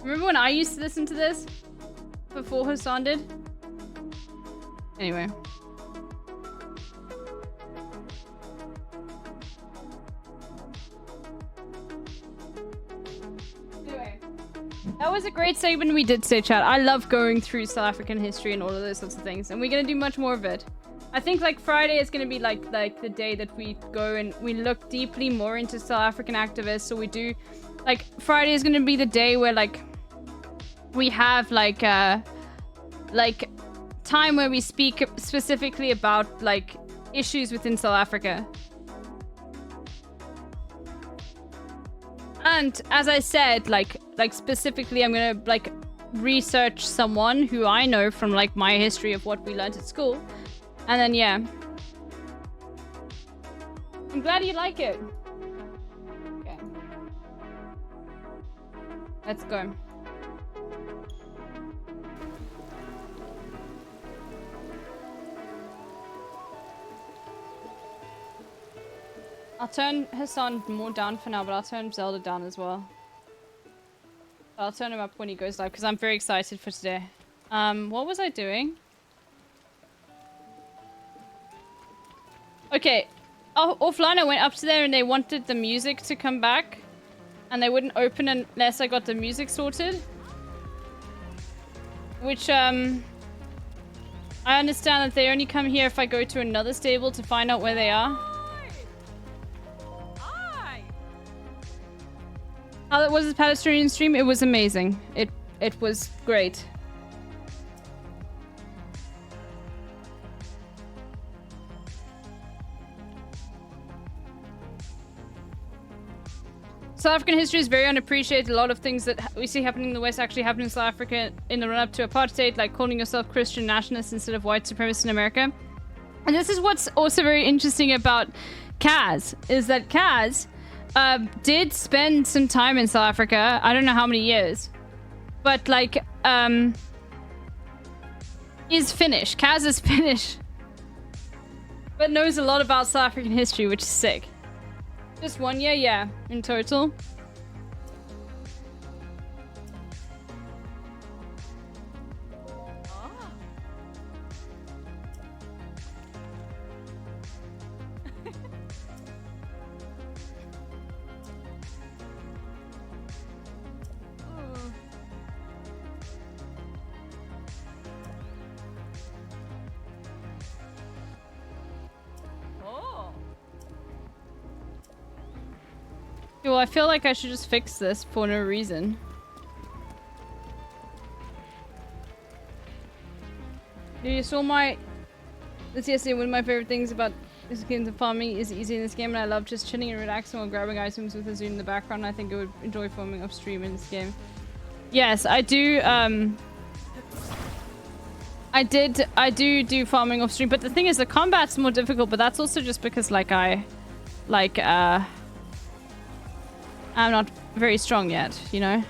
Remember when I used to listen to this? Before Hassan did? Anyway. That was a great segment we did say, chat. I love going through South African history and all of those sorts of things. And we're going to do much more of it. I think like Friday is going to be like the day that we go and we look deeply more into South African activists. So we do like Friday is going to be the day where like we have like time where we speak specifically about like issues within South Africa. And as I said, like specifically, I'm gonna like research someone who I know from like my history of what we learned at school, and then yeah, I'm glad you like it. Okay, let's go. I'll turn Hassan more down for now, but I'll turn Zelda down as well. I'll turn him up when he goes live, because I'm very excited for today. What was I doing? Okay. Oh, offline I went up to there and they wanted the music to come back. And they wouldn't open unless I got the music sorted. Which, I understand that they only come here if I go to another stable to find out where they are. How was this Palestinian stream? It was amazing. It was great. South African history is very unappreciated. A lot of things that we see happening in the West actually happen in South Africa in the run-up to apartheid, like calling yourself Christian nationalist instead of white supremacist in America. And this is what's also very interesting about Kaz, is that Kaz did spend some time in South Africa. I don't know how many years. But, like, is Finnish. Kaz is Finnish. But knows a lot about South African history, which is sick. Just 1 year? Yeah, in total. Well, I feel like I should just fix this for no reason. You saw my... This yesterday, one of my favorite things about this game of farming is easy in this game, and I love just chilling and relaxing while grabbing items with a zoom in the background. I think I would enjoy farming off stream in this game. Yes, I do, I do farming off stream, but the thing is the combat's more difficult, but that's also just because, like, I'm not very strong yet, you know?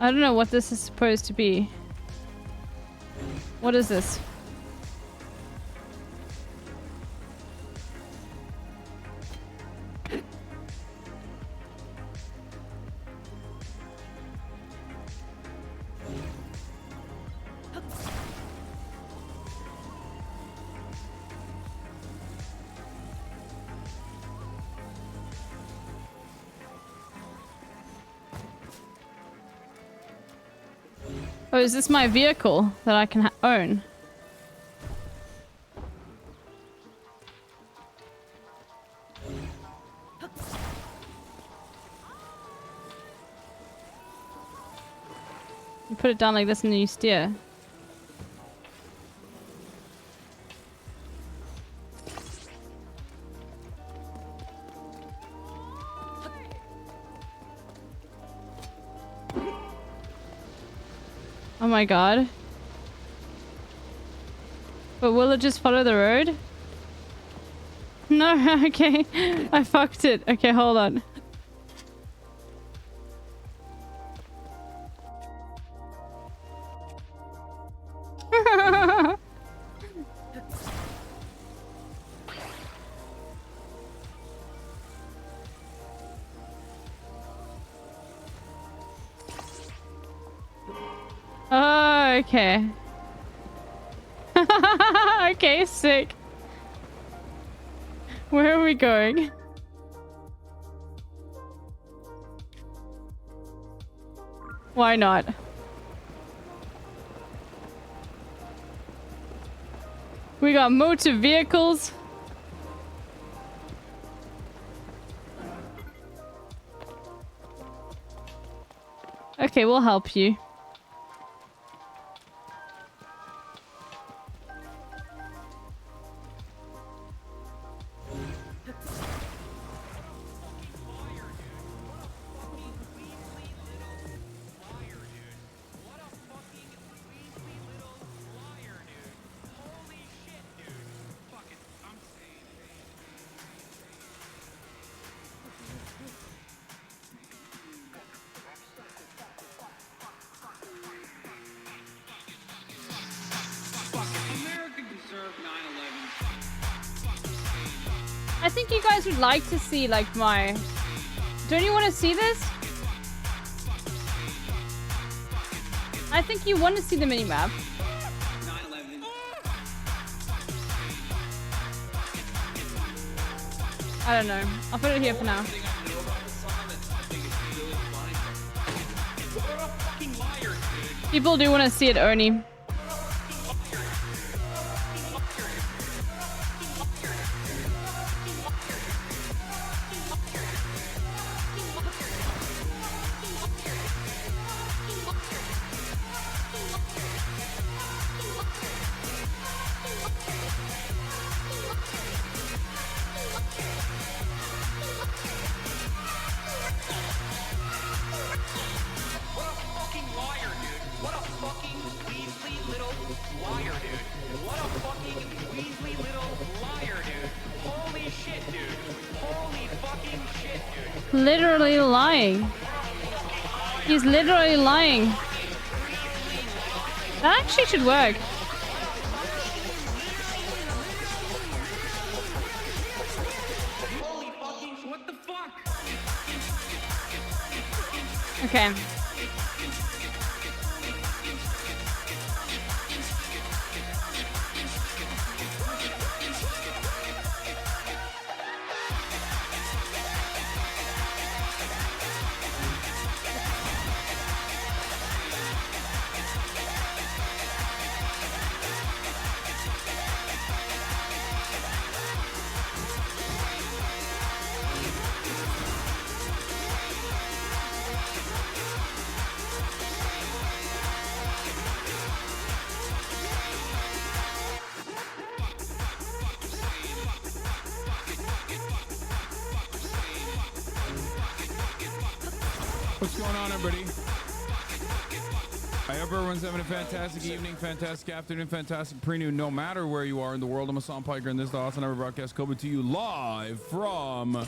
I don't know what this is supposed to be. What is this? Oh, is this my vehicle that I can own? You put it down like this and then you steer. Oh my god. But will it just follow the road? No, okay. I fucked it. Okay, hold on. Okay. Okay, sick. Where are we going? Why not? We got motor vehicles. Okay, we'll help you. I think you guys would like to see, like, my... Don't you want to see this? I think you want to see the minimap. 9/11. I don't know. I'll put it here for now. People do want to see it, Oni. Literally lying. He's literally lying. That actually should work. Holy fucking, what the fuck? Okay. What's going on, everybody? I hope everyone's having a fantastic evening, fantastic afternoon, fantastic pre-noon, no matter where you are in the world. I'm Hassan Piker, and this is the Awesome Ever broadcast coming to you live from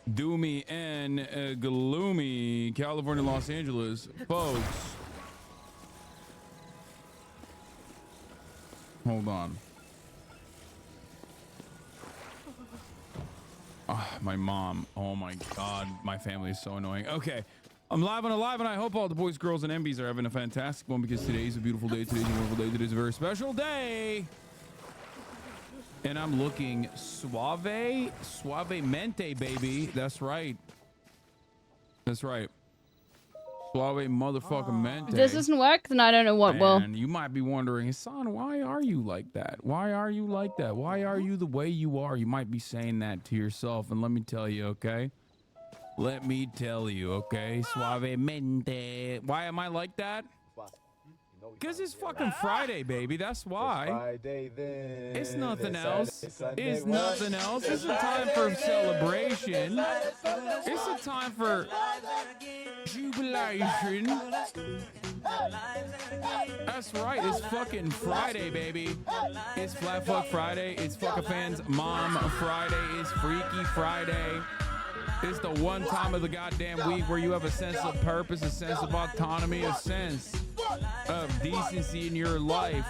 doomy and gloomy California, Los Angeles. Folks, hold on. My mom. Oh my God, my family is so annoying. Okay. I'm live and alive, and I hope all the boys, girls, and MBs are having a fantastic one, because today's a beautiful day. Today's a wonderful day. Today's a very special day. And I'm looking suavemente, baby. That's right. That's right. Suave motherfucking mente. If this doesn't work, then I don't know what will. And you might be wondering, Hassan, why are you like that? Why are you like that? Why are you the way you are? You might be saying that to yourself, and let me tell you, okay? Let me tell you, okay? Suavemente. Why am I like that? Because it's fucking Friday, baby. That's why. Friday, then. It's nothing else. It's nothing else. It's a time for celebration. It's a time for jubilation. That's right. It's fucking Friday, baby. It's Flat Fuck Friday. It's Fuck a Fan's Mom Friday. It's Freaky Friday. It's the one time of the goddamn week where you have a sense of purpose, a sense of autonomy, a sense of decency in your life.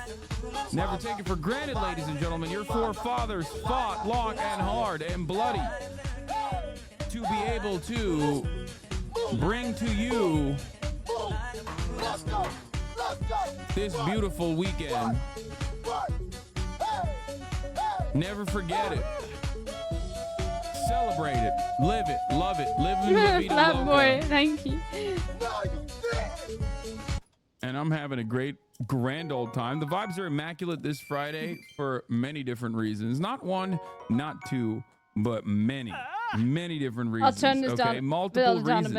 Never take it for granted, ladies and gentlemen. Your forefathers fought long and hard and bloody to be able to bring to you this beautiful weekend. Never forget it. Celebrate it. Live it. Love it. Live in La Vida Flat Loca. boy, thank you. And I'm having a great, grand old time. The vibes are immaculate this Friday for many different reasons. Not one, not two, but many different reasons. I'll turn this down. Multiple Build it down a reasons.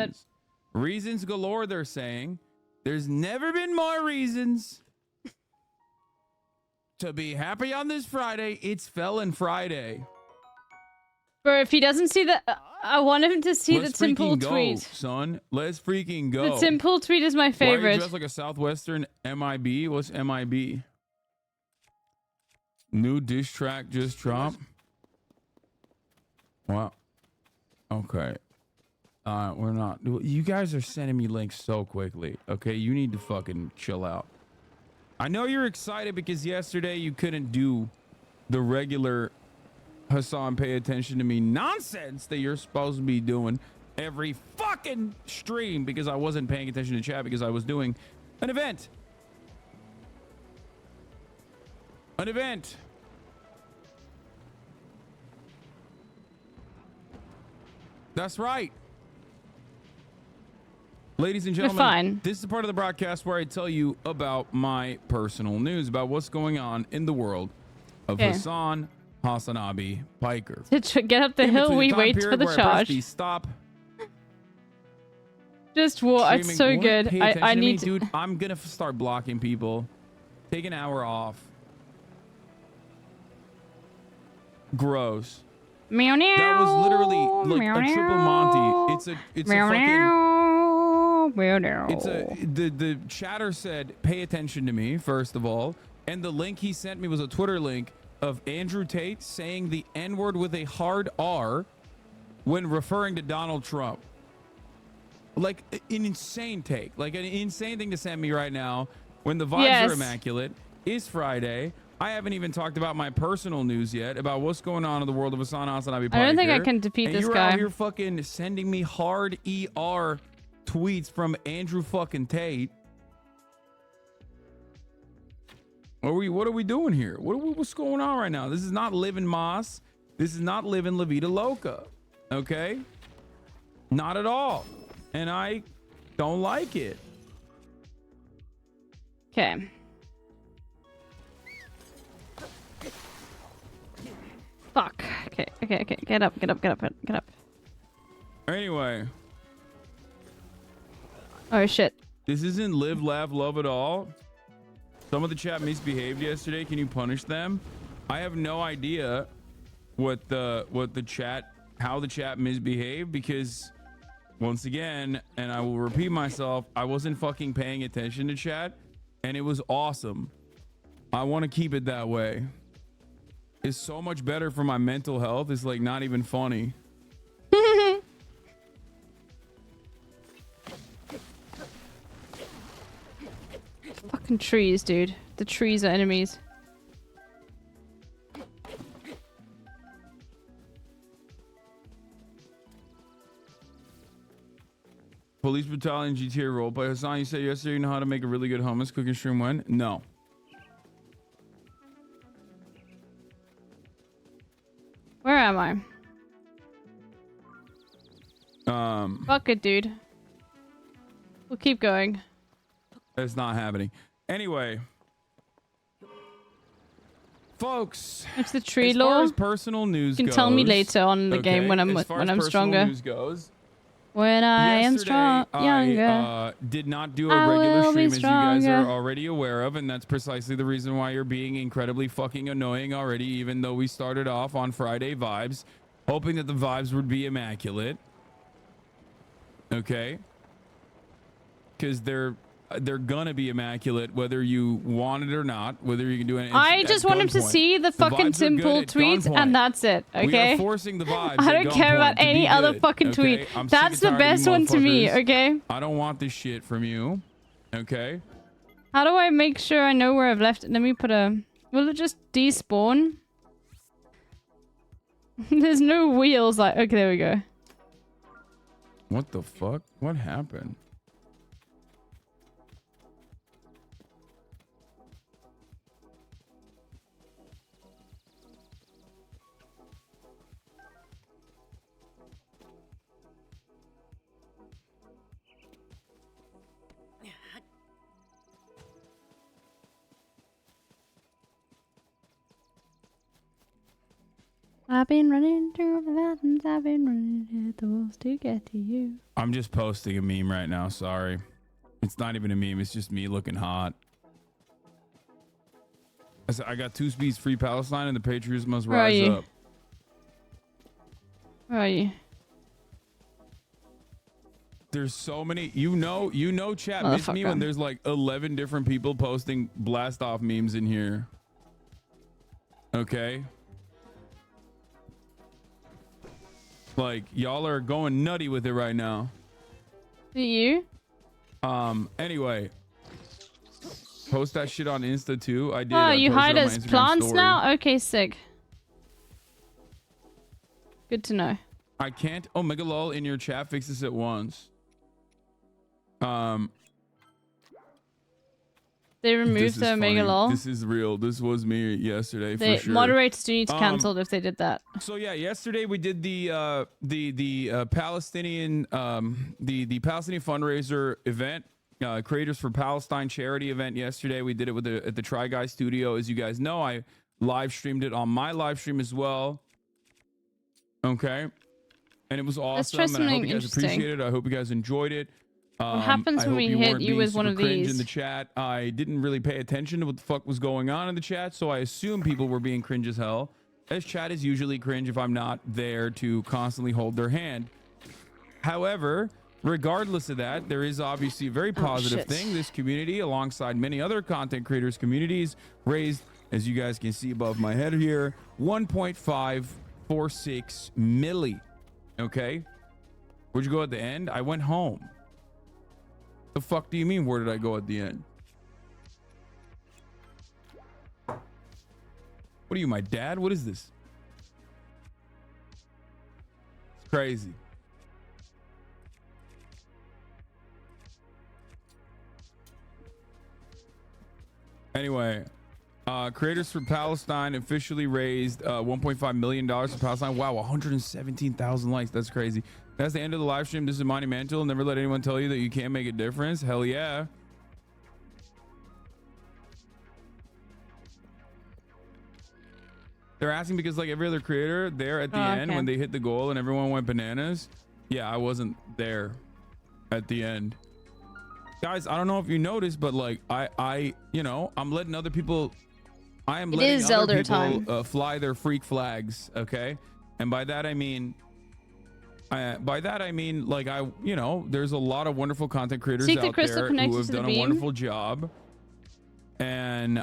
bit. Reasons galore, they're saying. There's never been more reasons to be happy on this Friday. It's Felon Friday. Bro, if he doesn't see the... I want him to see Let's the simple freaking go, tweet. son. Let's freaking go. The simple tweet is my Why are you favorite. dressed like a Southwestern MIB? What's MIB? New dish track just dropped. Wow. Okay. We're not. You guys are sending me links so quickly. Okay, you need to fucking chill out. I know you're excited because yesterday you couldn't do the regular Hassan pay attention to me nonsense that you're supposed to be doing every fucking stream because I wasn't paying attention to chat because I was doing an event. An event. That's right. Ladies and gentlemen, fine. this is the part of the broadcast where I tell you about my personal news, about what's going on in the world of Hassan Hassanabi Piker. To get up the In hill, between we time wait period for the where I press charge. the stop. Just what? It's so Streaming. good. Pay attention I to me, need to... dude. I'm gonna start blocking people. Take an hour off. Gross. Meow, meow, That was literally like meow, a triple meow. Monty. It's a Meow, fucking. meow, meow, meow. It's the chatter said pay attention to me first of all, and the link he sent me was a Twitter link of Andrew Tate saying the N-word with a hard R when referring to Donald Trump. Like an insane take, like an insane thing to send me right now when the vibes are immaculate. It's Friday. I haven't even talked about my personal news yet about what's going on in the world of Hassan Hassanabi Piker. I don't think I can defeat this you're guy. Out here fucking sending me hard ER tweets from Andrew fucking Tate. What are we doing here? What's going on right now? This is not living Moss. This is not living La Vida Loca. Okay? Not at all. And I don't like it. Okay. Fuck. Okay. Get up. Anyway. Oh, shit. This isn't live, laugh, love at all. Some of the chat misbehaved yesterday. Can you punish them? I have no idea how the chat misbehaved because once again, and I will repeat myself, I wasn't fucking paying attention to chat and it was awesome. I want to keep it that way. It's so much better for my mental health. It's like not even funny. Fucking trees, dude. The trees are enemies. Police Battalion GTA roleplay. Hassan, you said yesterday you know how to make a really good hummus cooking stream when? No. Where am I? Fuck it, dude. We'll keep going. It's not happening. Anyway. Folks. It's the tree as law. far as personal news You can goes, tell me later on in the game when I'm stronger. News goes, When I am younger. I did not do a I regular will stream be as you guys stronger. are already aware of, and that's precisely the reason why you're being incredibly fucking annoying already, even though we started off on Friday vibes, hoping that the vibes would be immaculate. Okay? Because they're gonna be immaculate whether you want it or not, whether you can do it. I just want him to see the fucking vibes are simple good at tweets gunpoint. and that's it, We okay? are forcing the vibes. I at don't care about gunpoint to be any other good, fucking okay? tweet. I'm sick That's and the tired of best you one to me, motherfuckers. okay? I don't want this shit from you. Okay? How do I make sure I know where I've left it? Let me put a... Will it just despawn? There's no wheels like... Okay, there we go. What the fuck? What happened? I've been running through the mountains. I've been running to hit the walls to get to you. I'm just posting a meme right now. Sorry. It's not even a meme. It's just me looking hot. I got 2 speeds free Palestine and the Patriots must rise up. Where are you? There's so many, you know, chat miss me when there's like 11 different people posting blast off memes in here. Okay. Like y'all are going nutty with it right now. Are you? Anyway. Post that shit on Insta too. I did. Oh, you hide as plants now? Okay, sick. Good to know. I can't. Oh, Megalol in your chat, fix this at once. They removed the Megalol. This is real. This was me yesterday The for sure. moderators do need to cancel if they did that. So yeah, yesterday we did the Palestinian the Palestinian fundraiser event, Creators for Palestine charity event. Yesterday we did it with at the Try Guy studio. As you guys know, I live streamed it on my live stream as well. Okay, and it was awesome. And I hope you guys appreciated it. I hope you guys enjoyed it. What happens when we hit you with one of these? In the chat, I didn't really pay attention to what the fuck was going on in the chat, so I assume people were being cringe as hell. As chat is usually cringe if I'm not there to constantly hold their hand. However, regardless of that, there is obviously a very positive thing. This community, alongside many other content creators communities, raised, as you guys can see above my head here, 1.546 milli. Okay, where'd you go at the end? I went home. The fuck do you mean, where did I go at the end? What are you, my dad? What is this? It's crazy. Anyway, Creators for Palestine officially raised $1.5 million for Palestine. Wow, 117,000 likes. That's crazy. That's the end of the live stream. This is monumental. Never let anyone tell you that you can't make a difference. Hell yeah. They're asking because like every other creator there at the end when they hit the goal and everyone went bananas. Yeah, I wasn't there at the end. Guys, I don't know if you noticed, but like I you know, I'm letting other people letting other people fly their freak flags, okay? And by that I mean like you know, there's a lot of wonderful content creators out there who have done a wonderful job. And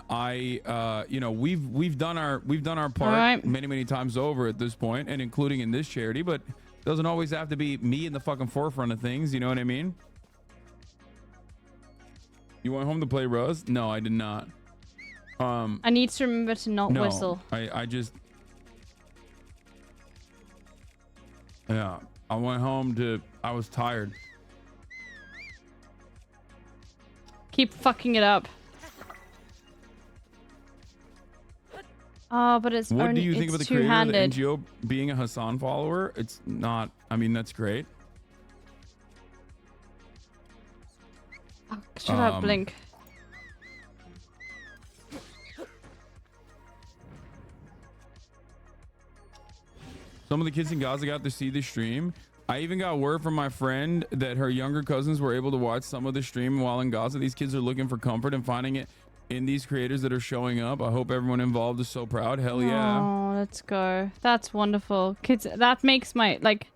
you know, we've done our part many times over at this point, and including in this charity, but it doesn't always have to be me in the fucking forefront of things, you know what I mean? You went home to play Rust? No, I did not. I need to remember to not whistle. I just yeah, I went home I was tired. Keep fucking it up. Oh, but it's what do you think about the creator of the NGO being a Hassan follower? It's not, I mean, that's great. Oh, shut up, Blink. Some of the kids in Gaza got to see the stream. I even got word from my friend that her younger cousins were able to watch some of the stream while in Gaza. These kids are looking for comfort and finding it in these creators that are showing up. I hope everyone involved is so proud. Hell yeah. Oh, let's go. That's wonderful. Kids, that makes my, like,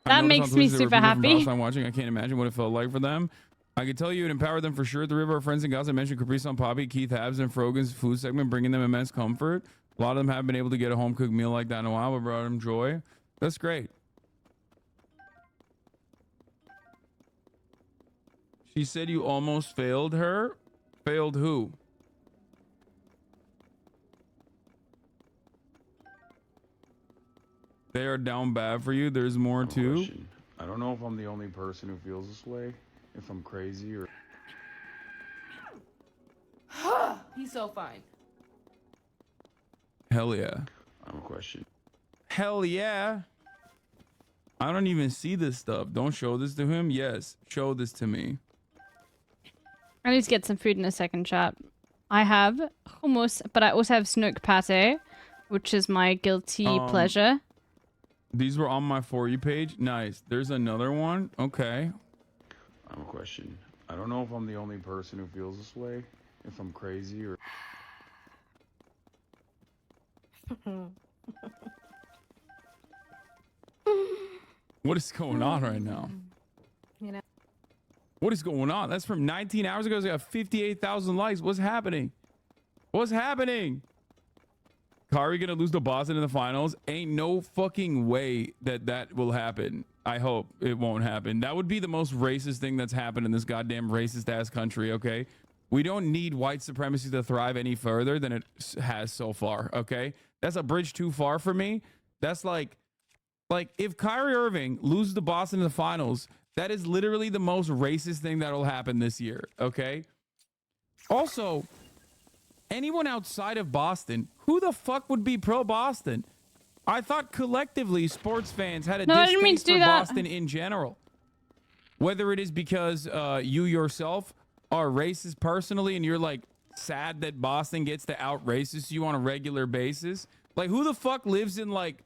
that makes me super happy. I'm watching. I can't imagine what it felt like for them. I can tell you it empowered them for sure. At the river, our friends in Gaza mentioned Capri Sun Poppy, Keith Habs, and Frogan's food segment, bringing them immense comfort. A lot of them haven't been able to get a home cooked meal like that in a while, but brought them joy. That's great. She said you almost failed her. Failed who? They are down bad for you. There's more too. I don't know if I'm the only person who feels this way. If I'm crazy or. He's so fine. Hell yeah. I have a question. Hell yeah. I don't even see this stuff. Don't show this to him. Yes, show this to me. I need to get some food in a second, chat. I have hummus, but I also have snook pate. which is my guilty pleasure. These were on my For You page. Nice. There's another one. Okay. I have a question. I don't know if I'm the only person who feels this way, if I'm crazy or... What is going on right now? You know. What is going on? That's from 19 hours ago. It's got 58,000 likes. What's happening? What's happening? Kyrie gonna lose to Boston in the finals? Ain't no fucking way that will happen. I hope it won't happen. That would be the most racist thing that's happened in this goddamn racist ass country. Okay, we don't need white supremacy to thrive any further than it has so far. Okay, that's a bridge too far for me. That's like if Kyrie Irving loses to Boston in the finals, that is literally the most racist thing that will happen this year. Okay. Also, anyone outside of Boston, who the fuck would be pro Boston? I thought collectively sports fans had a distaste for Boston in general. Whether it is because you yourself are racist personally and you're like sad that Boston gets to out racist you on a regular basis. Like, who the fuck lives in like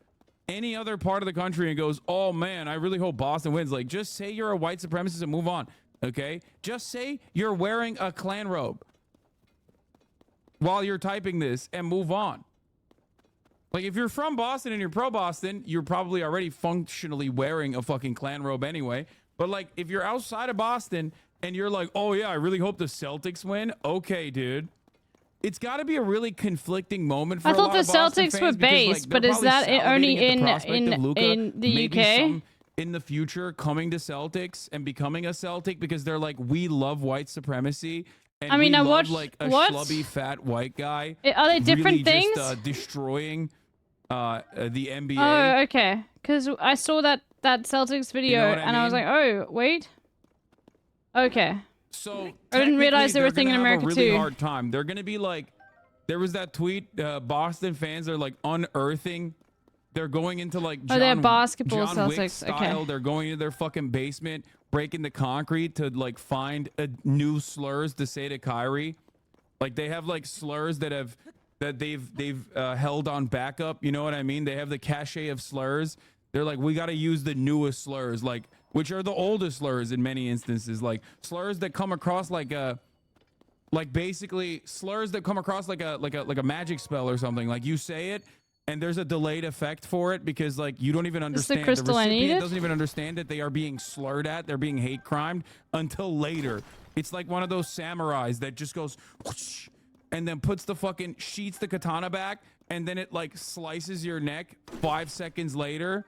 any other part of the country and goes, oh man, I really hope Boston wins? Like, just say you're a white supremacist and move on. Okay, just say you're wearing a Klan robe while you're typing this and move on. Like, if you're from Boston and you're pro Boston, you're probably already functionally wearing a fucking Klan robe anyway. But like, if you're outside of Boston and you're like, oh yeah, I really hope the Celtics win. Okay, dude. It's got to be a really conflicting moment for I thought the Celtics were based, but is that only in the UK? In the future, coming to Celtics and becoming a Celtic because they're like, we love white supremacy. And I mean, I watched like a schlubby fat white guy. Are they different really things? Just, destroying the NBA. Oh, okay. Because I saw that Celtics video and I was like, oh, wait. Okay. So I didn't realize they were thinking America too. Really too. Hard time. They're gonna be like, there was that tweet. Boston fans are like unearthing. They're going into like they're basketball John Wick Celtics. style. Okay. They're going into their fucking basement, breaking the concrete to like find new slurs to say to Kyrie. Like, they have like slurs that they've held on backup. You know what I mean? They have the cachet of slurs. They're like, we got to use the newest slurs, like, which are the oldest slurs in many instances, like slurs that come across like basically slurs that come across like a magic spell or something. Like, you say it and there's a delayed effect for it because like you don't even understand. The crystal I needed? Doesn't even understand that they are being slurred at. They're being hate crimed until later. It's like one of those samurais that just goes whoosh, and then puts the fucking sheets the katana back and then it like slices your neck 5 seconds later.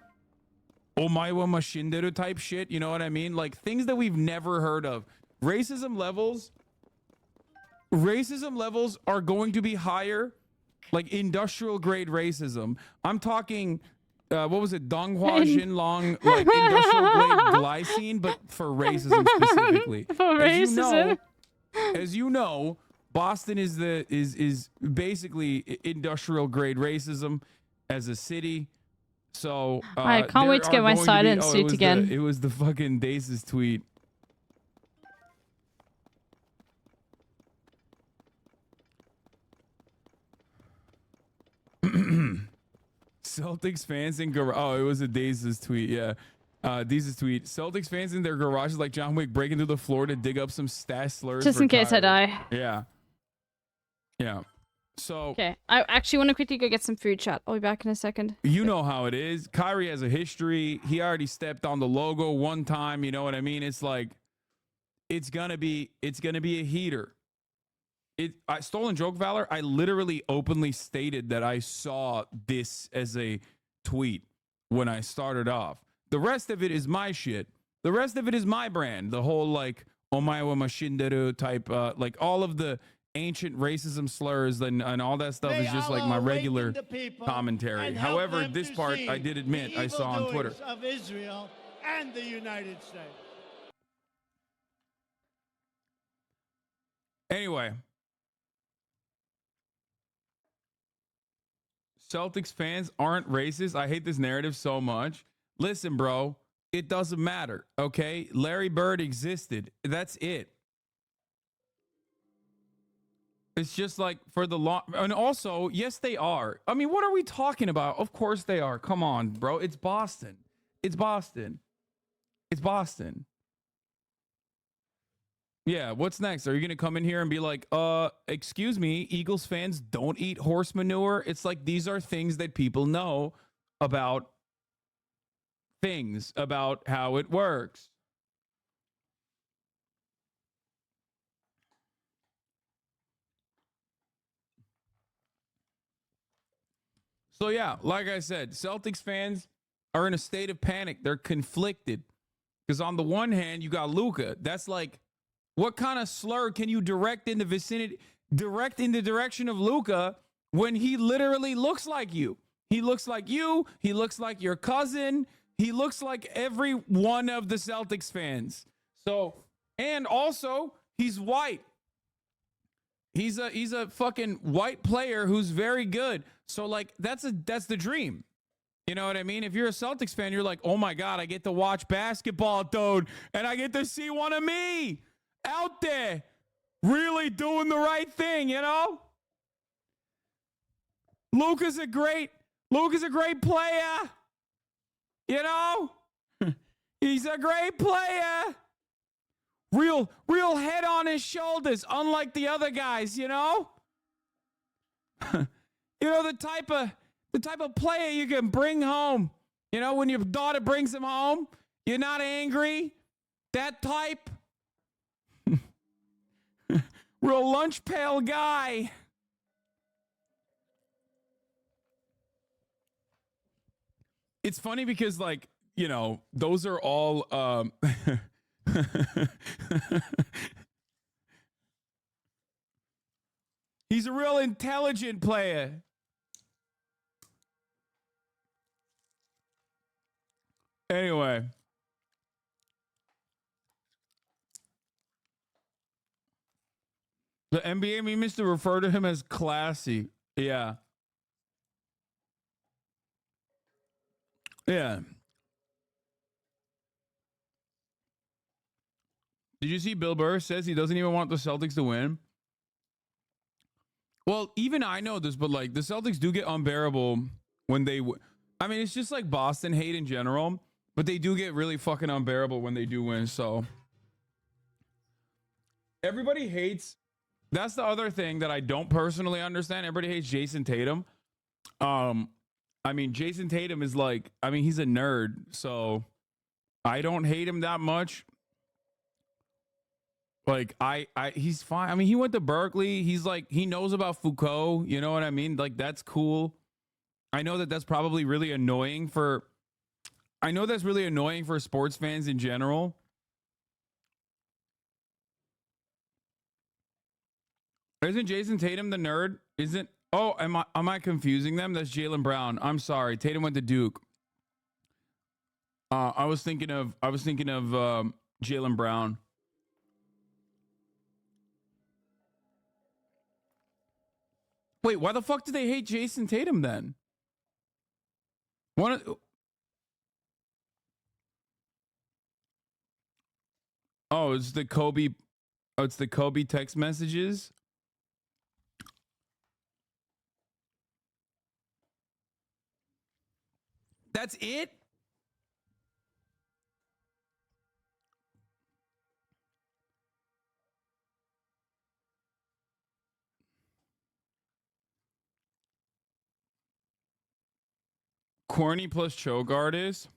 Omaiwa Mashinderu type shit, you know what I mean? Like, things that we've never heard of. Racism levels are going to be higher, like industrial grade racism. I'm talking, what was it, Donghua Xinlong, like industrial grade glycine, but for racism specifically. For racism. As you know, Boston is basically industrial grade racism as a city. So I can't wait to get my silence suit again. It was the fucking Dace's tweet. Celtics fans in garage. Oh, it was a Dace's tweet. Yeah. Dace's tweet. Celtics fans in their garages like John Wick breaking through the floor to dig up some stash slurs. Just in case I die. Yeah. Yeah. So okay, I actually want to quickly go get some food, chat. I'll be back in a second. You know how it is. Kyrie has a history. He already stepped on the logo one time. You know what I mean? It's like, it's gonna be a heater. Stolen joke valor. I literally openly stated that I saw this as a tweet when I started off. The rest of it is my shit. The rest of it is my brand. The whole like Omaiwa Mashinderu type, like all of the ancient racism slurs and all that stuff is just like my regular commentary. However, this part I did admit I saw on Twitter. Of Israel and the United States. Anyway, Celtics fans aren't racist. I hate this narrative so much. Listen, bro, it doesn't matter. Okay, Larry Bird existed. That's it. It's just like for the long, and also, yes, they are. I mean, what are we talking about? Of course they are. Come on, bro. It's Boston. It's Boston. It's Boston. Yeah, what's next? Are you gonna come in here and be like, excuse me, Eagles fans don't eat horse manure? It's like these are things that people know about things, about how it works. So yeah, like I said, Celtics fans are in a state of panic. They're conflicted. Because on the one hand, you got Luka. That's like, what kind of slur can you direct in the vicinity, direct in the direction of Luka when he literally looks like you? He looks like you. He looks like your cousin. He looks like every one of the Celtics fans. So, and also, he's white. He's a fucking white player who's very good. So like that's the dream. You know what I mean? If you're a Celtics fan, you're like, "Oh my god, I get to watch basketball, dude, and I get to see one of me out there really doing the right thing, you know?" Luka's a great player. You know? He's a great player. Real head on his shoulders, unlike the other guys, you know? You know, the type of player you can bring home. You know, when your daughter brings him home, you're not angry. That type. Real lunch pail guy. It's funny because, like, you know, those are all he's a real intelligent player. Anyway. The NBA means to refer to him as classy. Yeah. Yeah. Did you see Bill Burr says he doesn't even want the Celtics to win? Well, even I know this, but like the Celtics do get unbearable when they I mean, it's just like Boston hate in general, but they do get really fucking unbearable when they do win. So everybody hates. That's the other thing that I don't personally understand. Everybody hates Jason Tatum. I mean, Jason Tatum is like, I mean, he's a nerd, so I don't hate him that much. Like he's fine. I mean, he went to Berkeley. He's like, he knows about Foucault. You know what I mean? Like, that's cool. I know that that's probably really annoying for. I know that's really annoying for sports fans in general. Isn't Jason Tatum the nerd? Isn't? Oh, am I confusing them? That's Jaylen Brown. I'm sorry. Tatum went to Duke. I was thinking of Jaylen Brown. Wait, why the fuck do they hate Jason Tatum then? It's the Kobe. Oh, it's the Kobe text messages. That's it? Corny plus choke artist.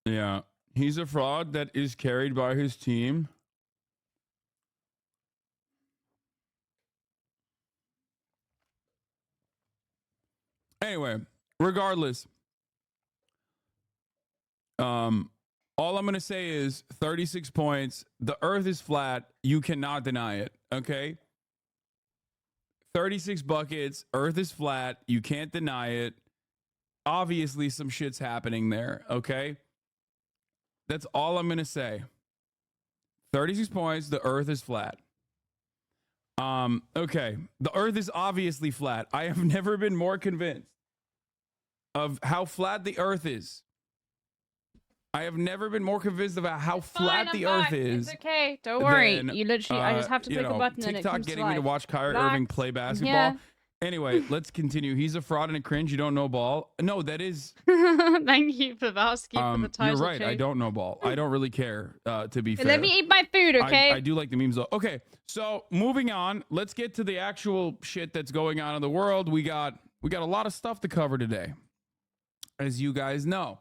Yeah. He's a fraud that is carried by his team. Anyway, regardless. All I'm going to say is 36 points. The earth is flat. You cannot deny it. Okay? 36 buckets. Earth is flat. You can't deny it. Obviously, some shit's happening there. Okay? That's all I'm going to say. 36 points. The earth is flat. Okay. The earth is obviously flat. I have never been more convinced of how flat the earth is. I have never been more convinced about how Fine, flat the I'm Earth back. is. It's okay. Don't worry. than, You literally, I just have to you click a know, button and it TikTok comes to getting me to life. watch Kyrie Relax. Irving play I'm basketball. here. Anyway, let's continue. He's a fraud and a cringe. You don't know ball. No, that is. Thank you, Pavowski, for the title. You're right. I change. don't know ball. I don't really care. To be fair. Let me eat my food, okay? I do like the memes though. Okay, so moving on. Let's get to the actual shit that's going on in the world. We got a lot of stuff to cover today, as you guys know.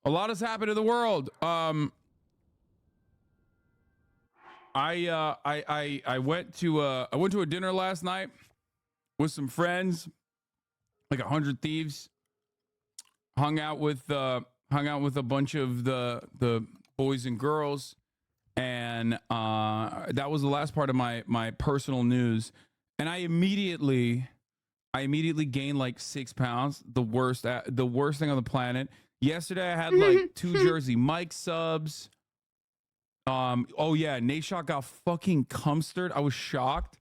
A lot has happened in the world. I went to a dinner last night with some friends, like 100 Thieves. Hung out with a bunch of the boys and girls, and that was the last part of my personal news. And I immediately gained like 6 pounds. The worst thing on the planet. Yesterday I had like 2 Jersey Mike subs. Oh yeah, Nate Shot got fucking cumstered. I was shocked.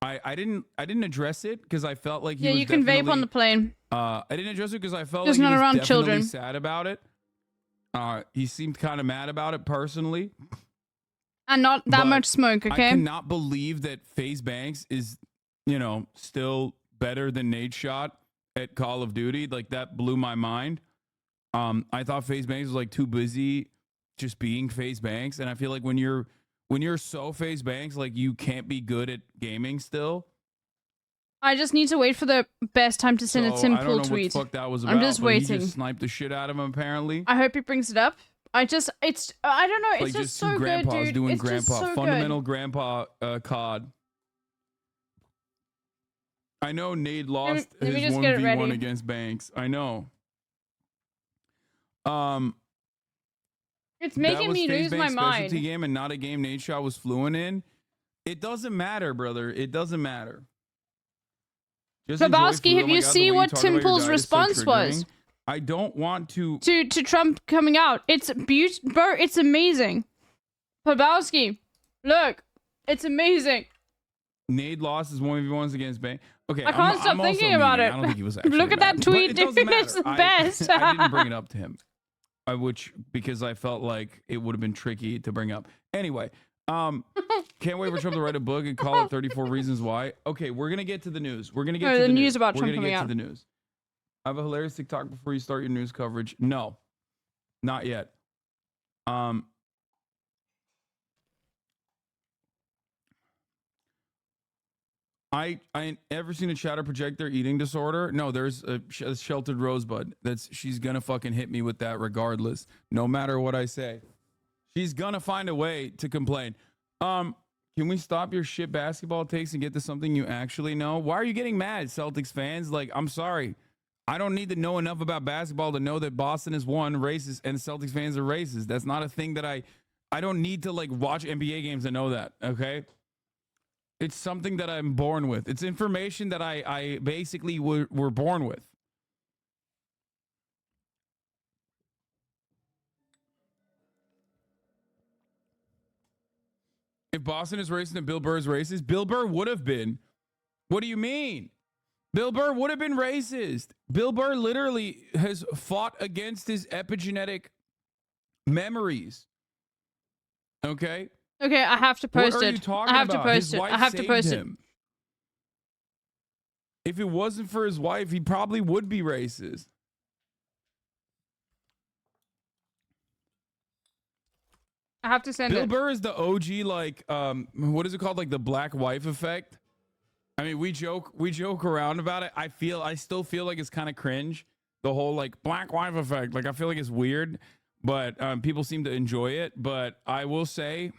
I didn't address it because I felt like he was you can vape on the plane. I didn't address it because I felt Just like he not was around definitely children. sad about it. He seemed kind of mad about it personally. And not that But much smoke, I okay? cannot believe that FaZe Banks is, still better than Nate Shot at Call of Duty. Like that blew my mind. I thought FaZe Banks was like too busy just being FaZe Banks, and I feel like when you're so FaZe Banks, like you can't be good at gaming still. I just need to wait for the best time to send a So Tim I don't Pool know what the tweet. fuck that was about. I'm just but he waiting. just sniped the shit out of him apparently. I hope he brings it up. I don't know. It's Like just two so good, grandpas dude. doing It's just grandpa so fundamental good. grandpa COD. I know Nate lost let me his just get it 1v1 ready. against Banks. I know. It's That making was me FaZe lose my Banks' specialty mind. game and not a game Nate Shot was fluent in. It doesn't matter, brother. It doesn't matter. Just enjoy Pabowski, food. have Oh my you God, the seen way what talk Tim about your Pool's diet is so response was? triggering. I don't want to To Trump coming out. It's beautiful, bro. It's amazing. Pabowski, look, it's amazing. Nate lost his 1v1s against Banks. Okay, I can't stop I'm also thinking about memeing. it. I don't think he was actually Look at mad. that But tweet, it dude. doesn't matter. It's the best. I didn't bring it up to him, because I felt like it would have been tricky to bring up. Anyway, can't wait for Trump to write a book and call it 34 Reasons Why. Okay, we're gonna get to the news. We're gonna get No, to the the news about We're Trump gonna coming get out. to the news. I have a hilarious TikTok before you start your news coverage. No, not yet. I ain't ever seen a chatter project their eating disorder. No, there's a sheltered rosebud. She's gonna fucking hit me with that regardless, no matter what I say. She's gonna find a way to complain. Can we stop your shit basketball takes and get to something you actually know? Why are you getting mad, Celtics fans? Like, I'm sorry. I don't need to know enough about basketball to know that Boston is one racist and Celtics fans are racist. That's not a thing that I don't need to like watch NBA games to know that, okay? It's something that I'm born with. It's information that I basically were born with. If Boston is racist and Bill Burr is racist, Bill Burr would have been. What do you mean? Bill Burr would have been racist. Bill Burr literally has fought against his epigenetic memories. Okay? Okay, I have to post What are it. you talking I have about? to His post it. wife I have to saved post it. him. If it wasn't for his wife, he probably would be racist. I have to send Bill it. Burr is the OG, like, what is it called? Like the black wife effect. I mean, we joke around about it. I still feel like it's kind of cringe. The whole like black wife effect. Like I feel like it's weird, but people seem to enjoy it. But I will say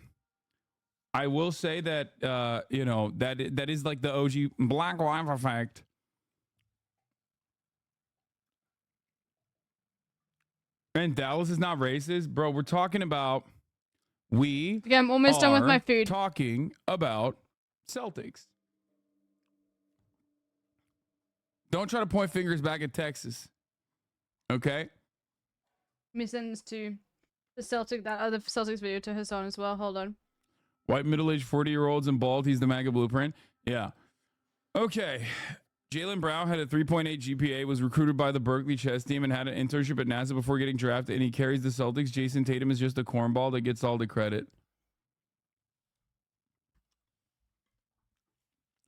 that that is like the OG black wife effect. And Dallas is not racist, bro. We're talking about Okay, I'm almost done with my food. Talking about Celtics. Don't try to point fingers back at Texas. Okay? Let me send this to the other Celtics video to Hassan as well. Hold on. White middle-aged 40-year-olds and bald. He's the MAGA blueprint. Yeah. Okay. Jaylen Brown had a 3.8 GPA, was recruited by the Berkeley chess team, and had an internship at NASA before getting drafted, and he carries the Celtics. Jason Tatum is just a cornball that gets all the credit.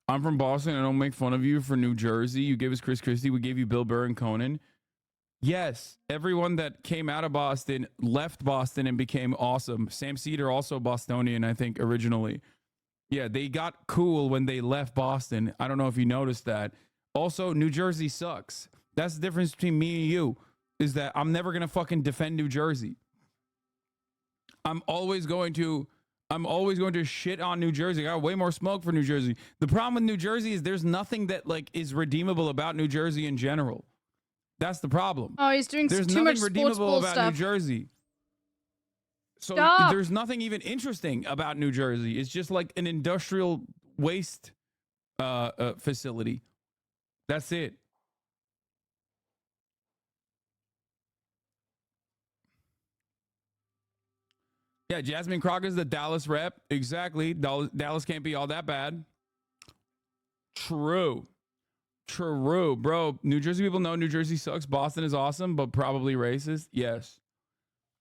I'm from Boston. I don't make fun of you for New Jersey. You gave us Chris Christie. We gave you Bill Burr and Conan. Yes, everyone that came out of Boston left Boston and became awesome. Sam Cedar, also Bostonian, I think, originally. Yeah, they got cool when they left Boston. I don't know if you noticed that. Also, New Jersey sucks. That's the difference between me and you, is that I'm never going to fucking defend New Jersey. I'm always going to shit on New Jersey. I got way more smoke for New Jersey. The problem with New Jersey is there's nothing that like is redeemable about New Jersey in general. That's the problem. Oh, he's doing There's too much nothing sports redeemable ball about stuff. New Jersey. So Stop. there's nothing even interesting about New Jersey. It's just like an industrial waste facility. That's it. Yeah, Jasmine Crocker's the Dallas rep. Exactly. Dallas can't be all that bad. True. Bro, New Jersey people know New Jersey sucks. Boston is awesome, but probably racist. Yes.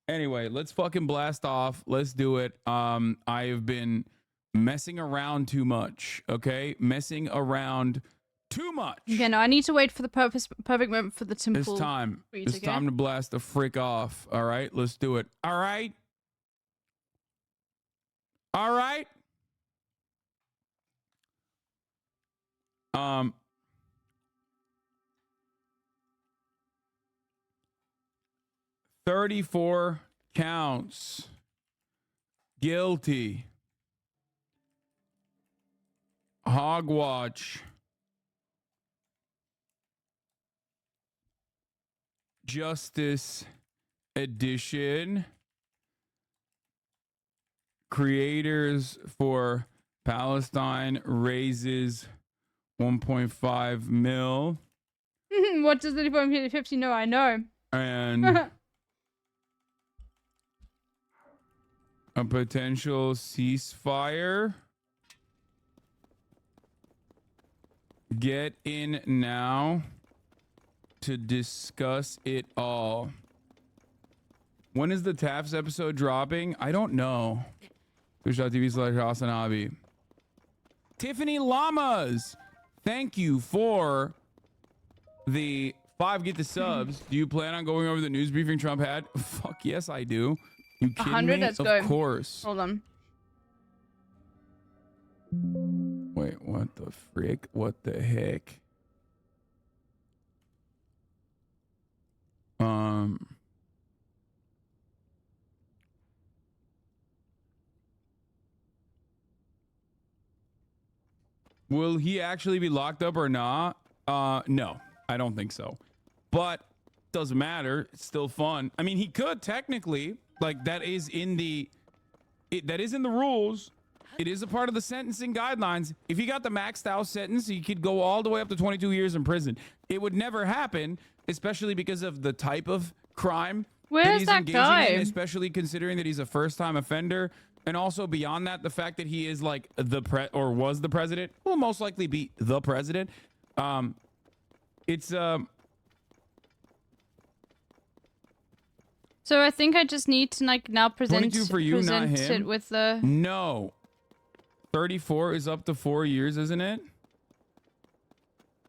Anyway, let's fucking blast off. Let's do it. I have been messing around too much. Okay? Messing around too much. Okay, no, I need to wait for the perfect moment for the temple. It's time. Tweet, It's okay? time to blast the frick off. All right? Let's do it. All right? All right? 34 counts. Guilty. Hogwatch. Justice Edition. Creators for Palestine raises 1.5 mil. What does the 50 know? I know. And a potential ceasefire. Get in now to discuss it all. When is the TAFs episode dropping? I don't know. Twitch.tv/Hasanabi. Tiffany Llamas, thank you for the 5 get the subs. Do you plan on going over the news briefing Trump had? Fuck yes, I do. You kidding 100? me? Let's of go. course. Hold on. Wait, what the frick? What the heck? Will he actually be locked up or not? No, I don't think so. But doesn't matter. It's still fun. I mean, he could technically, like that is in the rules. It is a part of the sentencing guidelines. If he got the maxed out sentence, he could go all the way up to 22 years in prison. It would never happen, especially because of the type of crime Where's he's that engaging guy? in, especially considering that he's a first-time offender. And also beyond that, the fact that he is like was the president, will most likely be the president. So I think I just need to like now present 22 for you, not present him? it with the. No. 34 is up to 4 years, isn't it?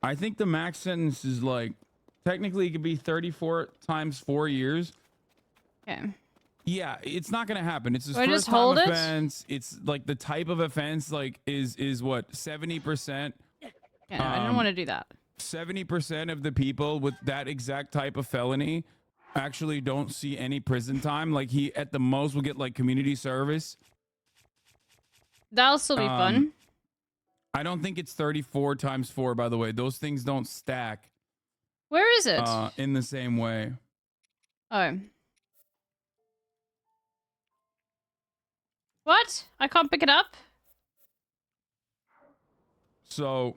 I think the max sentence is like, technically it could be 34 times 4 years. Okay. Yeah, it's not gonna happen. It's his Or first just time hold it? offense. It's like the type of offense like is what 70%. Yeah, no, I don't want to do that. 70% of the people with that exact type of felony actually don't see any prison time. Like he at the most will get like community service. That'll still be fun. I don't think it's 34 times 4, by the way. Those things don't stack Where is it? in the same way. Oh. What? I can't pick it up? So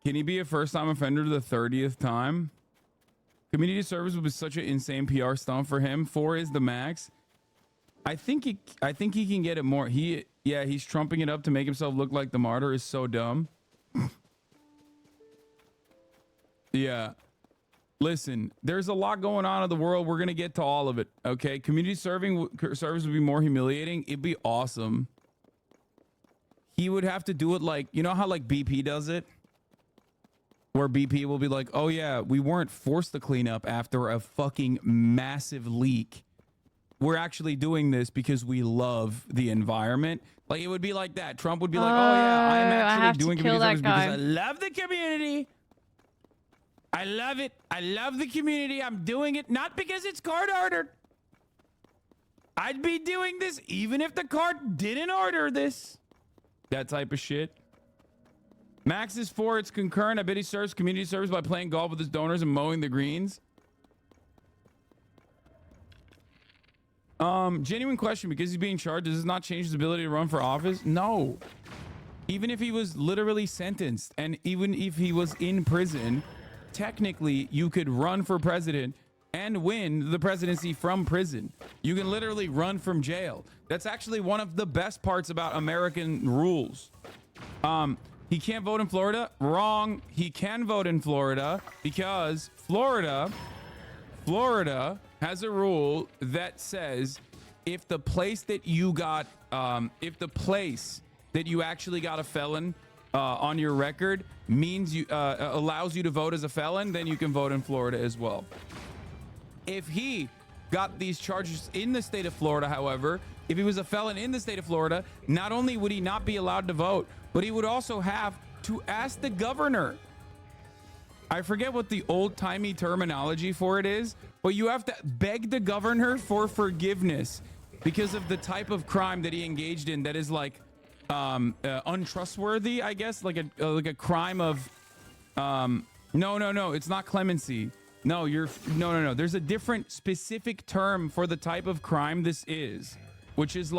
can he be a first-time offender the 30th time? Community service would be such an insane PR stunt for him. 4 is the max. I think he can get it more. Yeah, he's trumping it up to make himself look like the martyr is so dumb. Yeah. Listen, there's a lot going on in the world. We're going to get to all of it, okay? Community service would be more humiliating. It'd be awesome. He would have to do it like, you know how like BP does it? Where BP will be like, oh yeah, we weren't forced to clean up after a fucking massive leak. We're actually doing this because we love the environment. Like it would be like that. Trump would be like, oh yeah, I'm actually doing community service because I love the community. I love it. I love the community. I'm doing it not because it's court ordered. I'd be doing this even if the court didn't order this. That type of shit. Max is for it's concurrent. I bet he serves community service by playing golf with his donors and mowing the greens. Genuine question, because he's being charged, does this not change his ability to run for office? No. Even if he was literally sentenced and even if he was in prison, technically you could run for president and win the presidency from prison. You can literally run from jail. That's actually one of the best parts about American rules. He can't vote in Florida. Wrong. He can vote in Florida because Florida has a rule that says if the place that you got, if the place that you actually got a felon on your record means you allows you to vote as a felon, then you can vote in Florida as well. If he got these charges in the state of Florida, however, if he was a felon in the state of Florida, not only would he not be allowed to vote, but he would also have to ask the governor. I forget what the old-timey terminology for it is, but you have to beg the governor for forgiveness because of the type of crime that he engaged in that is like untrustworthy, I guess, like a crime of no, it's not clemency. No, no. There's a different specific term for the type of crime this is, which is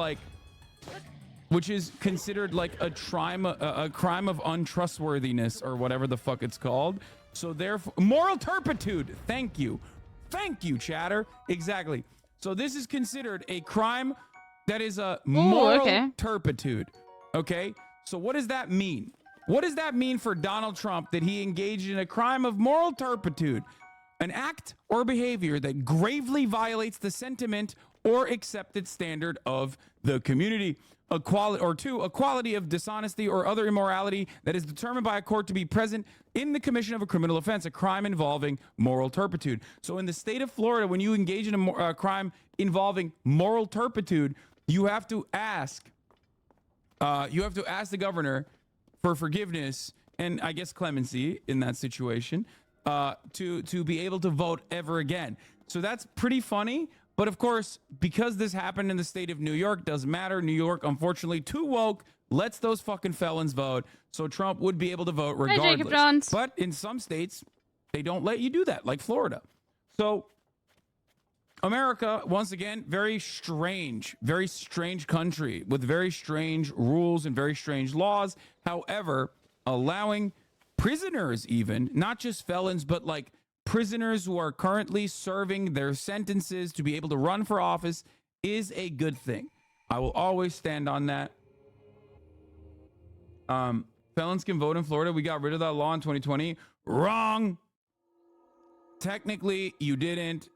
considered like a crime of untrustworthiness or whatever the fuck it's called. So therefore, moral turpitude. Thank you, chatter. Exactly. So this is considered a crime that is a moral turpitude. Okay. So what does that mean? What does that mean for Donald Trump that he engaged in a crime of moral turpitude? An act or behavior that gravely violates the sentiment or accepted standard of the community. A quality of dishonesty or other immorality that is determined by a court to be present in the commission of a criminal offense, a crime involving moral turpitude. So in the state of Florida, when you engage in a crime involving moral turpitude, you have to ask the governor for forgiveness and I guess clemency in that situation to be able to vote ever again. So that's pretty funny. But of course, because this happened in the state of New York, doesn't matter. New York, unfortunately, too woke, lets those fucking felons vote. So Trump would be able to vote regardless. Hi, Jacob Johns. But in some states, they don't let you do that, like Florida. So America, once again, very strange country with very strange rules and very strange laws. However, allowing prisoners even, not just felons, but like prisoners who are currently serving their sentences to be able to run for office is a good thing. I will always stand on that. Felons can vote in Florida. We got rid of that law in 2020. Wrong. Technically, you didn't.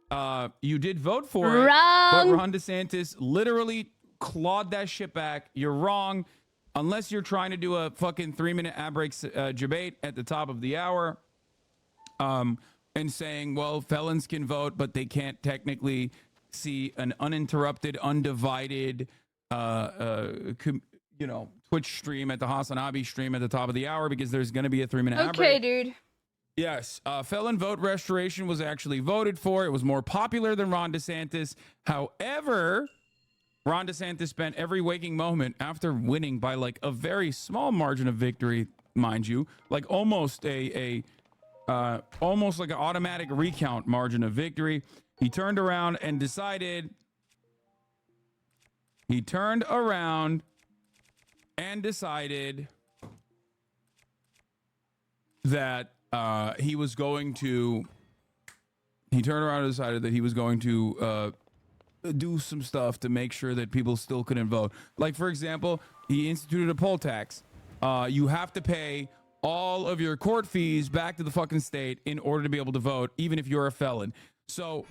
You did vote for it. But Ron DeSantis literally clawed that shit back. You're wrong. Unless you're trying to do a fucking 3-minute ad break debate at the top of the hour. And saying, well, felons can vote, but they can't technically see an uninterrupted, undivided, Twitch stream at the Hasanabi stream at the top of the hour because there's going to be a 3-minute ad break. Okay, dude. Yes, felon vote restoration was actually voted for. It was more popular than Ron DeSantis. However, Ron DeSantis spent every waking moment after winning by like a very small margin of victory, mind you, like almost almost like an automatic recount margin of victory. He turned around and decided that he was going to do some stuff to make sure that people still couldn't vote. Like, for example, he instituted a poll tax. You have to pay all of your court fees back to the fucking state in order to be able to vote, even if you're a felon. So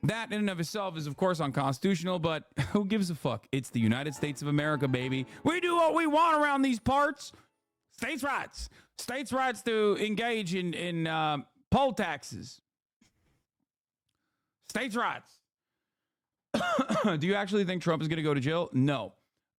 that in and of itself is, of course, unconstitutional, but who gives a fuck? It's the United States of America, baby. We do what we want around these parts. States' rights. States' rights to engage in poll taxes. States' rights. Do you actually think Trump is going to go to jail? No.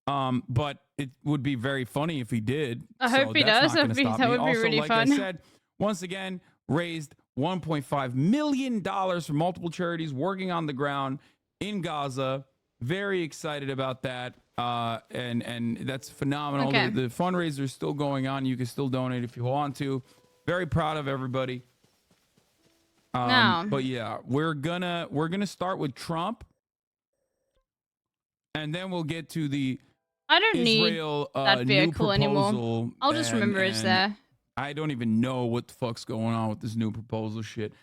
But it would be very funny if he did. I hope he does. That would be really fun. Like I said, once again, raised $1.5 million for multiple charities working on the ground in Gaza. Very excited about that. And that's phenomenal. Okay. The fundraiser is still going on. You can still donate if you want to. Very proud of everybody. No. But yeah, we're gonna start with Trump, and then we'll get to the I don't Israel need that vehicle new anymore. I'll just remember it's there. I don't even know what the fuck's going on with this new proposal shit.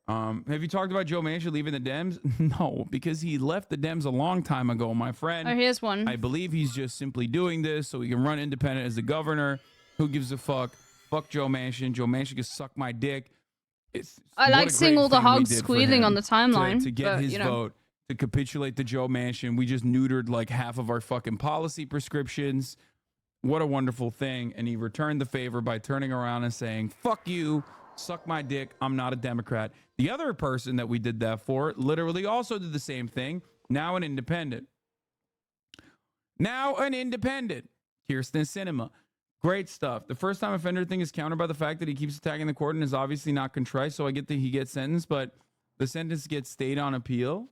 Have you talked about Joe Manchin leaving the Dems? No, because he left the Dems a long time ago, my friend. Oh, here's one. I believe he's just simply doing this so he can run independent as the governor. Who gives a fuck? Fuck Joe Manchin. Joe Manchin can suck my dick. I like seeing all the hogs squealing on the timeline. To get his vote, to capitulate to Joe Manchin. We just neutered like half of our fucking policy prescriptions. What a wonderful thing. And he returned the favor by turning around and saying, fuck you, suck my dick, I'm not a Democrat. The other person that we did that for literally also did the same thing. Now an independent. Kirsten Sinema. Great stuff. The first time offender thing is countered by the fact that he keeps attacking the court and is obviously not contrite. So I get that he gets sentenced, but the sentence gets stayed on appeal.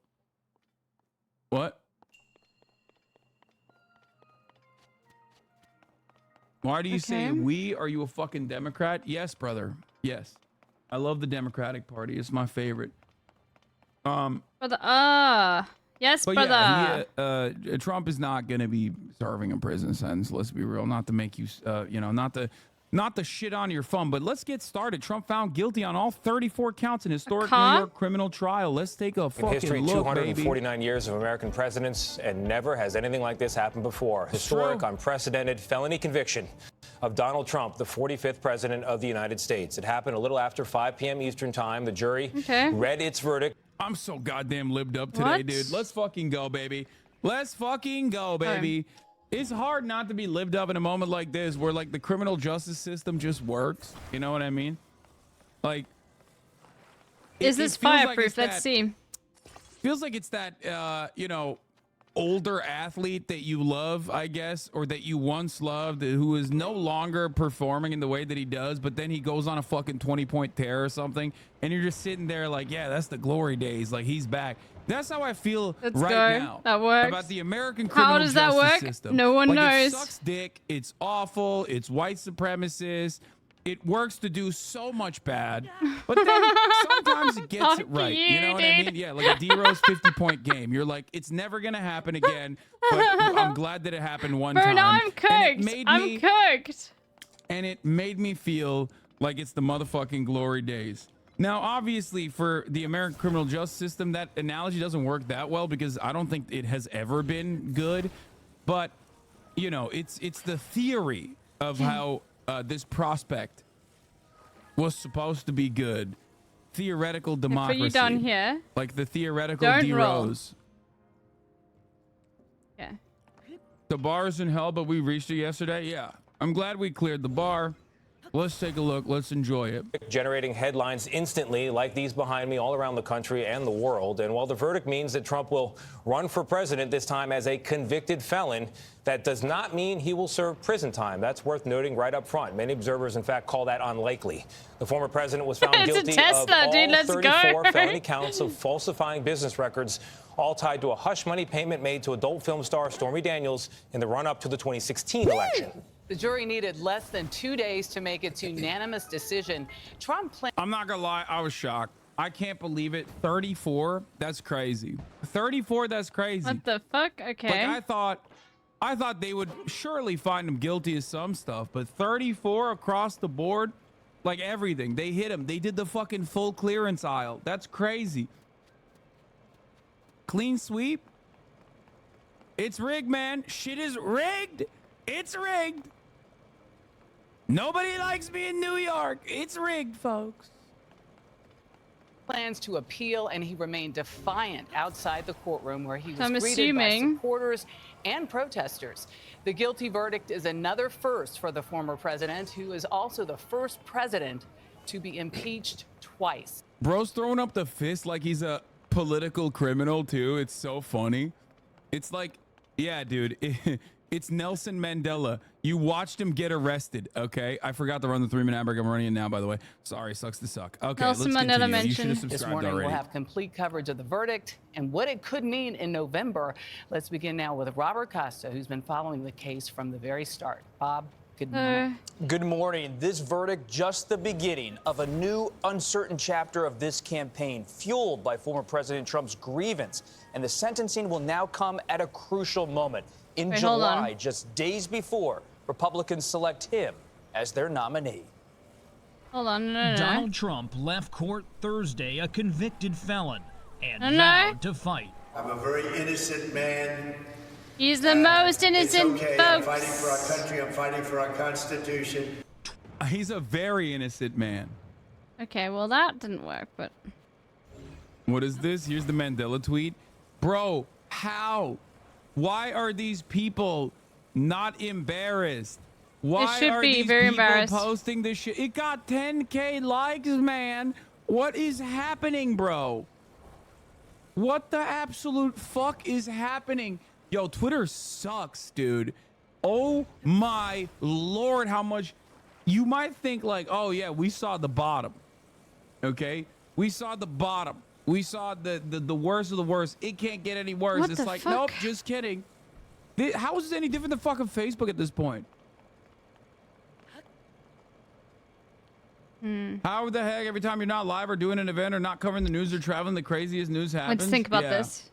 What? Why do you say we? Are you a fucking Democrat? Yes, brother. Yes. I love the Democratic Party. It's my favorite. Yes, but brother. Yeah, Trump is not going to be serving a prison sentence. Let's be real. Not to make you, not to shit on your fun, but let's get started. Trump found guilty on all 34 counts in historic New York criminal trial. Let's take a fucking look, in history, 249 years of American presidents, and never has anything like this happened before. Historic, unprecedented felony conviction of Donald Trump, the 45th president of the United States. It happened a little after 5 p.m. Eastern time. The jury read its verdict. I'm so goddamn libbed up today, dude. Let's fucking go, baby. Let's fucking go, baby. It's hard not to be lived up in a moment like this where like the criminal justice system just works. You know what I mean? Like, is this fireproof? Let's see. Feels like it's that, older athlete that you love, I guess, or that you once loved, who is no longer performing in the way that he does, but then he goes on a fucking 20-point tear or something, and you're just sitting there like, yeah, that's the glory days. Like, he's back. That's how I feel now. That works. About the American criminal justice system. How does that work? System. No one knows. It sucks dick. It's awful. It's white supremacist. It works to do so much bad, but then sometimes it gets it right. You know what I mean? Yeah, like a D-Rose 50-point game. You're like, it's never going to happen again, but I'm glad that it happened one time. I'm cooked. I'm cooked. And it made me feel like it's the motherfucking glory days. Now, obviously, for the American criminal justice system, that analogy doesn't work that well because I don't think it has ever been good. But, it's the theory of how this prospect was supposed to be good. Theoretical democracy. For you down here. Like the theoretical D-Rose. Yeah. The bar's in hell, but we reached it yesterday. Yeah. I'm glad we cleared the bar. Let's take a look. Let's enjoy it. Generating headlines instantly like these behind me all around the country and the world. And while the verdict means that Trump will run for president this time as a convicted felon, that does not mean he will serve prison time. That's worth noting right up front. Many observers, in fact, call that unlikely. The former president was found guilty of all 34 felony counts of falsifying business records, all tied to a hush money payment made to adult film star Stormy Daniels in the run-up to the 2016 election. The jury needed less than 2 days to make its unanimous decision. Trump planned. I'm not gonna lie, I was shocked. I can't believe it. 34? That's crazy. 34? That's crazy. What the fuck? Okay. Like, I thought they would surely find him guilty of some stuff, but 34 across the board, like everything. They hit him. They did the fucking full clearance aisle. That's crazy. Clean sweep. It's rigged, man. Shit is rigged. It's rigged. Nobody likes me in New York. It's rigged, folks. Plans to appeal, and he remained defiant outside the courtroom where he was I'm greeted assuming by supporters and protesters. The guilty verdict is another first for the former president, who is also the first president to be impeached twice. Bro's throwing up the fist like he's a political criminal, too. It's so funny. It's like, yeah, dude, it's Nelson Mandela. You watched him get arrested, okay? I forgot to run the 3-minute ad break. I'm running it now, by the way. Sorry, sucks to suck. Okay, Nelson let's Mandela continue. You should have mentioned. This subscribed morning, already. we'll have complete coverage of the verdict and what it could mean in November. Let's begin now with Robert Costa, who's been following the case from the very start. Bob, good morning. Good morning. This verdict, just the beginning of a new uncertain chapter of this campaign, fueled by former President Trump's grievance. And the sentencing will now come at a crucial moment. In July, just days before Republicans select him as their nominee. Hold on, no. Donald Trump left court Thursday a convicted felon and vowed to fight. I'm a very innocent man. He's the most innocent, It's okay. folks. I'm fighting for our country. I'm fighting for our Constitution. He's a very innocent man. Okay, well that didn't work, but What is this? Here's the Mandela tweet. Bro, how? Why are these people not embarrassed? Why should are be these very people embarrassed. posting this shit? It got 10K likes, man. What is happening, bro? What the absolute fuck is happening? Yo, Twitter sucks, dude. Oh my Lord, how much. You might think like, oh yeah, we saw the bottom. Okay? We saw the bottom. We saw the worst of the worst. It can't get any worse. What It's the like, fuck? nope, just kidding. How is this any different than fucking Facebook at this point? How the heck every time you're not live or doing an event or not covering the news or traveling, the craziest news happens? let's think about Yeah. this.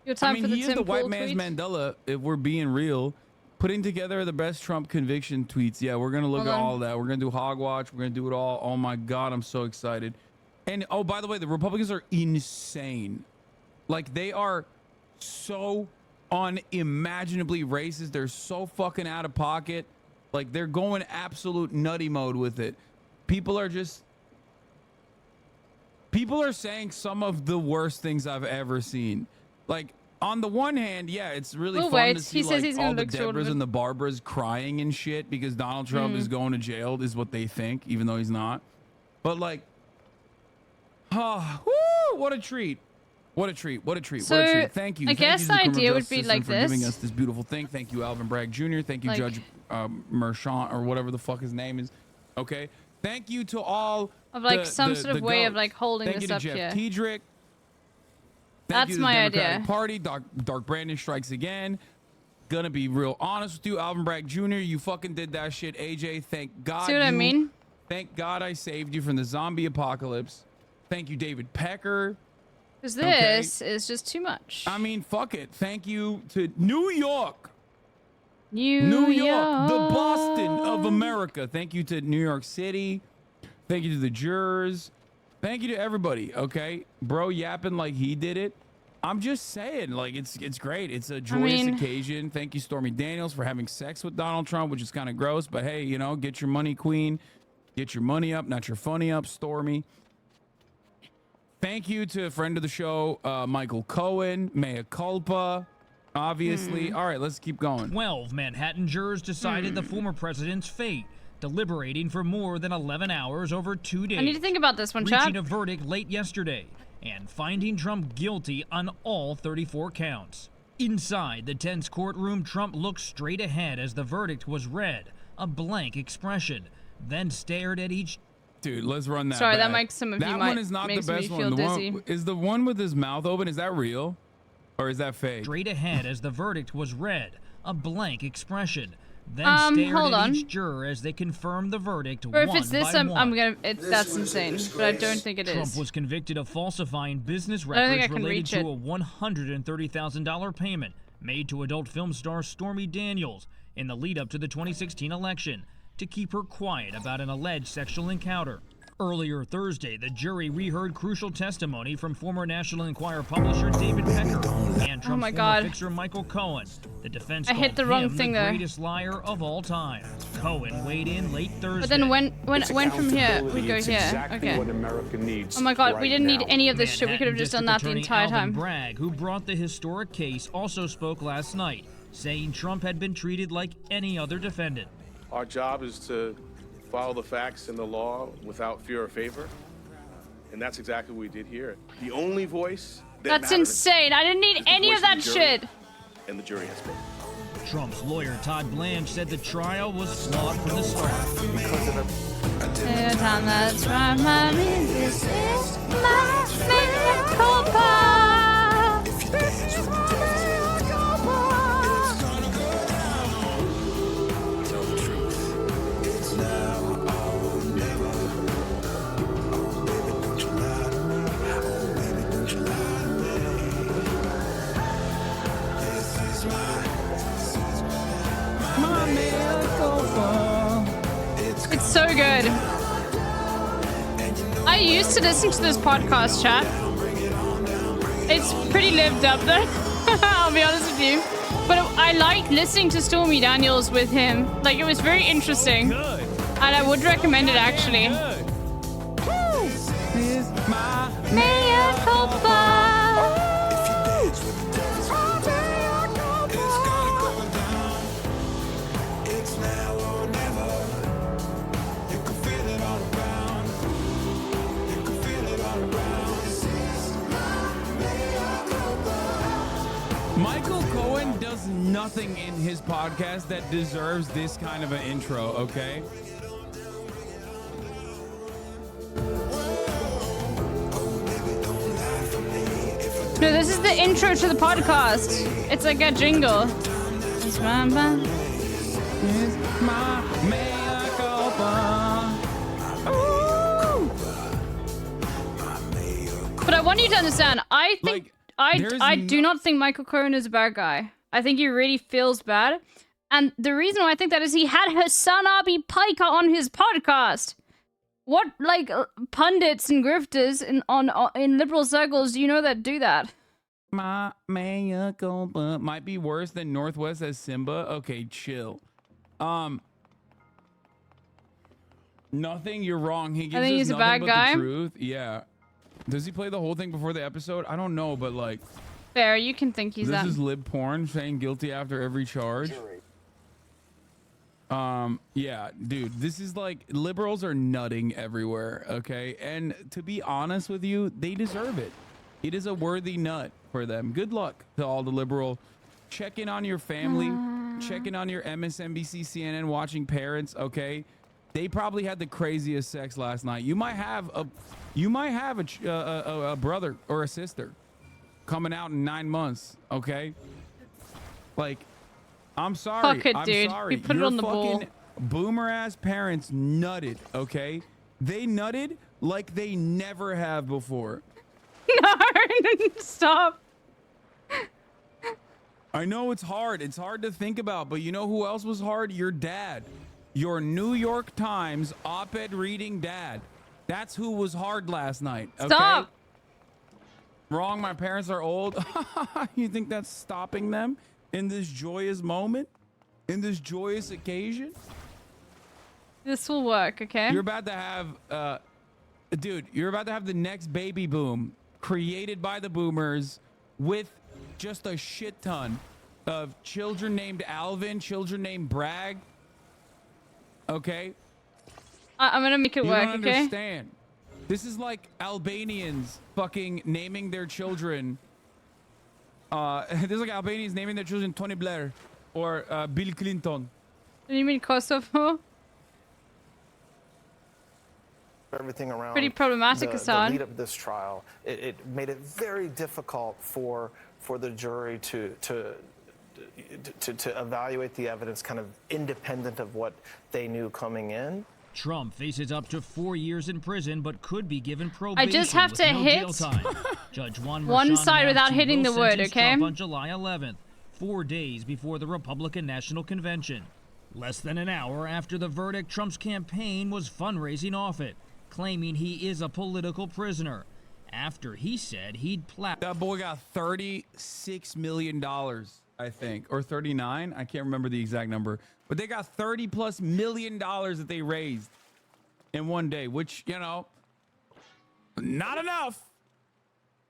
Your time I mean, for the he is Tim the white Pool man's tweet? Mandela, if we're being real. Putting together the best Trump conviction tweets. Yeah, we're going to look Hold at on. all of that. We're going to do Hogwatch. We're going to do it all. Oh, my God. I'm so excited. And, oh, by the way, the Republicans are insane. Like, they are so unimaginably racist. They're so fucking out of pocket. Like, they're going absolute nutty mode with it. People are saying some of the worst things I've ever seen. Like, on the one hand, yeah, it's really fun wait, to see he says like he's gonna all the look short of Debras it. and the Barbaras crying and shit because Donald Trump is going to jail is what they think, even though he's not. But like, woo, what a treat. What a treat. What a treat. So, what a treat. Thank you. I Thank guess you to the criminal idea would justice be system like for giving this. us this beautiful thing. Thank you, Alvin Bragg Jr. Thank you, Like- Judge Merchant or whatever the fuck his name is. Okay. Thank you to all Of like the- some the- sort of the way of goats. like holding Thank this you up to Jeff here. Tiedrick. That's Thank you to my the Democratic idea. Party. Dark Brandon strikes again. Gonna be real honest with you, Alvin Bragg Jr. You fucking did that shit, AJ. Thank God. See what I mean? Thank God I saved you from the zombie apocalypse. Thank you, David Pecker. Because Okay. this is just too much. I mean, fuck it. Thank you to New York. New York, the Boston of America. Thank you to New York City. Thank you to the jurors. Thank you to everybody. Okay, bro, yapping like he did it. I'm just saying, like it's great. It's a joyous occasion. Thank you, Stormy Daniels, for having sex with Donald Trump, which is kind of gross. But hey, you know, get your money, Queen. Get your money up, not your funny up, Stormy. Thank you to a friend of the show, Michael Cohen. Mea culpa. Obviously. All right, let's keep going. 12 Manhattan jurors decided the former president's fate, deliberating for more than 11 hours over 2 days. I need to think about this one, reaching Chad. a verdict late yesterday and finding Trump guilty on all 34 counts. Inside the tense courtroom, Trump looked straight ahead as the verdict was read, a blank expression, then stared at each. Dude, let's run that. Sorry, that back. makes some of you that might one is not the makes me best feel one. The dizzy. one is the one with his mouth open. Is that real, or is that fake? Straight ahead as the verdict was read, a blank expression, then stared hold at on. each juror as they confirmed the verdict Or if one it's this, by I'm one. gonna. That's insane, but I don't think it Trump is. was convicted of falsifying business I don't think I records can related reach to it. a $130,000 payment made to adult film star Stormy Daniels in the lead up to the 2016 election to keep her quiet about an alleged sexual encounter. Earlier Thursday, the jury reheard crucial testimony from former National Enquirer publisher David Pecker and Trump's former fixer Michael Cohen. The defense called him the greatest liar of all time. Cohen weighed in late Thursday. But then when from here, we go here. Okay. Oh my God, we didn't need any of this shit. We could have just done that the entire time. Bragg, who brought the historic case, also spoke last night, saying Trump had been treated like any other defendant. Our job is to follow the facts and the law without fear or favor. And that's exactly what we did here. The only voice that's insane. I didn't need any of that shit. And the jury has spoken. Trump's lawyer, Todd Blanche, said the trial was flawed from the start. Because of every time that's right, mommy, this is my mea culpa. This is my mea culpa. Tell the truth. It's now or never. Oh, baby, don't you lie to me. Oh, baby, don't you lie to me. This is my mea culpa. It's so good. I used to listen to this podcast, chat. It's pretty lived up there. I'll be honest with you. But I like listening to Stormy Daniels with him. Like, it was very interesting. And I would recommend it, actually. Mea culpa. Michael Cohen does nothing in his podcast that deserves this kind of an intro, okay? No, this is the intro to the podcast. It's like a jingle. It's my mea culpa. But I want you to understand, I think I do not think Michael Cohen is a bad guy. I think he really feels bad. And the reason why I think that is he had Hasanabi Piker on his podcast. What, like, pundits and grifters in liberal circles do you know that do that? My mea culpa might be worse than Northwest as Simba. Okay, chill. Nothing, you're wrong. He gives I think he's a bad guy. The truth. Yeah. Does he play the whole thing before the episode? I don't know, but like... Fair, you can think he's that. This is lib porn, saying guilty after every charge. Yeah, dude, this is like... Liberals are nutting everywhere, okay? And to be honest with you, they deserve it. It is a worthy nut for them. Good luck to all the liberal. Check in on your family. Check in on your MSNBC, CNN watching parents, okay? They probably had the craziest sex last night. You might have a brother or a sister coming out in 9 months, okay? Like, I'm sorry. Fuck it, dude. I'm sorry. We put it on the bowl. Boomer ass parents nutted, okay? They nutted like they never have before. No, stop. I know it's hard. It's hard to think about, but you know who else was hard? Your dad. Your New York Times op-ed reading dad. That's who was hard last night. Okay? Stop. Wrong, my parents are old. You think that's stopping them in this joyous moment? In this joyous occasion? This will work, okay? You're about to have, dude, you're about to have the next baby boom created by the boomers with just a shit ton of children named Alvin, children named Bragg. Okay? I'm gonna make it work, okay? You don't understand. This is like Albanians fucking naming their children. This is like Albanians naming their children Tony Blair or Bill Clinton. You mean Kosovo? Everything around pretty problematic, the lead up to this trial, it made it very difficult for the jury to evaluate the evidence kind of independent of what they knew coming in. Trump faces up to 4 years in prison, but could be given probation. I just have to hit Judge one side without hitting the word, okay? Trump on July 11th, 4 days before the Republican National Convention. Less than an hour after the verdict, Trump's campaign was fundraising off it. claiming he is a political prisoner after he said he'd That boy got $36 million, I think, or 39. I can't remember the exact number, but they got $30+ million that they raised in one day, which, you know, not enough.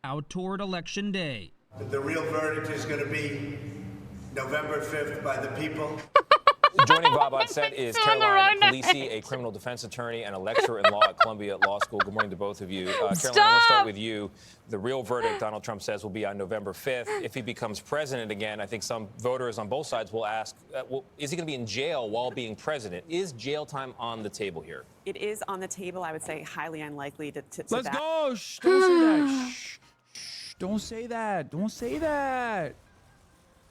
out toward Election Day. The real verdict is going to be November 5th by the people. Joining Bob on set is It's on the Caroline wrong Polisi, night. a criminal defense attorney and a lecturer in law at Columbia Law School. Good morning to both of you. Caroline, I want to Stop! start with you. The real verdict, Donald Trump says, will be on November 5th. If he becomes president again, I think some voters on both sides will ask, well, is he going to be in jail while being president? Is jail time on the table here? It is on the table. I would say highly unlikely to Let's that. go. Shh, don't say that. Shh, shh, don't say that. Don't say that.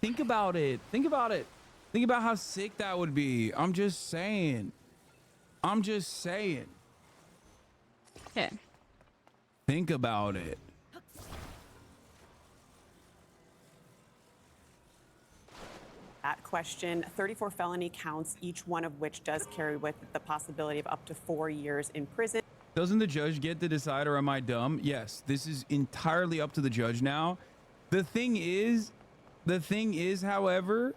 Think about it. Think about it. Think about how sick that would be. I'm just saying. I'm just saying. Okay. Think about it. That question, 34 felony counts, each one of which does carry with it the possibility of up to 4 years in prison. Doesn't the judge get to decide, or am I dumb? Yes, this is entirely up to the judge now. The thing is, however,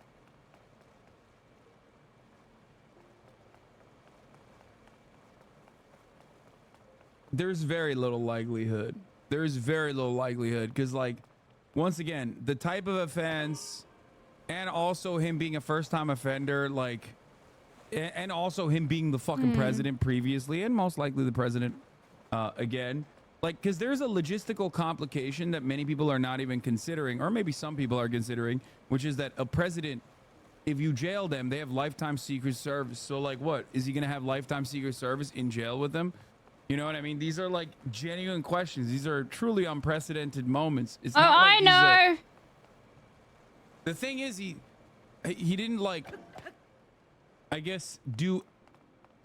there's very little likelihood. There's very little likelihood because, like, once again, the type of offense and also him being a first-time offender, like, and also him being the fucking president previously and most likely the president again, like, because there's a logistical complication that many people are not even considering, or maybe some people are considering, which is that a president, if you jail them, they have lifetime Secret Service. So, like, what? Is he going to have lifetime Secret Service in jail with them? You know what I mean? These are, like, genuine questions. These are truly unprecedented moments. It's not like I know. the thing is, he didn't, like, I guess, do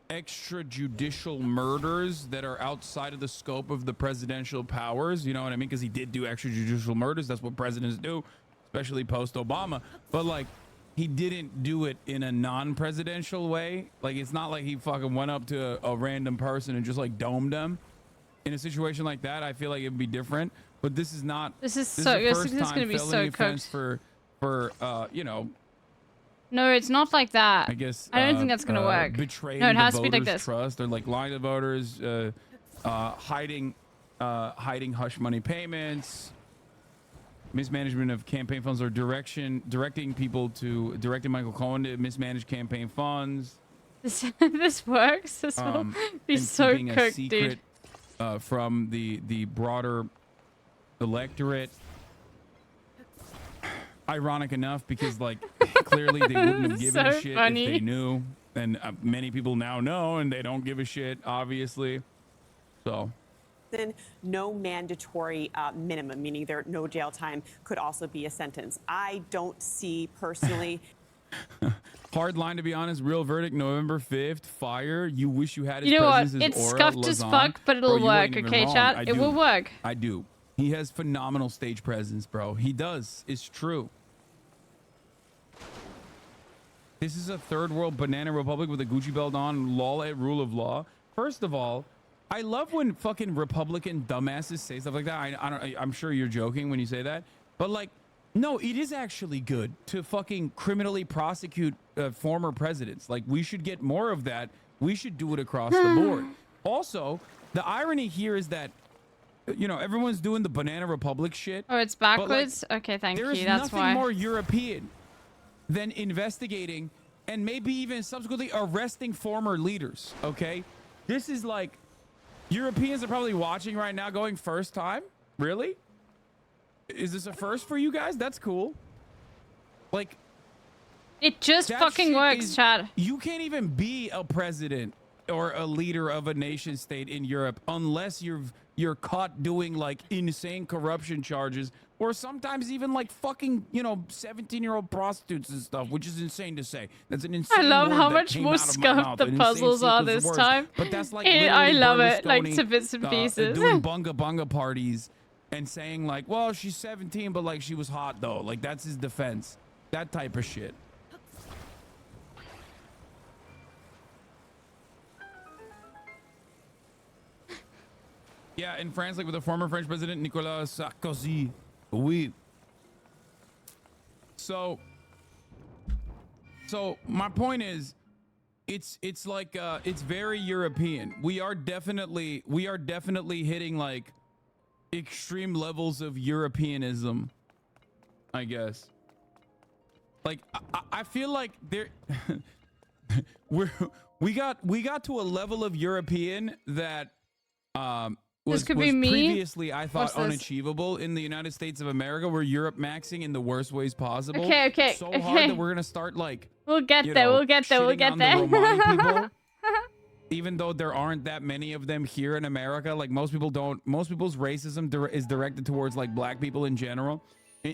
extrajudicial murders that are outside of the scope of the presidential powers. You know what I mean? Because he did do extrajudicial murders. That's what presidents do, especially post-Obama. But, like, he didn't do it in a non-presidential way. Like, it's not like he fucking went up to a random person and just, like, domed them. In a situation like that, I feel like it would be different. But this is not. This is a going first-time to be felony so offense cooked. for you know, No, it's not like that. I guess I don't think that's gonna work. Betraying No, it the has to be like voters' this. trust, or like lying to voters, hiding hush money payments, mismanagement of campaign funds, or directing Michael Cohen to mismanage campaign funds. This works. This will be And so keeping a cooked, secret, dude. from the broader electorate. Ironic enough, because, like, clearly they wouldn't have given a So shit funny. if they knew, and many people now know, and they don't give a shit, obviously. So No mandatory minimum, meaning there no jail time could also be a sentence. I don't see personally. hard line, to be honest. Real verdict, November 5th. Fire. You wish you had his You know what? presence, his It's aura, scuffed as Lazan. fuck, but it'll Bro, you work, ain't even okay, wrong. chat? I It do. will work. I do. He has phenomenal stage presence, bro. He does. It's true. This is a third world banana republic with a Gucci belt on, law at rule of law. First of all, I love when fucking Republican dumbasses say stuff like that. I'm sure you're joking when you say that, but, like, no, it is actually good to fucking criminally prosecute former presidents. Like, we should get more of that. We should do it across the board. Also, the irony here is that, you know, everyone's doing the banana republic shit. Oh, it's but, like, backwards? Okay, thank there's you. That's nothing why. more European than investigating and maybe even subsequently arresting former leaders, okay? This is like, Europeans are probably watching right now going, first time? Really? Is this a first for you guys? That's cool. Like, It just that fucking shit works, is- Chad. You can't even be a president or a leader of a nation state in Europe unless you're caught doing, like, insane corruption charges, or sometimes even, like, fucking, you know, 17-year-old prostitutes and stuff, which is insane to say. That's an insane I love word how that much came more out of my scuffed mouth. the An insane puzzles are sequence of this words. time. But that's like I literally love it, like, Berlusconi, to bits and pieces. doing bunga bunga parties and saying, like, well, she's 17, but, like, she was hot though. Like, that's his defense. That type of shit. Yeah, in France, like with the former French president Nicolas Sarkozy. Oui. So my point is, it's like it's very European. We are definitely hitting like extreme levels of Europeanism, I guess. Like I feel like there we got to a level of European that was previously, I thought, unachievable in the United States of America. We're Europe maxing in the worst ways possible. Okay. So hard that we're gonna start like we'll get there. We'll get there. The Romani people, even though there aren't that many of them here in America. Like most people's racism is directed towards like black people in general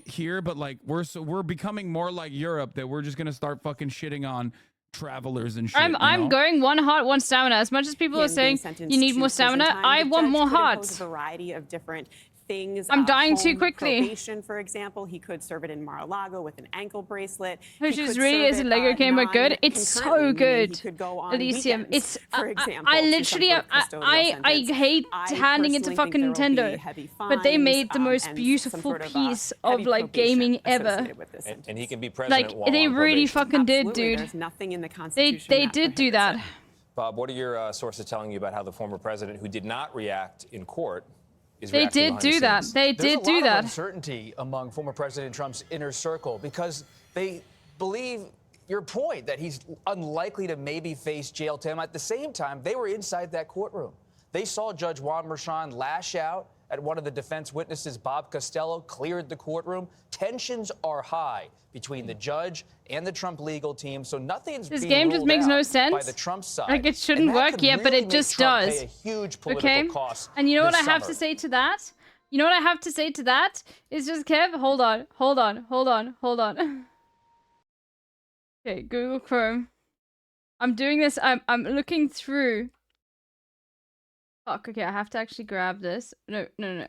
here, but like we're becoming more like Europe, that we're just gonna start fucking shitting on travelers and shit. I'm going one heart, one stamina. As much as people are saying you need more stamina, I want more hearts. A variety of different things. I'm dying too home quickly. Probation, for example, he could serve it in Mar-a-Lago with an ankle bracelet. Which is really, as a Lego game, but good. It's so good. Elysium. It's for example, I literally I hate handing it to fucking Nintendo, but they made the most beautiful piece of like gaming ever. And he can be president. Like they really fucking did, dude. There's nothing in the Constitution. They did do that. Bob, what are your sources telling you about how the former president, who did not react in court, they did do that. They did do that. There's a lot of uncertainty among former President Trump's inner circle because they believe your point that he's unlikely to maybe face jail time. At the same time, they were inside that courtroom. They saw Judge Juan Merchan lash out at one of the defense witnesses, Bob Costello, cleared the courtroom. Tensions are high between the judge and the Trump legal team, so nothing's this being game just ruled makes out no sense. by the Trump side. Like it shouldn't work yet, but it just Trump does. pay a huge political cost And you know what I this have to summer. say to that? You know what I have to say to that? Is just Kev, hold on. Okay, Google Chrome. I'm doing this. I'm looking through. Fuck. Okay, I have to actually grab this. No. And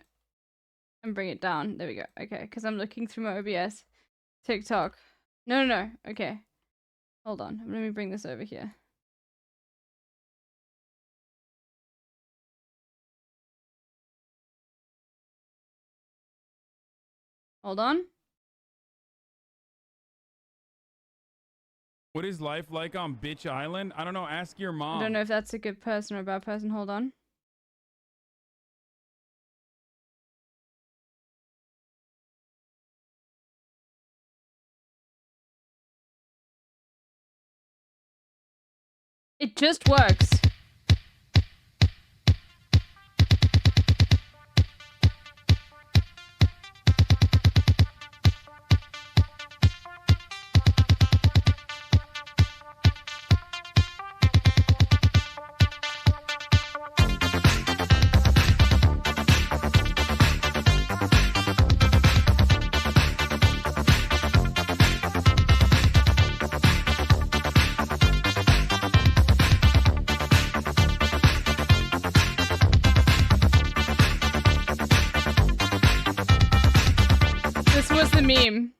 bring it down. There we go. Okay, because I'm looking through my OBS. TikTok. No. Okay. Hold on. Let me bring this over here. Hold on. What is life like on Bitch Island? I don't know. Ask your mom. I don't know if that's a good person or a bad person. Hold on. It just works.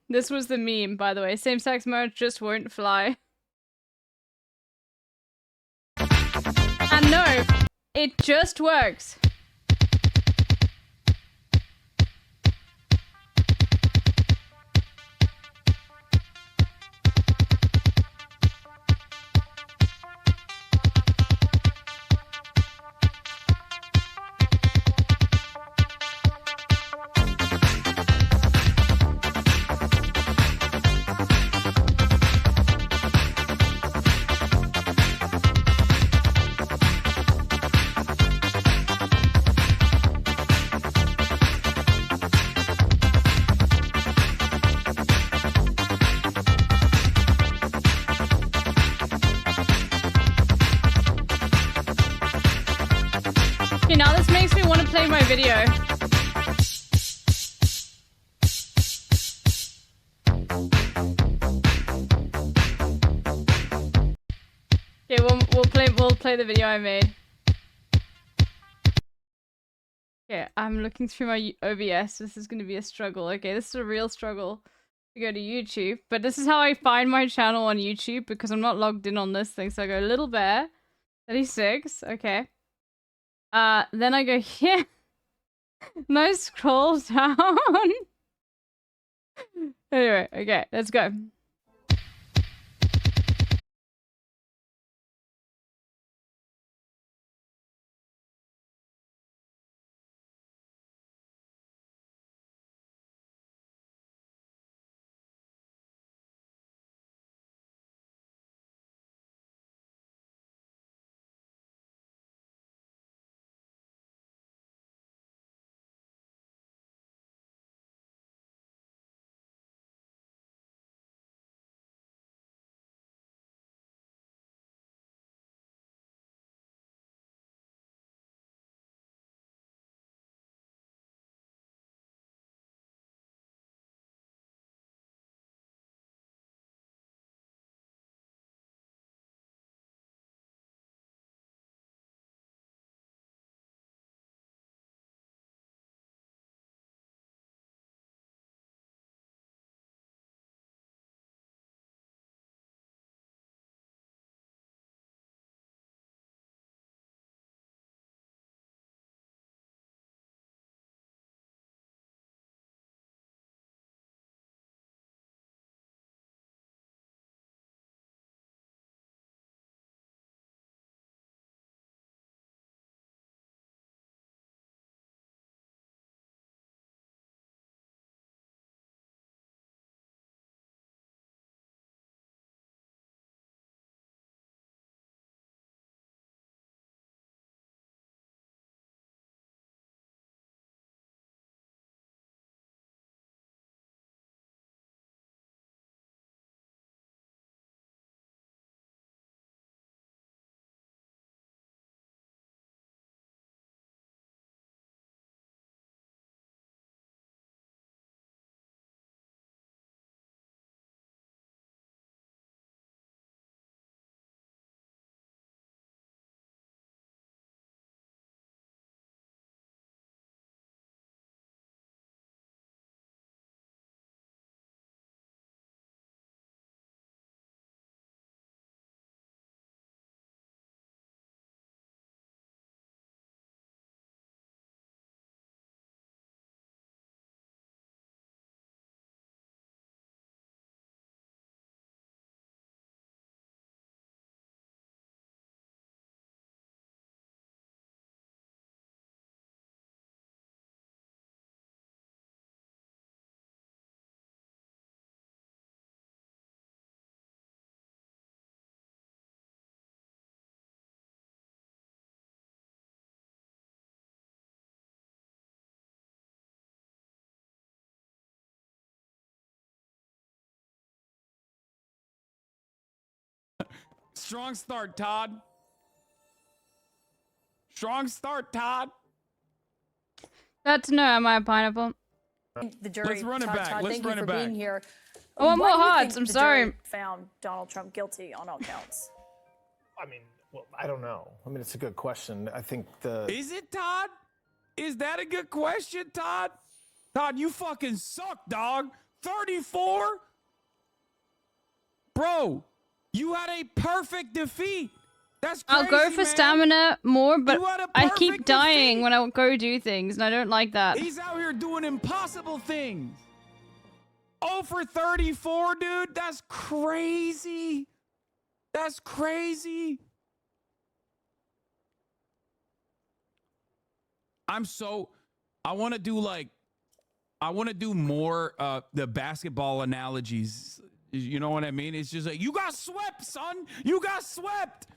This was the meme, by the way. Same-sex marriage just won't fly. And no, it just works. Okay, now this makes me want to play my video. Okay, we'll play the video I made. Okay, I'm looking through my OBS. This is going to be a struggle. Okay, this is a real struggle to go to YouTube. But this is how I find my channel on YouTube because I'm not logged in on this thing. So I go Littlebear36. Okay. Then I go here. Nice scroll down. Anyway, okay, let's go. Strong start, Todd. Strong start, Todd. That's no, am I a pineapple? The jury. Let's run it Todd, back. Todd, Let's thank run you it for back. being here. I want Why more do you hearts, think I'm the jury sorry. Found Donald Trump guilty on all counts. I mean, well, I don't know. I mean, it's a good question. I think the Is it, Todd? Is that a good question, Todd? Todd, you fucking suck, dog. 34? Bro, you had a perfect defeat. That's crazy, I'll go for man. stamina more, but You had a I keep perfect dying defeat. when I go do things, and I don't like that. He's out here doing impossible things. 0 for 34, dude. That's crazy. That's crazy. I want to do more the basketball analogies. You know what I mean? It's just like, you got swept, son. You got swept.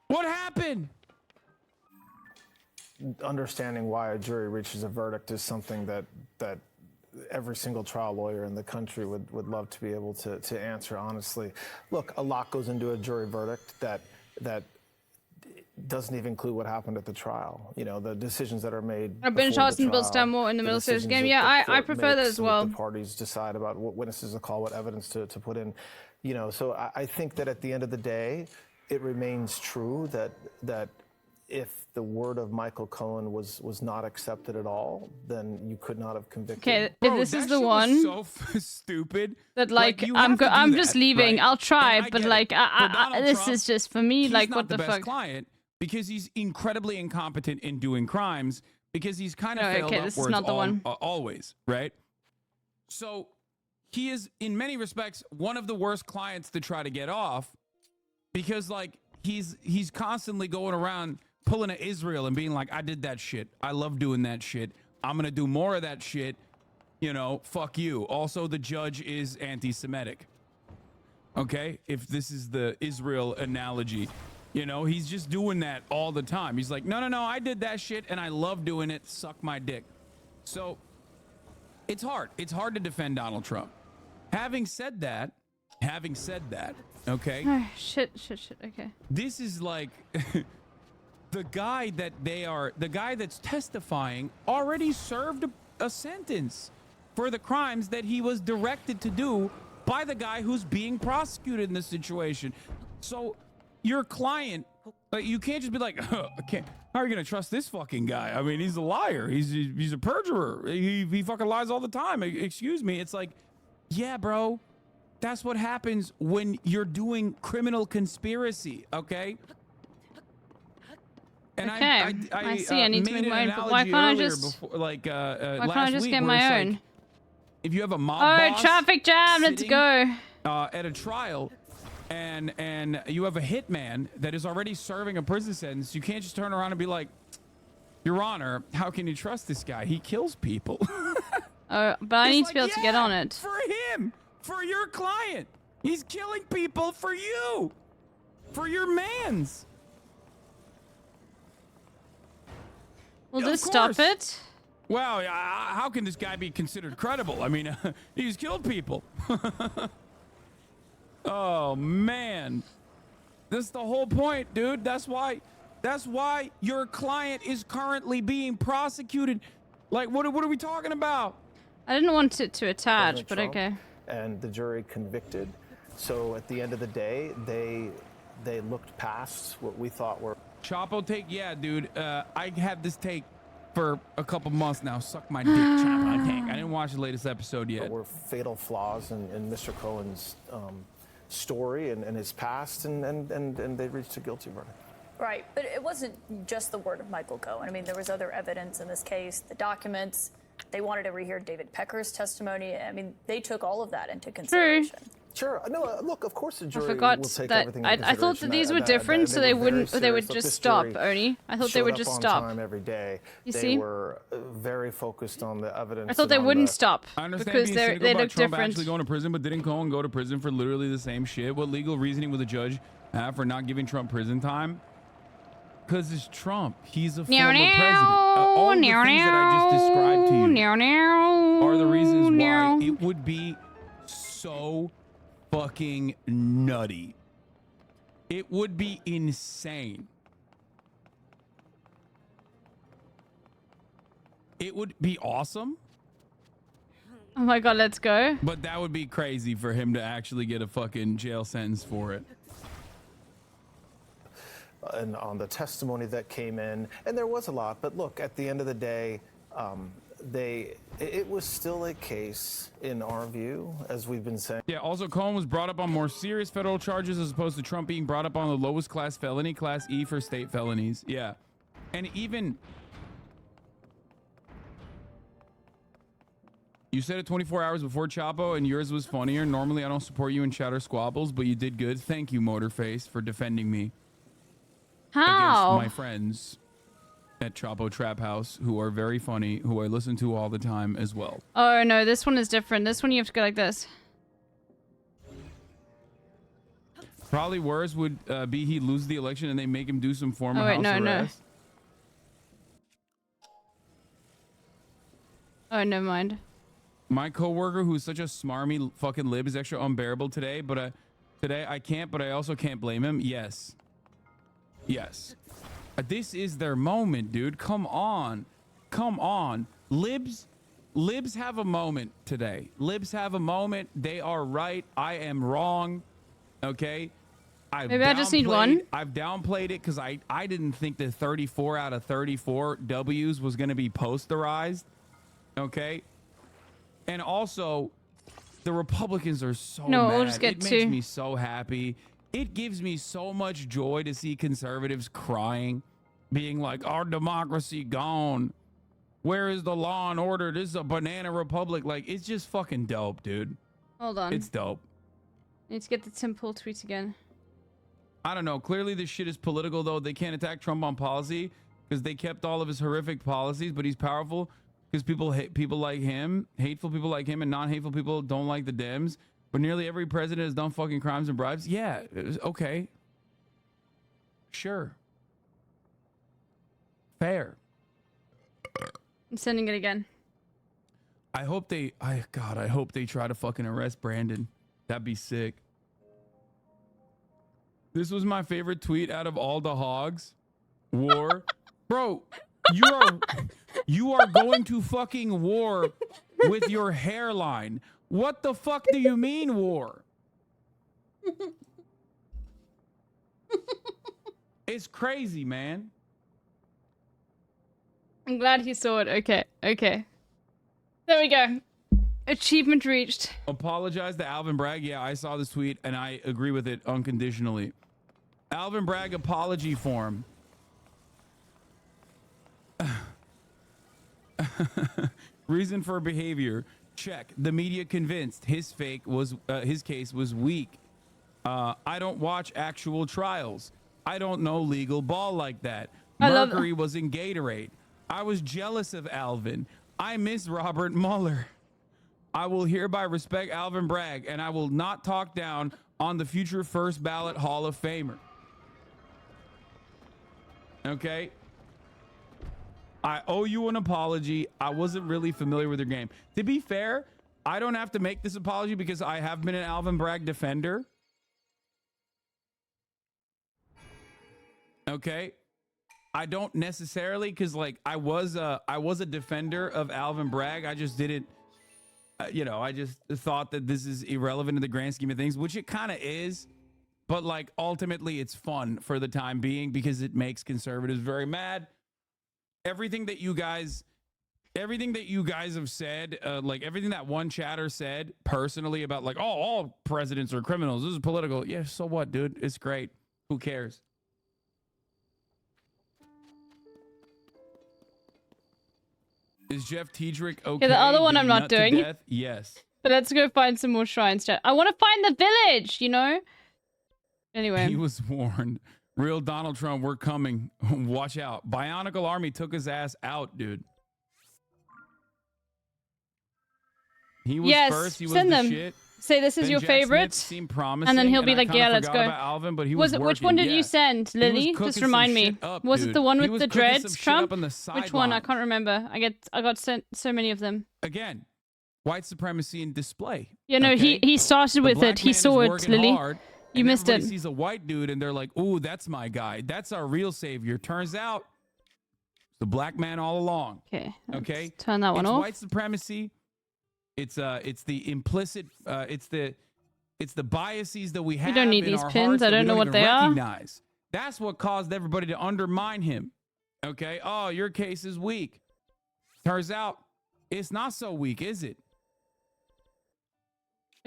What happened? understanding why a jury reaches a verdict is something that every single trial lawyer in the country would love to be able to answer honestly. Look, a lot goes into a jury verdict that doesn't even include what happened at the trial. You know, the decisions that are made. I've been Charleston Bill Stanmore in the middle of game. Yeah, I prefer that as well. The parties decide about what witnesses to call, what evidence to put in. You know, so I think that at the end of the day, it remains true that if the word of Michael Cohen was not accepted at all, then you could not have convicted. Okay, if this is the one, so stupid. That I'm just leaving. Right? I'll try, I but get like it. For Donald this Trump, is just for me. he's like not what the the best fuck? client because he's incredibly incompetent in doing crimes, because he's kind of failed okay, this is upwards not the one. always, right? So he is, in many respects, one of the worst clients to try to get off, because like he's constantly going around pulling at Israel and being like, I did that shit. I love doing that shit. I'm going to do more of that shit. You know, fuck you. Also, the judge is anti-Semitic. Okay? If this is the Israel analogy, you know, he's just doing that all the time. He's like, no, I did that shit and I love doing it. Suck my dick. So it's hard. It's hard to defend Donald Trump. Having said that, okay? Oh, shit. Okay. This is like the guy that's testifying already served a sentence for the crimes that he was directed to do by the guy who's being prosecuted in this situation. So your client, you can't just be like, how are you gonna trust this fucking guy? I mean, he's a liar. He's a perjurer. He fucking lies all the time. Excuse me. It's like, yeah, bro. That's what happens when you're doing criminal conspiracy, okay? And okay. I see. I need to make my own. But why can't I just? Why can't I just get my own? Like, if you have a mob boss traffic jam. Let's go. At a trial, and you have a hitman that is already serving a prison sentence, you can't just turn around and be like, Your Honor, how can you trust this guy? He kills people. But I need to be able to get on it. For him. For your client. He's killing people for you. For your mans. Will this stop it? Well, how can this guy be considered credible? I mean, he's killed people. Oh, man. That's the whole point, dude. That's why your client is currently being prosecuted. Like, what are we talking about? I didn't want it to attach, but okay. And the jury convicted. So at the end of the day, they looked past what we thought were... Chapo take, yeah, dude. I had this take for a couple months now. Suck my dick, Chapo take. I didn't watch the latest episode yet. But were fatal flaws in Mr. Cohen's story and his past, and they reached a guilty verdict. Right, but it wasn't just the word of Michael Cohen. I mean, there was other evidence in this case, the documents. They wanted to rehear David Pecker's testimony. I mean, they took all of that into consideration. Sure. No, look, of course the jury I forgot will take that. everything into I thought that these were consideration. different, so they wouldn't. They would Look, just this stop, jury Ernie. I thought they would just stop. Time every day. You they see? were very focused on the evidence. I thought they wouldn't stop I understand because being they cynical about look Trump different. actually going to prison, but didn't Cohen go to prison for literally the same shit? What legal reasoning would the judge have for not giving Trump prison time? Because it's Trump. He's a former president. All the things that I just described to you are the reasons why it would be so fucking nutty. It would be insane. It would be awesome. Oh my god, let's go. But that would be crazy for him to actually get a fucking jail sentence for it. And on the testimony that came in, and there was a lot, but look, at the end of the day, it was still a case, in our view, as we've been saying. Yeah, also Cohen was brought up on more serious federal charges as opposed to Trump being brought up on the lowest class felony, class E for state felonies. Yeah. And even... You said it 24 hours before Chapo, and yours was funnier. Normally, I don't support you in chatter squabbles, but you did good. Thank you, Motorface, for defending me. How? Against my friends at Chapo Trap House, who are very funny, who I listen to all the time as well. Oh no, this one is different. This one you have to go like this. Probably worse would be he lose the election and they make him do some form of wait, house no. arrest. Oh, never mind. My coworker, who's such a smarmy fucking lib, is extra unbearable today. But today I can't. But I also can't blame him. Yes. This is their moment, dude. Come on. Libs have a moment today. Libs have a moment. They are right. I am wrong. Okay. Maybe I just need one. I've downplayed it because I didn't think that 34 out of 34 W's was going to be posterized. Okay. And also, the Republicans are so mad. We'll just get it makes two. me so happy. It gives me so much joy to see conservatives crying, being like, our democracy gone. Where is the law and order? This is a banana republic. Like, it's just fucking dope, dude. Hold on. It's dope. Need to get the Tim Pool tweet again. I don't know. Clearly, this shit is political, though. They can't attack Trump on policy because they kept all of his horrific policies, but he's powerful because people hate people like him, hateful people like him, and non-hateful people don't like the Dems. But nearly every president has done fucking crimes and bribes. Yeah, okay. Sure. Fair. I'm sending it again. I hope they, I hope they try to fucking arrest Brandon. That'd be sick. This was my favorite tweet out of all the hogs. War. Bro, you are going to fucking war with your hairline. What the fuck do you mean war? It's crazy, man. I'm glad he saw it. Okay, okay. There we go. Achievement reached. Apologize to Alvin Bragg. Yeah, I saw this tweet and I agree with it unconditionally. Alvin Bragg apology form. Reason for behavior. Check. The media convinced his his case was weak. I don't watch actual trials. I don't know legal ball like that. Mercury was in Gatorade. I was jealous of Alvin. I miss Robert Mueller. I will hereby respect Alvin Bragg, and I will not talk down on the future first ballot Hall of Famer. Okay? I owe you an apology. I wasn't really familiar with your game. To be fair, I don't have to make this apology because I have been an Alvin Bragg defender. Okay? I don't necessarily, because like I was a defender of Alvin Bragg. I just didn't, you know, I just thought that this is irrelevant in the grand scheme of things, which it kind of is. But like ultimately, it's fun for the time being because it makes conservatives very mad. Everything that you guys have said, like everything that one chatter said personally about like, oh, all presidents are criminals. This is political. Yeah, so what, dude? It's great. Who cares? Is Jeff Tiedrick okay? Yeah, the other one Did I'm he not nut to doing. death? Yes. But let's go find some more shrines, chat. I want to find the village, you know? Anyway. He was warned. Real Donald Trump, we're coming. Watch out. Bionicle Army took his ass out, dude. He was first. He was send the them. shit. Say this is Then your Jack favorite. Smith seemed promising, and then he'll be I like, kinda yeah, let's forgot go. about Alvin, but he was Which one working, did you send, Lily? cooking Just some remind me. shit up, Was it dude. the one He with was the cooking some dreads, shit Trump? up on the Which one? I sideline. can't remember. I got sent so many of them. Again, white supremacy in display. Yeah, no, okay? he started The with black it. He man is saw it, working Lily. hard, You and missed everybody it. sees a white dude and they're like, ooh, that's my guy. That's our real savior. Turns out, it's the black man all along. Okay. Okay. Turn that one it's off. White supremacy. It's the implicit. It's the biases that we have. don't need in these our pins. hearts I that we don't know what even they are. recognize. That's what caused everybody to undermine him. Okay. Oh, your case is weak. Turns out, it's not so weak, is it?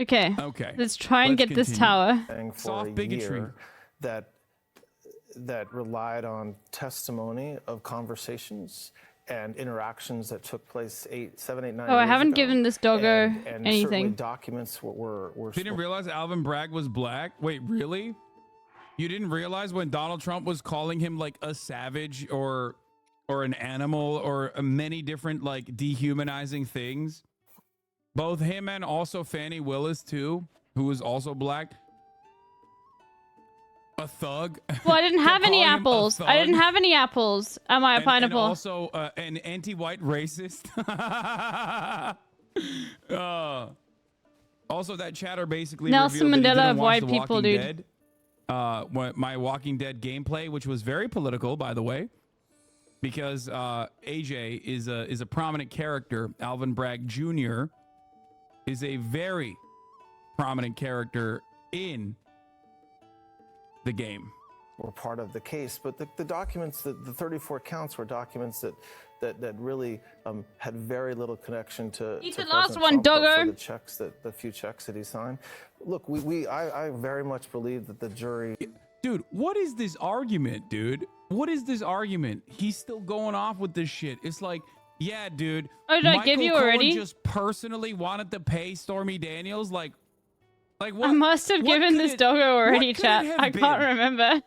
Okay. Okay. Let's try and Let's get this continue. tower. Soft bigotry. That relied on testimony of conversations and interactions that took place 7, 8, 9 Oh, I years haven't ago. given this doggo and certainly anything. documents were Didn't realize Alvin Bragg was black. Wait, really? You didn't realize when Donald Trump was calling him like a savage or an animal or many different like dehumanizing things? Both him and also Fannie Willis too, who was also black. A thug. Well, I didn't have any Calling him a apples. I thug. didn't have any apples. Am I a And pineapple? also an anti-white racist. Also, that chatter basically Nelson revealed that he Mandela didn't of watch white The people, Walking dude. Dead. My Walking Dead gameplay, which was very political, by the way, because AJ is a prominent character. Alvin Bragg Jr. is a very prominent character in the game. were part of the case. But the documents, the 34 counts were documents that really had very little connection to Eat to the last President one, Trump, but doggo. for the checks, the few checks that he signed. Look, I very much believe that the jury. Dude, what is this argument, dude? What is this argument? He's still going off with this shit. It's like, yeah, dude. Oh, did I give you Cohen already? just personally wanted to pay Stormy Daniels, like what? I must have given this doggo already, chat. I can't remember.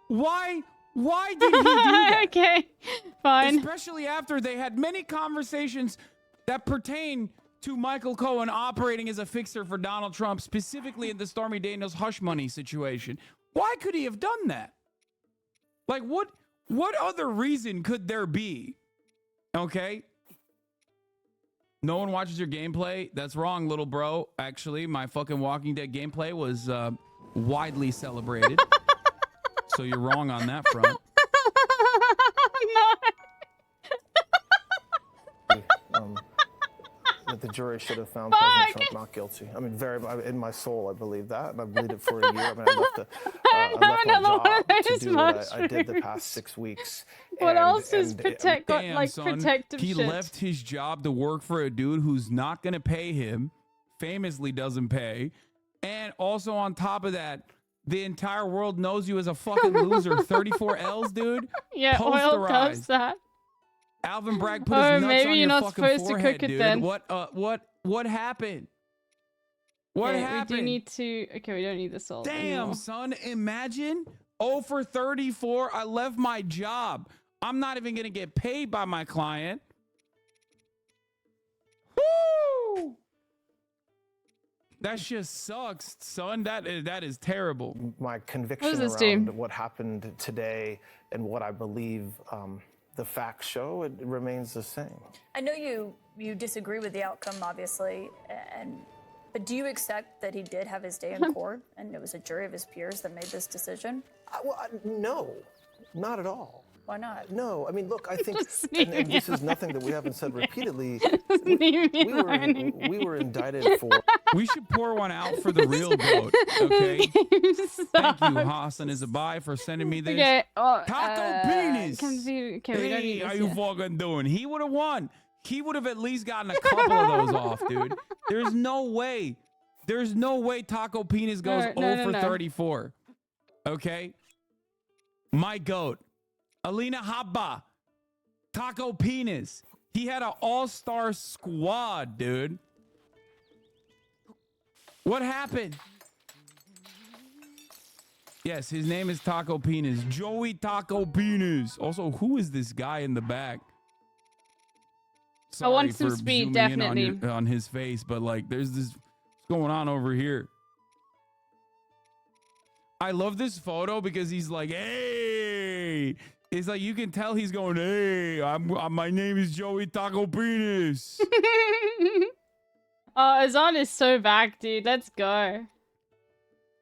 Why did he do that? Okay, fine. Especially after they had many conversations that pertain to Michael Cohen operating as a fixer for Donald Trump, specifically in the Stormy Daniels hush money situation. Why could he have done that? Like, what other reason could there be? Okay. No one watches your gameplay. That's wrong, little bro. Actually, my fucking Walking Dead gameplay was widely celebrated. So you're wrong on that front. That the jury should have found President Trump not guilty. I mean, in my soul, I believe that, and I believed it for a year. I mean, I left my job to do what I did the past 6 weeks. What else is Damn, protective he shit? left his job to work for a dude who's not going to pay him, famously doesn't pay, and also on top of that, the entire world knows you as a fucking loser. 34 L's, dude. Yeah, oil does Posterized. that. Alvin Bragg put his nuts maybe on you're your not fucking supposed to forehead, cook it dude. then. What happened? What Okay, happened? We do need to. Okay, we don't need the salt. Damn, anymore. son. Imagine 0 for 34. I left my job. I'm not even going to get paid by my client. Woo! That just sucks, son. That is terrible. My conviction around what happened today and what I believe the facts show, it remains the same. I know you disagree with the outcome, obviously, but do you accept that he did have his day in court and it was a jury of his peers that made this decision? No, not at all. Why not? No, I mean, look, I think, and this is nothing that we haven't said repeatedly. We were indicted for. We should pour one out for the real goat, okay? Thank you, Hassan Izabai, for sending me this. Okay, Taco penis. Okay, we don't need Hey, this how you yet. fucking doing? He would have won. He would have at least gotten a couple of those off, dude. There's no way. There's no way Taco Penis goes No, 0 for no. 34. Okay? My goat. Alina Habba. Taco Penis. He had an all-star squad, dude. What happened? Yes, his name is Taco Penis. Joey Taco Penis. Also, who is this guy in the back? I want Sorry some for speed, zooming in definitely. on his face, but like, there's this going on over here. I love this photo because he's like, hey. It's like you can tell he's going, hey, my name is Joey Taco Penis. Oh, Azan is so back, dude. Let's go.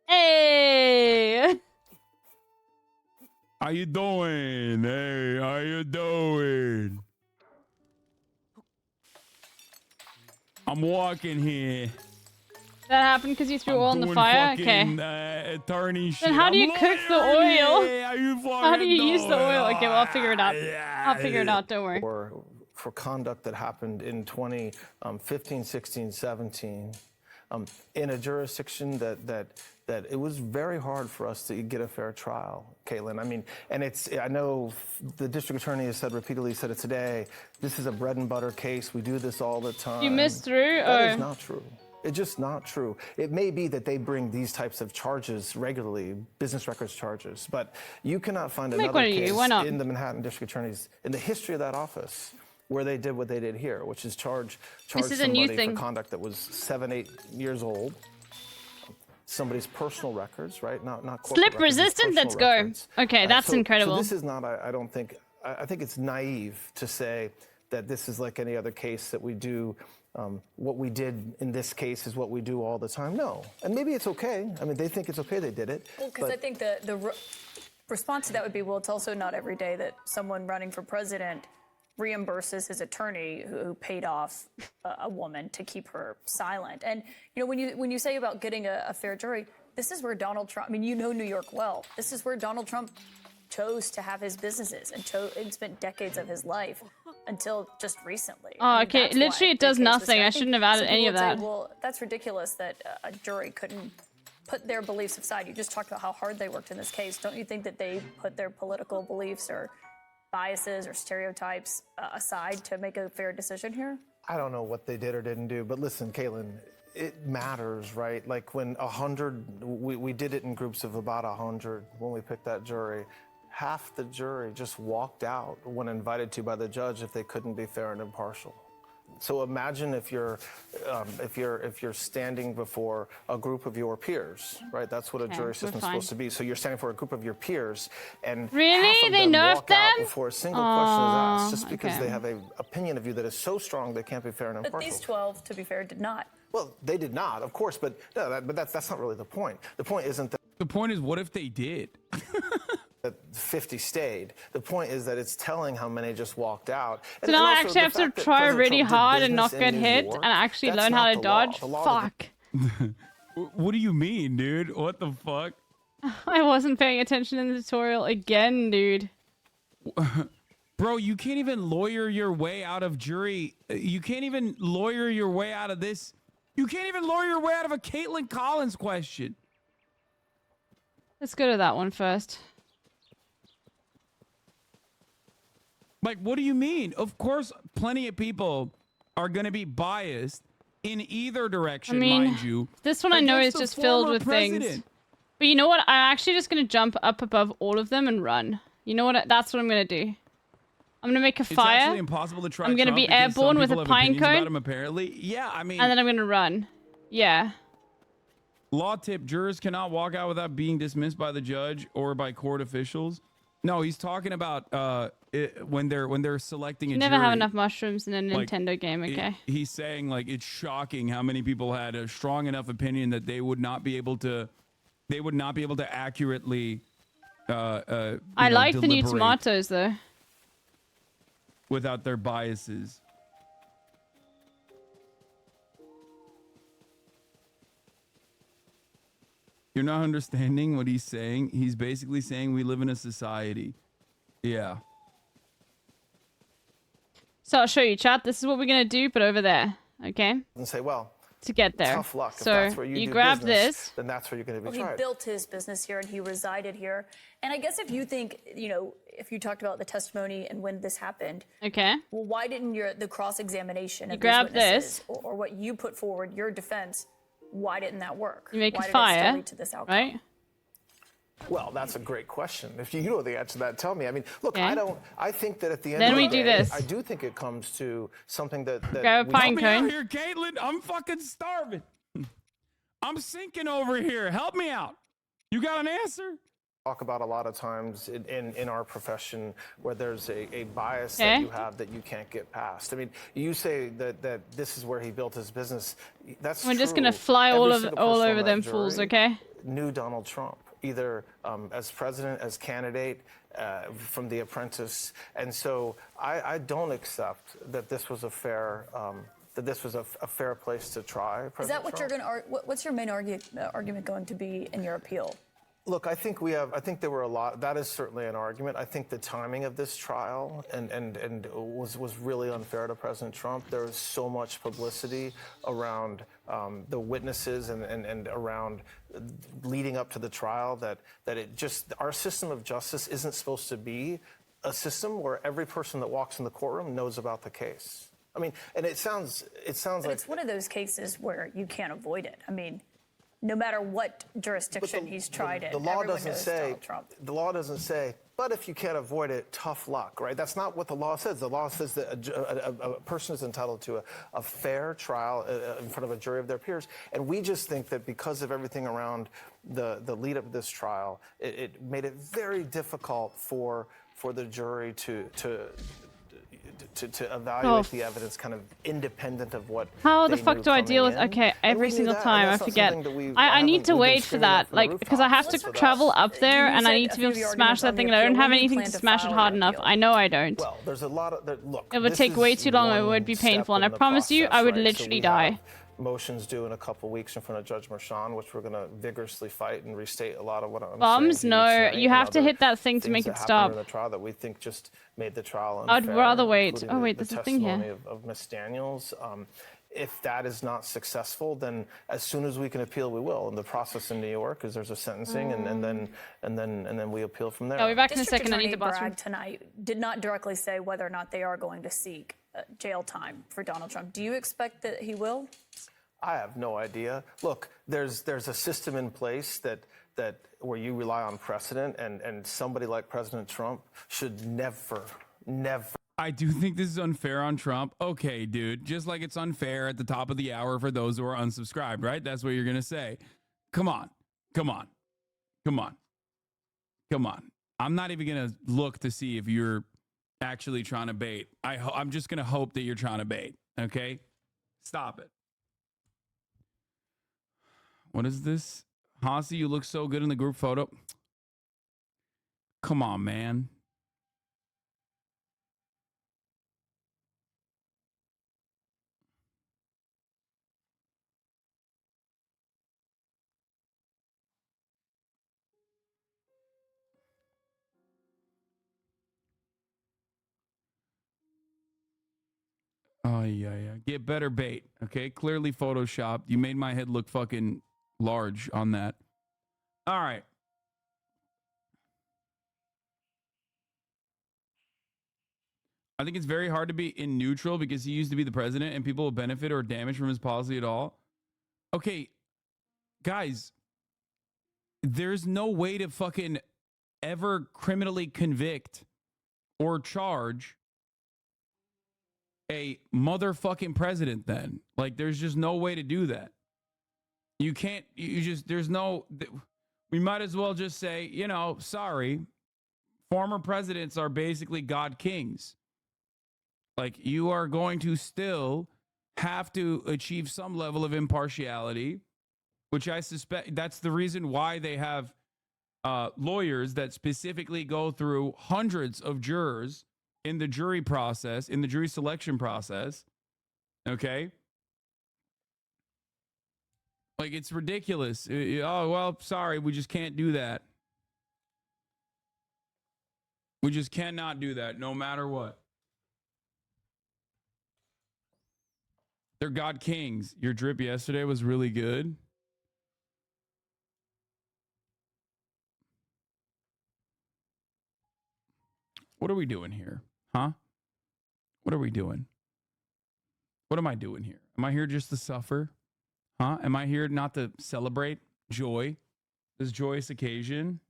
Hey. How you doing? Hey, how you doing? I'm walking here. That happened because you threw oil in the fire? Okay. Attorney shit. Then how do you cook the oil? How How do you use the oil? Okay, well, I'll figure it out. I'll figure it out. Don't worry. For conduct that happened in 2015, 16, 17, in a jurisdiction that it was very hard for us to get a fair trial, Caitlin. I mean, and I know the district attorney has repeatedly said it today, this is a bread and butter case. We do this all the time. You missed through? That is not true. It's just not true. It may be that they bring these types of charges regularly, business records charges, but you cannot find Make another one of you. case Why not? in the Manhattan District Attorney's, in the history of that office, where they did what they did here, which is charge This is a new somebody thing. for conduct that was 7, 8 years old. Somebody's personal records, right? Not corporate Slip records, just resistant? Let's personal go. records. Okay, that's incredible. So this is not, I don't think, I think it's naive to say that this is like any other case that we do. What we did in this case is what we do all the time. No. And maybe it's okay. I mean, they think it's okay they did it. Well, because I think the response to that would be, well, it's also not every day that someone running for president reimburses his attorney who paid off a woman to keep her silent. And, you know, when you say about getting a fair jury, this is where Donald Trump, I mean, you know New York well. This is where Donald Trump chose to have his businesses and spent decades of his life until just recently. Oh, I mean, okay. that's Literally, why it does the case was nothing. set. I think shouldn't have added some any people of would say, that. well, that's ridiculous that a jury couldn't put their beliefs aside. You just talked about how hard they worked in this case. Don't you think that they put their political beliefs or biases or stereotypes aside to make a fair decision here? I don't know what they did or didn't do, but listen, Caitlin, it matters, right? Like when 100, we did it in groups of about 100 when we picked that jury. Half the jury just walked out when invited to by the judge if they couldn't be fair and impartial. So imagine if you're standing before a group of your peers, right? That's what a Okay, jury we're system is fine. supposed to be. So you're standing for a group of your peers, and Really? half of They them nerfed walk out them? before a single question is asked, just because okay. they have an opinion of you that is so strong they can't be fair and But impartial. these 12, to be fair, did not. Well, they did not, of course, but no, that's not really the point. The point isn't that. The point is, what if they did? That 50 stayed. The point is that it's telling how many just walked out. So now I actually have to try really hard and not get hit and actually learn how to dodge? Fuck. What do you mean, dude? What the fuck? I wasn't paying attention in the tutorial again, dude. Bro, you can't even lawyer your way out of jury. You can't even lawyer your way out of this. You can't even lawyer your way out of a Caitlin Collins question. Let's go to that one first. Like, what do you mean? Of course, plenty of people are going to be biased in either direction, I mean, mind you. this one I know is against the just filled former with things. president. But you know what? I'm actually just going to jump up above all of them and run. You know what? That's what I'm going to do. I'm going to make a It's fire. actually impossible to try I'm going to Trump be because some airborne with people a have pine opinions about cone. him, apparently. Yeah, I mean, And then I'm going to run. Yeah. law tip, jurors cannot walk out without being dismissed by the judge or by court officials. No, he's talking about when they're selecting a You never jury. have enough mushrooms in a Like, Nintendo game, okay? He's saying, like, it's shocking how many people had a strong enough opinion that they would not be able to accurately I like the new deliberate tomatoes, though. without their biases. You're not understanding what he's saying. He's basically saying we live in a society. Yeah. So I'll show you, chat. This is what we're going to do, but over there, okay? And say, well, To get there. tough luck. So if that's where you do grab business, this. then that's where you're going to be Well, he tried. built his business here and he resided here. And I guess if you think, you know, if you talked about the testimony and when this happened, Okay. well, why didn't the cross-examination of grab these witnesses this. or what you put forward, your defense, why didn't that work? You make why a did it fire, still lead to this outcome? right? Well, that's a great question. If you know the answer to that, tell me. I mean, look, Okay. I think that at the end Then of the we day, do this. I do think it comes to something that Grab a we- pine Help me out cone. here, Caitlin. I'm fucking starving. I'm sinking over here. Help me out. You got an answer? talk about a lot of times in our profession where there's a bias Okay. that you have that you can't get past. I mean, you say that this is where he built his business. That's We're just true. gonna fly Every all single over person on that them fools, jury okay? Knew Donald Trump, either as president, as candidate, from The Apprentice, and so I don't accept that this was a fair. That this was a fair place to try. Is that President what Trump. you're going to what's your main argument going to be in your appeal? Look, I think there were a lot. That is certainly an argument. I think the timing of this trial and was really unfair to President Trump. There was so much publicity around the witnesses and around leading up to the trial that it just our system of justice isn't supposed to be a system where every person that walks in the courtroom knows about the case. I mean, and it sounds But like it's one of those cases where you can't avoid it. I mean, no matter what jurisdiction he's tried in, the law everyone doesn't knows say Donald Trump. the law doesn't say, but if you can't avoid it, tough luck, right? That's not what the law says. The law says that a person is entitled to a fair trial in front of a jury of their peers, and we just think that because of everything around the lead up to this trial, it made it very difficult for the jury to evaluate the evidence kind of independent of what How the they fuck knew do I coming deal with? in. Okay, And every we knew single that, and time I that's not forget. something that we've- I need to we've been wait for screaming that, from the like, because I have to rooftops. travel up there, and I said need a to be few able of to your smash arguments that on thing, the and I don't appeal. have When do you anything plan to to smash it file hard your enough. appeal? I know I don't. Well, there's a lot of look. It would this take way is too long. It would one be step painful, and I in the promise you, process, I would right? So literally we die. have motions due in a couple weeks in front of Judge Merchan, which we're going to vigorously fight and restate a lot of what I'm Bombs? saying. No, you have to hit that thing to make it stop. In the trial that we think just made the trial unfair. I'd rather wait. including Oh wait, the there's a thing here. testimony of Ms. Daniels. If that is not successful, then as soon as we can appeal, we will. And the process in New York is there's a sentencing, and then we appeal from there. I'll be back in a District second. I need Attorney the bathroom. Bragg tonight did not directly say whether or not they are going to seek jail time for Donald Trump. Do you expect that he will? I have no idea. Look, there's a system in place that where you rely on precedent, and somebody like President Trump should never. I do think this is unfair on Trump. Okay, dude. Just like it's unfair at the top of the hour for those who are unsubscribed, right? That's what you're going to say. Come on. I'm not even going to look to see if you're actually trying to bait. I'm just going to hope that you're trying to bait. Okay? Stop it. What is this? Hasi, you look so good in the group photo. Come on, man. Oh, yeah. Get better bait, okay? Clearly photoshopped. You made my head look fucking large on that. All right. I think it's very hard to be in neutral because he used to be the president and people will benefit or damage from his policy at all. Okay, guys, there's no way to fucking ever criminally convict or charge a motherfucking president then. Like, there's just no way to do that. You can't, there's no, we might as well just say, sorry, former presidents are basically God kings. Like, you are going to still have to achieve some level of impartiality, which I suspect that's the reason why they have lawyers that specifically go through hundreds of jurors in the jury process, in the jury selection process. Okay? Like, it's ridiculous. Oh, well, sorry, we just can't do that. We just cannot do that, no matter what. They're God kings. Your drip yesterday was really good. What are we doing here? Huh? What are we doing? What am I doing here? Am I here just to suffer? Huh? Am I here not to celebrate joy? This joyous occasion?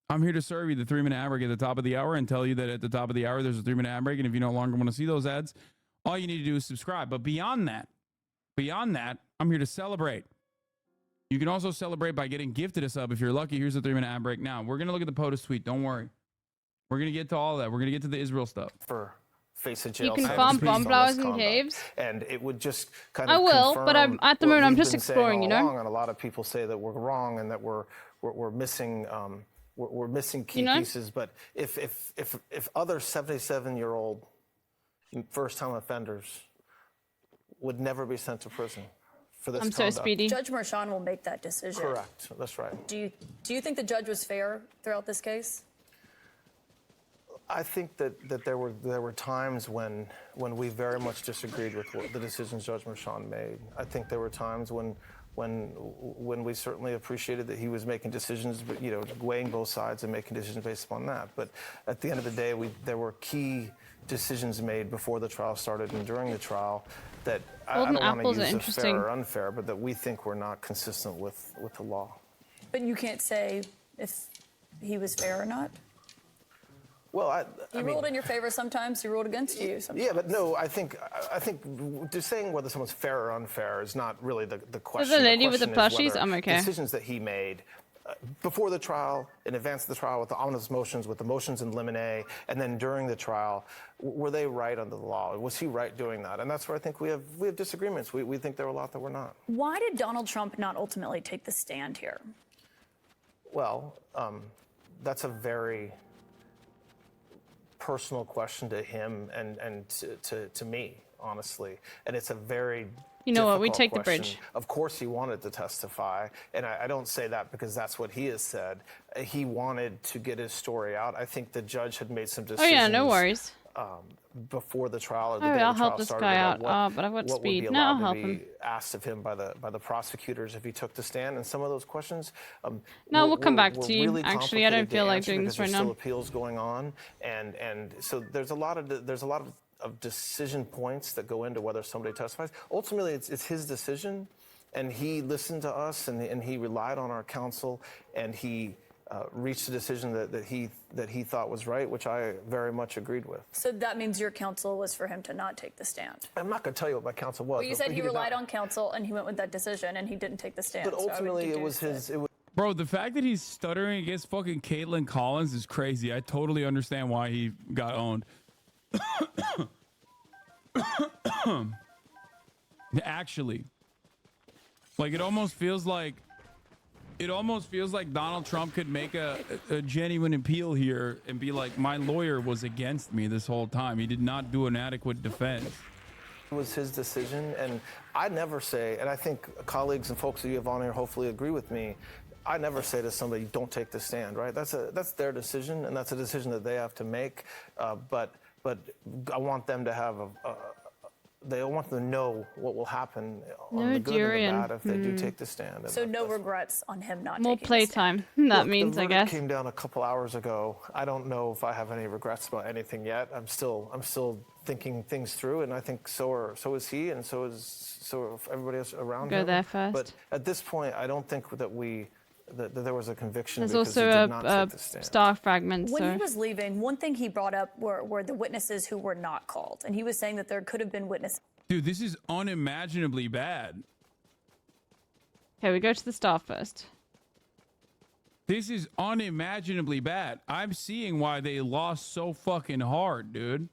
I'm here to serve you the 3-minute ad break at the top of the hour and tell you that at the top of the hour there's a 3-minute ad break, and if you no longer want to see those ads, all you need to do is subscribe. But beyond that, I'm here to celebrate. You can also celebrate by getting gifted a sub if you're lucky. Here's the 3-minute ad break now. We're going to look at the POTUS tweet. Don't worry. We're going to get to all that. We're going to get to the Israel stuff. For face a jail you can farm bomb flowers in caves. And it would just kind of I will, but I'm at the moment I'm just exploring, And a lot of people say that we're wrong and that we're missing we're missing key pieces. But if other 77-year-old first-time offenders would never be sent to prison for this conduct. So speedy. Judge Merchan will make that decision. Correct. That's right. Do you think the judge was fair throughout this case? I think that there were times when we very much disagreed with the decisions Judge Merchan made. I think there were times when we certainly appreciated that he was making decisions, but weighing both sides and making decisions based upon that. But at the end of the day, there were key decisions made before the trial started and during the trial that I don't want to use as fair or unfair, but that we think were not consistent with the law. But you can't say if he was fair or not? Well, he ruled in your favor sometimes. He ruled against you sometimes. Yeah, but no, I think just saying whether someone's fair or unfair is not really the question. The lady with the plushies? I'm okay. Decisions that he made before the trial, in advance of the trial, with the omnibus motions, with the motions in limine, and then during the trial, were they right under the law? Was he right doing that? And that's where I think we have disagreements. We think there were a lot that were not. Why did Donald Trump not ultimately take the stand here? Well, that's a very personal question to him and to me, honestly. And it's a very You know what? We difficult take the question. bridge. Of course, he wanted to testify, and I don't say that because that's what he has said. He wanted to get his story out. I think the judge had made some Oh decisions. yeah, no worries. Before the trial or the Oh, day I'll the trial help this started guy about out. But I've got what would speed. be No, I'll allowed help to be him. asked of him by the prosecutors if he took the stand, and some of those questions. No, we'll come back were to you. really Actually, I don't complicated to feel like answer doing because this right there's now. still appeals going on, and so there's a lot of decision points that go into whether somebody testifies. Ultimately, it's his decision, and he listened to us, and he relied on our counsel, and he reached a decision that he thought was right, which I very much agreed with. So that means your counsel was for him to not take the stand. I'm not going to tell you what my counsel was. Well, you but said he did relied not- on counsel and he went with that decision and he didn't take the stand. But so I would ultimately, it was deduce his. Bro, the fact that he's stuttering against fucking Caitlin Collins is crazy. I totally understand why he got owned. Actually, like it almost feels like Donald Trump could make a genuine appeal here and be like, my lawyer was against me this whole time. He did not do an adequate defense. It was his decision, and I never say, and I think colleagues and folks that you have on here hopefully agree with me, I never say to somebody, don't take the stand, right? That's their decision, and that's a decision that they have to make, but I want them to have I want them to know what will happen on the good and the bad if they do take the stand. And So no regrets on him not More taking the playtime. stand. That Look, means, the I verdict guess. came down a couple hours ago. I don't know if I have any regrets about anything yet. I'm still thinking things through, and I think so is he, and so are everybody else around him. Go there first. But at this point, I don't think that there was a conviction There's because also he did not a take the stand. star fragment. When So. he was leaving, one thing he brought up were the witnesses who were not called. And he was saying that there could have been witnesses. Dude, this is unimaginably bad. Okay, we go to the star first. This is unimaginably bad. I'm seeing why they lost so fucking hard, dude.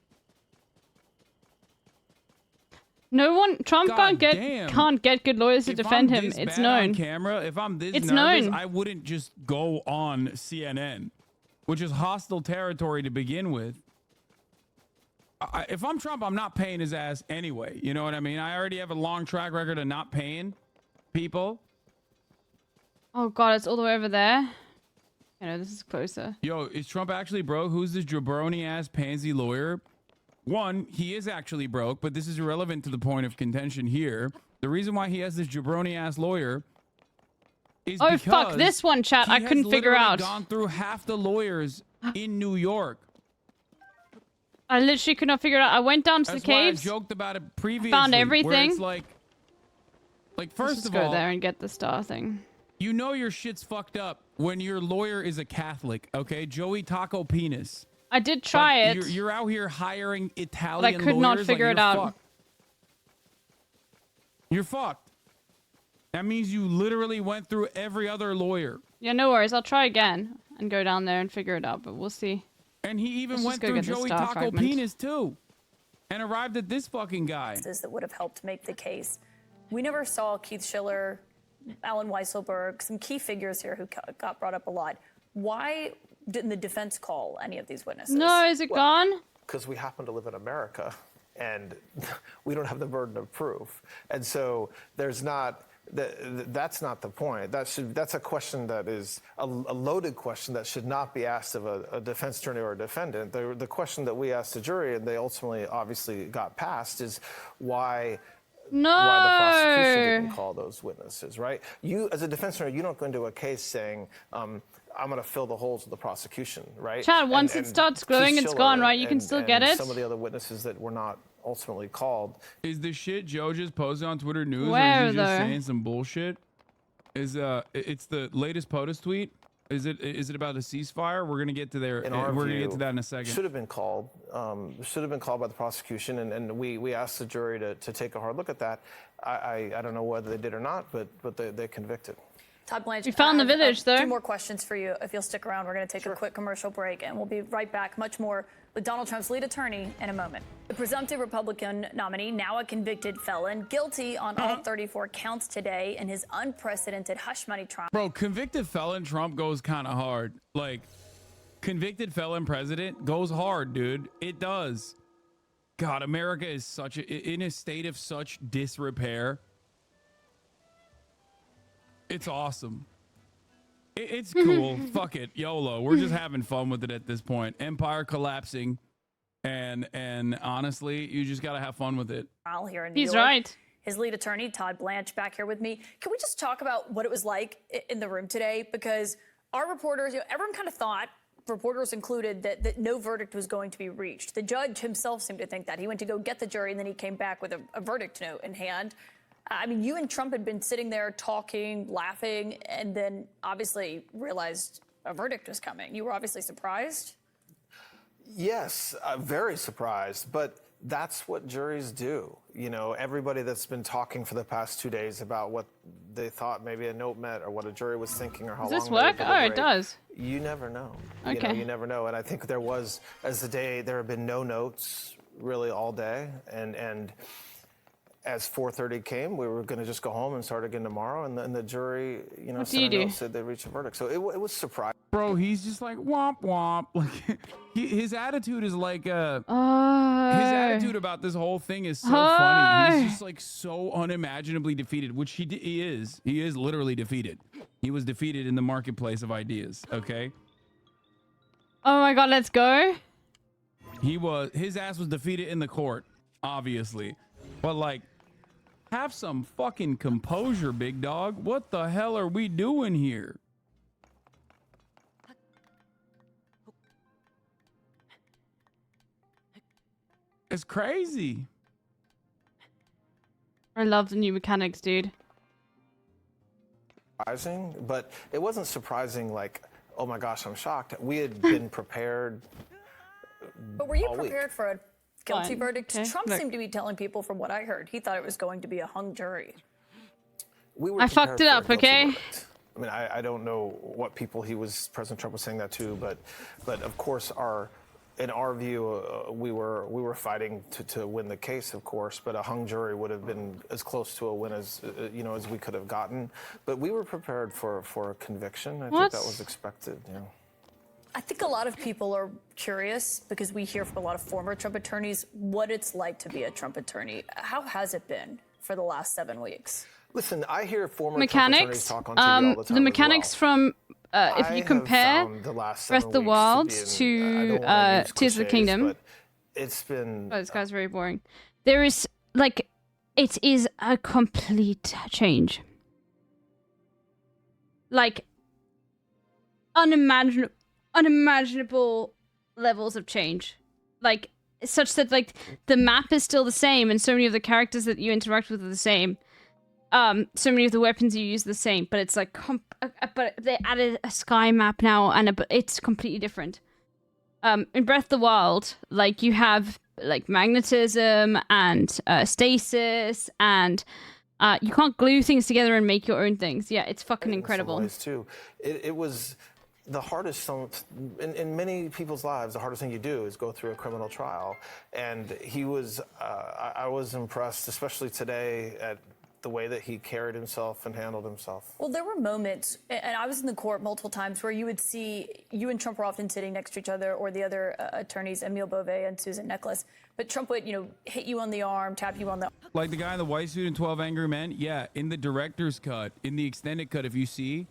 Trump God can't get good lawyers to If defend I'm him. this It's bad known. on camera, if I'm this It's nervous, known. I wouldn't just go on CNN, which is hostile territory to begin with. If I'm Trump, I'm not paying his ass anyway. You know what I mean? I already have a long track record of not paying people. Oh god, it's all the way over there. You know, this is closer. Yo, is Trump actually broke? Who's this jabroni ass pansy lawyer? One, he is actually broke, but this is irrelevant to the point of contention here. The reason why he has this jabroni ass lawyer is Oh because fuck, this one, chat. I he couldn't has figure literally out. gone through half the lawyers in New York. I literally could not figure it out. I went down to That's the caves. why I joked about it previously. Found where everything. it's like Let's first just of go all, there and get the star thing. you know your shit's fucked up when your lawyer is a Catholic, okay? Joey Taco Penis. I did try But it. You're out here hiring Italian But I could lawyers, not like, figure you're it out. fucked. You're fucked. That means you literally went through every other lawyer. Yeah, no worries. I'll try again and go down there and figure it out, but we'll see. And he even Let's went just go through get the Joey star Taco fragment. Penis too. And arrived at this fucking guy. That would have helped make the case. We never saw Keith Schiller, Alan Weisselberg, some key figures here who got brought up a lot. Why didn't the defense call any of these witnesses? No, is it gone? Because we happen to live in America, and we don't have the burden of proof. And so there's not, that's not the point. That's a question that is a loaded question that should not be asked of a defense attorney or a defendant. The question that we asked the jury, and they ultimately obviously got passed, is why the prosecution didn't call those witnesses, right? You, as a defense attorney, you don't go into a case saying, I'm going to fill the holes of the prosecution, right? Chad, once it starts glowing, Keith it's gone, Schiller right? You can still get it. Some of the other witnesses that were not ultimately called. Is the shit Joe just posted on Twitter News, or Where, is he just though? saying some bullshit? It's the latest POTUS tweet? Is it about a ceasefire? We're gonna get to there. In our We're gonna view, get to that in a second. Should have been called. Should have been called by the prosecution, and we asked the jury to take a hard look at that. I don't know whether they did or not, but they convicted. Todd Blanche, We found the I have village, though. Two more questions for you. If you'll stick around, we're going to take a quick commercial break, and we'll be right back. Much more with Donald Trump's lead attorney in a moment. The presumptive Republican nominee, now a convicted felon, guilty on all 34 counts today in his unprecedented hush money trial. Bro, convicted felon Trump goes kind of hard. Like, Convicted felon president goes hard, dude. It does. God, America is in a state of such disrepair. It's awesome. It's cool. Fuck it. YOLO. We're just having fun with it at this point. Empire collapsing. And honestly, you just got to have fun with it. Here in New He's York. right. His lead attorney, Todd Blanche, back here with me. Can we just talk about what it was like in the room today? Because our reporters, everyone kind of thought, reporters included, that no verdict was going to be reached. The judge himself seemed to think that. He went to go get the jury, and then he came back with a verdict note in hand. I mean, you and Trump had been sitting there talking, laughing, and then obviously realized a verdict was coming. You were obviously surprised? Yes, very surprised, but that's what juries do. You know, everybody that's been talking for the past 2 days about what they thought maybe a note meant or what a jury was thinking or how long Does this they would work? Oh, it deliberate, does. You never know. Okay. You never know. And I think there have been no notes really all day. And as 4:30 came, we were going to just go home and start again tomorrow. And then the jury, What do you do? said they reached a verdict. So it was surprising. Bro, he's just like womp womp. Like his attitude is like his attitude about this whole thing is so funny. He's just like so unimaginably defeated, which he is. He is literally defeated. He was defeated in the marketplace of ideas. Okay. Oh my God, let's go. His ass was defeated in the court, obviously, but like. Have some fucking composure, big dog. What the hell are we doing here? It's crazy. I love the new mechanics, dude. Surprising, but it wasn't surprising like, oh my gosh, I'm shocked. We had been prepared. But were you all week. prepared for a guilty Fine. verdict? Okay. Trump Look. seemed to be telling people, from what I heard, he thought it was going to be a hung jury. We were I fucked it prepared up, for a guilty okay? verdict. I mean, I don't know what people President Trump was saying that to, but of course in our view, we were fighting to win the case, of course, but a hung jury would have been as close to a win as as we could have gotten. But we were prepared for a conviction. I think that was expected. I think a lot of people are curious, because we hear from a lot of former Trump attorneys, what it's like to be a Trump attorney. How has it been for the last 7 weeks? Listen, I hear former Mechanics. Trump attorneys talk on TV all the time. The mechanics as well. from if you compare Breath of the Wild to Tears of the Kingdom. It's been. Oh, this guy's very boring. There is it is a complete change. Like unimaginable levels of change. Like such that the map is still the same, and so many of the characters that you interact with are the same. So many of the weapons you use are the same, but it's like, but they added a sky map now, and it's completely different. In Breath of the Wild, you have magnetism and stasis, and you can't glue things together and make your own things. Yeah, it's fucking incredible. In some ways too, it was the hardest in many people's lives. The hardest thing you do is go through a criminal trial, and he was. I was impressed, especially today, at the way that he carried himself and handled himself. Well, there were moments, and I was in the court multiple times, where you would see you and Trump were often sitting next to each other, or the other attorneys, Emile Beauvais and Susan Nicholas. But Trump would, hit you on the arm, tap you on the. Like the guy in the white suit in 12 Angry Men. Yeah, in the director's cut, in the extended cut, if you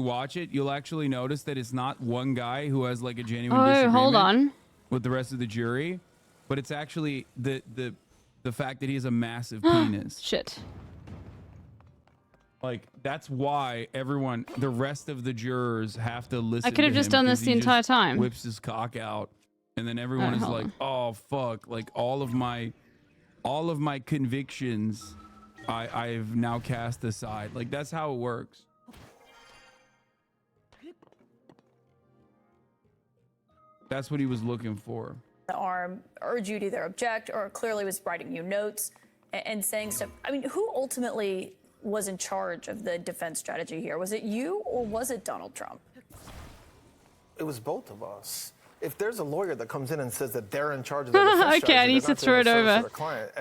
watch it, you'll actually notice that it's not one guy who has a genuine disagreement hold on. with the rest of the jury, but it's actually the fact that he has a massive penis. Shit. That's why the rest of the jurors have to listen. I could have to just him done this 'cause the he entire just time. Whips his cock out, and then everyone is hold like, on. "Oh fuck!" All of my convictions, I've now cast aside. That's how it works. That's what he was looking for. The arm, urge you to either object, or clearly was writing you notes and saying stuff. I mean, who ultimately was in charge of the defense strategy here? Was it you, or was it Donald Trump? It was both of us. if there's a lawyer that comes in and says that they're in charge of the defense Okay, I need to throw it over.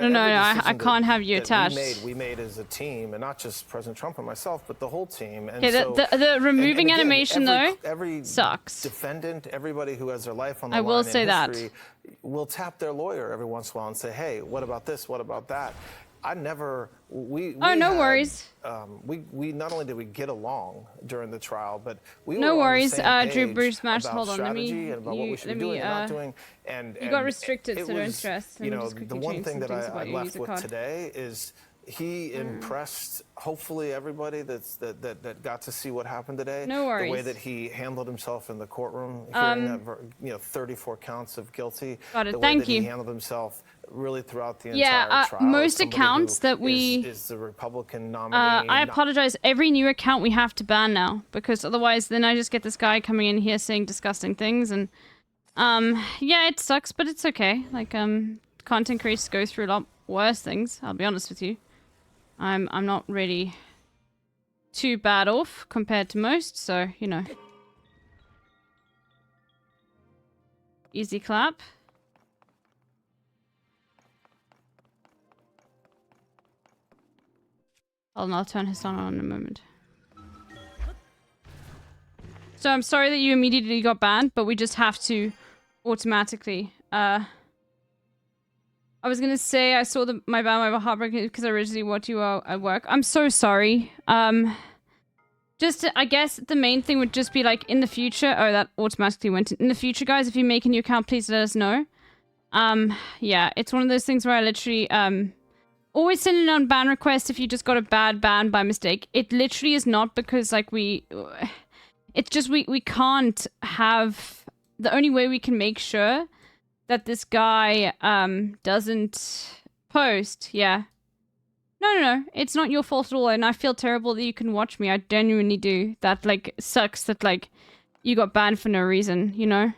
No, I can't have you attached. We made as a team, and not just President Trump and myself, but the whole team. And Okay, so, the removing again, animation every sucks. Defendant, everybody who has their life on the I line will in say that. history, will tap their lawyer every once in a while and say, "Hey, what about this? What about that?" I never. We no had, worries. We not only did we get along during the trial, but we No were worries. on the same Drew page Bruce Match. about Hold on. Let me. strategy and about what we should be doing and not doing. You got restricted, it so don't was, stress. Let you me know, just quickly the one change thing some that things I about your left user with card. today is he impressed hopefully everybody that got to see what happened today. No The way worries. that he handled himself in the courtroom, hearing that 34 counts of guilty. Got it. The way Thank that you. he handled himself really throughout the Yeah, entire trial. most as somebody accounts who that we- is the Republican nominee. I apologize. Every new account we have to ban now because otherwise, then I just get this guy coming in here saying disgusting things, and yeah, it sucks, but it's okay. Like content creators go through a lot worse things. I'll be honest with you. I'm not really too bad off compared to most, so you know. Easy clap. I'll turn his on in a moment. So I'm sorry that you immediately got banned, but we just have to automatically. I was gonna say I saw my ban. I was heartbroken because I originally watched you at work. I'm so sorry. I guess the main thing would just be like in the future. Oh, that automatically went in the future, guys. If you make a new account, please let us know. Yeah, it's one of those things where I literally always send in on ban request if you just got a bad ban by mistake. It literally is not because like it's just we can't have. The only way we can make sure that this guy doesn't post, yeah. No, it's not your fault at all, and I feel terrible that you can watch me. I genuinely do. That like sucks that like you got banned for no reason, you know.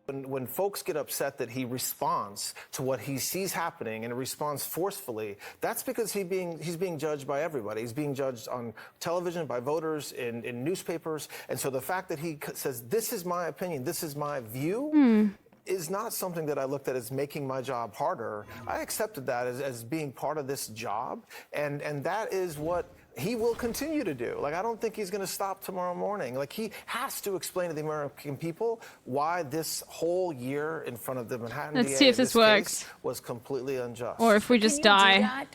When folks get upset that he responds to what he sees happening and responds forcefully, that's because he's being judged by everybody. He's being judged on television, by voters, in newspapers. And so the fact that he says, this is my opinion, this is my view, is not something that I looked at as making my job harder. I accepted that as being part of this job. And that is what he will continue to do. Like, I don't think he's going to stop tomorrow morning. Like, he has to explain to the American people why this whole year in front of the Manhattan Let's DA see if this works. was completely unjust. Or if we just die.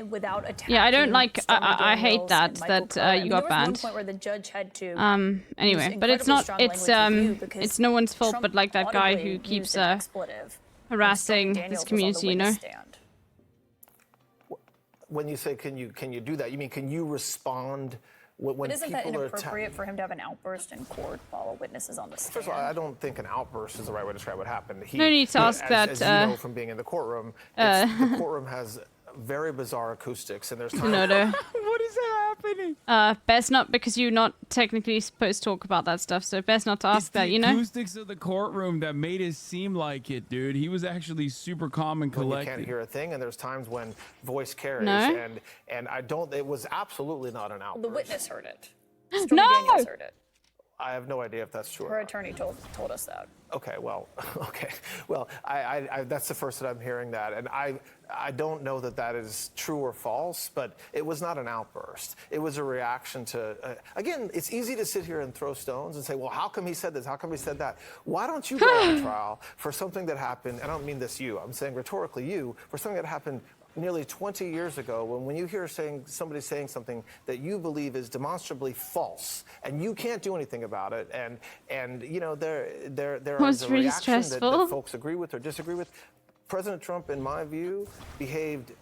Without attacking. Yeah, I don't like. Stormy I hate Daniels that and Michael Cohen. you got there was banned. one point where the judge had to. Anyway, use but it's incredibly not. strong It's language with you because it's no one's fault, Trump but like that guy audibly who keeps used an expletive. harassing Stormy this Daniels was on the community. You know. witness stand. When you say, can you do that? You mean, can you respond when But isn't that people are inappropriate for him to have an outburst in court while witnesses on the stand? First of all, I don't think an outburst is the right way to describe what happened. No need to ask that. As you know from being in the courtroom, the courtroom has very bizarre acoustics, and there's times. What is happening? Best not, because you're not technically supposed to talk about that stuff, so best not to ask that, you know? Acoustics of the courtroom that made it seem like it, dude. He was actually super calm and collected. You can't hear a thing, and there's times when voice carries, No. and I don't. It was absolutely not an outburst. The witness heard it. No! Daniels heard it. I have no idea if that's true. Her attorney told us that. Okay, well, I that's the first that I'm hearing that, and I don't know that is true or false, but it was not an outburst. It was a reaction to, again, it's easy to sit here and throw stones and say, well, how come he said this? How come he said that? Why don't you go on trial for something that happened, and I don't mean this you, I'm saying rhetorically you, for something that happened nearly 20 years ago, when you hear somebody saying something that you believe is demonstrably false, and you can't do anything about it, and you know there is a really reaction stressful. that folks agree with or disagree with. President Trump, in my view, behaved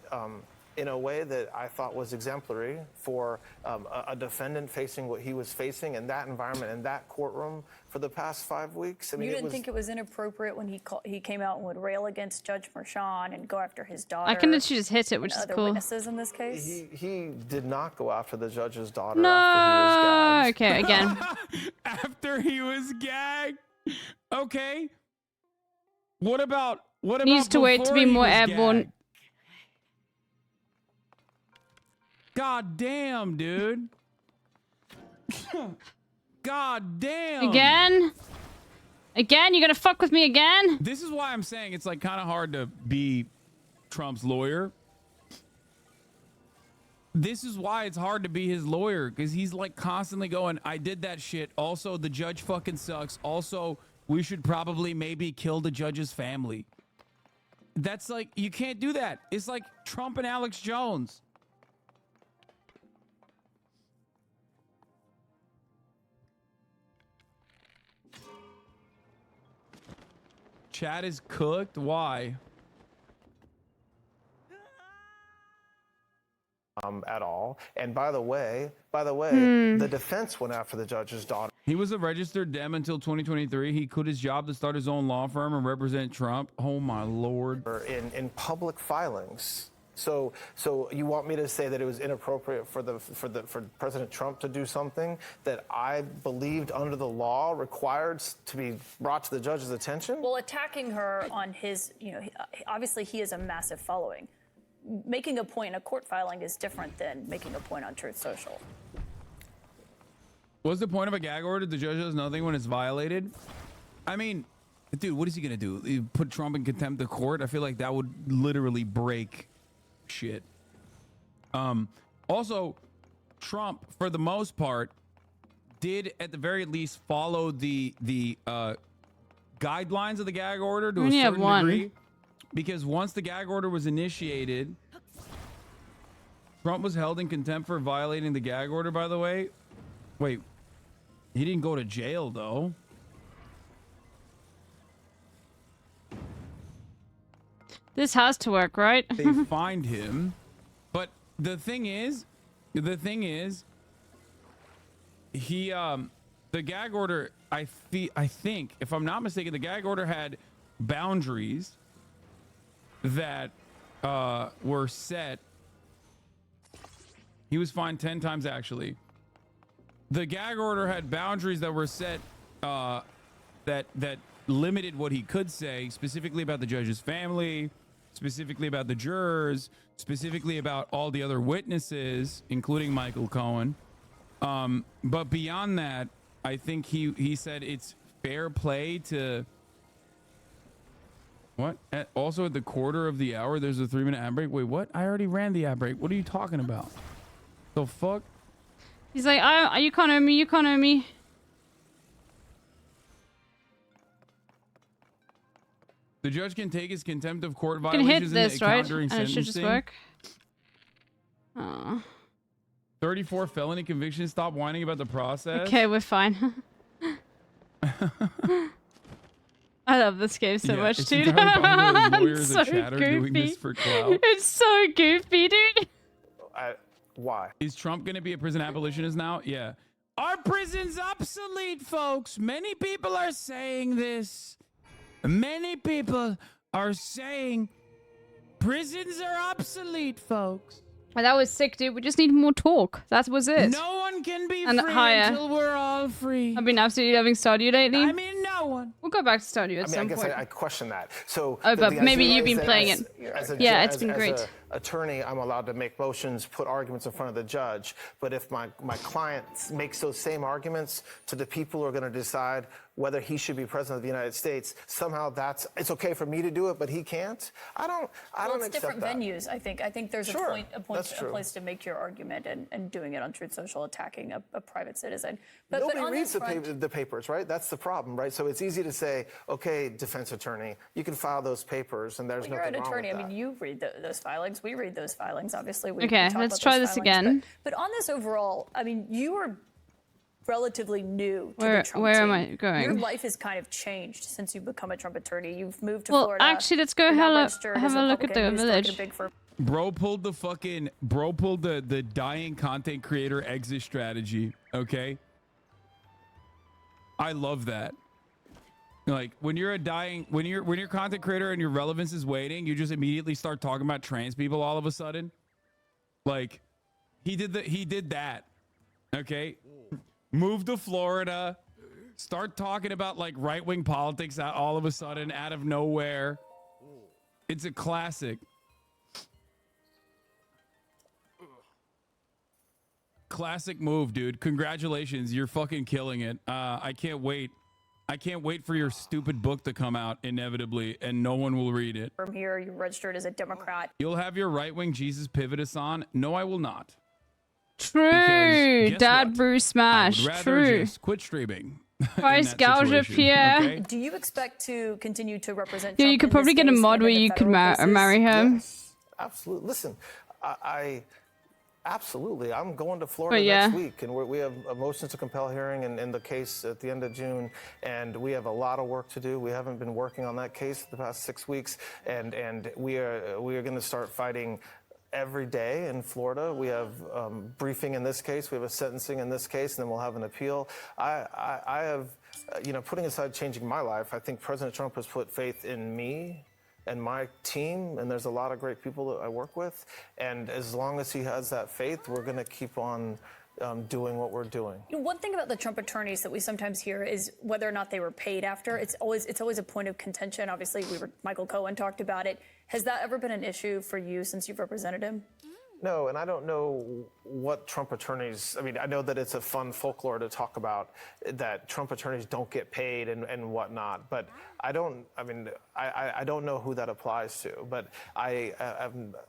in a way that I thought was exemplary for a defendant facing what he was facing in that environment, in that courtroom for the past 5 weeks. I mean, You didn't think it was inappropriate when he came out and would rail against Judge Merchan and go after his daughter? I can literally just hit it, which is other cool. witnesses in this case? He did not go after the judge's daughter No. after he was gagged. Okay, again. After he was gagged. Okay. What about Needs to wait to before be he more was airborne. gagged? God damn, dude. God damn. Again? Again? You're gonna fuck with me again? This is why I'm saying it's like kind of hard to be Trump's lawyer. This is why it's hard to be his lawyer, because he's like constantly going, I did that shit. Also, the judge fucking sucks. Also, we should probably maybe kill the judge's family. That's like, you can't do that. It's like Trump and Alex Jones. Chat is cooked. Why? At all. And by the way, the defense went after the judge's daughter. He was a registered Dem until 2023. He quit his job to start his own law firm and represent Trump. Oh my lord! In public filings. So you want me to say that it was inappropriate for President Trump to do something that I believed under the law required to be brought to the judge's attention? Well, attacking her on his, obviously he has a massive following. Making a point in a court filing is different than making a point on Truth Social. What's the point of a gag order? The judge does nothing when it's violated. I mean, dude, what is he gonna do? You put Trump in contempt of court? I feel like that would literally break shit. Also, Trump, for the most part, did at the very least follow the guidelines of the gag order to a certain degree. Because once the gag order was initiated, Trump was held in contempt for violating the gag order, by the way. Wait, he didn't go to jail, though. This has to work, right? They fined him. But the thing is, he, the gag order, I think, if I'm not mistaken, the gag order had boundaries that were set. He was fined 10 times, actually. The gag order had boundaries that were set that limited what he could say, specifically about the judge's family, specifically about the jurors, specifically about all the other witnesses, including Michael Cohen. But beyond that, I think he said it's fair play to... What? Also at the quarter of the hour, there's a 3-minute ad break. Wait, what? I already ran the ad break. What are you talking about? The fuck? He's like, you can't owe me, you can't owe me. The judge can take his contempt of court You can violations hit this, and right? during And it should just sentencing. work. Oh. 34 felony convictions. Stop whining about the process. Okay, we're fine. I love this game so much, it's dude. entirely possible those lawyers It's and so chatter doing this goofy. for clout. It's so goofy, dude. Why? Is Trump going to be a prison abolitionist now? Yeah. Our prison's obsolete, folks. Many people are saying this. Many people are saying prisons are obsolete, folks. Oh, that was sick, dude. We just need more talk. That was it. No one can be And free higher. until we're all free. I've been absolutely loving Stardew lately. I mean, no one. We'll go back to Stardew at I some guess point. I question that. So, Oh, but the maybe idea you've been is that playing as- it. as a Yeah, ju- it's been as great. a attorney, I'm allowed to make motions, put arguments in front of the judge. But if my client makes those same arguments to the people who are going to decide whether he should be president of the United States, somehow it's okay for me to do it, but he can't. I don't It's accept different that. venues. I think there's Sure, a that's true. place to make your argument, and doing it on Truth Social, attacking a private citizen. But Nobody on reads this front, the papers, right? That's the problem, right? So it's easy to say, okay, defense attorney, you can file those papers, and there's well, you're nothing an wrong attorney. with I that. mean, you read those filings. We read those filings. Obviously, we Okay, talk let's about try those this filings, again. But on this overall, I mean, you were relatively new to Where- the Trump where team. am I going? Your life has kind of changed since you've become a Trump attorney. You've moved to Well, Florida. actually, let's go You're now have registered as a look at Republican. the You used to work at a village. big firm. Bro pulled the dying content creator exit strategy. Okay. I love that. Like when you're when you're content creator and your relevance is waning, you just immediately start talking about trans people all of a sudden. Like he did that. Okay. Move to Florida. Start talking about like right-wing politics all of a sudden out of nowhere. It's a classic. Classic move, dude. Congratulations. You're fucking killing it. I can't wait I can't wait for your stupid book to come out inevitably, and no one will read it. From here, you registered as a Democrat. You'll have your right-wing Jesus Pivotus on. No, I will not. True. Because guess Dad what? Brew I Smash. would rather True. just quit streaming. Price gouger Pierre. Okay? Do you expect to continue to represent Yeah, Trump you could in probably this get a case mod and where in the you could federal cases? marry him. Yes, absolutely. Listen, I absolutely. I'm going to Florida But yeah. next week, and we have a motion to compel hearing in the case at the end of June, and we have a lot of work to do. We haven't been working on that case the past 6 weeks, and we are going to start fighting every day in Florida. We have briefing in this case, we have a sentencing in this case, and then we'll have an appeal. I have, putting aside changing my life, I think President Trump has put faith in me and my team, and there's a lot of great people that I work with, and as long as he has that faith, we're going to keep on doing what we're doing. One thing about the Trump attorneys that we sometimes hear is whether or not they were paid after. It's always a point of contention. Obviously, Michael Cohen talked about it. Has that ever been an issue for you since you've represented him? No, and I don't know what Trump attorneys, I mean, I know that it's a fun folklore to talk about that Trump attorneys don't get paid and whatnot, but I don't know who that applies to, but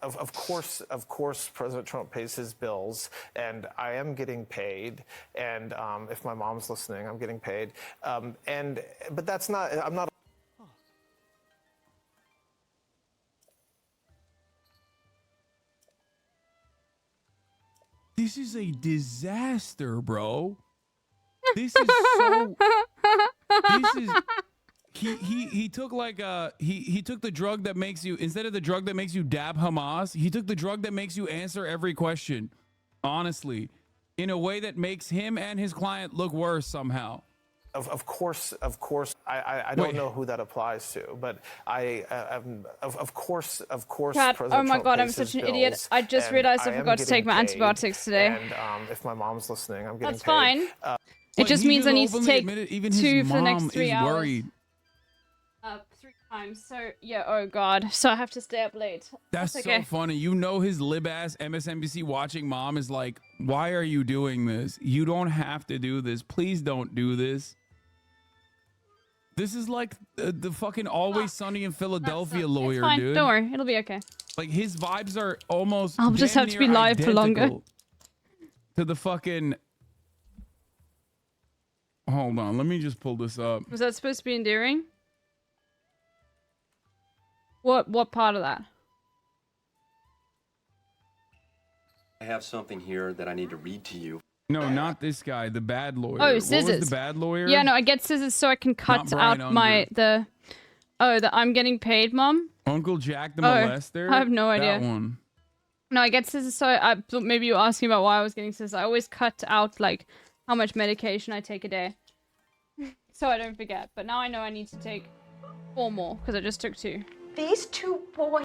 of course, President Trump pays his bills, and I am getting paid, and if my mom's listening, I'm getting paid, but that's not, I'm not. This is a disaster, bro. This is so. This is. He took like he took the drug that makes you, instead of the drug that makes you dab Hamas, he took the drug that makes you answer every question, honestly, in a way that makes him and his client look worse somehow. Of course, I don't know who that applies to, but of course, Kat, President oh my Trump God, I'm pays such his an idiot. bills, I just and realized I am forgot to take my getting paid, antibiotics today. And if my mom's listening, I'm getting That's paid. fine. It just means I need to take 2 for the next 3 hours. Worried. 3 times. So yeah. Oh God. So I have to stay up late. That's okay. so funny. You know, his lib ass MSNBC watching mom is like, "Why are you doing this? You don't have to do this. Please don't do this." This is like the fucking Always Sunny in Philadelphia lawyer, It's fine. dude. Don't worry. It'll be okay. Like his vibes are almost. I'll just damn have to near be live for longer. identical to the fucking. Hold on, let me just pull this up. Was that supposed to be endearing? What part of that? I have something here that I need to read to you. No, not this guy, the bad lawyer. Oh, What scissors. was the bad lawyer? Yeah, no, I get scissors so I can cut Brian out my Unger. the I'm getting paid, Mom. Uncle Jack the Oh, molester. I have no idea. That one. No, I get scissors so I thought maybe you were asking about why I was getting scissors. I always cut out like how much medication I take a day, so I don't forget. But now I know I need to take 4 more because I just took 2. These 2 boys.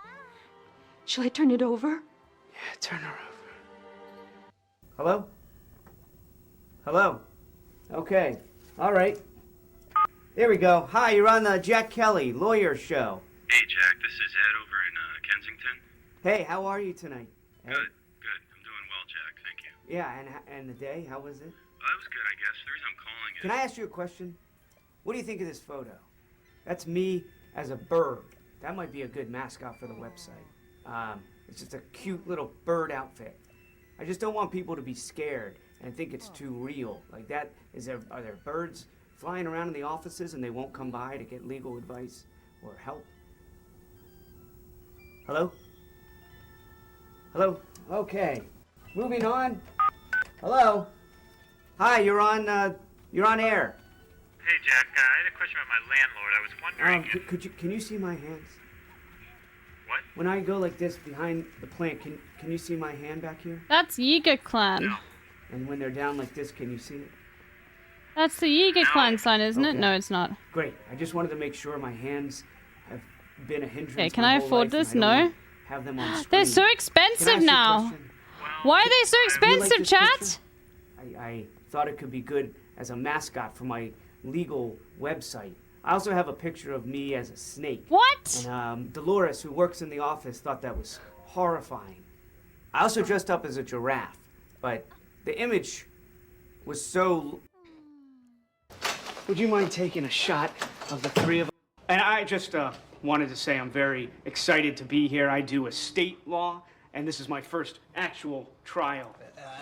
Shall I turn it over? Yeah, turn her over. Hello? Hello? Okay. All right. There we go. Hi, you're on the Jack Kelly Lawyer Show. Hey, Jack, this is Ed over in Kensington. Hey, how are you tonight? Good, good. I'm doing well, Jack. Thank you. Yeah, and the day, how was it? Well, that was good, I guess. The reason I'm calling is... Can I ask you a question? What do you think of this photo? That's me as a bird. That might be a good mascot for the website. It's just a cute little bird outfit. I just don't want people to be scared and think it's too real. Like that, are there birds flying around in the offices and they won't come by to get legal advice or help? Hello? Hello? Okay. Moving on. Hello? Hi, you're on air. Hey, Jack, I had a question about my landlord. I was wondering... Can you see my hands? What? When I go like this behind the plant, can you see my hand back here? That's Yiga Clan. No. And when they're down like this, can you see it? That's the Yiga Clan sign, isn't it? Okay. No, it's not. Great. I just wanted to make sure my hands have been a hindrance. Okay, can my I whole afford life, this? and I don't No. wanna Have them on screen. They're so Can I expensive ask you a now. question? Why are they so Do you like expensive, this chat? picture? I thought it could be good as a mascot for my legal website. I also have a picture of me as a snake. What? And Dolores, who works in the office, thought that was horrifying. I also dressed up as a giraffe, but the image was so... would you mind taking a shot of the three of us? And I just wanted to say I'm very excited to be here. I do estate law, and this is my first actual trial.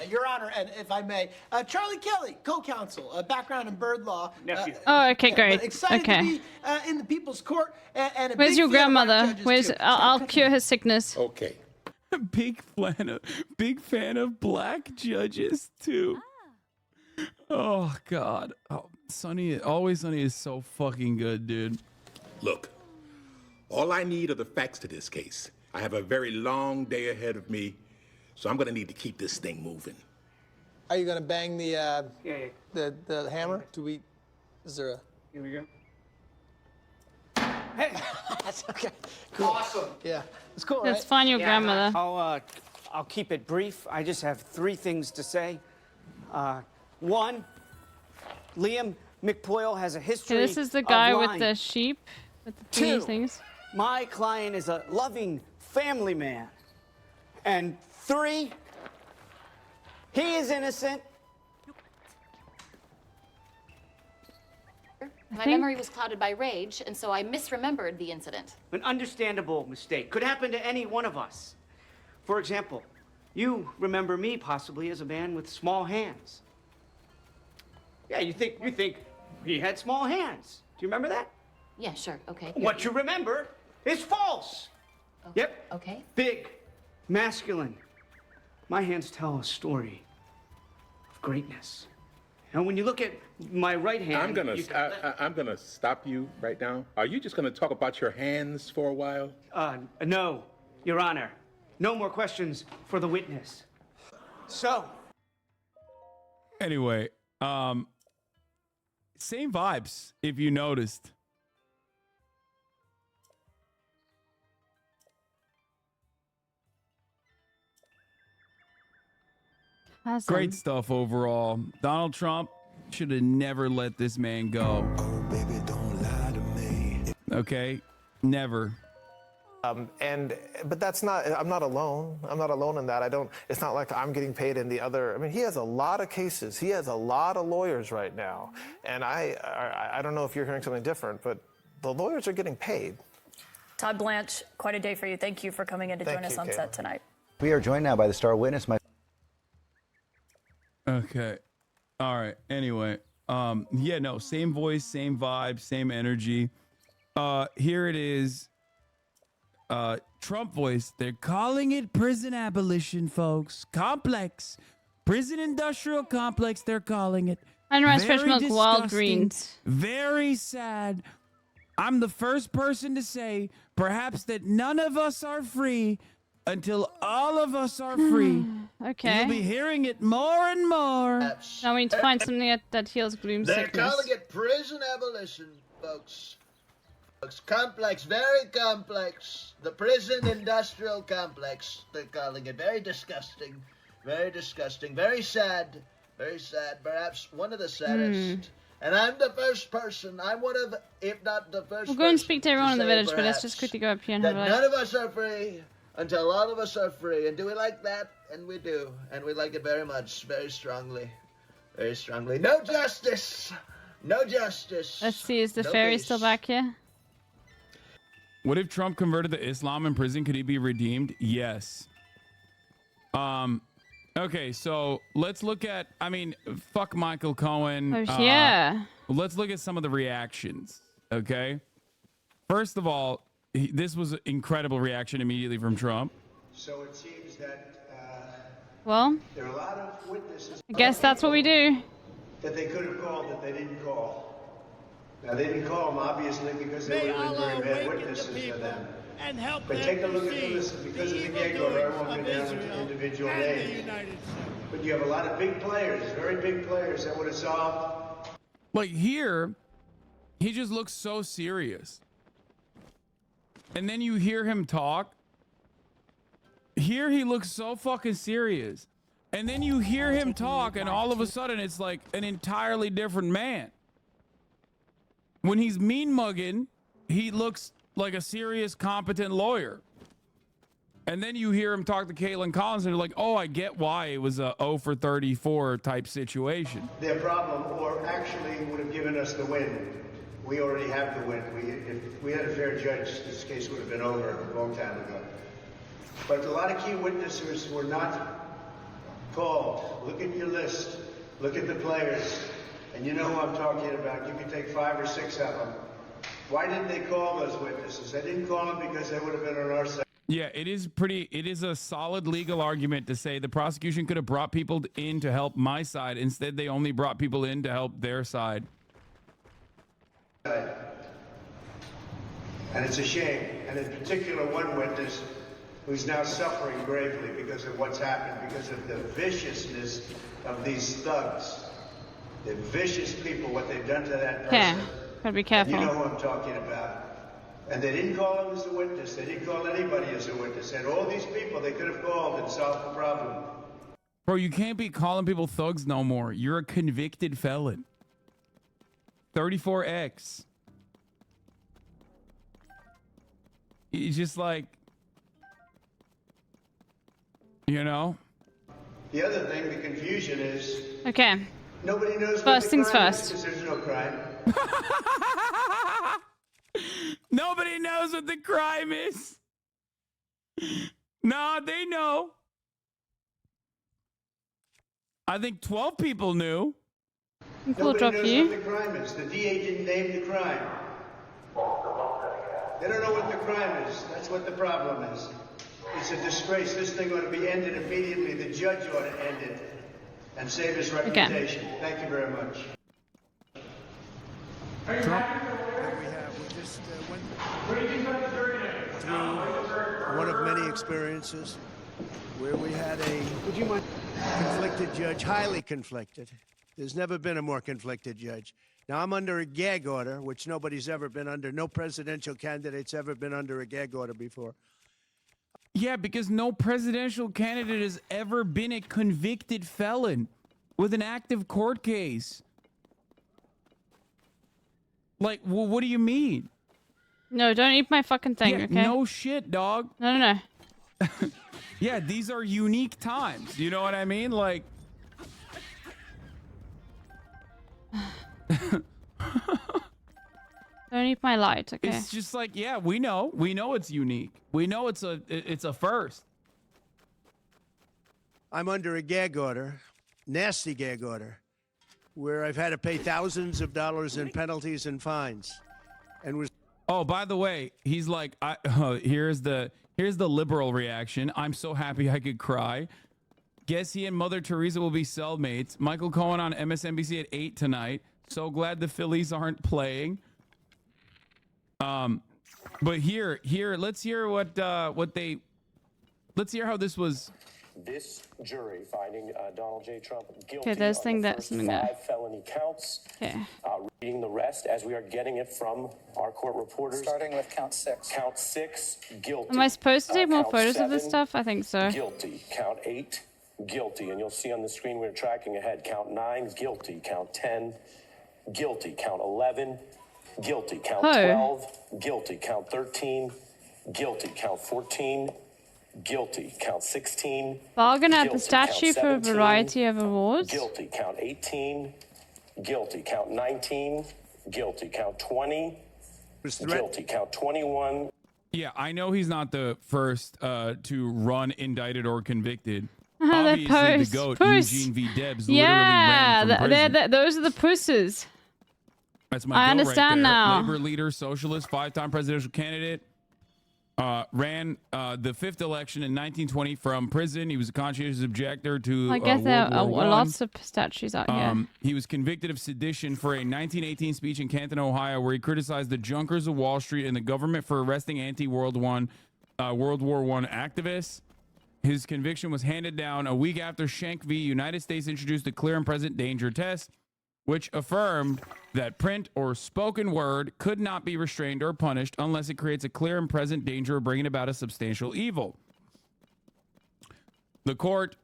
Your Honor, and if I may, Charlie Kelly, co-counsel, background in bird law. Nephew. Oh, okay, great. But excited Okay. to be in the People's Court, and a Where's big your fan of our grandmother? judges, Where's too. I'll cure her sickness. Okay. Big fan of black judges too. Oh God. Oh, Always Sunny is so fucking good, dude. Look, all I need are the facts to this case. I have a very long day ahead of me, so I'm gonna need to keep this thing moving. Are you gonna bang the the hammer? Is there a? Here we go. Hey, that's okay. Cool. Awesome. Yeah, it's cool. Let's right? find your grandmother. I'll keep it brief. I just have three things to say. One, Liam McPoyle has a history. Okay, this is the guy of with lying. the sheep with the three Two, things. my client is a loving family man. And three, he is innocent. My memory was clouded by rage, and so I misremembered the incident. An understandable mistake. Could happen to any one of us. For example, you remember me possibly as a man with small hands. Yeah, you think he had small hands. Do you remember that? Yeah, sure, okay. What you remember is false. Yep. Okay. Big, masculine. My hands tell a story of greatness. And when you look at my right hand, I'm gonna stop you right now. Are you just gonna talk about your hands for a while? No, Your Honor. No more questions for the witness. So. Anyway, same vibes if you noticed. Awesome. Great stuff overall. Donald Trump should have never let this man go. Oh, baby, don't lie to me. Okay? Never. But that's not. I'm not alone. I'm not alone in that. It's not like I'm getting paid in the other. I mean, he has a lot of cases. He has a lot of lawyers right now, and I don't know if you're hearing something different, but the lawyers are getting paid. Todd Blanche, quite a day for you. Thank you for coming in to join us on set tonight. We are joined now by the star witness. Okay. All right. Anyway, yeah, no, same voice, same vibe, same energy. Here it is. Trump voice. They're calling it prison abolition, folks. Complex. Prison industrial complex, they're calling it. Unrice fresh milk, wild disgusting, greens. Very sad. I'm the first person to say perhaps that none of us are free until all of us are free. Okay. You'll be hearing it more and more. Now we need to find something that heals gloom They're sickness. calling it prison abolition, folks. It's complex, very complex. The prison industrial complex, they're calling it. Very disgusting, very disgusting, very sad, perhaps one of the saddest. And I'm the first person, I'm one of, if not the first We'll go and person speak to everyone in the say village, but let's perhaps just quickly go up here and that have a none look. of us are free until all of us are free. And do we like that? And we do. And we like it very much, very strongly. Very strongly. No justice! No justice! Let's see, is the No fairy peace. still back here? What if Trump converted to Islam in prison? Could he be redeemed? Yes. Okay, so let's look at, I mean, fuck Michael Cohen. Oh, yeah. Let's look at some of the reactions, okay? First of all, this was an incredible reaction immediately from Trump. So it seems that Well, there are a lot of witnesses. I guess that's what we do. That they could have called that they didn't call. Now they didn't call them obviously because they would have been very bad witnesses to them. And help But them take a look to at see this because of the evil gag order. I doings won't of go down into Israel individual and the names. United States. But you have a lot of big players, very big players that would have solved. Like here, he just looks so serious. And then you hear him talk. Here he looks so fucking serious. And then you hear him talk and all of a sudden it's like an entirely different man. When he's mean mugging, he looks like a serious, competent lawyer. And then you hear him talk to Caitlin Collins and you're like, oh, I get why it was a 0 for 34 type situation. Their problem, or actually would have given us the win. We already have the win. If we had a fair judge, this case would have been over a long time ago. But a lot of key witnesses were not called. Look at your list. Look at the players. And you know who I'm talking about. You can take 5 or 6 of them. Why didn't they call those witnesses? They didn't call them because they would have been on our side. Yeah, it is a solid legal argument to say the prosecution could have brought people in to help my side. Instead, they only brought people in to help their side. And it's a shame. And in particular, one witness who's now suffering gravely because of what's happened, because of the viciousness of these thugs. The vicious people, what they've done to that person. Yeah, gotta be careful. You know who I'm talking about. And they didn't call him as a witness. They didn't call anybody as a witness. And all these people they could have called and solved the problem. Bro, you can't be calling people thugs no more. You're a convicted felon. 34X. It's just like, you know? The other thing, the confusion is... Okay. Nobody knows First what the things crime first. is because there's no crime. Nobody knows what the crime is. Nah, they know. I think 12 people knew. We'll drop Nobody knows you. what the crime is. The DA didn't name the crime. They don't know what the crime is. That's what the problem is. It's a disgrace. This thing ought to be ended immediately. The judge ought to end it and save his reputation. Thank you very much. We just went through one of many experiences where we had a conflicted judge, highly conflicted. There's never been a more conflicted judge. Now, I'm under a gag order, which nobody's ever been under. No presidential candidate's ever been under a gag order before. Yeah, because no presidential candidate has ever been a convicted felon with an active court case. Like, well, what do you mean? No, don't eat my fucking thing, Yeah, okay? no shit, dog. No. Yeah, these are unique times. You know what I mean? Like... Don't eat my light, okay? It's just like, yeah, we know it's unique. We know it's a first. I'm under a gag order, nasty gag order, where I've had to pay thousands of dollars in penalties and fines, and was. Oh, by the way, he's like, here's the liberal reaction. I'm so happy I could cry. Guess he and Mother Teresa will be cellmates. Michael Cohen on MSNBC at 8 tonight. So glad the Phillies aren't playing. But here, let's hear let's hear how this was. This jury finding Donald J. Trump guilty Okay, there's on the that's first something there. 5 felony counts. Okay. Reading the rest as we are getting it from our court reporters. Starting with count 6. Count 6, guilty. Am I supposed to take more Count photos of this 7, stuff? I think so. Guilty. Count 8, guilty. And you'll see on the screen we're tracking ahead. Count 9, guilty. Count 10, guilty. Count 11, guilty. Count 12, guilty. Count 13, guilty. Count 14, guilty. Count 16, Bargain at the guilty. statue Count for a 17, variety of awards. Guilty. Count 18, guilty. Count 19, guilty. Count 20, guilty. Count 21. Yeah, I know he's not the first to run indicted or convicted. That Obviously, post, the GOAT, puss. Eugene V. Debs, Yeah, literally ran from prison. those are the pusses. That's my I goat understand right there. now. Labor leader, socialist, 5-time presidential candidate. Ran the 5th election in 1920 from prison. He was a conscientious objector to I guess there World are War I. lots of statues out here. He was convicted of sedition for a 1918 speech in Canton, Ohio, where he criticized the Junkers of Wall Street and the government for arresting World War I activists. His conviction was handed down a week after Schenck v. United States introduced the clear and present danger test, which affirmed that print or spoken word could not be restrained or punished unless it creates a clear and present danger of bringing about a substantial evil. The court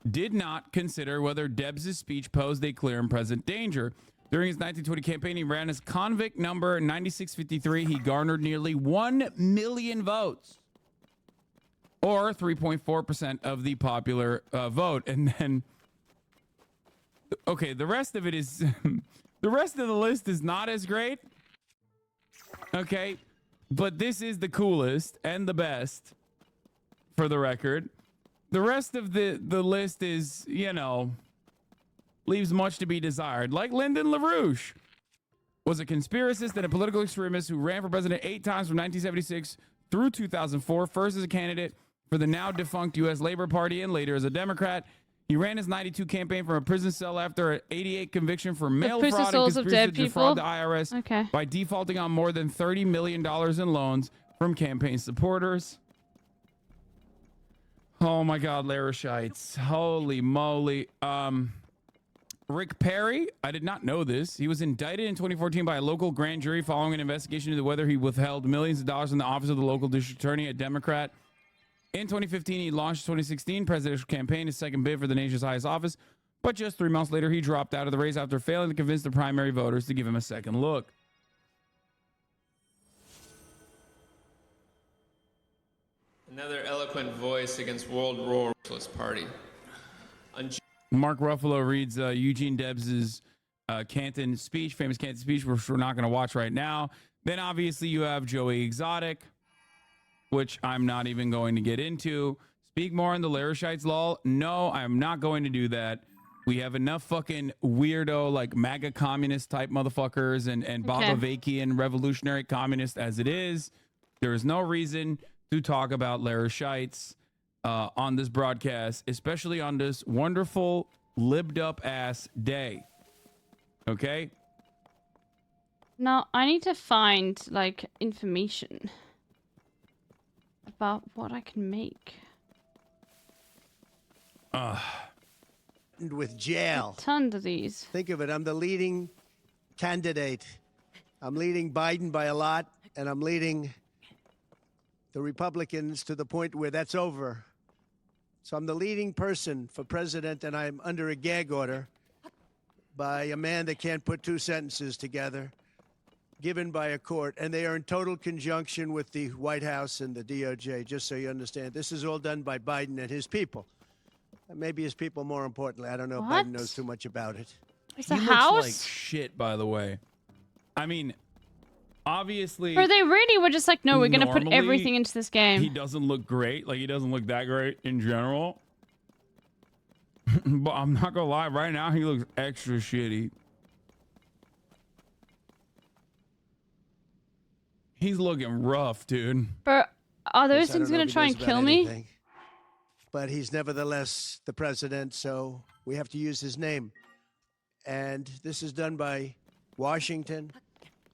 did not consider whether Debs' speech posed a clear and present danger. During his 1920 campaign, he ran as convict number 9653. He garnered nearly 1 million votes, or 3.4% of the popular vote. And then, okay, the rest of it is The rest of the list is not as great. Okay. But this is the coolest and the best, for the record. The rest of the list is, you know, leaves much to be desired. Like Lyndon LaRouche was a conspiracist and a political extremist who ran for president 8 times from 1976 through 2004, first as a candidate for the now defunct U.S. Labor Party and later as a Democrat. He ran his 92 campaign from a prison cell after an 88 conviction for mail fraud and conspiracy to defraud the IRS by defaulting on more than $30 million in loans from campaign supporters. Oh my God, Larishites. Holy moly. Rick Perry, I did not know this. He was indicted in 2014 by a local grand jury following an investigation into whether he withheld millions of dollars from the office of the local district attorney, a Democrat. In 2015, he launched the 2016 presidential campaign, his second bid for the nation's highest office. But just 3 months later, he dropped out of the race after failing to convince the primary voters to give him a second look. Another eloquent voice against World War Party. Mark Ruffalo reads Eugene Debs's Canton speech, famous Canton speech, which we're not going to watch right now. Then obviously you have Joey Exotic, which I'm not even going to get into. Speak more on the Larishites, lol. No, I'm not going to do that. We have enough fucking weirdo, like MAGA communist type motherfuckers and Bobavakian revolutionary communists as it is. There is no reason to talk about Larishites on this broadcast, especially on this wonderful libbed up ass day. Okay? Now, I need to find, like, information about what I can make. With jail. Tons of these. Think of it. I'm the leading candidate. I'm leading Biden by a lot, and I'm leading the Republicans to the point where that's over. So I'm the leading person for president, and I'm under a gag order by a man that can't put 2 sentences together, given by a court, and they are in total conjunction with the White House and the DOJ, just so you understand. This is all done by Biden and his people. And maybe his people more importantly. I don't know if Biden knows too much about it. It's a He house? looks like shit, by the way. I mean, obviously... Or they really were just like, no, we're going to put normally, everything into this game. He doesn't look great. Like, he doesn't look that great in general. But I'm not going to lie. Right now, he looks extra shitty. He's looking rough, dude. But are those Yes, I things don't know going if to he try knows and about kill me? anything. But he's nevertheless the president, so we have to use his name. And this is done by Washington,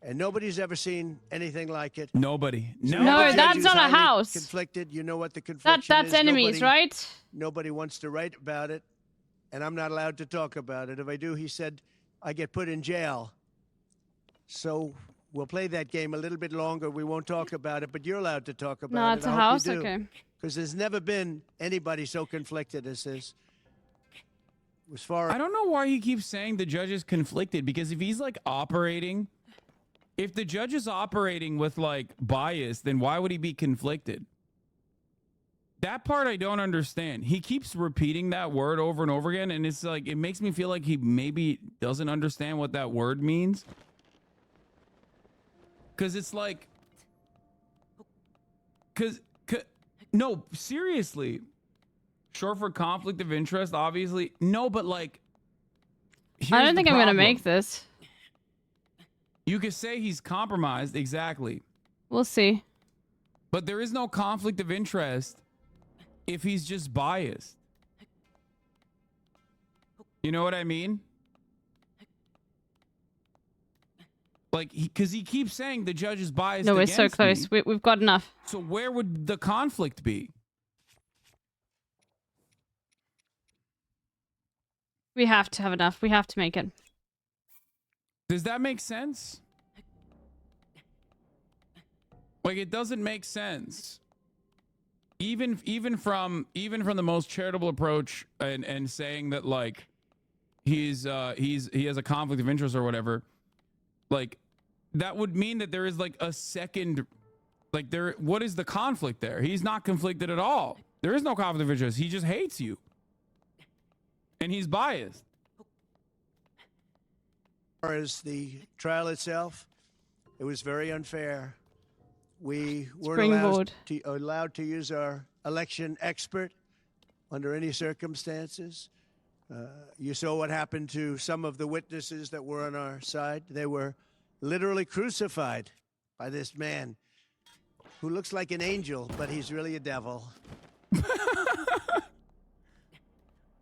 and nobody's ever seen anything like it. Nobody. No, that's not a house. Conflicted. You know what the confliction That's is. enemies, right? Nobody wants to write about it, and I'm not allowed to talk about it. If I do, he said, I get put in jail. So we'll play that game a little bit longer. We won't talk about it, but you're allowed to talk about it. No, it's a house? Okay. Because there's never been anybody so conflicted as this. As far I don't know why he keeps saying the judge is conflicted, because if he's like operating, if the judge is operating with like bias, then why would he be conflicted? That part I don't understand. He keeps repeating that word over and over again, and it's like, it makes me feel like he maybe doesn't understand what that word means. Because it's like, no, seriously. Short for conflict of interest, obviously. No, but like, I don't think I'm going to make this. You could say he's compromised, exactly. We'll see. But there is no conflict of interest if he's just biased. You know what I mean? Like, because he keeps saying the judge is biased. No, we're against so close. me. We've got enough. So where would the conflict be? We have to have enough. We have to make it. Does that make sense? Like, it doesn't make sense. Even from the most charitable approach and saying that like he has a conflict of interest or whatever, like that would mean that there is like a second, like what is the conflict there? He's not conflicted at all. There is no conflict of interest. He just hates you. And he's biased. far as the trial itself, it was very unfair. We weren't allowed to use our election expert under any circumstances. You saw what happened to some of the witnesses that were on our side. They were literally crucified by this man who looks like an angel, but he's really a devil.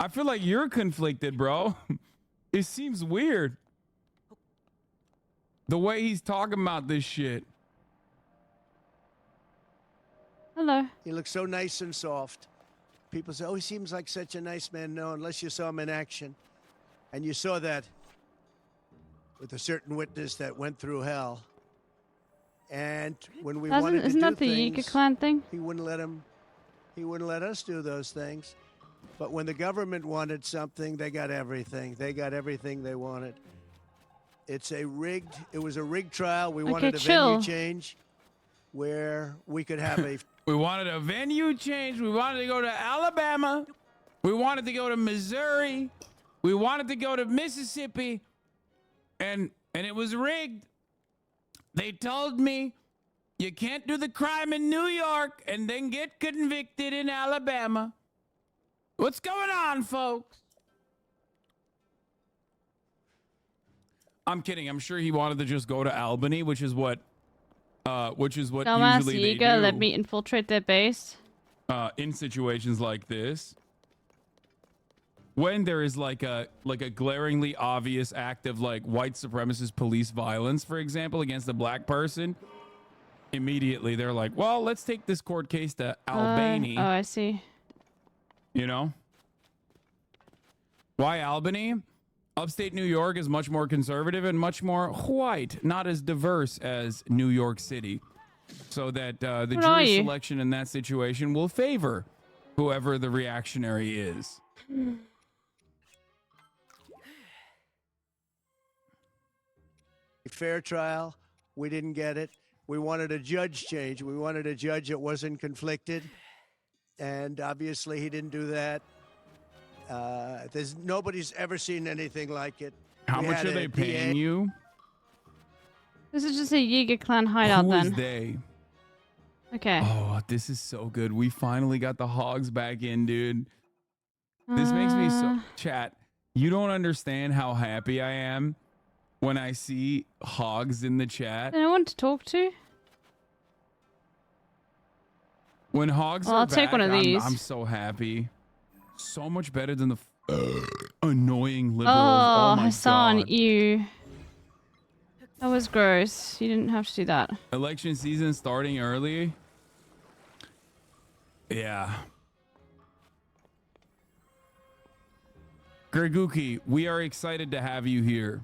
I feel like you're conflicted, bro. It seems weird. The way he's talking about this shit. Hello. He looks so nice and soft. People say, oh, he seems like such a nice man. No, unless you saw him in action. And you saw that with a certain witness that went through hell. And when we wanted to Isn't do that the things, Yiga clan thing? he wouldn't let us do those things. But when the government wanted something, they got everything. They got everything they wanted. It was a rigged trial. We wanted a venue change where we could have a... We wanted a venue change. We wanted to go to Alabama. We wanted to go to Missouri. We wanted to go to Mississippi. And it was rigged. They told me you can't do the crime in New York and then get convicted in Alabama. What's going on, folks? I'm kidding. I'm sure he wanted to just go to Albany, which is what Dumbass usually they Yiga do. let me infiltrate their base. In situations like this, when there is like a glaringly obvious act of like white supremacist police violence, for example, against a black person, immediately they're like, well, let's take this court case to Albany. Oh, I see. You know? Why Albany? Upstate New York is much more conservative and much more white, not as diverse as New York City. So that the jury selection in that situation will favor whoever the reactionary is. A fair trial. We didn't get it. We wanted a judge change. We wanted a judge that wasn't conflicted. And obviously he didn't do that. Nobody's ever seen anything like it. How much are they paying you? This is just a Yiga clan hideout Who then. is they? Okay. Oh, this is so good. We finally got the hogs back in, dude. This makes me so... Chat, you don't understand how happy I am when I see hogs in the chat. Anyone to talk to? When hogs Well, are I'll take back, one of these. I'm so happy. So much better than the annoying liberals. Oh, Oh my Hassan, God. ew. That was gross. You didn't have to do that. Election season starting early. Yeah. Greguki, we are excited to have you here.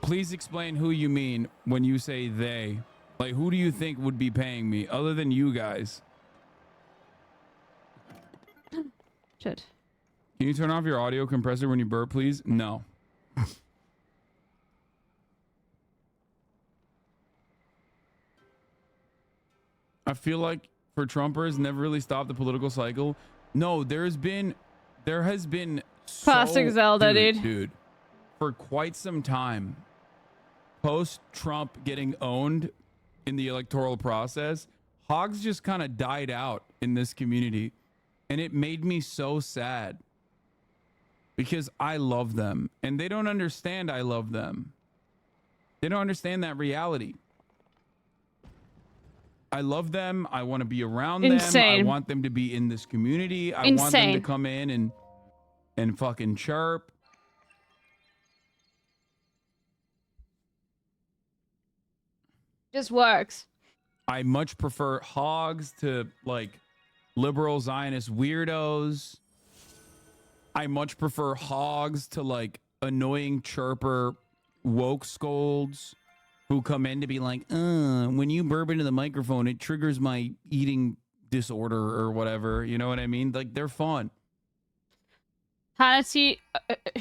Please explain who you mean when you say they. Like, who do you think would be paying me other than you guys? Shit. Can you turn off your audio compressor when you burp, please? No. I feel like for Trumpers never really stopped the political cycle. No, there has been Classic Zelda, dude. Dude, for quite some time, post-Trump getting owned in the electoral process, hogs just kind of died out in this community. And it made me so sad because I love them and they don't understand I love them. They don't understand that reality. I love them. I want to be around them. I want them to be in this community. I want them to come in and fucking chirp. Just works. I much prefer hogs to like liberal Zionist weirdos. I much prefer hogs to like annoying chirper woke scolds who come in to be like, when you burp into the microphone, it triggers my eating disorder or whatever. You know what I mean? Like, they're fun. Hannity,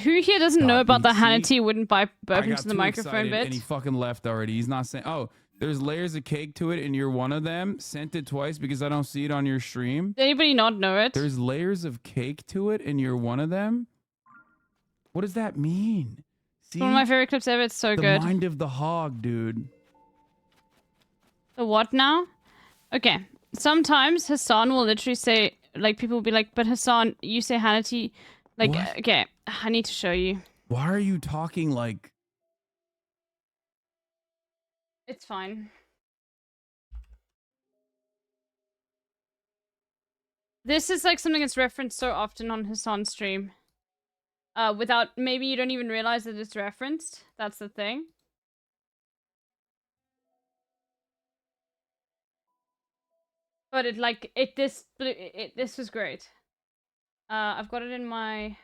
who here doesn't know about the Hannity wouldn't burp into the microphone bit? And he fucking left already. He's not saying, oh, there's layers of cake to it and you're one of them. Sent it twice because I don't see it on your stream. Did anybody not know it? There's layers of cake to it and you're one of them. What does that mean? See? One of my favorite clips ever. It's so good. The mind of the hog, dude. The what now? Okay. Sometimes Hassan will literally say, like, people will be like, but Hassan, you say Hannity. Like, What? okay, I need to show you. Why are you talking like... It's fine. This is like something that's referenced so often on Hassan's stream. Without, maybe you don't even realize that it's referenced. That's the thing. But this was great. I've got it in my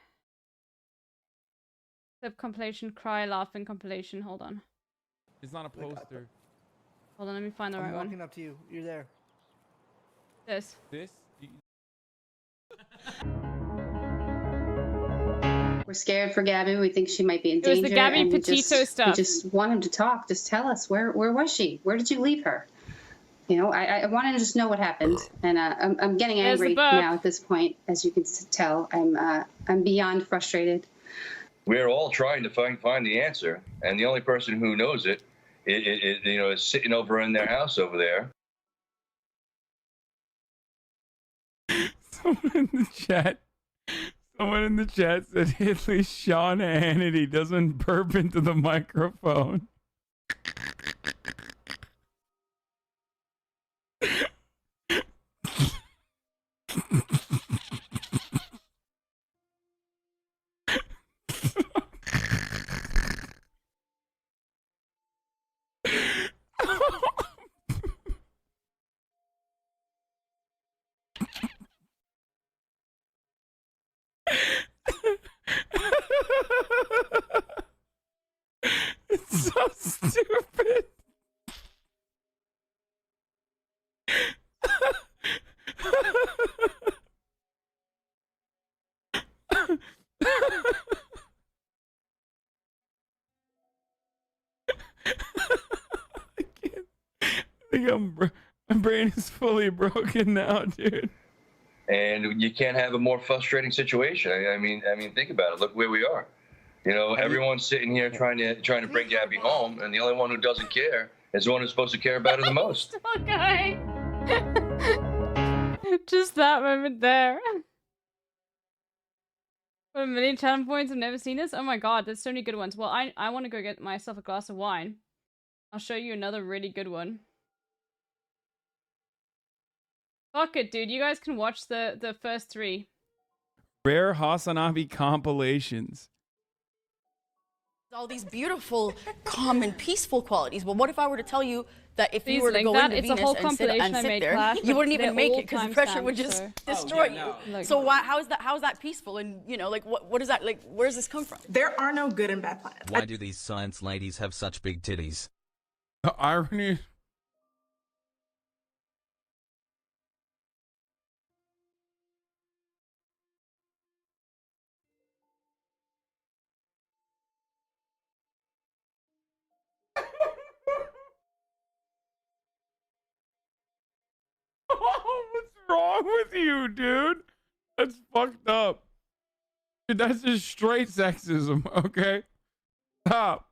clip compilation, cry laughing compilation. Hold on. It's not a poster. Hold on, let me find the right I'm one. walking up to you. You're there. This. This? We're scared for Gabby. We think she might be in It was danger. the Gabby and we Petito stuff. We just want him to talk. Just tell us, where was she? Where did you leave her? You know, I wanted to just know what happened, and I'm getting There's the angry book. now at this point. As you can tell, I'm beyond frustrated. We're all trying to find the answer, and the only person who knows it, is sitting over in their house over there. Someone in the chat said at least Sean Hannity doesn't burp into the microphone. It's so stupid. I think my brain is fully broken now, dude. And you can't have a more frustrating situation. I mean, think about it. Look where we are. You know, everyone's sitting here trying to bring Gabby home, and the only one who doesn't care is the one who's supposed to care about her the most. Okay. Just that moment there. What a million channel points. I've never seen this. Oh my god, there's so many good ones. Well, I want to go get myself a glass of wine. I'll show you another really good one. Fuck it, dude. You guys can watch the first three. Rare Hasanabi compilations. All these beautiful, calm, and peaceful qualities. But what if I were to tell you that if Please you were to link go that. into It's a Venus whole and sit, compilation I made, there, Clash, you but wouldn't even they're make all it because the pressure would timestamped, just so- destroy Oh, yeah, you. no. So how is that peaceful? And like what is that like? Where does this come from? There are no good and bad planets. Why do these science ladies have such big titties? The irony. What's wrong with you, dude? That's fucked up. Dude, that's just straight sexism, okay? Stop.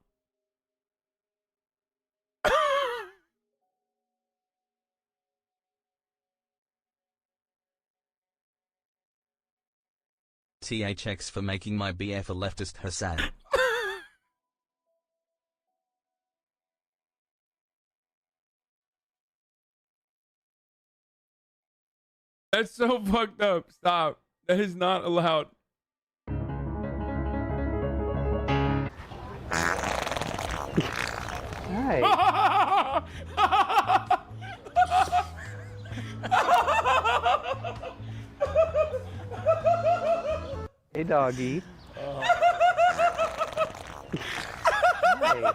THX for making my BF a leftist Hassan. That's so fucked up. Stop. That is not allowed. Hi. Hey, doggy. Hi.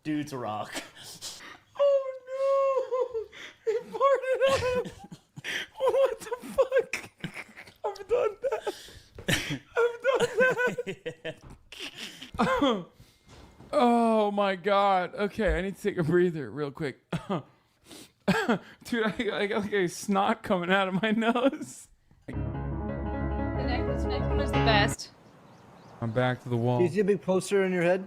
Dude's a rock. Oh no! He farted on him. What the fuck? I've done that. I've done that. Oh my god. Okay, I need to take a breather real quick. Dude, I got like a snot coming out of my nose. The next one is the best. I'm back to the wall. Do you see a big poster in your head?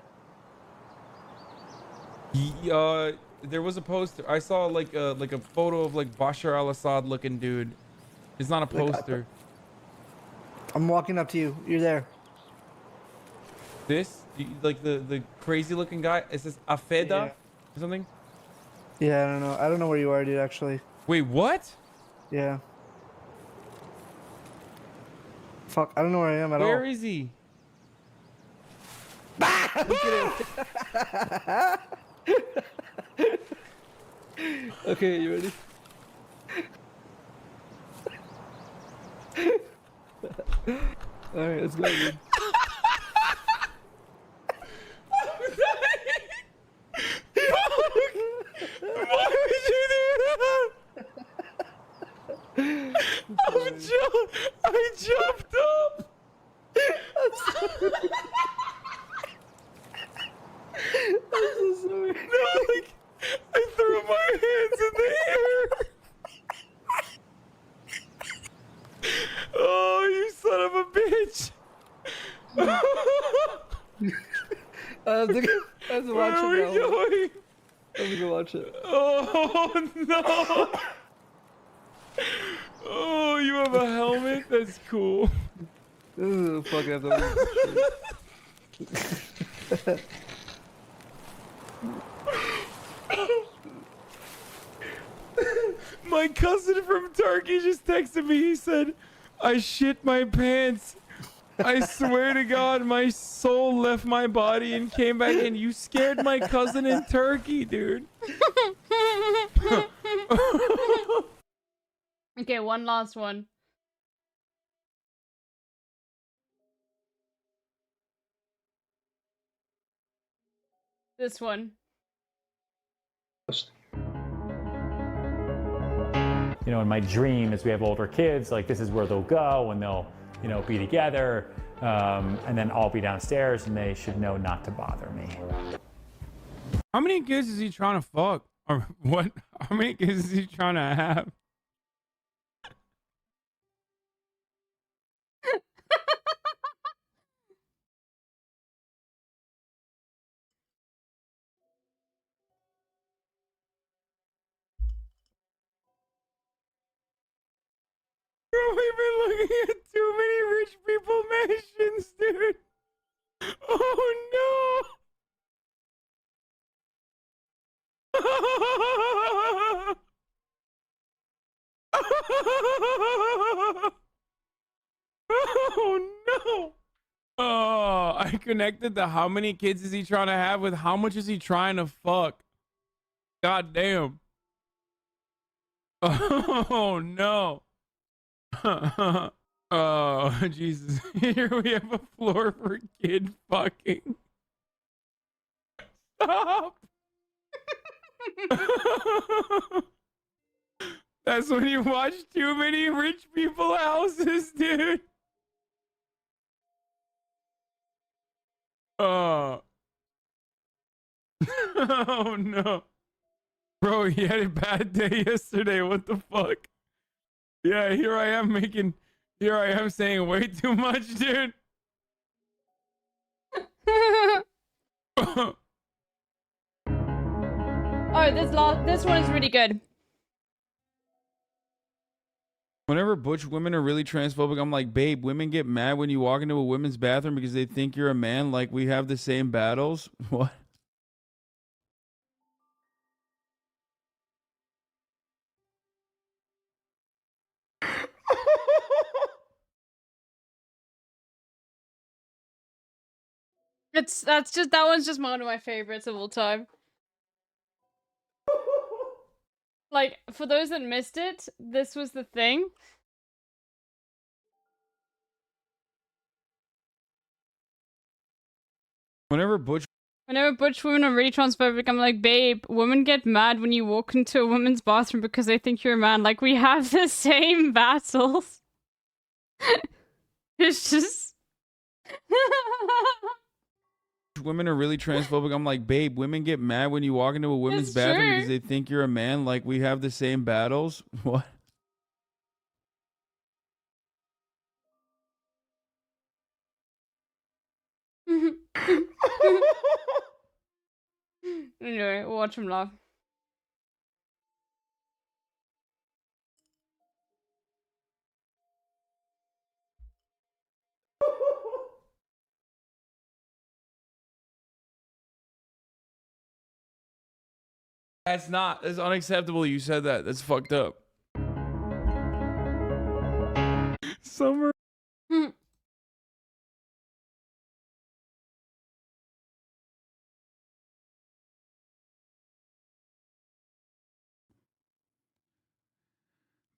There was a poster. I saw like a photo of like Bashar al-Assad looking dude. It's not a poster. I'm walking up to you. You're there. This? Like the crazy looking guy? Is this Afeda or something? Yeah, I don't know. I don't know where you are, dude, actually. Wait, what? Yeah. Fuck, I don't know where I am at all. Where is he? Okay, you ready? Alright, let's go, dude. Why would you do that? I jumped up. I'm so sorry. No, like, I threw my hands in the air. Oh, you son of a bitch. I have to watch Where are it we now. going? I have to go watch it. Oh, no. Oh, you have a helmet? That's cool. This is a fucking have to My cousin from Turkey just texted me. He said, I shit my pants. I swear to God, my soul left my body and came back in. You scared my cousin in Turkey, dude. Okay, one last one. This one. You know, in my dream, as we have older kids, like this is where they'll go and they'll, you know, be together, and then I'll be downstairs and they should know not to bother me. How many kids is he trying to fuck? Or what? How many kids is he trying to have? Bro, we've been looking at too many rich people mansions, dude. Oh no! Oh no! Oh, I connected the how many kids is he trying to have with how much is he trying to fuck. God damn. Oh no. Oh Jesus. Here we have a floor for kid fucking. Stop. That's when you watch too many rich people houses, dude. Oh no. Bro, he had a bad day yesterday. What the fuck? Yeah, here I am saying way too much, dude. Oh, this one is really good. Whenever butch women are really transphobic, I'm like, babe, women get mad when you walk into a women's bathroom because they think you're a man, like we have the same battles. What? That one's just one of my favorites of all time. Like, for those that missed it, this was the thing. Whenever butch women are really transphobic, I'm like, babe, women get mad when you walk into a women's bathroom because they think you're a man. Like, we have the same battles. It's just... Women are really transphobic. I'm like, babe, women get mad when you walk into a women's bathroom because they think you're a man. Like, we have the same battles. What? Anyway, watch him laugh. That's not. That's unacceptable. You said that. That's fucked up. Summer.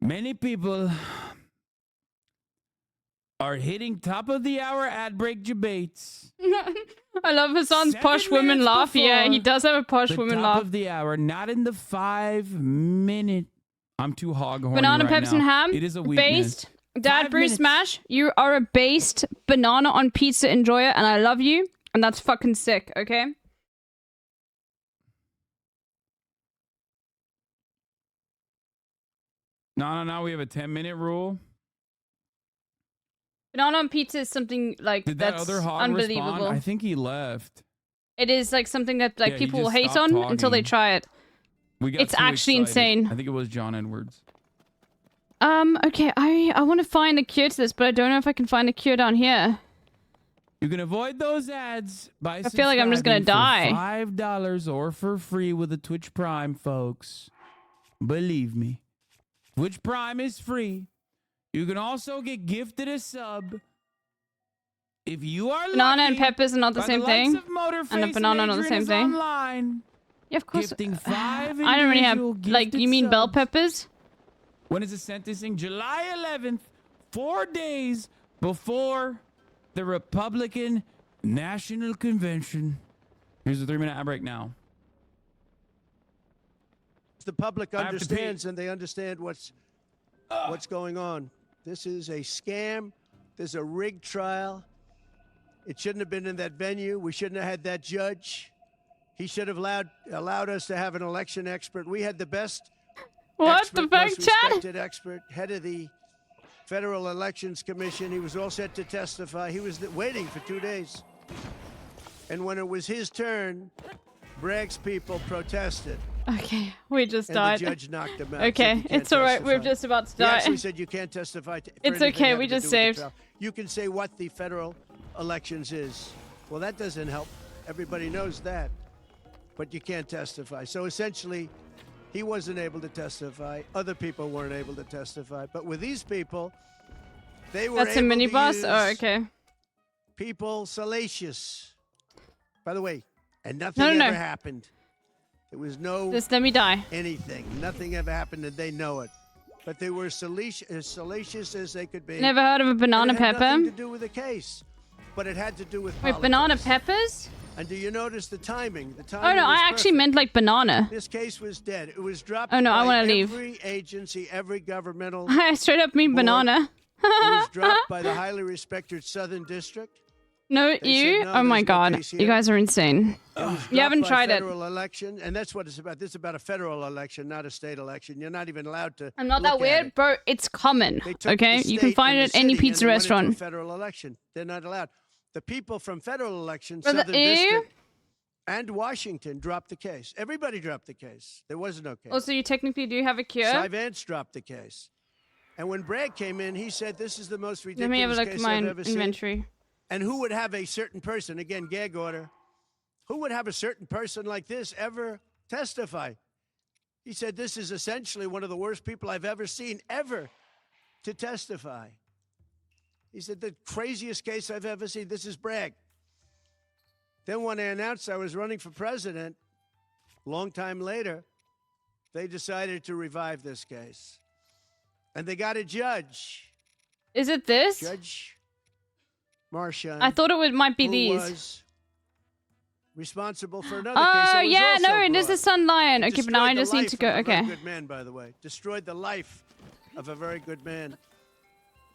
Many people are hitting top of the hour ad break debates. I love Hassan's posh women laugh. Yeah, he does have a posh women laugh. Top of the hour, not in the 5 minute. I'm too hog horny Banana right peps now. and ham. It is a weakness. Based. Dad 5 Bruce minutes. Smash, you are a based banana on pizza enjoyer, and I love you, and that's fucking sick. Okay. No. We have a 10-minute rule. Banana on pizza is something like Did that that's other hog unbelievable. respond? I think he left. It is like something that like Yeah, he people will just hate stopped on until they talking. try it. We got It's too actually excited. insane. I think it was John Edwards. Okay, I want to find a cure to this, but I don't know if I can find a cure down here. You can avoid those ads by I feel like I'm just gonna subscribing die. for $5 or for free with a Twitch Prime, folks. Believe me. Twitch Prime is free. You can also get gifted a sub. If you are Banana and lucky, peppers are not the by same likes thing. of Motorface And a banana are not the Adrian same is thing. Online, Yeah, of course. gifting 5 I don't really have individual like. gifted You mean bell subs. peppers? When is the sentencing? July 11th, 4 days before the Republican National Convention. Here's a 3-minute ad break now. The public I have to understands and they understand what's going on. This is a scam. There's a rigged trial. It shouldn't have been in that venue. We shouldn't have had that judge. He should have allowed us to have an election expert. We had the best What the fuck, most Chad? respected expert, head of the Federal Elections Commission. He was all set to testify. He was waiting for 2 days. And when it was his turn, Bragg's people protested. Okay, we just And died. the judge knocked him out. Okay, said, "You can't it's all right. We're testify." just about to He die. actually said you can't testify. For It's anything okay, having we to just do with the saved. trial. You can say what the federal elections is. Well, that doesn't help. Everybody knows that. But you can't testify. So essentially, he wasn't able to testify. Other people weren't able to testify. But with these people, they were That's a able to minibus? use Oh, okay. people salacious. By the way, and nothing No. ever happened. There was no Just let me die. anything. Nothing ever happened, and they know it. But they were as salacious as they could be. Never heard of a banana And it had pepper? nothing to do with the case, but it had to do with Wait, politics. banana peppers? And do you notice the timing? The timing Oh no, was I actually perfect. meant like banana. This case was dead. It was dropped. Oh, no, I by wanna leave. Every agency, every governmental. I straight up mean board. banana. It was dropped by the highly respected Southern District. No, They you? said, no, Oh my there's no god, case you here. guys are insane. It was You dropped haven't by tried it. federal election, and that's what it's about. This is about a federal election, not a state election. You're not even allowed to. I'm not look that at weird, it. bro. It's common. They took Okay, the you can state find and it the at any city pizza and they went into a restaurant. federal election. They're not allowed. The people from federal elections, Brother, Southern ew. District, and Washington dropped the case. Everybody dropped the case. There was no case. Also, you technically do have a cure. Cy Vance dropped the case. And when Bragg came in, he said, "This is the most ridiculous Let me have a look at case my I've ever seen." inventory. And who would have a certain person, again, gag order, who would have a certain person like this ever testify? He said, "This is essentially one of the worst people I've ever seen ever to testify." He said, "The craziest case I've ever seen." This is Bragg. Then when I announced I was running for president, long time later, they decided to revive this case. And they got a judge. Is it this? Judge Marchand. I thought might be who these. was responsible for another case. Oh that was yeah, also no, it is brought. the Sun Lion. Okay, but now I Destroyed the just need life to go. of a very Okay. good man, by the way. Destroyed the life of a very good man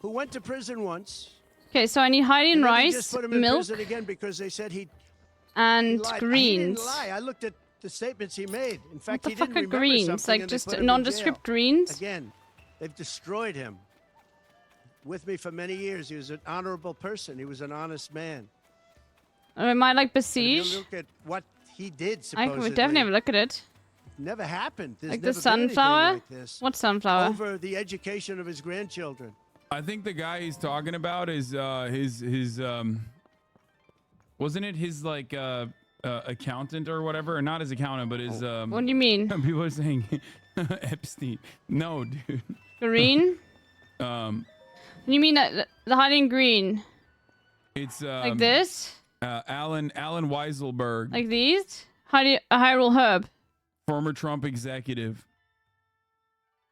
who went to prison once. Okay, so I need Heidi and then they rice, just put him in milk. prison again because they said he and He lied. He greens. didn't lie. I looked at the statements he made. In fact, the he fuck didn't are remember greens? something Like and they just put him in nondescript jail. greens? Again, they've destroyed him. With me for many years, he was an honorable person. He was an honest man. Or am I like And if besieged? you look at what he did, I supposedly, would definitely have a look at it. never happened. There's Like the never been anything sunflower? like this. What sunflower? Over the education of his grandchildren. I think the guy he's talking about is his wasn't it his like accountant or whatever, or not his accountant, but his What do you mean? People are saying Epstein. No, dude. Green? You mean that the hiding green? It's Like this? Alan Weiselberg, Like these? Hyrule Herb. former Trump executive,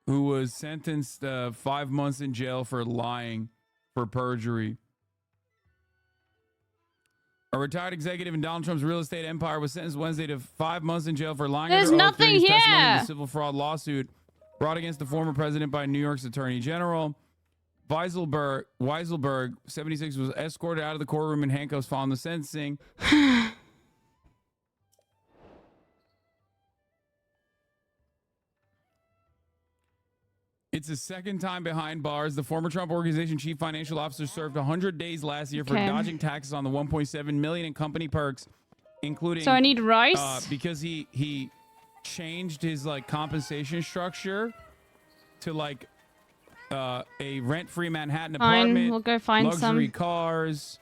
who was sentenced 5 months in jail for lying for perjury. A retired executive in Donald Trump's real estate empire was sentenced Wednesday to 5 months in jail for lying There's under oath during nothing his testimony in here. the civil fraud lawsuit brought against the former president by New York's Attorney General. Weiselberg, 76, was escorted out of the courtroom in handcuffs following the sentencing. It's the second time behind bars. The former Trump Organization chief financial officer served 100 days last year for Okay. dodging taxes on the $1.7 million in company perks, including. So I need rice? Because he changed his like compensation structure to like a rent-free Manhattan Fine, apartment. we'll go find luxury some. cars.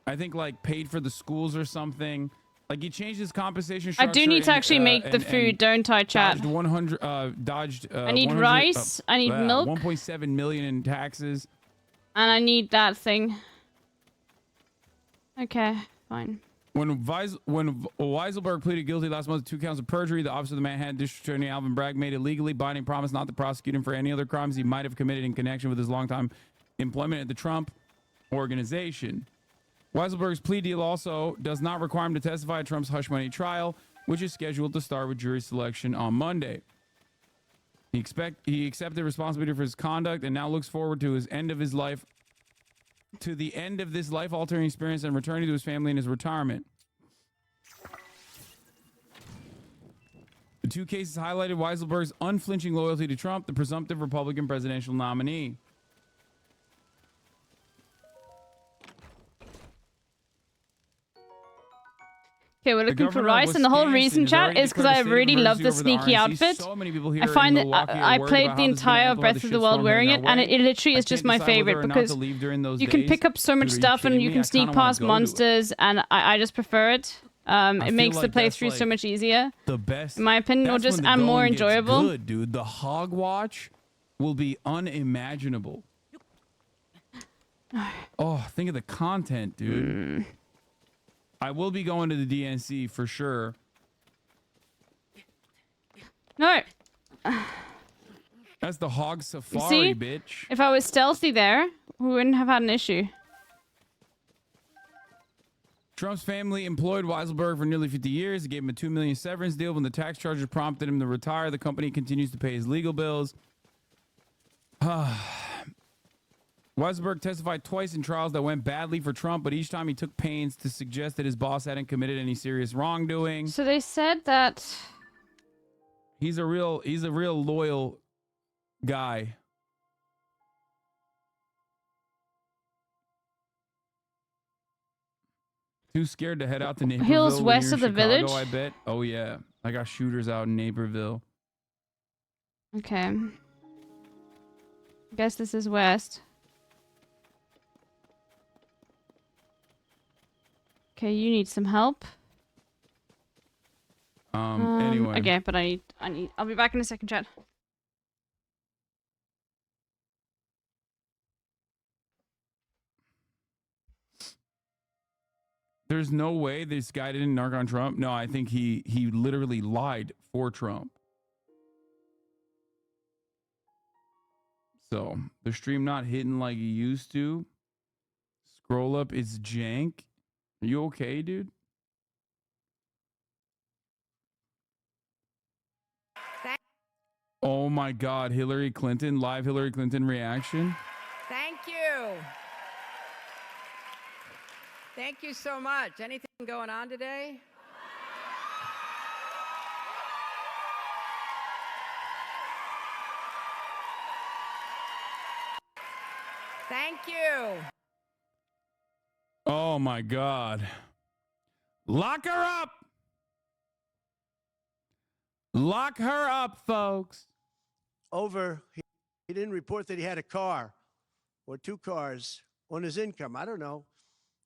I think like paid for the schools or something. Like he changed his compensation I structure. do need to actually make the and food, don't I, chat? Dodged 100. Dodged. I need 100, rice, I need milk. 1.7 million in taxes. And I need that thing. Okay, fine. When Weiselberg pleaded guilty last month to 2 counts of perjury, the Office of the Manhattan District Attorney Alvin Bragg made a legally binding promise not to prosecute him for any other crimes he might have committed in connection with his longtime employment at the Trump Organization. Weiselberg's plea deal also does not require him to testify at Trump's hush money trial, which is scheduled to start with jury selection on Monday. He accepted responsibility for his conduct and now looks forward to the end of this life-altering experience and returning to his family in his retirement. The two cases highlighted Weiselberg's unflinching loyalty to Trump, the presumptive Republican presidential nominee. Okay, we're looking for governor of rice, and the whole Wisconsin reason, has chat, already is because I declared a state of really love the emergency over the sneaky RNC. outfit. So many people here I find in that Milwaukee are I worried played about the how this is gonna entire amplify Breath the of the Wild shitstorm wearing heading it, our and way. it literally I is just can't my decide whether favorite or not because to leave during those you can days. pick up so much Dude, are you stuff and kidding you me? can I sneak kinda wanna past go to it. monsters, and I just prefer it. It feel makes the like that's, playthrough so like, much easier, The best, in my opinion, or that's just when the and more going gets enjoyable. Good, dude. The hog watch will be unimaginable. Oh, think of the content, dude. I will be going to the DNC for sure. No. That's the hog You safari, see, bitch. if I was stealthy there, we wouldn't have had an issue. Trump's family employed Weiselberg for nearly 50 years. It gave him a $2 million severance deal. When the tax charges prompted him to retire, the company continues to pay his legal bills. Weiselberg testified twice in trials that went badly for Trump, but each time he took pains to suggest that his boss hadn't committed any serious wrongdoing. So they said that He's a real loyal guy. Too scared to head out to Naperville. Hills when west you're of the in Chicago, village? I bet. Oh yeah, I got shooters out in Naperville. Okay. I guess this is west. Okay, you need some help. Anyway. Okay, but I'll be back in a second, chat. There's no way this guy didn't narc on Trump. No, I think he literally lied for Trump. So the stream not hitting like it used to. Scroll up, it's jank. Are you okay, dude? Oh my God, Hillary Clinton, live Hillary Clinton reaction. Thank you. Thank you so much. Anything going on today? Thank you. Oh my God. Lock her up. Lock her up, folks. He didn't report that he had a car or 2 cars on his income. I don't know.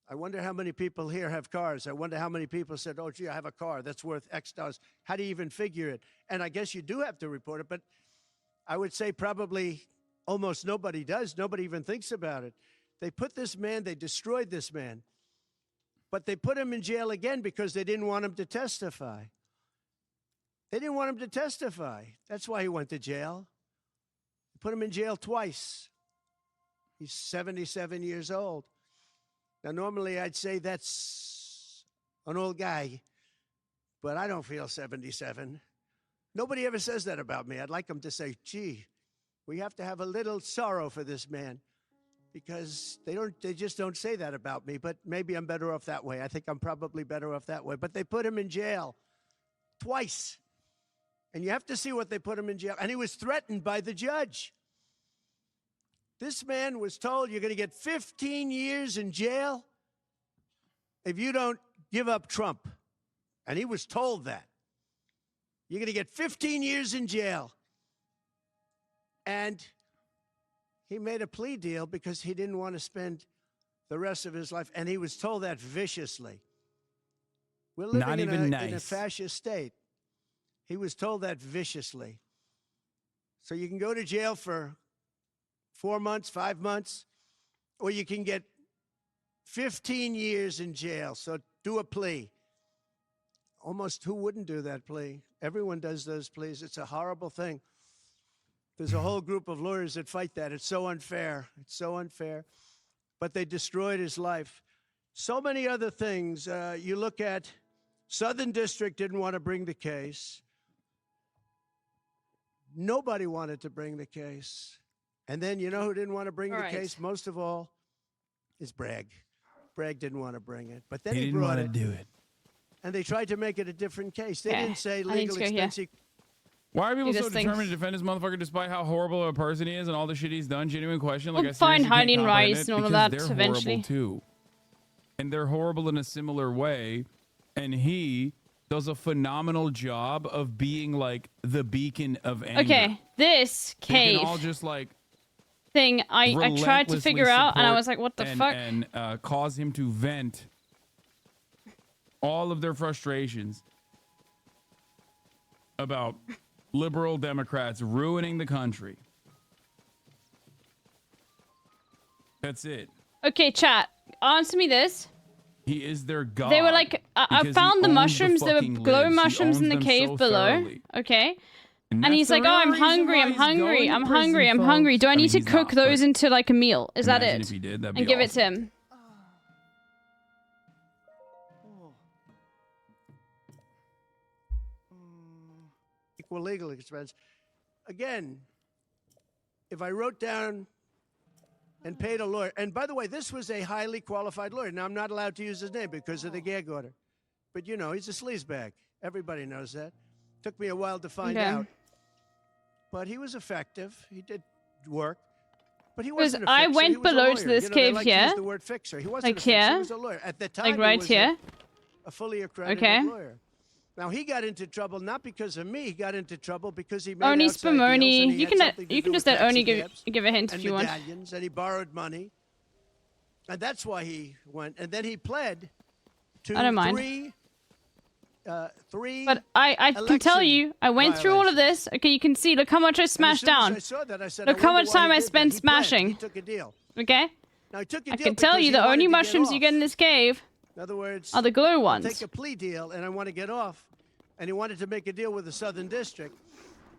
I wonder how many people here have cars. I wonder how many people said, oh, gee, I have a car that's worth X dollars. How do you even figure it? And I guess you do have to report it, but I would say probably almost nobody does. Nobody even thinks about it. They put this man, they destroyed this man, but they put him in jail again because they didn't want him to testify. They didn't want him to testify. That's why he went to jail. They put him in jail twice. He's 77 years old. Now, normally I'd say that's an old guy, but I don't feel 77. Nobody ever says that about me. I'd like them to say, gee, we have to have a little sorrow for this man, because they just don't say that about me, but maybe I'm better off that way. I think I'm probably better off that way. But they put him in jail twice. And you have to see what they put him in jail. And he was threatened by the judge. This man was told, you're going to get 15 years in jail if you don't give up Trump. And he was told that. You're going to get 15 years in jail. And he made a plea deal because he didn't want to spend the rest of his life. And he was told that viciously. We're living in a fascist state. He was told that viciously. So you can go to jail for 4 months, 5 months, or you can get 15 years in jail. So do a plea. Almost who wouldn't do that plea? Everyone does those pleas. It's a horrible thing. There's a whole group of lawyers that fight that. It's so unfair. It's so unfair. But they destroyed his life. So many other things. You look at Southern District didn't want to bring the case. Nobody wanted to bring the case. And then you know who didn't want to bring the case most of all? Is Bragg. Bragg didn't want to bring it. But then he didn't brought want to do it. And they tried to make it a different case. They didn't say legal expense. Why are people so determined to defend this motherfucker despite how horrible of a person he is and all the shit he's done? Genuine question. Like, We'll I find seriously hiding can't comprehend rice it and all of because that they're eventually. horrible too. And they're horrible in a similar way. And he does a phenomenal job of being like the beacon of anger. Okay, this cave They can all just like thing I tried to figure out, and I was like, what the fuck? And cause him to vent all of their frustrations about liberal Democrats ruining the country. That's it. Okay, chat, answer me this. He is their god. They were like, I found the mushrooms. There were glow lids. mushrooms in the cave so below. thoroughly. Okay. And And he's like, oh, I'm hungry, I'm hungry, I'm hungry, I'm hungry. Do I need to cook those into like a meal? Is that Imagine it? if he did, that'd And be give it to him. Equal legal expense. Again, if I wrote down and paid a lawyer, and by the way, this was a highly qualified lawyer. Now, I'm not allowed to use his name because of the gag order. But, you know, he's a sleazebag. Everybody knows that. Took me a while to find out. But he was effective. He did work. But he wasn't a fixer. I went He was a below lawyer. to this You know, cave they like to here. use the word fixer. He wasn't Like a fixer. here. He was a lawyer. At the time, Like right he was here. a fully accredited Okay. lawyer. Now, he got into trouble not because of me. He got into trouble because he made Oni outside deals, and Spumoni. he You had can something to you can do just with let Oni taxi give a hint and if you want. medallions, and he borrowed money. And that's why he went. And then he pled to I don't mind. three But I can tell you, I went through all of this. Okay, you can see. Look how much I smashed down. I saw that, I said, Look I how wonder much why time he I did spent that. He pled. smashing. He took a deal. Okay? Now, he took a I deal can tell because you he the wanted only to get mushrooms you off. get in this cave In other words, are the glow I'll ones. take a plea deal, and I want to get off. And he wanted to make a deal with the Southern District.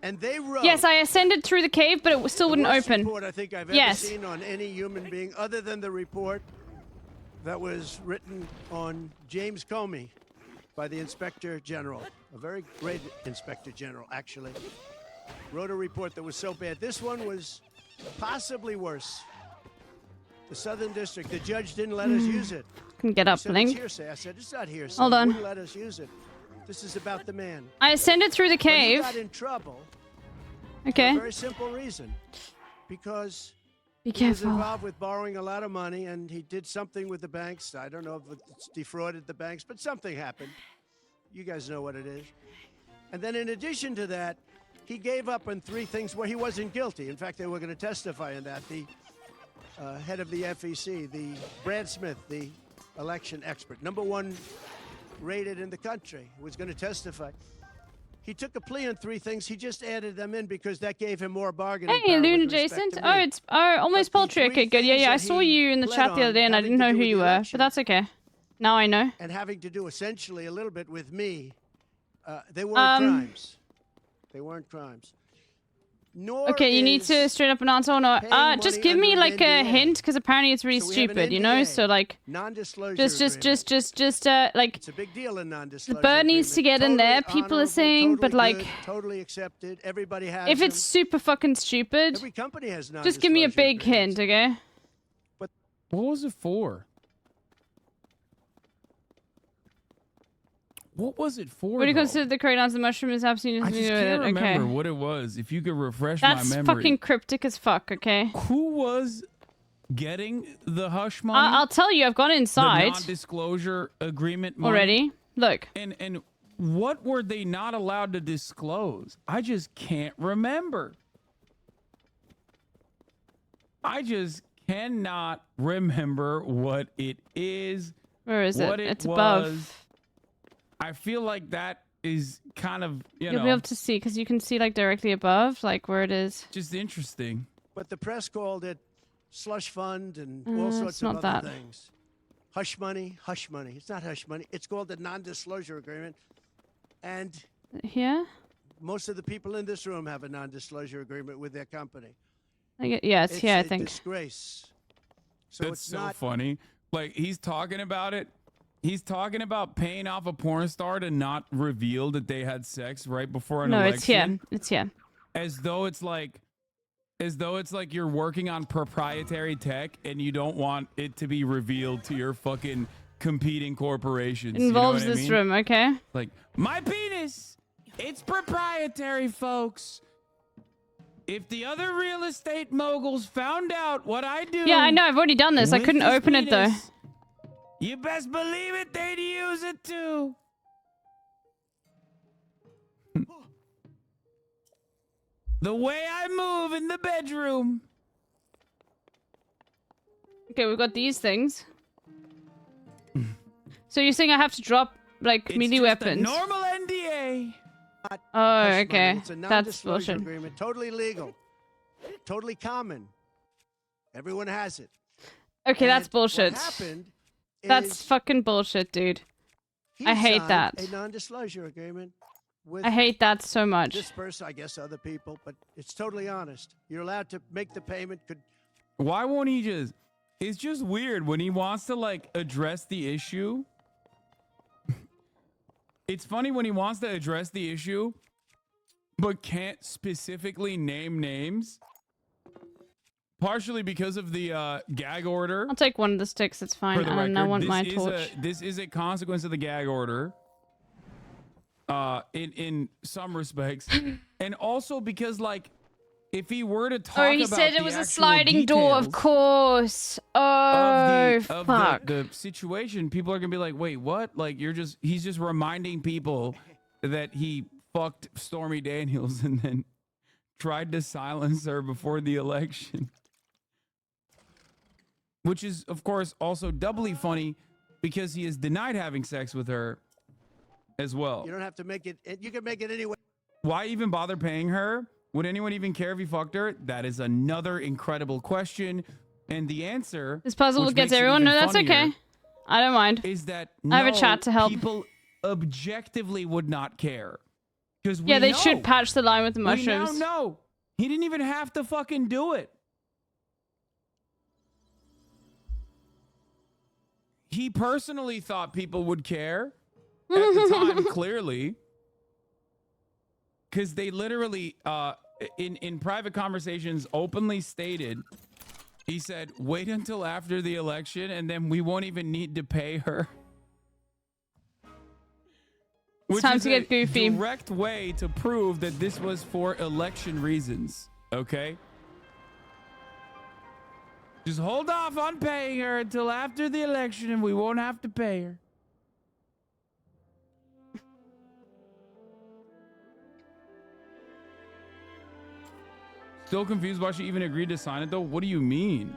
And they wrote... Yes, I ascended through the cave, but it still wouldn't worst open. report I think I've Yes. ever seen on any human being, other than the report that was written on James Comey by the Inspector General, a very great Inspector General, actually. Wrote a report that was so bad. This one was possibly worse. The Southern District, the judge didn't let us use it. fucking get up, He said, Link. it's hearsay. I said, it's not hearsay. Hold on. He wouldn't let us use it. This is about the man. I sent it through the But he cave. got in trouble. Okay. For a very simple reason. Because Be he was careful. involved with borrowing a lot of money, and he did something with the banks. I don't know if it's defrauded the banks, but something happened. You guys know what it is. And then in addition to that, he gave up on 3 things where he wasn't guilty. In fact, they were going to testify on that. The head of the FEC, the Brad Smith, the election expert, #1 rated in the country, was going to testify. He took a plea on 3 things. He just added them in because that gave him more bargaining Hey, power with Loon respect Adjacent. to Oh, me. it's almost poultry. Okay, good. Yeah, I saw you in the chat the other day, and I didn't know who you were, but that's okay. Now I know. And having to do essentially a little bit with me, they weren't crimes. They weren't crimes. Nor Okay, you need to straight up announce or not. Just give me like a hint, because apparently it's really So we have an stupid, you know. NDA, So like, non-disclosure just like. It's a big deal in non-disclosure. The bird needs to get in there. Totally People are saying, but totally like, good, totally accepted. Everybody has. if it's them. super fucking stupid, Every company has just give me a big hint, okay? What was it for? What was it for? What do you though? consider the correct answer? The mushroom is absolutely I nothing just to do with can't it. remember Okay. what it was. If you could refresh That's my memory. fucking cryptic as fuck, okay? Who was getting the hush money? I'll tell you, I've gone The inside non-disclosure agreement money? already. Look. And what were they not allowed to disclose? I just can't remember. I just cannot remember what it is. Where is it? What It's was. above. I feel like that is kind of, You'll be able to see, because you can see like directly above, like where it is. just interesting. But the press called it slush fund and Uh, all it's sorts not of other that. things. Hush money, hush money. It's not hush money. It's called the non-disclosure agreement. And Here? most of the people in this room have a non-disclosure agreement with their company. Yeah, it's here, I a think. disgrace. So That's it's so not funny. Like, he's talking about it. He's talking about paying off a porn star to not reveal that they had sex right before an No, election. it's here. It's here. As though it's like you're working on proprietary tech and you don't want it to be revealed to your fucking competing corporations. It involves you know what I this mean? room, okay? Like, my penis, it's proprietary, folks. If the other real estate moguls found out what I do... Yeah, I know. I've already done this. I with couldn't this open it, though. penis, you best believe it, they'd use it too. The way I move in the bedroom. Okay, we've got these things. So you're saying I have to drop, like, melee weapons? Normal NDA. Oh, hush money. okay. It's a That's non-disclosure bullshit. agreement. Totally legal. Totally common. Everyone has it. Okay, that's And bullshit. What happened That's is fucking bullshit, dude. he I hate signed that. a non-disclosure agreement with I hate that so much. this person, I guess other people, but it's totally honest. You're allowed to make the payment. Why won't he just... It's just weird when he wants to, like, address the issue. It's funny when he wants to address the issue, but can't specifically name names. Partially because of the gag order. I'll take one of the sticks. It's fine. For the And I record, want my this is torch. this is a consequence of the gag order. In some respects, and also because, like, if he were to talk Oh, he about said it the was a actual sliding door, of details course. Oh, of fuck. the situation, people are gonna be like, wait, what? Like, he's just reminding people that he fucked Stormy Daniels and then tried to silence her before the election. Which is, of course, also doubly funny because he has denied having sex with her as well. You don't have to make it. You can make it anyway. Why even bother paying her? Would anyone even care if he fucked her? That is another incredible question. And the answer... This puzzle which gets makes it everyone. even No, that's funnier, okay. I don't mind. Is that I have a no, chat to help. people objectively would not care. Because Yeah, they should patch the line with the mushrooms. We now know. He didn't even have to fucking do it. He personally thought people would care at the time, clearly. Because they literally, in private conversations, openly stated He said, wait until after the election and then we won't even need to pay her. It's time to get goofy. Direct way to prove that this was for election reasons. Okay? Just hold off on paying her until after the election and we won't have to pay her. Still confused why she even agreed to sign it though? What do you mean?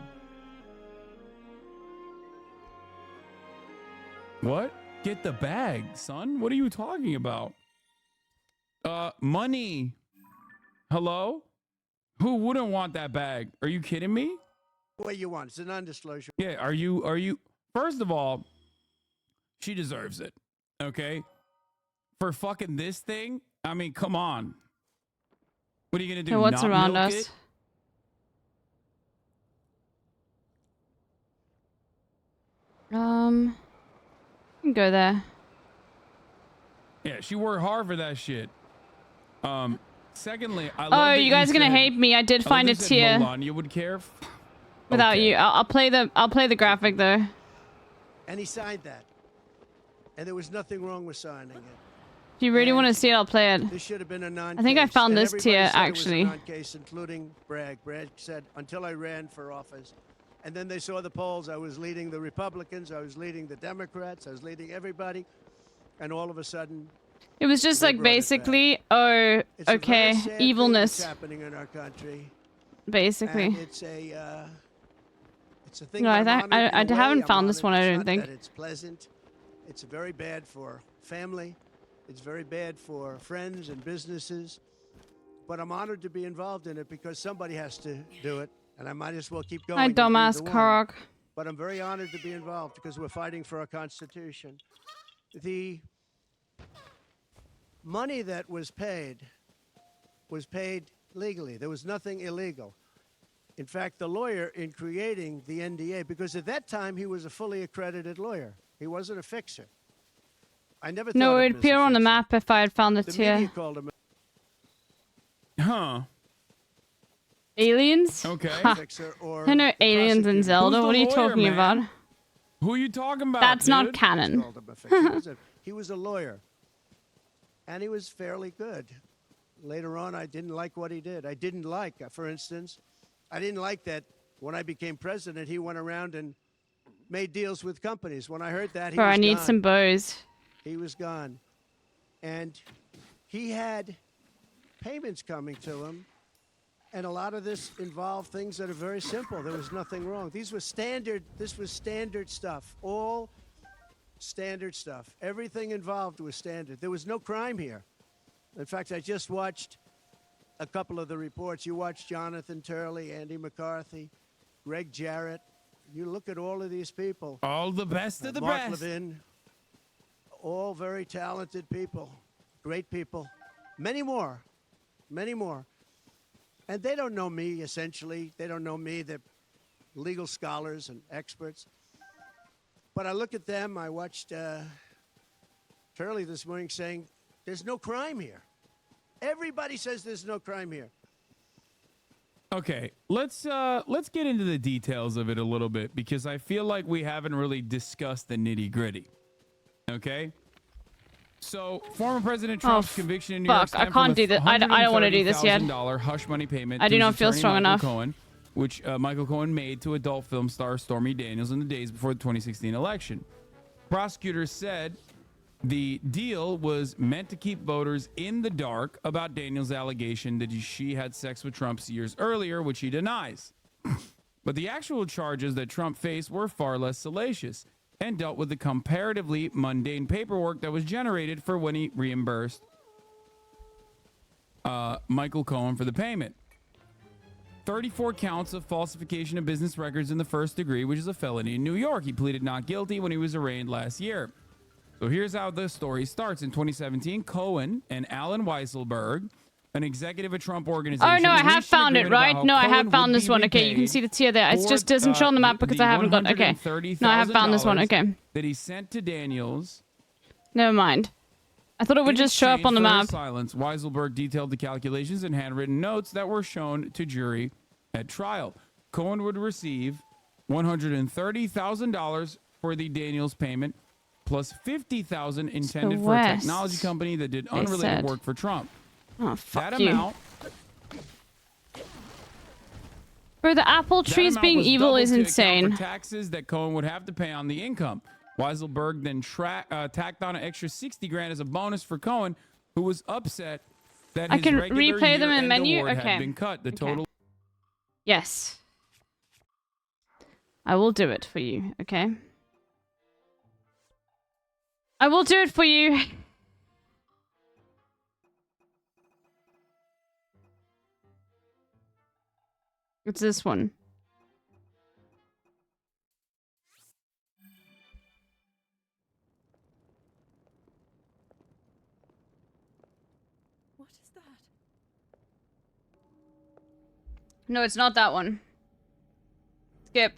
What? Get the bag, son? What are you talking about? Money. Hello? Who wouldn't want that bag? Are you kidding me? What you want? It's a non-disclosure. Yeah, are you first of all, she deserves it. Okay? For fucking this thing? I mean, come on. What are you gonna do? So what's not around milk us? it? You can go there. Yeah, she worked hard for that shit. Secondly, I love Oh, that you guys are gonna said- hate me. I did love find that a you said tier Melania would care. without Okay. you. I'll play the graphic though. And he signed that. And there was nothing wrong with signing it. If you really want to see it, I'll play it. This should have been a non-case. I think I found And this everybody tier, said it was a actually. non-case, including Bragg. Bragg said, until I ran for office. And then they saw the polls. I was leading the Republicans. I was leading the Democrats. I was leading everybody. And all of a sudden, It was just they like brought it back. basically, oh, It's a okay, very sad thing that's evilness, happening in our country. basically. And it's a thing. No, that I'm honored in a way. haven't I'm found this honored. one, I It's don't not think. that it's pleasant. It's very bad for family. It's very bad for friends and businesses. But I'm honored to be involved in it because somebody has to do it, and I might as well keep going. Hi, and be dumbass the one. Karok. But I'm very honored to be involved because we're fighting for our Constitution. The money that was paid legally. There was nothing illegal. In fact, the lawyer in creating the NDA, because at that time he was a fully accredited lawyer. He wasn't a fixer. I never thought No, of him it'd as a appear on the fixer. map if I had found the The tier. media called him Huh. Aliens? Okay. Ha. Fixer or I know aliens in Zelda. Who's the What are you lawyer, talking man? about? Who are you talking about? That's not dude? canon. called him a fixer. He was a lawyer, and he was fairly good. Later on, I didn't like what he did. I didn't like, for instance, I didn't like that when I became president, he went around and made deals with companies. When I heard that, he Bro, was I need gone. some bows. He was gone. And he had payments coming to him, and a lot of this involved things that are very simple. There was nothing wrong. This was standard stuff, all standard stuff. Everything involved was standard. There was no crime here. In fact, I just watched a couple of the reports. You watched Jonathan Turley, Andy McCarthy, Greg Jarrett. You look at all of these people. All the best of the Mark best. Levin, all very talented people, great people. Many more, many more. And they don't know me, essentially. They don't know me. They're legal scholars and experts. But I look at them. I watched Turley this morning saying, there's no crime here. Everybody says there's no crime here. Okay, let's get into the details of it a little bit because I feel like we haven't really discussed the nitty-gritty. Okay? So, former President Trump's conviction in New York fuck, I can't do this. I don't want to do this yet. $130,000 hush money payment. I to do his not feel attorney, strong Michael enough. Cohen, which Michael Cohen made to adult film star Stormy Daniels in the days before the 2016 election. Prosecutors said the deal was meant to keep voters in the dark about Daniels' allegation that she had sex with Trump years earlier, which he denies. But the actual charges that Trump faced were far less salacious and dealt with the comparatively mundane paperwork that was generated for when he reimbursed Michael Cohen for the payment. 34 counts of falsification of business records in the first degree, which is a felony in New York. He pleaded not guilty when he was arraigned last year. So here's how the story starts. In 2017, Cohen and Alan Weisselberg, an executive at Trump organization. Oh no, I have reached an found it, agreement right? about No, how I have Cohen found would this be one. Okay, you can repaid see the tier there. It for, just doesn't show on the map because the I haven't got. Okay. No, I have found this one. Okay. That he sent to Daniels. Never mind. I thought it would In just show up on the exchange for map. his silence, Weisselberg detailed the calculations and handwritten notes that were shown to jury at trial. Cohen would receive $130,000 for the Daniels payment, plus $50,000 intended for a West, technology company that did they unrelated said. work for Trump. Oh, fuck That you. amount. Bro, the apple That trees amount being was evil doubled is to account insane. for taxes that Cohen would have to pay on the income. Weiselberg then tacked on an extra $60,000 as a bonus for Cohen, who was upset that I his can regular replay them in year-end menu? award Okay. had been cut. The total. Yes. I will do it for you, okay? I will do it for you. It's this one. What is that? No, it's not that one. Skip.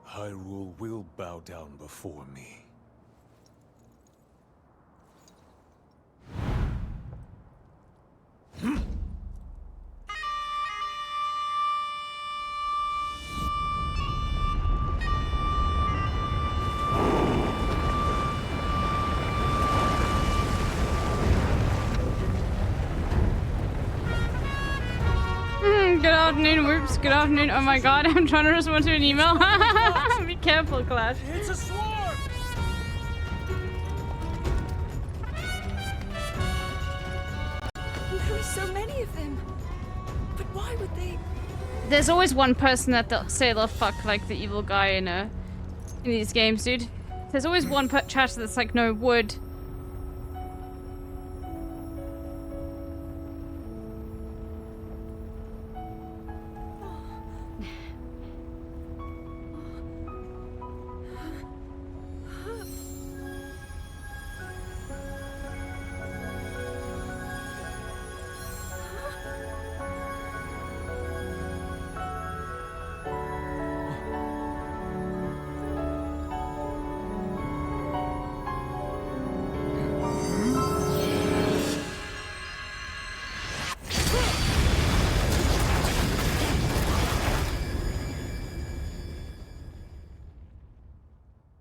Hyrule will bow down before me. Good afternoon, whoops. Good afternoon. Oh my god, I'm trying to respond to an email. Be careful, Clash. It's a swarm! There are so many of them. But why would they? There's always one person that they'll say they'll fuck like the evil guy in these games, dude. There's always one chatter that's like, no, would.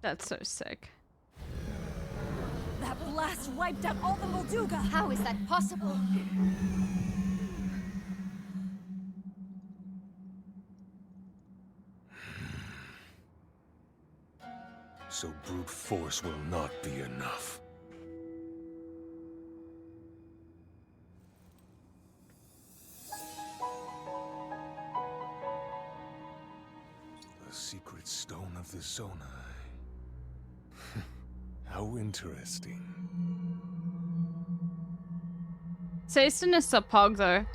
That's so sick. That blast wiped out all the Molduga. How is that possible? So brute force will not be enough. The secret stone of the Zonai. How interesting. Satanists are pog though.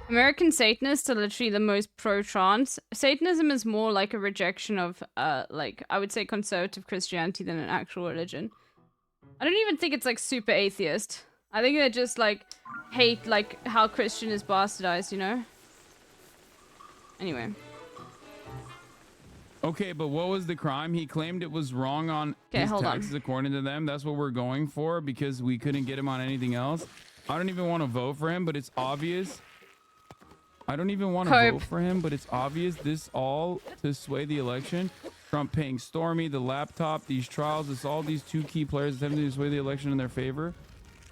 American Satanists are literally the most pro-trans. Satanism is more like a rejection of, like, I would say conservative Christianity than an actual religion. I don't even think it's, like, super atheist. I think they just, like, hate, like, how Christian is bastardized, you know? Anyway. Okay, but what was the crime? He claimed it was wrong on his hold on. taxes according to them. That's what we're going for because we couldn't get him on anything else. I don't even want to vote for him, but it's obvious. I don't even want to vote for him, but it's obvious this all to sway the election. Trump paying Stormy, the laptop, these trials, it's all these two key players attempting to sway the election in their favor.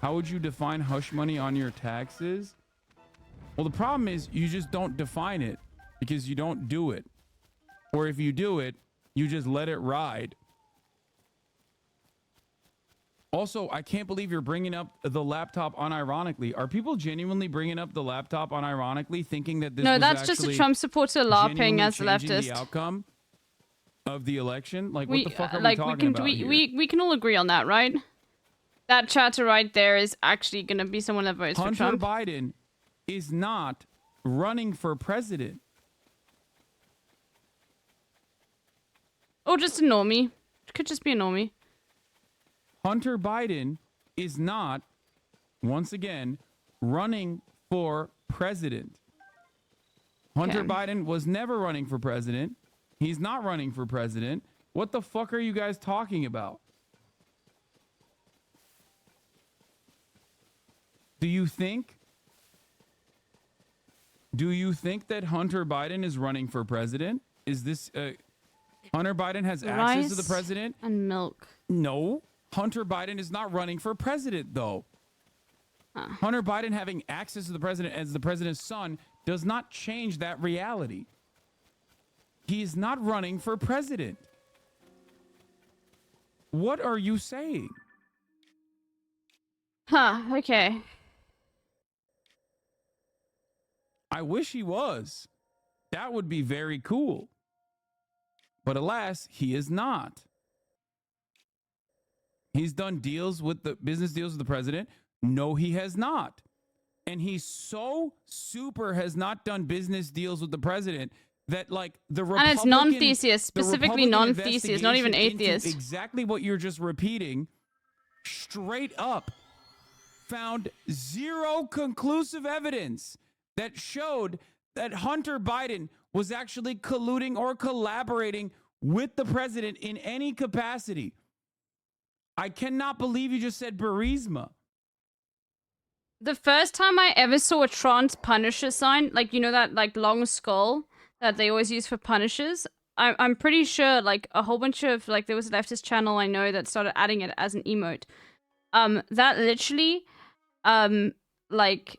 How would you define hush money on your taxes? Well, the problem is you just don't define it because you don't do it. Or if you do it, you just let it ride. Also, I can't believe you're bringing up the laptop unironically. Are people genuinely bringing up the laptop unironically, thinking that this No, was that's just a actually Trump supporter LARPing genuinely as a changing leftist. the outcome of the election? Like, what the fuck are we like, talking about here? we can all agree on that, right? That chatter right there is actually going to be someone that votes for Hunter Trump. Biden is not running for president. Or just a normie. It could just be a normie. Hunter Biden is not, once again, running for president. Hunter Okay. Biden was never running for president. He's not running for president. What the fuck are you guys talking about? Do you think that Hunter Biden is running for president? Is this Hunter Biden has access to the Rice president? and milk. No. Hunter Biden is not running for president, though. Hunter Biden having access to the president as the president's son does not change that reality. He is not running for president. What are you saying? Huh, okay. I wish he was. That would be very cool. But alas, he is not. He's done deals with the business deals with the president. No, he has not. And he so super has not done business deals with the president that like the Republican, And it's non-theist, specifically the Republican non-theist, not even investigation into atheist. Exactly what you're just repeating, straight up found zero conclusive evidence that showed that Hunter Biden was actually colluding or collaborating with the president in any capacity. I cannot believe you just said Burisma. The first time I ever saw a trans Punisher sign, like, you know, that like long skull that they always use for Punishers, I'm pretty sure like a whole bunch of, like, there was a leftist channel I know that started adding it as an emote. That literally, like,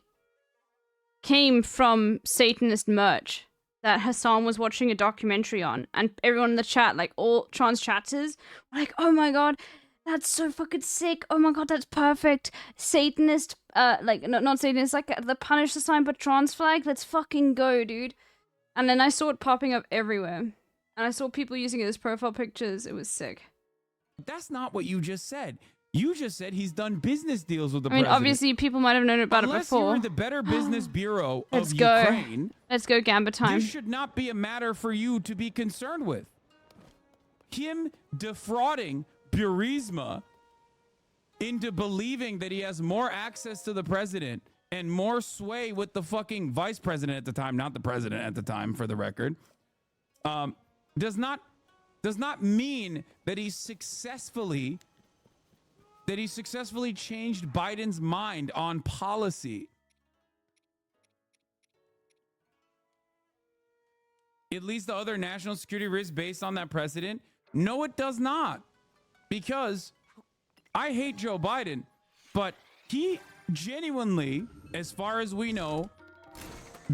came from Satanist merch that Hassan was watching a documentary on, and everyone in the chat, like all trans chatters, were like, oh my god, that's so fucking sick. Oh my god, that's perfect. Satanist, like, not Satanist, like the Punisher sign, but trans flag. Let's fucking go, dude. And then I saw it popping up everywhere. And I saw people using it as profile pictures. It was sick. That's not what you just said. You just said he's done business deals with the I mean, president. obviously, people might have known about Unless it before. you're the Better Business Bureau Let's of go. Ukraine, Let's go, Gamba time. this should not be a matter for you to be concerned with. Him defrauding Burisma into believing that he has more access to the president and more sway with the fucking vice president at the time, not the president at the time, for the record, does not mean that he successfully changed Biden's mind on policy. At least the other national security risks based on that precedent? No, it does not. Because I hate Joe Biden, but he genuinely, as far as we know,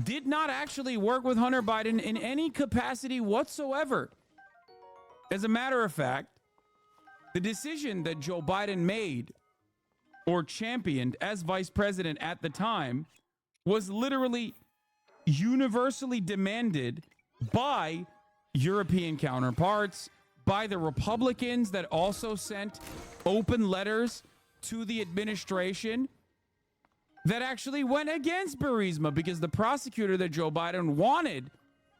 did not actually work with Hunter Biden in any capacity whatsoever. As a matter of fact, the decision that Joe Biden made or championed as vice president at the time was literally universally demanded by European counterparts, by the Republicans that also sent open letters to the administration that actually went against Burisma, because the prosecutor that Joe Biden wanted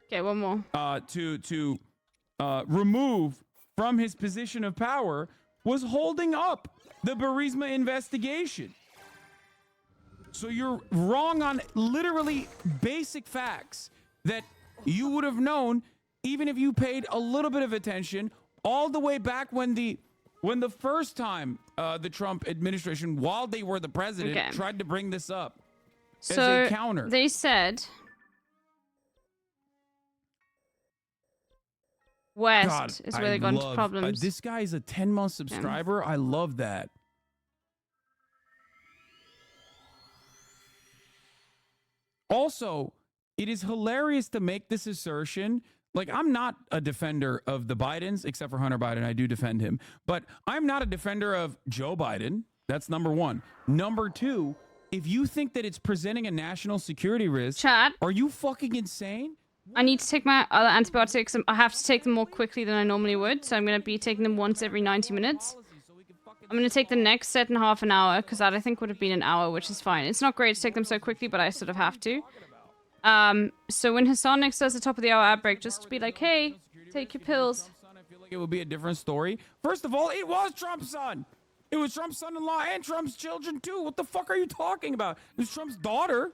one more to remove from his position of power was holding up the Burisma investigation. So you're wrong on literally basic facts that you would have known even if you paid a little bit of attention all the way back when the first time the Trump administration, while they were the president, tried to bring this up as a counter. They said West is where they got into problems. This guy is a 10-month subscriber. I love that. Also, it is hilarious to make this assertion. Like, I'm not a defender of the Bidens, except for Hunter Biden. I do defend him. But I'm not a defender of Joe Biden. That's number one. Number two, if you think that it's presenting a national security risk, are you fucking insane? I need to take my other antibiotics. I have to take them more quickly than I normally would, so I'm going to be taking them once every 90 minutes. I'm gonna take the next set in half an hour, because that I think would have been an hour, which is fine. It's not great to take them so quickly, but I sort of have to. So when Hassan next does the top of the hour ad break, just to be like, hey, take your pills. I feel like it would be a different story. First of all, it was Trump's son. It was Trump's son-in-law and Trump's children too. What the fuck are you talking about? It was Trump's daughter.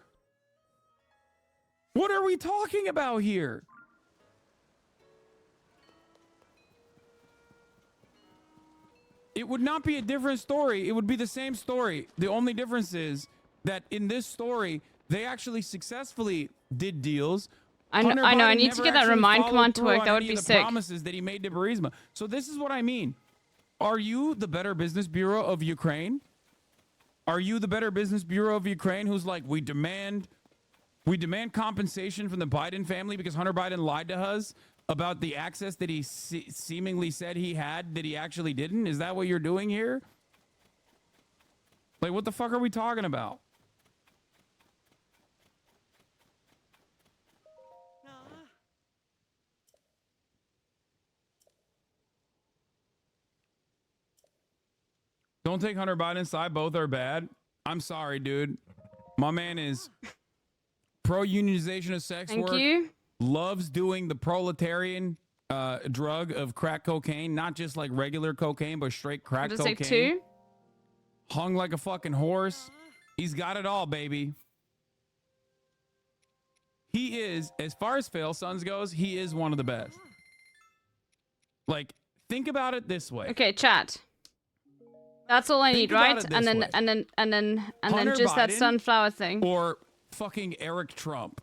What are we talking about here? It would not be a different story. It would be the same story. The only difference is that in this story, they actually successfully did deals. I know. I need to get that remind command to work. That would be sick. Promises that he made to Burisma. So this is what I mean. Are you the Better Business Bureau of Ukraine? Are you the Better Business Bureau of Ukraine who's like, we demand compensation from the Biden family because Hunter Biden lied to us about the access that he seemingly said he had that he actually didn't? Is that what you're doing here? Like, what the fuck are we talking about? Don't take Hunter Biden's side. Both are bad. I'm sorry, dude. My man is pro-unionization of sex work. Thank you. Loves doing the proletarian drug of crack cocaine. Not just like regular cocaine, but straight crack cocaine. Take two. Hung like a fucking horse. He's got it all, baby. He is, as far as Fail Sons goes, he is one of the best. Like, think about it this way. Okay, chat. That's all I need, right? And then just that sunflower thing. Or fucking Eric Trump.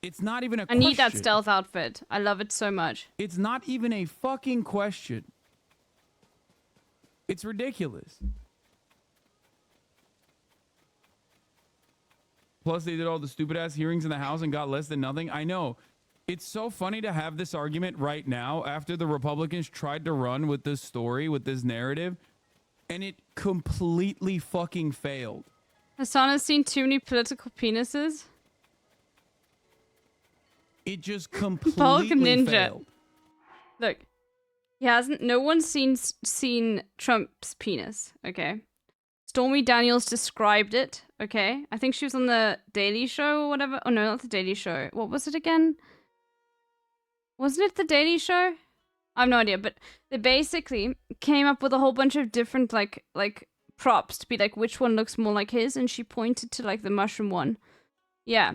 It's not even a I question. need that stealth outfit. I love it so much. It's not even a fucking question. It's ridiculous. Plus, they did all the stupid-ass hearings in the House and got less than nothing. I know. It's so funny to have this argument right now after the Republicans tried to run with this story, with this narrative, and it completely fucking failed. Hassan has seen too many political penises. It just Bulk completely Ninja. failed. Look, he hasn't. No one's seen Trump's penis. Okay, Stormy Daniels described it. Okay, I think she was on the Daily Show or whatever. Oh no, not the Daily Show. What was it again? Wasn't it the Daily Show? I have no idea. But they basically came up with a whole bunch of different like props to be like which one looks more like his, and she pointed to like the mushroom one. Yeah.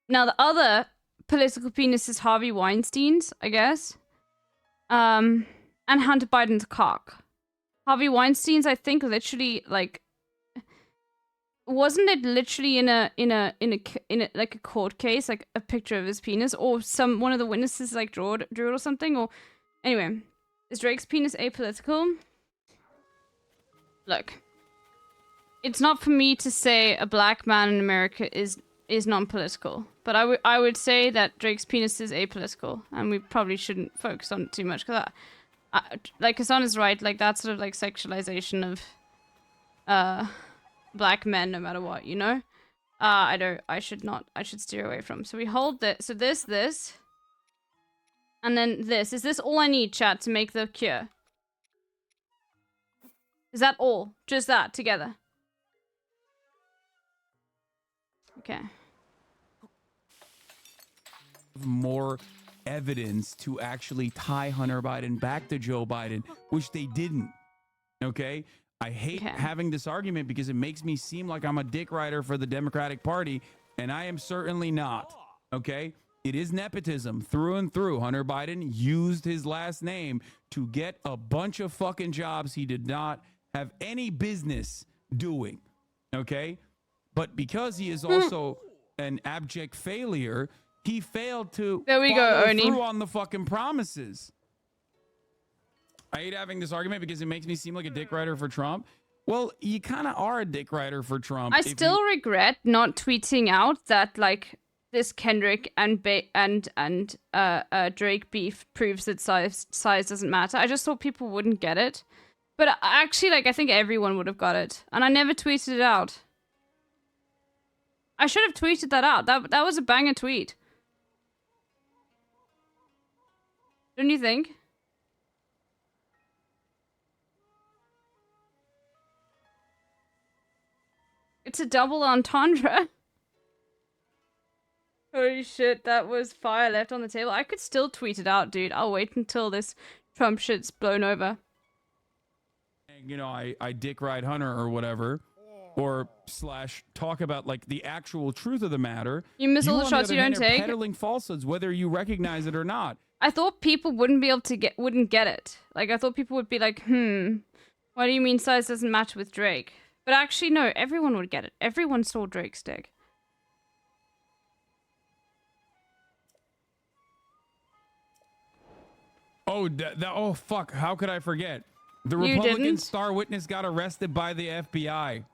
Now the other political penis is Harvey Weinstein's, I guess. And Hunter Biden's cock. Harvey Weinstein's, I think, literally like, wasn't it literally in a like a court case, like a picture of his penis, or one of the witnesses like drew it or something, or anyway, is Drake's penis apolitical? Look, it's not for me to say a black man in America is non-political, but I would say that Drake's penis is apolitical, and we probably shouldn't focus on it too much, because like Hassan is right, like that sort of like sexualization of black men, no matter what, you know. I should steer away from. So we hold this. So this, and then this. Is this all I need, chat, to make the cure? Is that all? Just that together? Okay. More evidence to actually tie Hunter Biden back to Joe Biden, which they didn't. Okay? I hate having this argument because it makes me seem like I'm a dick rider for the Democratic Party, and I am certainly not. Okay? It is nepotism through and through. Hunter Biden used his last name to get a bunch of fucking jobs he did not have any business doing. Okay? But because he is also an abject failure, he failed to follow through on the fucking promises. I hate having this argument because it makes me seem like a dick rider for Trump. Well, you kind of are a dick rider for Trump. I still regret not tweeting out that like this Kendrick and Drake beef proves that size doesn't matter. I just thought people wouldn't get it, but actually, like I think everyone would have got it, and I never tweeted it out. I should have tweeted that out. That was a banger tweet. Don't you think? it's a double entendre. Holy shit, that was fire left on the table. I could still tweet it out, dude. I'll wait until this Trump shit's blown over. You know, I dick ride Hunter or whatever, or slash talk about like the actual truth of the matter. You miss all the shots you don't take. Peddling falsehoods, whether you recognize it or not. I thought people wouldn't be able to wouldn't get it. Like, I thought people would be like, what do you mean size doesn't match with Drake? But actually, no, everyone would get it. Everyone saw Drake's dick. Oh, oh fuck! How could I forget? The You Republican didn't? star witness got arrested by the FBI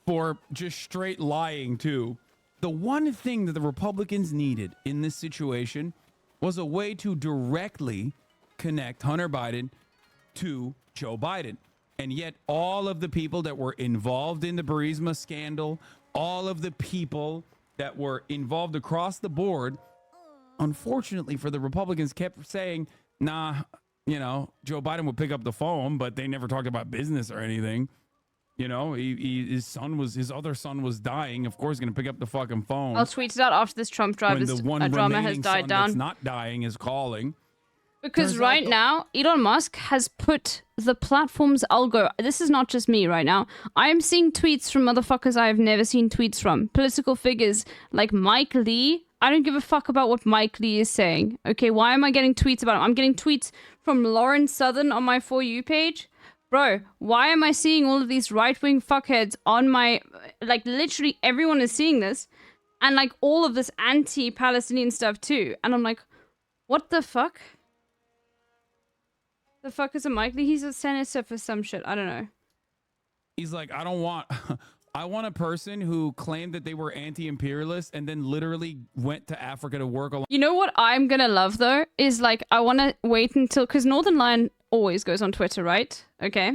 for just straight lying too. The one thing that the Republicans needed in this situation was a way to directly connect Hunter Biden to Joe Biden. And yet all of the people that were involved in the Burisma scandal, all of the people that were involved across the board, unfortunately for the Republicans, kept saying, nah, you know, Joe Biden would pick up the phone, but they never talked about business or anything. You know, his other son was dying. Of course, he's going to pick up the fucking phone. I'll tweet it out after this Trump when the one drama has remaining died son down. that's not dying is calling. Because Turns right out now, Elon Musk has put the platform's algo. This is not just me right now. I am seeing tweets from motherfuckers I have never seen tweets from. Political figures like Mike Lee. I don't give a fuck about what Mike Lee is saying. Okay, why am I getting tweets about him? I'm getting tweets from Lauren Southern on my For You page. Bro, why am I seeing all of these right-wing fuckheads on my... Like, literally everyone is seeing this. And, like, all of this anti-Palestinian stuff, too. And I'm like, what the fuck? The fuck is a Mike Lee? He's a senator for some shit. I don't know. He's like, I don't want... I want a person who claimed that they were anti-imperialist and then literally went to Africa to work along... You know what I'm gonna love, though? Is, like, I want to wait until... Because Northern Lion always goes on Twitter, right? Okay.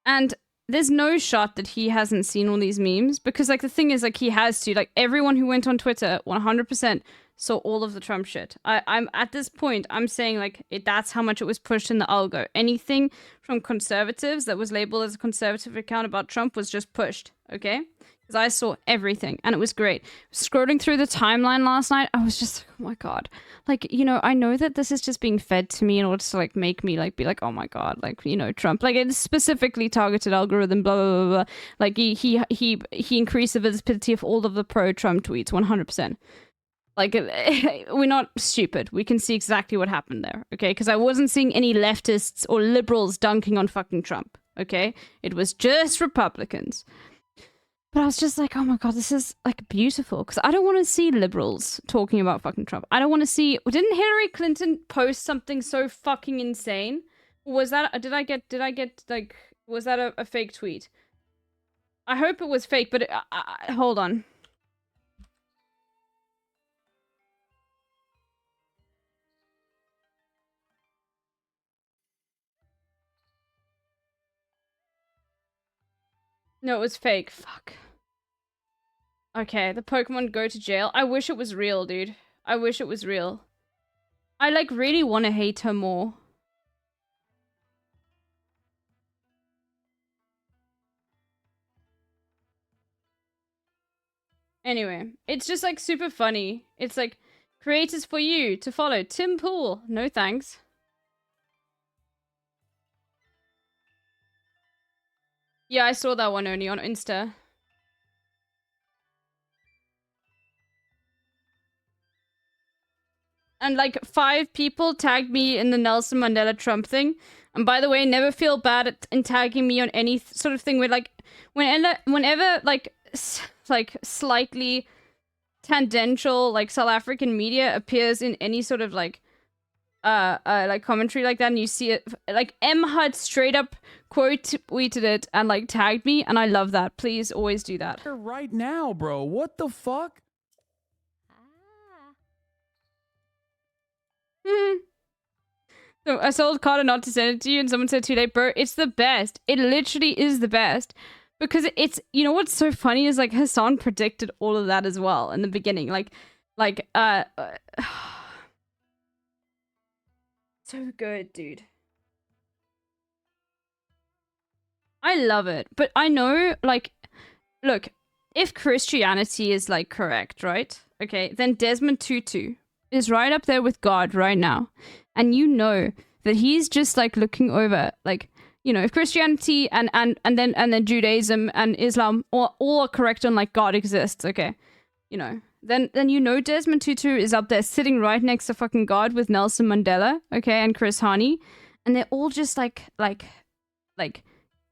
And there's no shot that he hasn't seen all these memes. Because, like, the thing is, like, he has to. Like, everyone who went on Twitter, 100%... saw all of the Trump shit. I'm at this point, I'm saying like that's how much it was pushed in the algo. Anything from conservatives that was labeled as a conservative account about Trump was just pushed, okay? Because I saw everything and it was great. Scrolling through the timeline last night, I was just like, oh my god. Like, you know, I know that this is just being fed to me in order to like make me like be like, oh my god, like, you know, Trump. Like, it's specifically targeted algorithm, blah blah blah blah. Like he increased the visibility of all of the pro-Trump tweets, 100%. Like, we're not stupid. We can see exactly what happened there, okay? Because I wasn't seeing any leftists or liberals dunking on fucking Trump, okay? It was just Republicans. But I was just like, oh my god, this is, like, beautiful. Because I don't want to see liberals talking about fucking Trump. I don't want to see... Didn't Hillary Clinton post something so fucking insane? Was that... Did I get, like... Was that a fake tweet? I hope it was fake, but... hold on. No, it was fake. Fuck. Okay, the Pokemon go to jail. I wish it was real, dude. I wish it was real. I, like, really want to hate her more. Anyway, it's just, like, super funny. It's, like, creators for you to follow. Tim Pool. No thanks. Yeah, I saw that one only on Insta. And like 5 people tagged me in the Nelson Mandela Trump thing. And by the way, never feel bad in tagging me on any sort of thing where like whenever like slightly tangential like South African media appears in any sort of like commentary like that, and you see it, like M Hud straight up quote tweeted it and like tagged me, and I love that. Please always do that. Right now, bro. What the fuck? So I told Carter not to send it to you, and someone said too late, bro. It's the best. It literally is the best. Because it's, you know what's so funny is like Hassan predicted all of that as well in the beginning. So good, dude. I love it. But I know, like, look, if Christianity is, like, correct, right? Okay, then Desmond Tutu is right up there with God right now. And you know that he's just, like, looking over, like, you know, if Christianity and then Judaism and Islam all are correct on, like, God exists, okay? You know, then you know Desmond Tutu is up there sitting right next to fucking God with Nelson Mandela, okay, and Chris Hani. And they're all just, like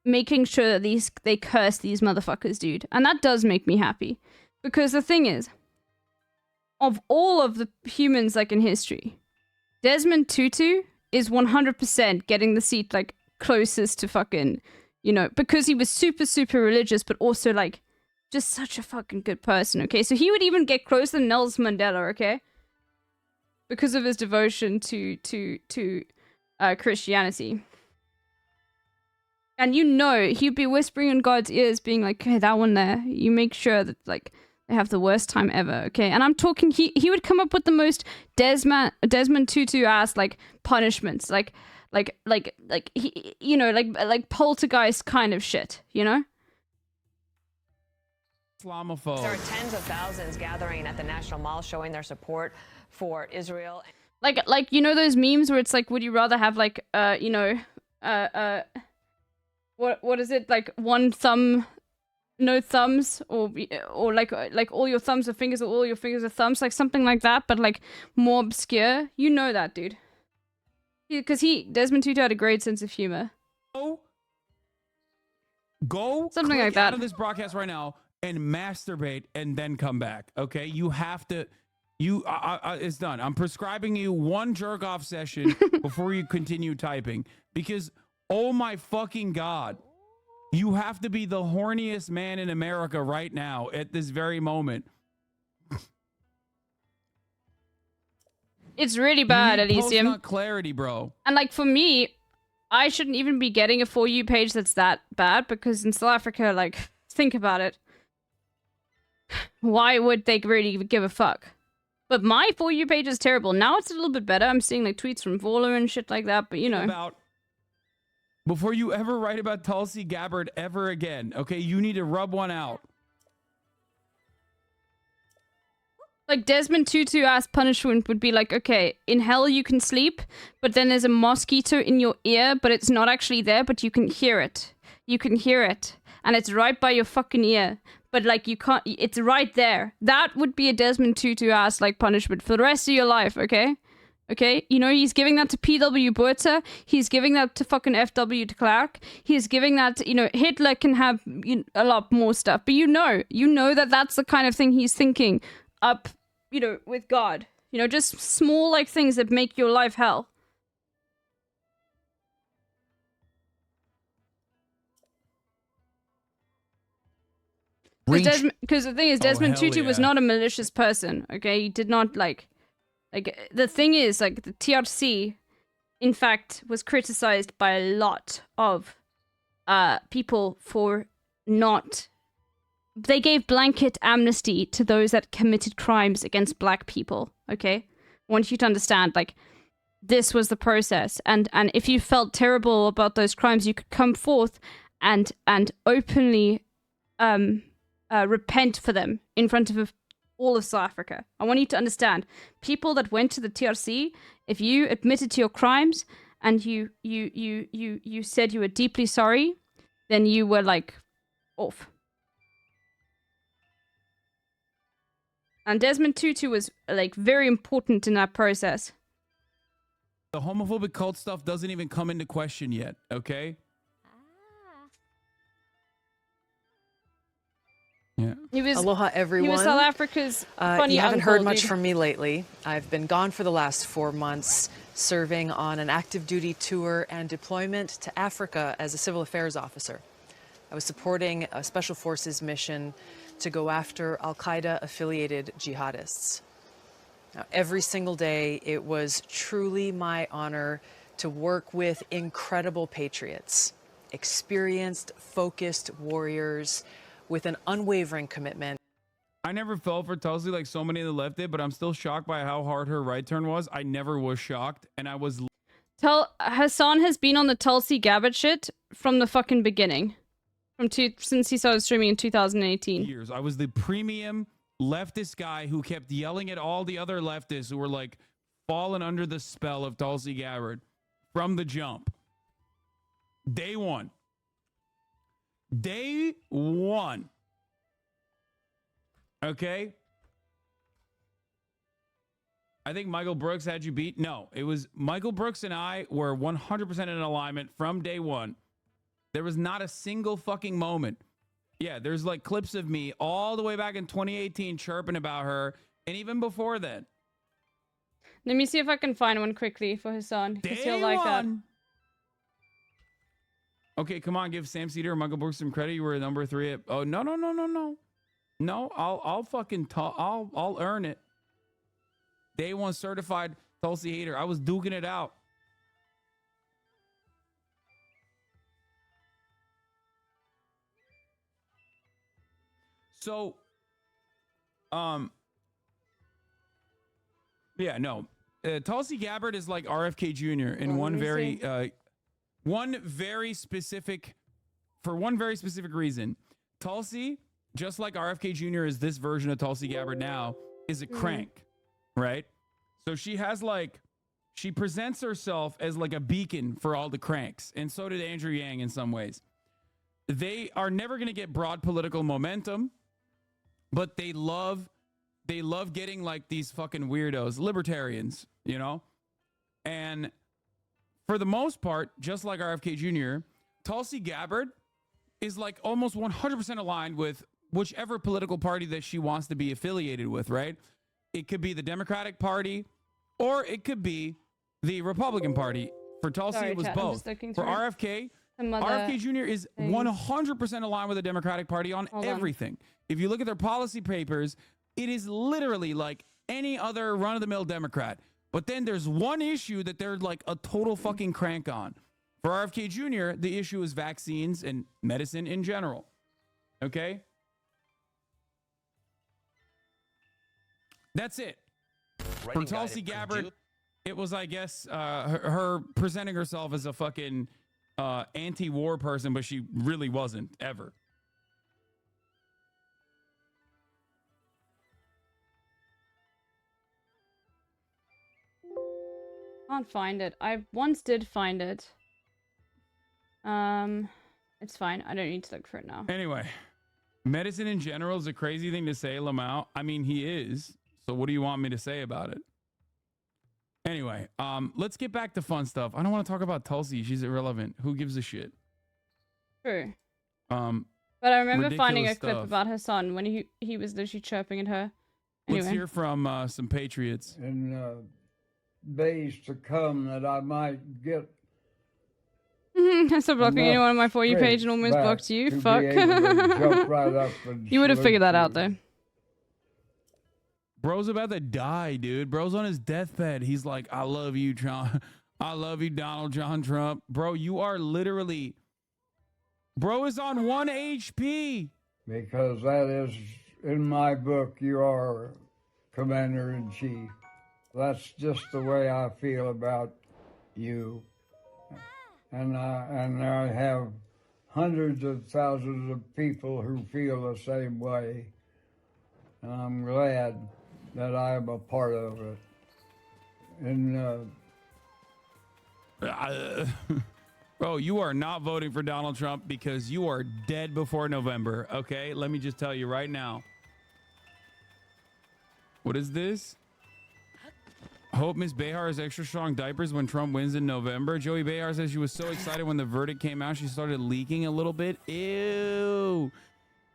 making sure that they curse these motherfuckers, dude. And that does make me happy. Because the thing is, of all of the humans, like, in history, Desmond Tutu is 100% getting the seat, like, closest to fucking, you know, because he was super, super religious, but also, like, just such a fucking good person, okay? So he would even get closer than Nelson Mandela, okay? Because of his devotion to Christianity. And you know, he'd be whispering in God's ears, being like, okay, that one there, you make sure that, like, they have the worst time ever, okay? And I'm talking, he would come up with the most Desmond Tutu-ass, like, punishments, like he, you know, like poltergeist kind of shit, you know? Islamophobe. There are tens of thousands gathering at the National Mall showing their support for Israel. Like you know those memes where it's like, would you rather have, like, you know, what is it, like, one thumb, no thumbs, or like all your thumbs are fingers, or all your fingers are thumbs, like something like that, but, like, more obscure. You know that, dude. Because Desmond Tutu had a great sense of humor. Go something like out that. of this broadcast right now and masturbate and then come back. Okay, you have to. It's done. I'm prescribing you one jerk off session before you continue typing, because oh my fucking god, you have to be the horniest man in America right now at this very moment. It's really bad, Elysium. Post-nut clarity, bro. And, like, for me, I shouldn't even be getting a For You page that's that bad, because in South Africa, like, think about it. Why would they really give a fuck? But my For You page is terrible. Now it's a little bit better. I'm seeing, like, tweets from Voller and shit like that, but, you know. Before you ever write about Tulsi Gabbard ever again, okay, you need to rub one out. Like, Desmond Tutu-ass punishment would be like, okay, in hell you can sleep, but then there's a mosquito in your ear, but it's not actually there, but you can hear it. You can hear it. And it's right by your fucking ear. But, like, you can't, it's right there. That would be a Desmond Tutu-ass, like, punishment for the rest of your life, okay? Okay? You know, he's giving that to P.W. Botha. He's giving that to fucking F.W. de Klerk. He's giving that to, you know, Hitler can have a lot more stuff. But you know that that's the kind of thing he's thinking up, you know, with God. You know, just small, like, things that make your life hell. Because the thing is, Desmond Tutu was not a malicious person, okay? He did not, like, the thing is, like, the TRC, in fact, was criticized by a lot of people for not... They gave blanket amnesty to those that committed crimes against black people, okay? I want you to understand, like, this was the process. And if you felt terrible about those crimes, you could come forth and openly repent for them in front of all of South Africa. I want you to understand, people that went to the TRC, if you admitted to your crimes and you said you were deeply sorry, then you were, like, off. And Desmond Tutu was, like, very important in that process. The homophobic cult stuff doesn't even come into question yet, okay? Yeah. Aloha, everyone. He was South Africa's funny You haven't uncle, heard much dude. from me lately. I've been gone for the last 4 months, serving on an active duty tour and deployment to Africa as a civil affairs officer. I was supporting a special forces mission to go after al-Qaeda affiliated jihadists. Now, every single day, it was truly my honor to work with incredible patriots, experienced, focused warriors with an unwavering commitment. I never fell for Tulsi like so many of the left did, but I'm still shocked by how hard her right turn was. I never was shocked, and I was... Hassan has been on the Tulsi Gabbard shit from the fucking beginning. since he started streaming in 2018. Years. I was the premium leftist guy who kept yelling at all the other leftists who were like falling under the spell of Tulsi Gabbard from the jump. Day one. Day one. Okay? I think Michael Brooks had you beat. No, it was Michael Brooks and I were 100% in alignment from day one. There was not a single fucking moment. Yeah, there's like clips of me all the way back in 2018 chirping about her, and even before then. Let me see if I can find one quickly for Hassan, because he'll like that. Okay, come on, give Sam Cedar or Michael Brooks some credit. You were number 3 at... Oh, no. No, I'll fucking talk. I'll earn it. Day one certified Tulsi hater. I was duking it out. So, yeah, no. Tulsi Gabbard is like RFK Jr. in one very specific reason. Tulsi, just like RFK Jr. is this version of Tulsi Gabbard now, is a crank, right? So she presents herself as like a beacon for all the cranks, and so did Andrew Yang in some ways. They are never going to get broad political momentum, but they love getting like these fucking weirdos, libertarians, you know? And for the most part, just like RFK Jr., Tulsi Gabbard is like almost 100% aligned with whichever political party that she wants to be affiliated with, right? It could be the Democratic Party or it could be the Republican Party. For Tulsi, it was both. For RFK, RFK Jr. is 100% aligned with the Democratic Party on everything. If you look at their policy papers, it is literally like any other run-of-the-mill Democrat. But then there's one issue that they're like a total fucking crank on. For RFK Jr., the issue is vaccines and medicine in general. Okay? That's it. For Tulsi Gabbard, it was, I guess, her presenting herself as a fucking anti-war person, but she really wasn't, ever. Can't find it. I once did find it. It's fine. I don't need to look for it now. Anyway, medicine in general is a crazy thing to say, Lamau. I mean, he is. So what do you want me to say about it? Anyway, let's get back to fun stuff. I don't want to talk about Tulsi. She's irrelevant. Who gives a shit? True. But I remember finding a clip stuff. about her son when he was literally chirping at her. Anyway. Let's hear from some patriots. In days to come that I might get. I stopped blocking anyone on my For You page and almost blocked you. Fuck. You would have figured that out though. Bro's about to die, dude. Bro's on his deathbed. He's like, I love you, John. I love you, Donald John Trump. Bro, you are literally... Bro is on 1 HP. Because that is, in my book, you are Commander-in-Chief. That's just the way I feel about you. And I have hundreds of thousands of people who feel the same way. And I'm glad that I am a part of it. And bro, you are not voting for Donald Trump because you are dead before November, okay? Let me just tell you right now. What is this? Hope Miss Behar has extra strong diapers when Trump wins in November. Joey Behar says she was so excited when the verdict came out, she started leaking a little bit. Ew.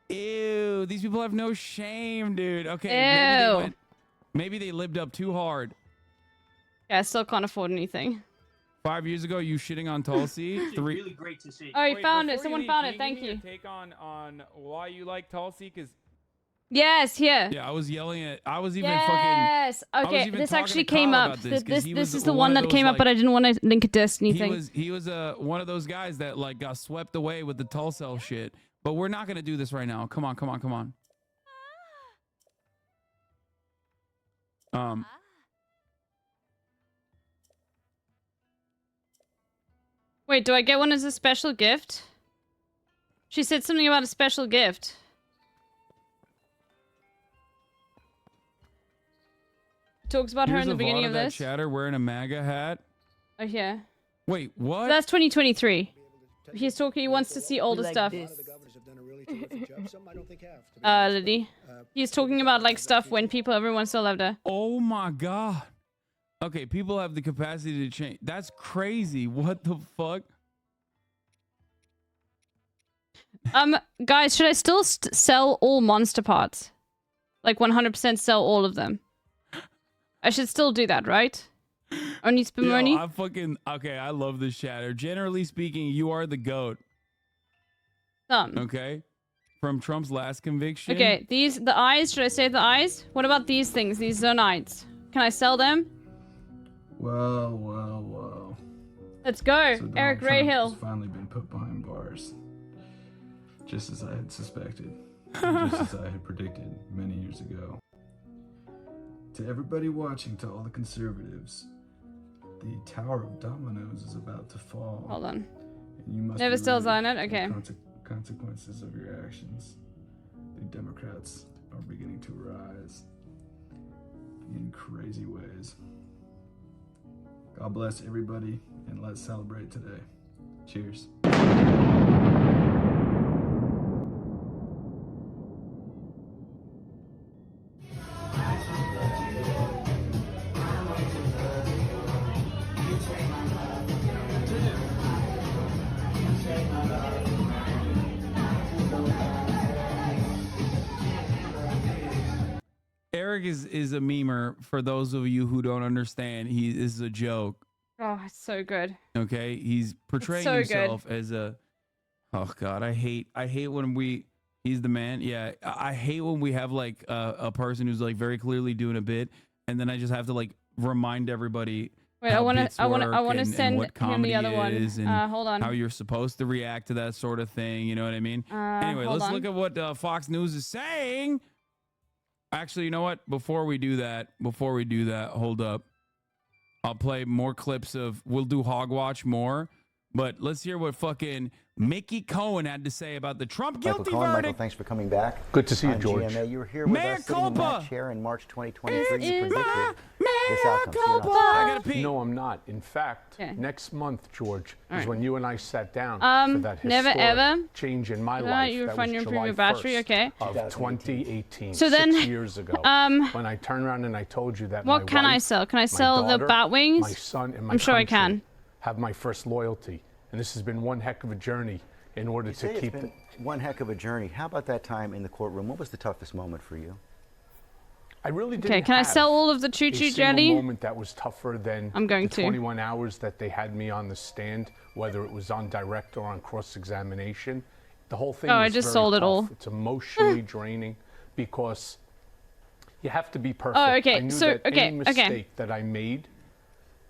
Ew. These people have no shame, dude. Okay. Maybe they lived up too hard. Yeah, I still can't afford anything. 5 years ago, you shitting on Tulsi. Really great to see. Oh, you found it. Someone found it. Thank you. Take on why you like Tulsi, because yes, here. Yeah, I was yelling at. I was even yes. fucking. Okay, this actually came up. This is the one that came up, but I didn't want to link it to anything. He was one of those guys that like got swept away with the Tulsa shit. But we're not gonna do this right now. Come on. Wait, do I get one as a special gift? She said something about a special gift. Talks about her in the beginning of this. Chatter wearing a MAGA hat. Oh yeah. Wait, what? So that's 2023. He's talking. He wants to see older stuff. Liddy. He's talking about like stuff when everyone still loved her. Oh my god. Okay, people have the capacity to change. That's crazy. What the fuck? Guys, should I still sell all monster parts? Like 100% sell all of them. I should still do that, right? Only spend money? Okay, I love this chatter. Generally speaking, you are the GOAT. Okay? From Trump's last conviction. Okay, the eyes, should I save the eyes? What about these things, these Zonites? Can I sell them? Well. Let's go, So Eric Donald Trump Rahill. has finally been put behind bars. Just as I had suspected. And just as I had predicted many years ago. To everybody watching, to all the conservatives, the Tower of Dominoes is about to fall. Hold on. And you must Never be still ready Zion it? for Okay. Consequences of your actions. The Democrats are beginning to rise in crazy ways. God bless everybody, and let's celebrate today. Cheers. Eric is a memer. For those of you who don't understand, he is a joke. Oh, it's so good. Okay, he's portraying so himself as a. Oh God, I hate when he's the man. Yeah, I hate when we have like a person who's like very clearly doing a bit, and then I just have to like remind everybody. Wait, I want to send what him the other one. is and Hold on. how you're supposed to react to that sort of thing. You know what I mean? Anyway, hold let's on. look at what Fox News is saying. Actually, you know what? Before we do that, hold up. I'll play more clips of. We'll do Hogwatch more, but let's hear what fucking Mickey Cohen had to say about the Trump guilty Michael, verdict. Michael, thanks for coming back. Good to see you, on George. GMA. You were here with Mea us sitting in that culpa. chair in March 2023. This You is predicted my this outcome. So you're not I gotta pee. No, I'm not. In fact, Okay. next month, George, All is right. when you and I sat down for that never historic ever. change in my No, life. you were That fine, was you improved July your battery, 1st okay. of 2018. So then, 6 years ago, when I turned around and I told you that what my can I wife, sell? Can I my sell the daughter, bat wings? my son, and my I'm sure I country can. have my first loyalty, and this has been one heck of a journey in order You to say keep it's been one heck of a journey. How about that time in the courtroom? What was the toughest moment for you? I really didn't Okay, can I have sell all of the a choo-choo single jelly? moment that was tougher than I'm going the to. 21 hours that they had me on the stand, whether it was on direct or on cross-examination. The whole thing Oh, was I just very sold it tough. all. It's emotionally draining because you have to be perfect. Oh, okay, I knew so- that okay, any okay. mistake that I made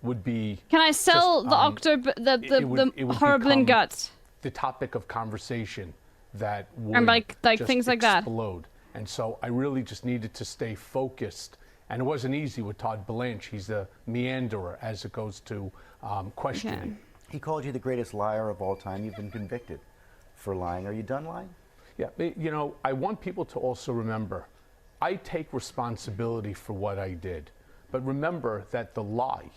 would be Can I sell just, the it would horrible become guts? the topic of conversation that would And like just things like that. explode. And so I really just needed to stay focused. And it wasn't easy with Todd Blanche. He's a meanderer as it goes to questioning. He called you the greatest liar of all time. You've been convicted for lying. Are you done lying? Yeah, but, you know, I want people to also remember, I take responsibility for what I did. But remember that the lie,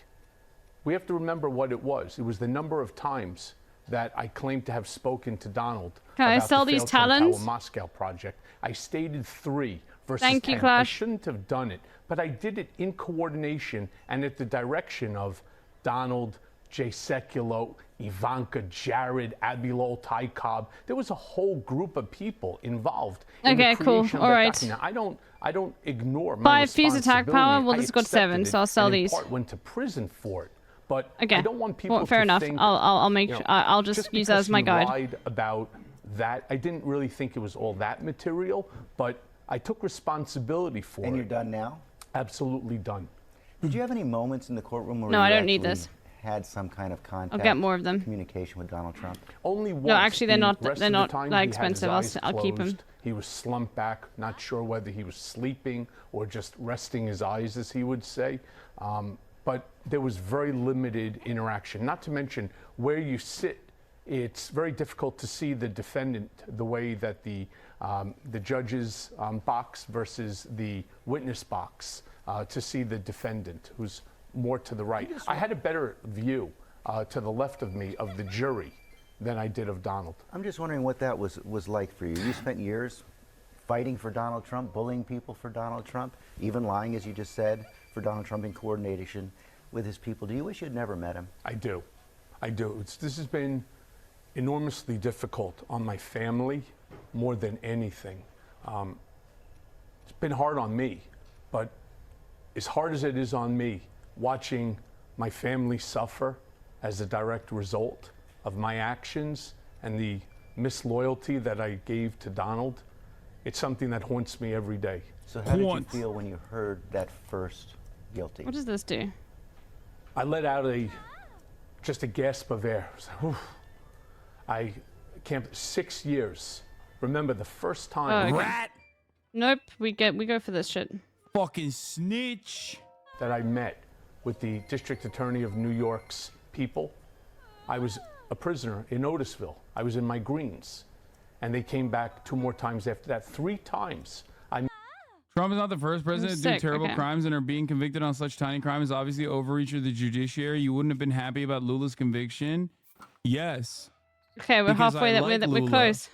we have to remember what it was. It was the number of times that I claimed to have spoken to Donald Can I about sell the these failed Trump talons? Tower Moscow project. I stated 3 versus Thank 10. you, I Clash. shouldn't have done it, but I did it in coordination and at the direction of Donald, Jay Sekulow, Ivanka, Jared, Abilol, Ty Cobb. There was a whole group of people involved in Okay, the cool. creation All of that right. document. I don't ignore my 5 fuse attack power. Well, responsibility. this got 7, accepted so I'll it, sell and in these. part went to prison for it. But Okay. I don't want people Well, fair to enough. think, I'll make. you know, I'll just use that because as my you guide. lied about that. I didn't really think it was all that material, but I took responsibility for it. And you're done now? Absolutely done. Did you have any moments in the courtroom where No, you I don't need actually this. had some kind of contact, get more of them. communication with Donald Trump? Only once. No, actually, they're The not. rest They're of the not time, that he had his expensive. eyes I'll keep them. closed. He was slumped back, not sure whether he was sleeping or just resting his eyes, as he would say. But there was very limited interaction. Not to mention where you sit it's very difficult to see the defendant the way that the judge's box versus the witness box, to see the defendant who's more to the right. I had a better view to the left of me of the jury than I did of Donald. I'm just wondering what that was like for you. You spent years fighting for Donald Trump, bullying people for Donald Trump, even lying, as you just said, for Donald Trump in coordination with his people. Do you wish you'd never met him? I do. I do. This has been enormously difficult on my family more than anything. It's been hard on me, but as hard as it is on me, watching my family suffer as a direct result of my actions and the misloyalty that I gave to Donald, it's something that haunts me every day. So how did you feel when you heard that first guilty? What does this do? I let out just a gasp of air. I camped 6 years. Remember the first time. Rat. Nope, we go for this shit. Fucking snitch. That I met with the district attorney of New York's people. I was a prisoner in Otisville. I was in my greens. And they came back 2 more times after that. 3 times. Trump is not the first president to do terrible crimes and are being convicted on such tiny crimes. Obviously, overreach of the judiciary. You wouldn't have been happy about Lula's conviction? Yes. Okay, we're halfway. We're close.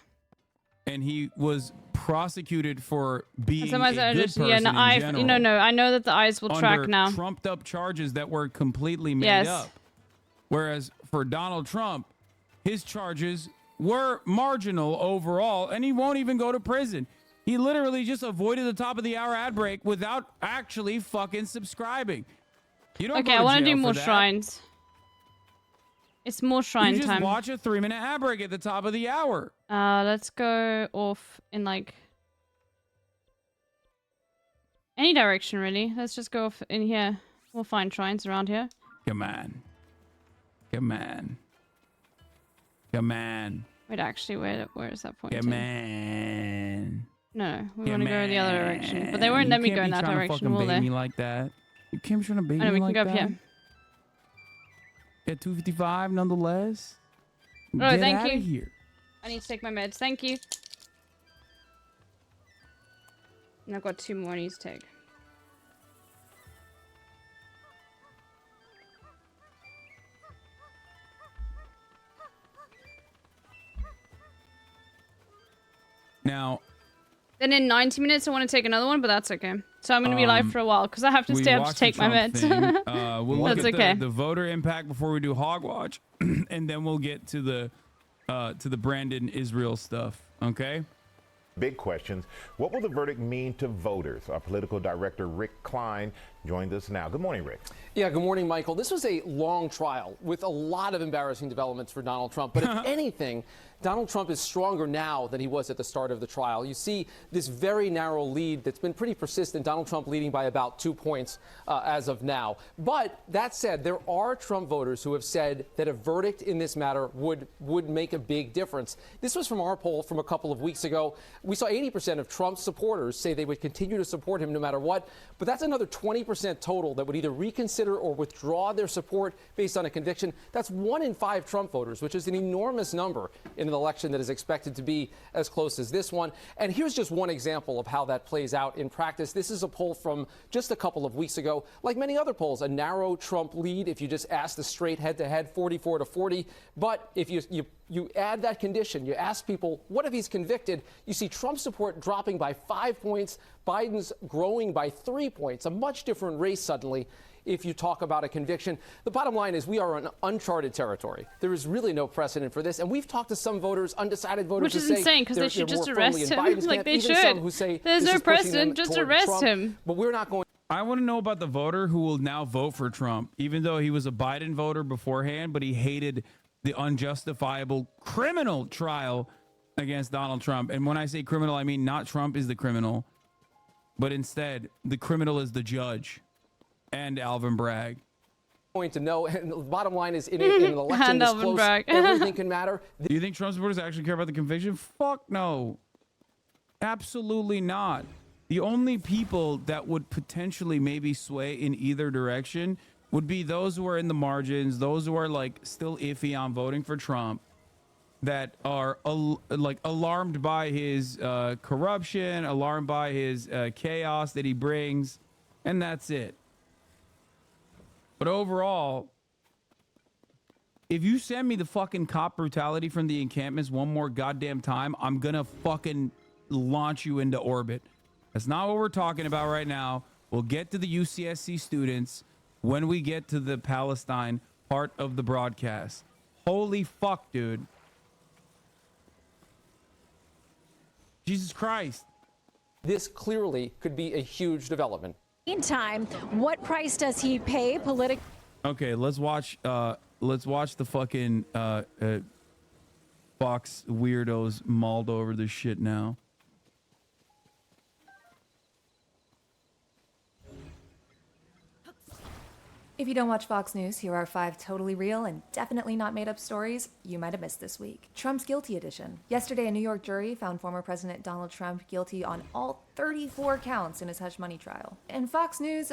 And he was prosecuted for being a good person yeah, no, in general. No, I know that the eyes will track now. Trumped up charges that were completely made up. Whereas for Donald Trump, his charges were marginal overall, and he won't even go to prison. He literally just avoided the top of the hour ad break without actually fucking subscribing. You don't okay, I want to do more shrines. It's more shrine you just time. Watch a 3-minute ad break at the top of the hour. Let's go off in like any direction, really. Let's just go off in here. We'll find shrines around here. Come on. Come on. Come on. Wait, actually, where is that point? Come on. No, we want to go in the other direction. But they won't let me go in that direction, will they? Me like that. You can't be trying to bait I know, me we like can go that. up here. At 255 nonetheless. Oh, Get thank outta you. Here. I need to take my meds. Thank you. And I've got 2 more I need to take. Now, then in 90 minutes, I want to take another one, but that's okay. So I'm going to be live for a while because I have to stay up to take my meds. We'll look That's at okay. the voter impact before we do Hogwatch, and then we'll get to the Brandon Israel stuff. Okay. Big questions. What will the verdict mean to voters? Our political director, Rick Klein, joins us now. Good morning, Rick. Yeah, good morning, Michael. This was a long trial with a lot of embarrassing developments for Donald Trump. But if anything, Donald Trump is stronger now than he was at the start of the trial. You see this very narrow lead that's been pretty persistent, Donald Trump leading by about 2 points as of now. But that said, there are Trump voters who have said that a verdict in this matter would make a big difference. This was from our poll from a couple of weeks ago. We saw 80% of Trump's supporters say they would continue to support him no matter what. But that's another 20% total that would either reconsider or withdraw their support based on a conviction. That's 1 in 5 Trump voters, which is an enormous number in an election that is expected to be as close as this one. And here's just one example of how that plays out in practice. This is a poll from just a couple of weeks ago. Like many other polls, a narrow Trump lead if you just ask the straight head-to-head 44-40. But if you add that condition, you ask people, what if he's convicted? You see Trump support dropping by 5 points, Biden's growing by 3 points. A much different race suddenly if you talk about a conviction. The bottom line is we are in uncharted territory. There is really no precedent for this. And we've talked to some voters, undecided voters, Which is who say insane because they should just arrest him. Like they Even should. some who say There's this no is pushing precedent. them Just toward arrest Trump. him. But we're not going. I want to know about the voter who will now vote for Trump, even though he was a Biden voter beforehand, but he hated the unjustifiable criminal trial against Donald Trump. And when I say criminal, I mean not Trump is the criminal, but instead the criminal is the judge and Alvin Bragg. Going to know, and the bottom line is in an election this close, everything can matter. Do you think Trump supporters actually care about the conviction? Fuck no. Absolutely not. The only people that would potentially maybe sway in either direction would be those who are in the margins, those who are like still iffy on voting for Trump. that are like alarmed by his corruption, alarmed by his chaos that he brings, and that's it. But overall, if you send me the fucking cop brutality from the encampments one more goddamn time, I'm gonna fucking launch you into orbit. That's not what we're talking about right now. We'll get to the UCSC students when we get to the Palestine part of the broadcast. Holy fuck, dude. Jesus Christ. This clearly could be a huge development. Meantime, what price does he pay politically? Okay, let's watch the fucking Fox weirdos mauled over this shit now. If you don't watch Fox News, here are 5 totally real and definitely not made up stories you might have missed this week. Trump's Guilty Edition. Yesterday, a New York jury found former President Donald Trump guilty on all 34 counts in his hush money trial. And Fox News,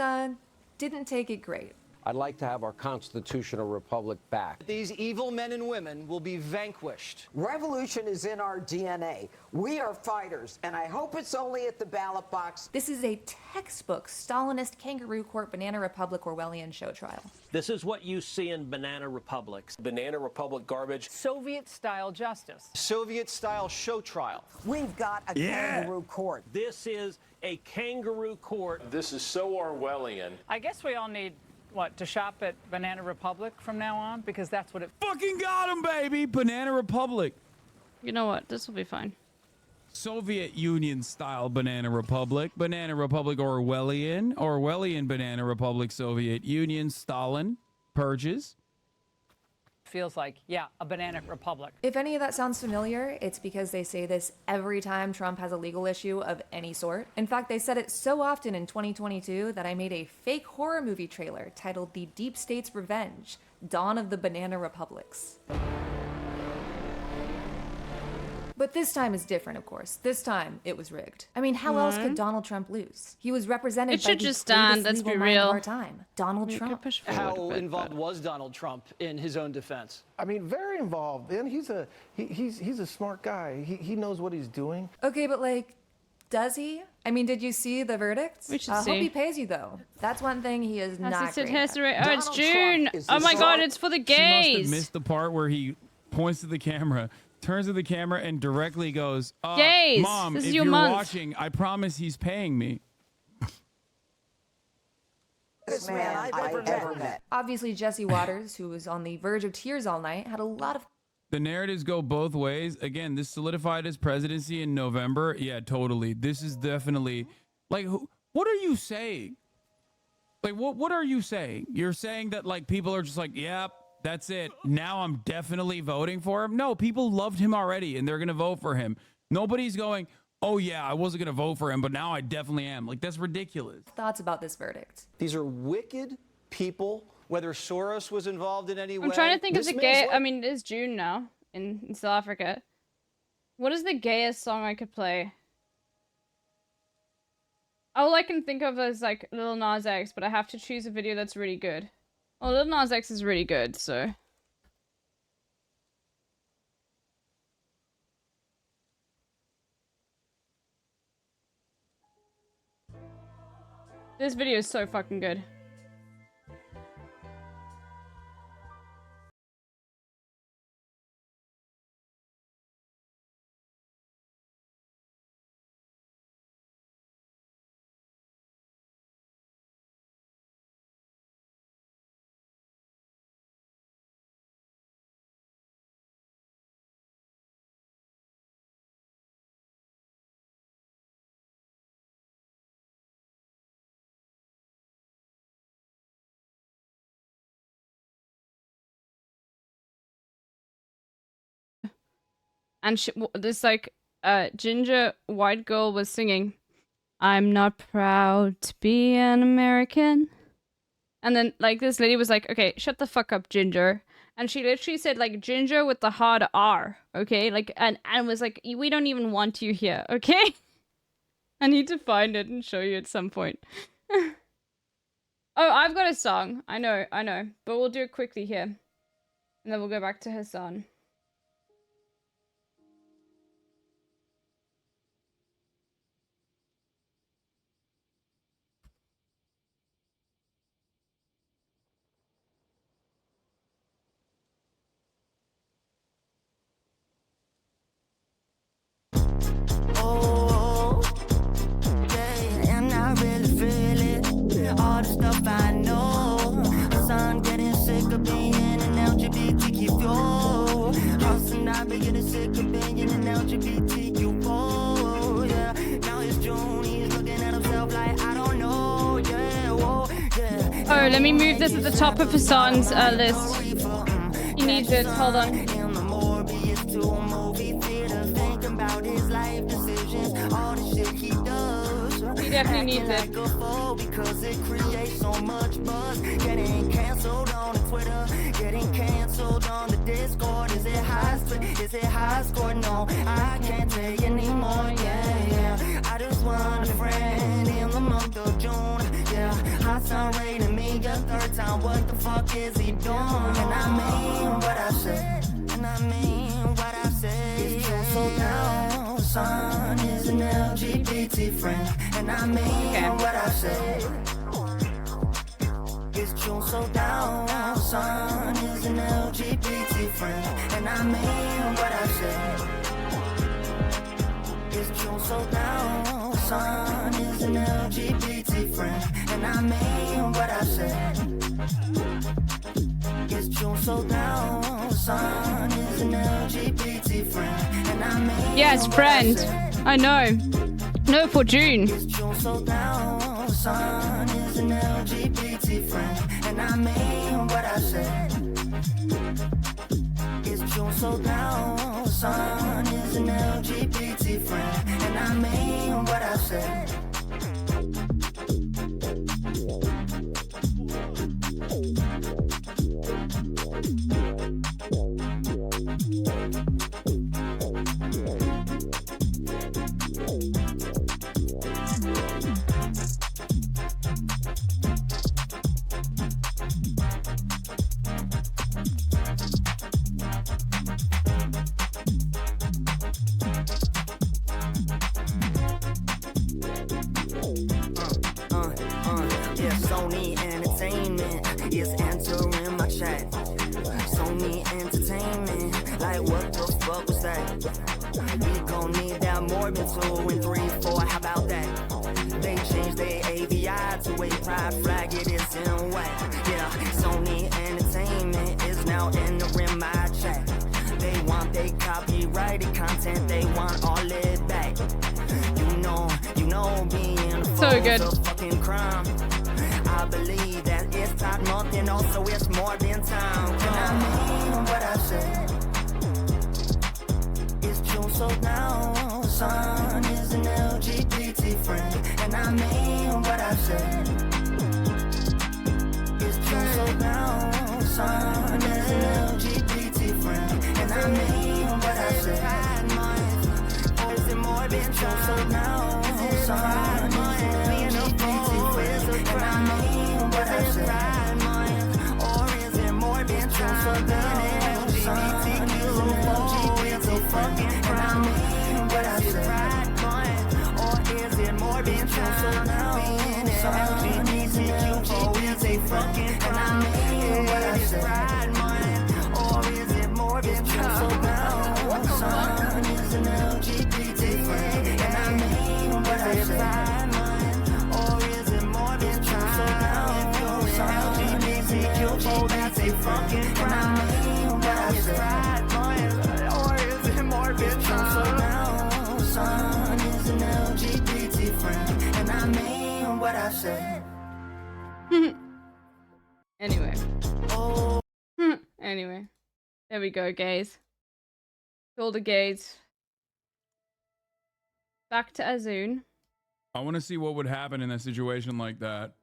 didn't take it great. I'd like to have our constitutional republic back. These evil men and women will be vanquished. Revolution is in our DNA. We are fighters, and I hope it's only at the ballot box. This is a textbook Stalinist kangaroo court banana republic Orwellian show trial. This is what you see in banana republics. Banana republic garbage. Soviet-style justice. Soviet-style show trial. We've got a kangaroo court. This is a kangaroo court. This is so Orwellian. I guess we all need, to shop at Banana Republic from now on? Because that's what it... Fucking got him, baby! Banana Republic. You know what? This will be fine. Soviet Union style Banana Republic. Banana Republic Orwellian. Orwellian Banana Republic Soviet Union. Stalin. Purges. Feels like, a Banana Republic. If any of that sounds familiar, it's because they say this every time Trump has a legal issue of any sort. In fact, they said it so often in 2022 that I made a fake horror movie trailer titled The Deep State's Revenge: Dawn of the Banana Republics. But this time is different, of course. This time, it was rigged. I mean, how else could Donald Trump lose? He was represented It by should the just stand, greatest let's be legal mind of real. our time, Donald Trump. How involved was Donald Trump in his own defense? I mean, very involved. And he's a smart guy. He knows what he's doing. Okay, but does he? I mean, did you see the verdict? We should I see. hope he pays you, though. That's one thing he is not Has great it at. oh, it's June. Oh my God, it's for the She must have gays. missed the part where he points to the camera, turns to the camera, and directly goes, Gays, Mom, this is if your you're month." watching, I promise he's paying me. This man I've ever met. Obviously, Jesse Waters, who was on the verge of tears all night, had a lot of The narratives go both ways. Again, this solidified his presidency in November. Yeah, totally. This is definitely what are you saying? What are you saying? You're saying that people are just yep, that's it. Now I'm definitely voting for him. No, people loved him already and they're going to vote for him. Nobody's going, oh yeah, I wasn't going to vote for him, but now I definitely am. That's ridiculous. thoughts about this verdict. These are wicked people, whether Soros was involved in any way. I'm trying to think of This the man's gay. life- I mean, it's June now in South Africa. What is the gayest song I could play? All I can think of is Lil Nas X, but I have to choose a video that's really good. Oh, Lil Nas X is really good, so. This video is so fucking good. And this ginger white girl was singing, "I'm not proud to be an American." And then this lady was like, "Okay, shut the fuck up, Ginger." And she literally said ginger with the hard R, okay? And was like, "We don't even want you here, okay?" I need to find it and show you at some point. Oh, I've got a song. I know. But we'll do it quickly here. And then we'll go back to her song. LGBTQ4, yeah. Now it's June, he's looking at himself like, I don't know, yeah, whoa, yeah. Oh, let me move this at the top of Hassan's list. He needs it. Hold on. He definitely needs it. Because it creates so much buzz. Getting canceled on the Twitter, getting canceled on the Discord. Is it high split? Is it high score? No, I can't take anymore. Yeah, yeah. I just want a friend in the month of June. Yeah, Hassan rated me a third time. What the fuck is he doing? And I mean what I said. And I mean what I said. It's true, so now son is an LGBT friend. And I mean what I said. It's true, so down son is an LGBT friend. And I mean what I said. It's true, so down son is an LGBT friend. And I mean what I said. It's true, so down son is an LGBT friend. And I mean yes, friend. I know. No, for June. It's true, so down son is an LGBT friend. And I mean what I said. It's true, so down son is an LGBT friend. And I mean what I said. Sony Entertainment is entering my chat. Sony Entertainment, like what the fuck was that? We gon' need that more than 2 and 3, 4, how about that? They changed their AVI to a pride flag, it is in white. Yeah, Sony Entertainment is now entering my chat. They want their copyrighted content, they want all it back. You know, being so good. A fucking crime. I believe that it's Pride Month and also it's more than time. And I mean what I said. It's true, so now son is an LGBT friend. And I mean what I said. It's true, so now son is an LGBT friend. And I mean what I said. Is it more than true, so now son is an LGBT friend. And I mean what I said. Or is it more than true, so now LGBTQ, fucking and I mean what I said. Or is it more than true, so now LGBTQ is a fucking and I mean what I said. Or is it more than true, so now son is an LGBT friend. And I mean what I said. Or is it more than true, so now LGBTQ that's a fucking and I mean what I said. Or is it more than true, so now son is an LGBT friend. And I mean what I said. Anyway. Anyway. There we go, gays. All the gays. Back to Azun. I want to see what would happen in a situation like that.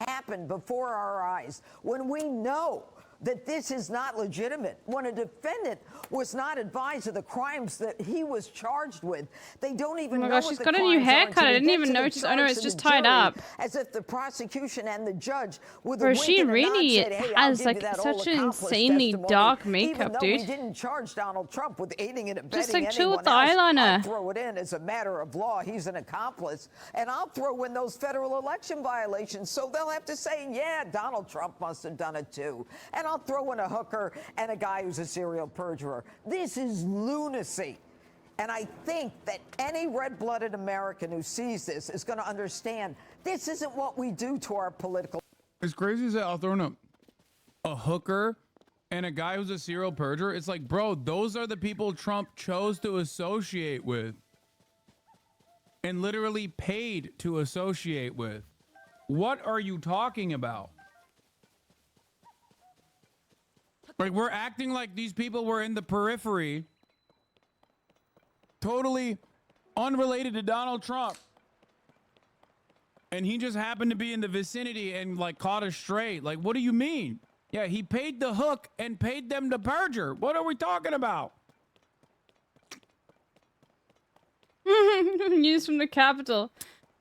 Happened before our eyes when we know that this is not legitimate, when a defendant was not advised of the crimes that he was charged with. They don't even know. Oh my gosh, she's got a new haircut. I didn't even notice. Oh no, it's just tied up. As if the prosecution and the judge would. Bro, she really has like such an insanely dark makeup, dude. We didn't charge Donald Trump with aiding and abetting just like chill with the eyeliner. eyeliner. I'll throw it in as a matter of law. He's an accomplice, and I'll throw in those federal election violations. So they'll have to say, yeah, Donald Trump must have done it too. And I'll throw in a hooker and a guy who's a serial perjurer. This is lunacy. And I think that any red-blooded American who sees this is going to understand this isn't what we do to our political. As crazy as that, I'll throw in a hooker and a guy who's a serial perjurer. It's like, bro, those are the people Trump chose to associate with and literally paid to associate with. What are you talking about? Like, we're acting like these people were in the periphery, totally unrelated to Donald Trump. And he just happened to be in the vicinity and like caught us straight. Like, what do you mean? Yeah, he paid the hook and paid them to perjure. What are we talking about? News from the Capitol.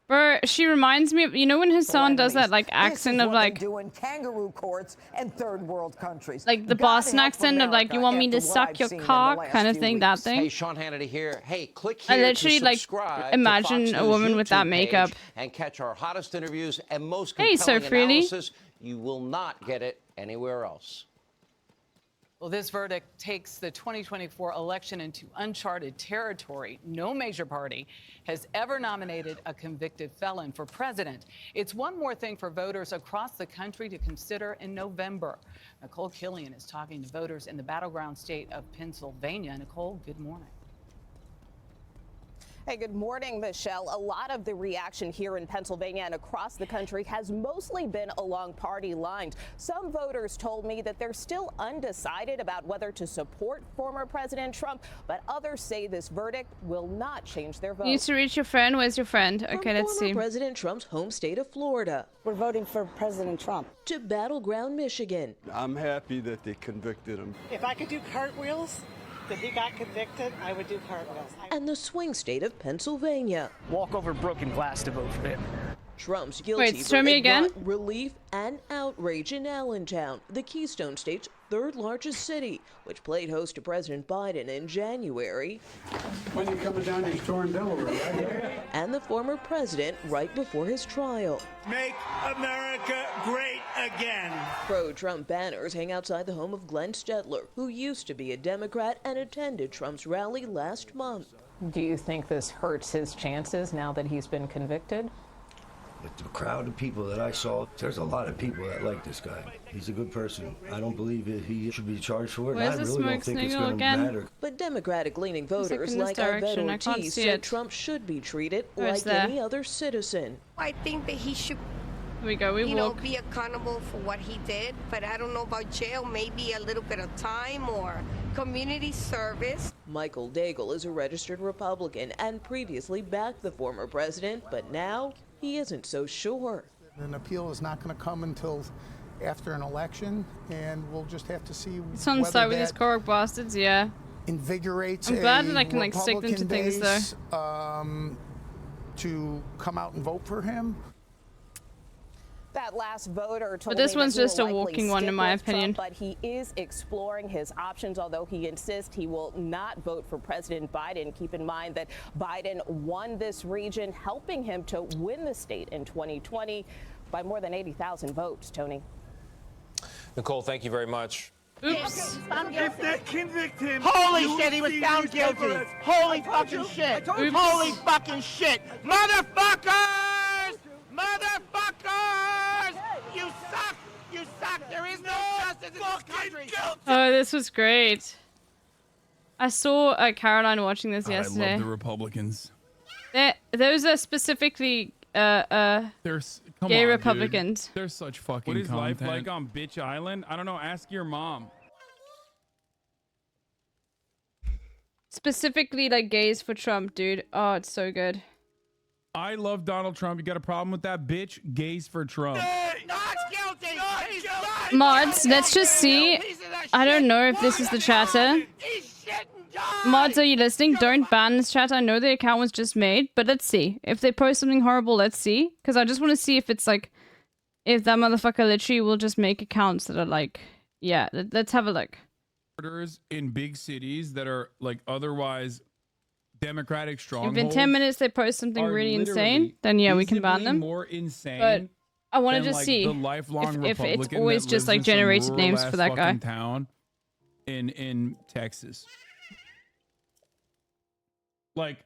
Bro, she reminds me of, you know, when Hassan does that like accent of like doing kangaroo courts in third world countries. like the Boston accent of like, you want me to suck your cock kind of thing, that thing. Hey, Sean Hannity here. Hey, click I here literally to like subscribe imagine to Fox a woman News with that YouTube makeup. page and catch our hottest interviews and most Hey, compelling Sir Freely. analysis. You will not get it anywhere else. Well, this verdict takes the 2024 election into uncharted territory. No major party has ever nominated a convicted felon for president. It's one more thing for voters across the country to consider in November. Nicole Killian is talking to voters in the battleground state of Pennsylvania. Nicole, good morning. Hey, good morning, Michelle. A lot of the reaction here in Pennsylvania and across the country has mostly been along party lines. Some voters told me that they're still undecided about whether to support former President Trump, but others say this verdict will not change their vote. Needs to reach your friend. Where's your friend? Okay, let's see. President Trump's home state of Florida. We're voting for President Trump. To battleground Michigan. I'm happy that they convicted him. If I could do cartwheels, if he got convicted, I would do cartwheels. And the swing state of Pennsylvania. Walk over broken glass to vote for him. Trump's guilty Wait, show me again? brought relief and outrage in Allentown, the Keystone State's third largest city, which played host to President Biden in January. When you're coming down these torn Delaware, right? And the former president right before his trial. Make America great again. Pro-Trump banners hang outside the home of Glenn Stetler, who used to be a Democrat and attended Trump's rally last month. Do you think this hurts his chances now that he's been convicted? With the crowd of people that I saw, there's a lot of people that like this guy. He's a good person. I don't believe he should be charged for it. Where's I the really smoke don't think it's signal going to again? matter. But Democratic-leaning Looks like voters in this like Ivette direction. I can't Ortiz see said it. Trump should be treated Where's like that? any other citizen. I think that he should, Here we go. We you know, walk. be accountable for what he did, but I don't know about jail, maybe a little bit of time or community service. Michael Daigle is a registered Republican and previously backed the former president, but now he isn't so sure. An appeal is not going to come until after an election, and we'll just have to see It's on the side with these Korok bastards, yeah. invigorates I'm glad a that I can like stick them to Republican things base, though. to come out and vote for him. That last voter told But this me one's that he just a will likely walking one, stick in my with Trump, opinion. but he is exploring his options, although he insists he will not vote for President Biden. Keep in mind that Biden won this region, helping him to win the state in 2020 by more than 80,000 votes. Tony. Nicole, thank you very much. Oops. If they convict him, Holy you shit, he will was see found these guilty. papers. Holy fucking shit. Oops. Holy fucking shit. Motherfuckers! Motherfuckers! You suck! You suck! There is no justice in this country! Oh, this was great. I saw Caroline watching this God, I yesterday. love the Republicans. Those are specifically Come gay on, Republicans. Dude. They're such fucking. What is life like on Bitch Island? I don't know. Ask your mom. Specifically like gays for Trump, dude. Oh, it's so good. I love Donald Trump. You got a problem with that, bitch? Gays for Trump. Not guilty! He's not Mods, let's just see. I don't know if this is the chatter. Mods, are you listening? Don't ban this chat. I know the account was just made, but let's see. If they post something horrible, let's see. Because I just want to see if it's like, if that motherfucker literally will just make accounts that are like, yeah, let's have a look. Orders in big cities that are like otherwise Democratic If strongholds. in 10 minutes they post something really insane, then yeah, we can ban visibly them. more insane. But I want to than, just like, see the lifelong if it's Republican always that just lives like in some generated names rural-ass for that guy. fucking town in Texas. Like,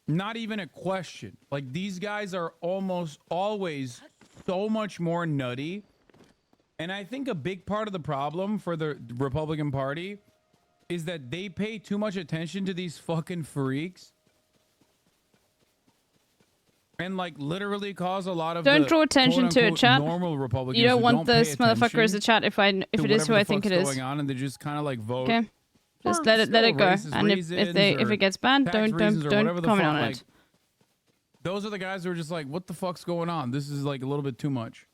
not even a question. Like, these guys are almost always so much more nutty. And I think a big part of the problem for the Republican Party is that they pay too much attention to these fucking freaks. And like literally cause a lot of Don't draw attention to it, chat. Normal Republicans. You don't want this motherfucker as a chat if it is who I think it is. Going on, and they just kind of like vote. Okay, just let it go. And if it gets banned, don't comment on it. Those are the guys who are just like, what the fuck's going on? This is like a little bit too much.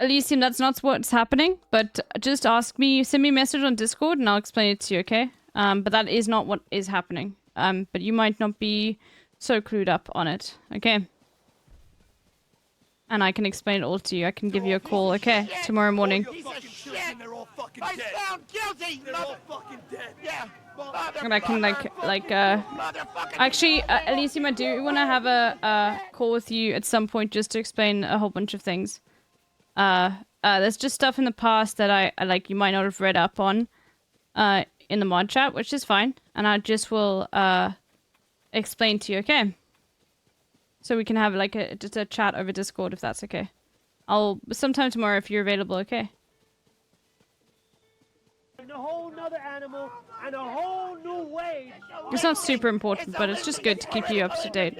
Elysium, that's not what's happening. But just ask me, send me a message on Discord, and I'll explain it to you. Okay? But that is not what is happening. But you might not be so clued up on it, okay? And I can explain it all to you. I can give you a call, okay? Tomorrow morning. I found guilty. They're all fucking dead. Yeah. And I can actually, Elysium, I do want to have a call with you at some point just to explain a whole bunch of things. There's just stuff in the past that I like you might not have read up on. In the mod chat, which is fine, and I just will explain to you, okay? So we can have like just a chat over Discord if that's okay. I'll sometime tomorrow if you're available, okay? A whole nother animal and a whole new way. It's not super important, but it's just good to keep you up to date.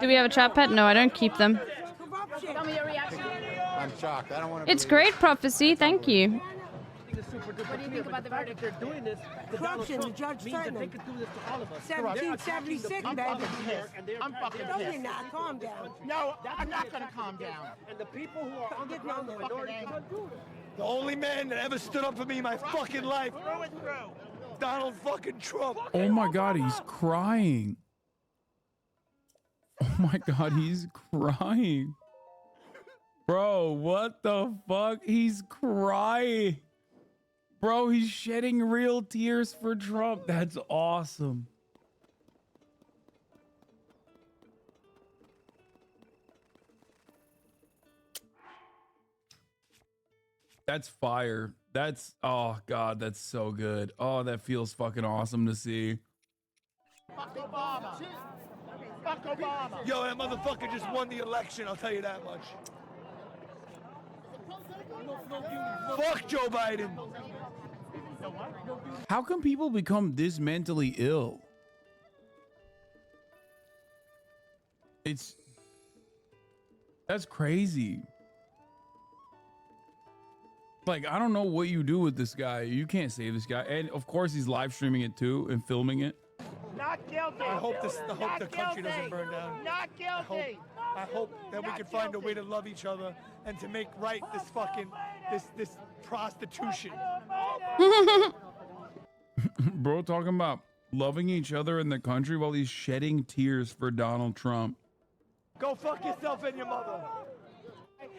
Do we have a chat pet? No, I don't keep them. Tell me your reaction. I'm shocked. I don't want to. It's great, Prophecy. Thank you. What do you think about the verdict? They're doing this. Corruption, the judge means that threatened they them. could do this to all of us. 1776, I'm baby. fucking pissed. I'm fucking No, pissed. you're not. Calm down. No, I'm not gonna calm down. And the people who are on the ground, the minority, the only man that ever stood up for me in my fucking life, Donald fucking Trump. Oh my God, he's crying. Oh my God, he's crying. Bro, what the fuck? He's crying. Bro, he's shedding real tears for Trump. That's awesome. That's fire. That's, oh God, that's so good. Oh, that feels fucking awesome to see. Fuck Obama. Fuck Obama. Yo, that motherfucker just won the election, I'll tell you that much. Fuck Joe Biden. How can people become this mentally ill? That's crazy. Like, I don't know what you do with this guy. You can't save this guy. And of course he's live streaming it too and filming it. Not guilty. I hope the country doesn't burn down. Not guilty. I hope that we can find a way to love each other and to make right this fucking this prostitution. Bro, talking about loving each other in the country while he's shedding tears for Donald Trump. Go fuck yourself and your mother.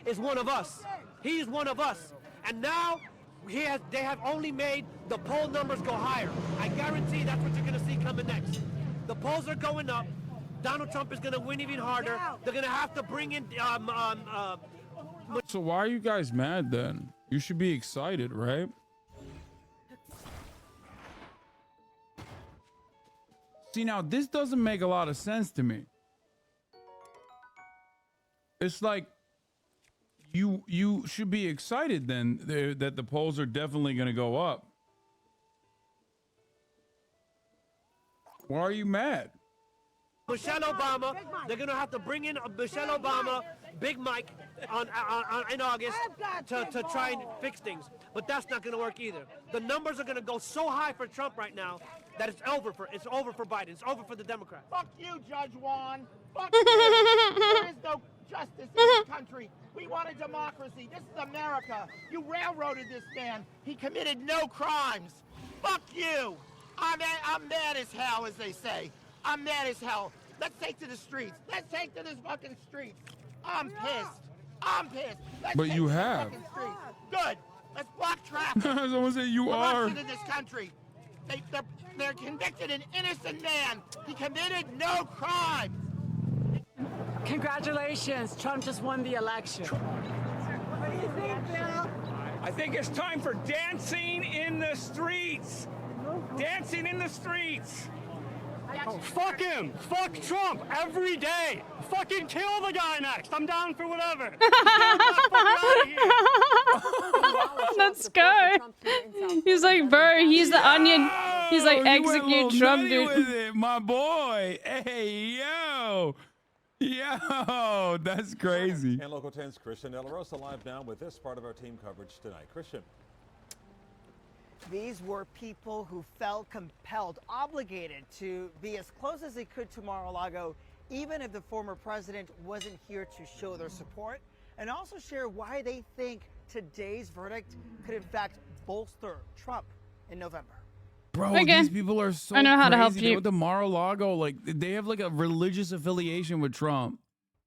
Is one of us. He's one of us. And now they have only made the poll numbers go higher. I guarantee that's what you're going to see coming next. The polls are going up. Donald Trump is going to win even harder. They're going to have to bring in... So why are you guys mad then? You should be excited, right? See, now this doesn't make a lot of sense to me. It's like you should be excited then that the polls are definitely going to go up. Why are you mad? Michelle Obama, they're going to have to bring in Michelle Obama, Big Mike, in August to try and fix things. But that's not going to work either. The numbers are going to go so high for Trump right now that it's over for Biden. It's over for the Democrats. Fuck you, Judge Juan. Fuck you. There is no justice in this country. We want a democracy. This is America. You railroaded this man. He committed no crimes. Fuck you. I'm mad as hell, as they say. I'm mad as hell. Let's take to the streets. Let's take to this fucking streets. I'm pissed. I'm pissed. But you have. Good. Let's block traffic. Someone said you are. In this country. They're convicted an innocent man. He committed no crime. Congratulations, Trump just won the election. What do you think, Bill? I think it's time for dancing in the streets. Dancing in the streets. Oh, fuck him! Fuck Trump every day! Fucking kill the guy next! I'm down for whatever! Let's go. He's like, bro, he's the onion. He's like, execute Trump, dude. With it, my boy. Hey, yo. Yo, that's crazy. And Local 10's Christian De La Rosa live now with this part of our team coverage tonight. Christian. These were people who felt compelled, obligated to be as close as they could to Mar-a-Lago, even if the former president wasn't here to show their support, and also share why they think today's verdict could in fact bolster Trump in November. Bro, Okay. these people are so I know how to help crazy. They you. went to Mar-a-Lago, like they have like a religious affiliation with Trump.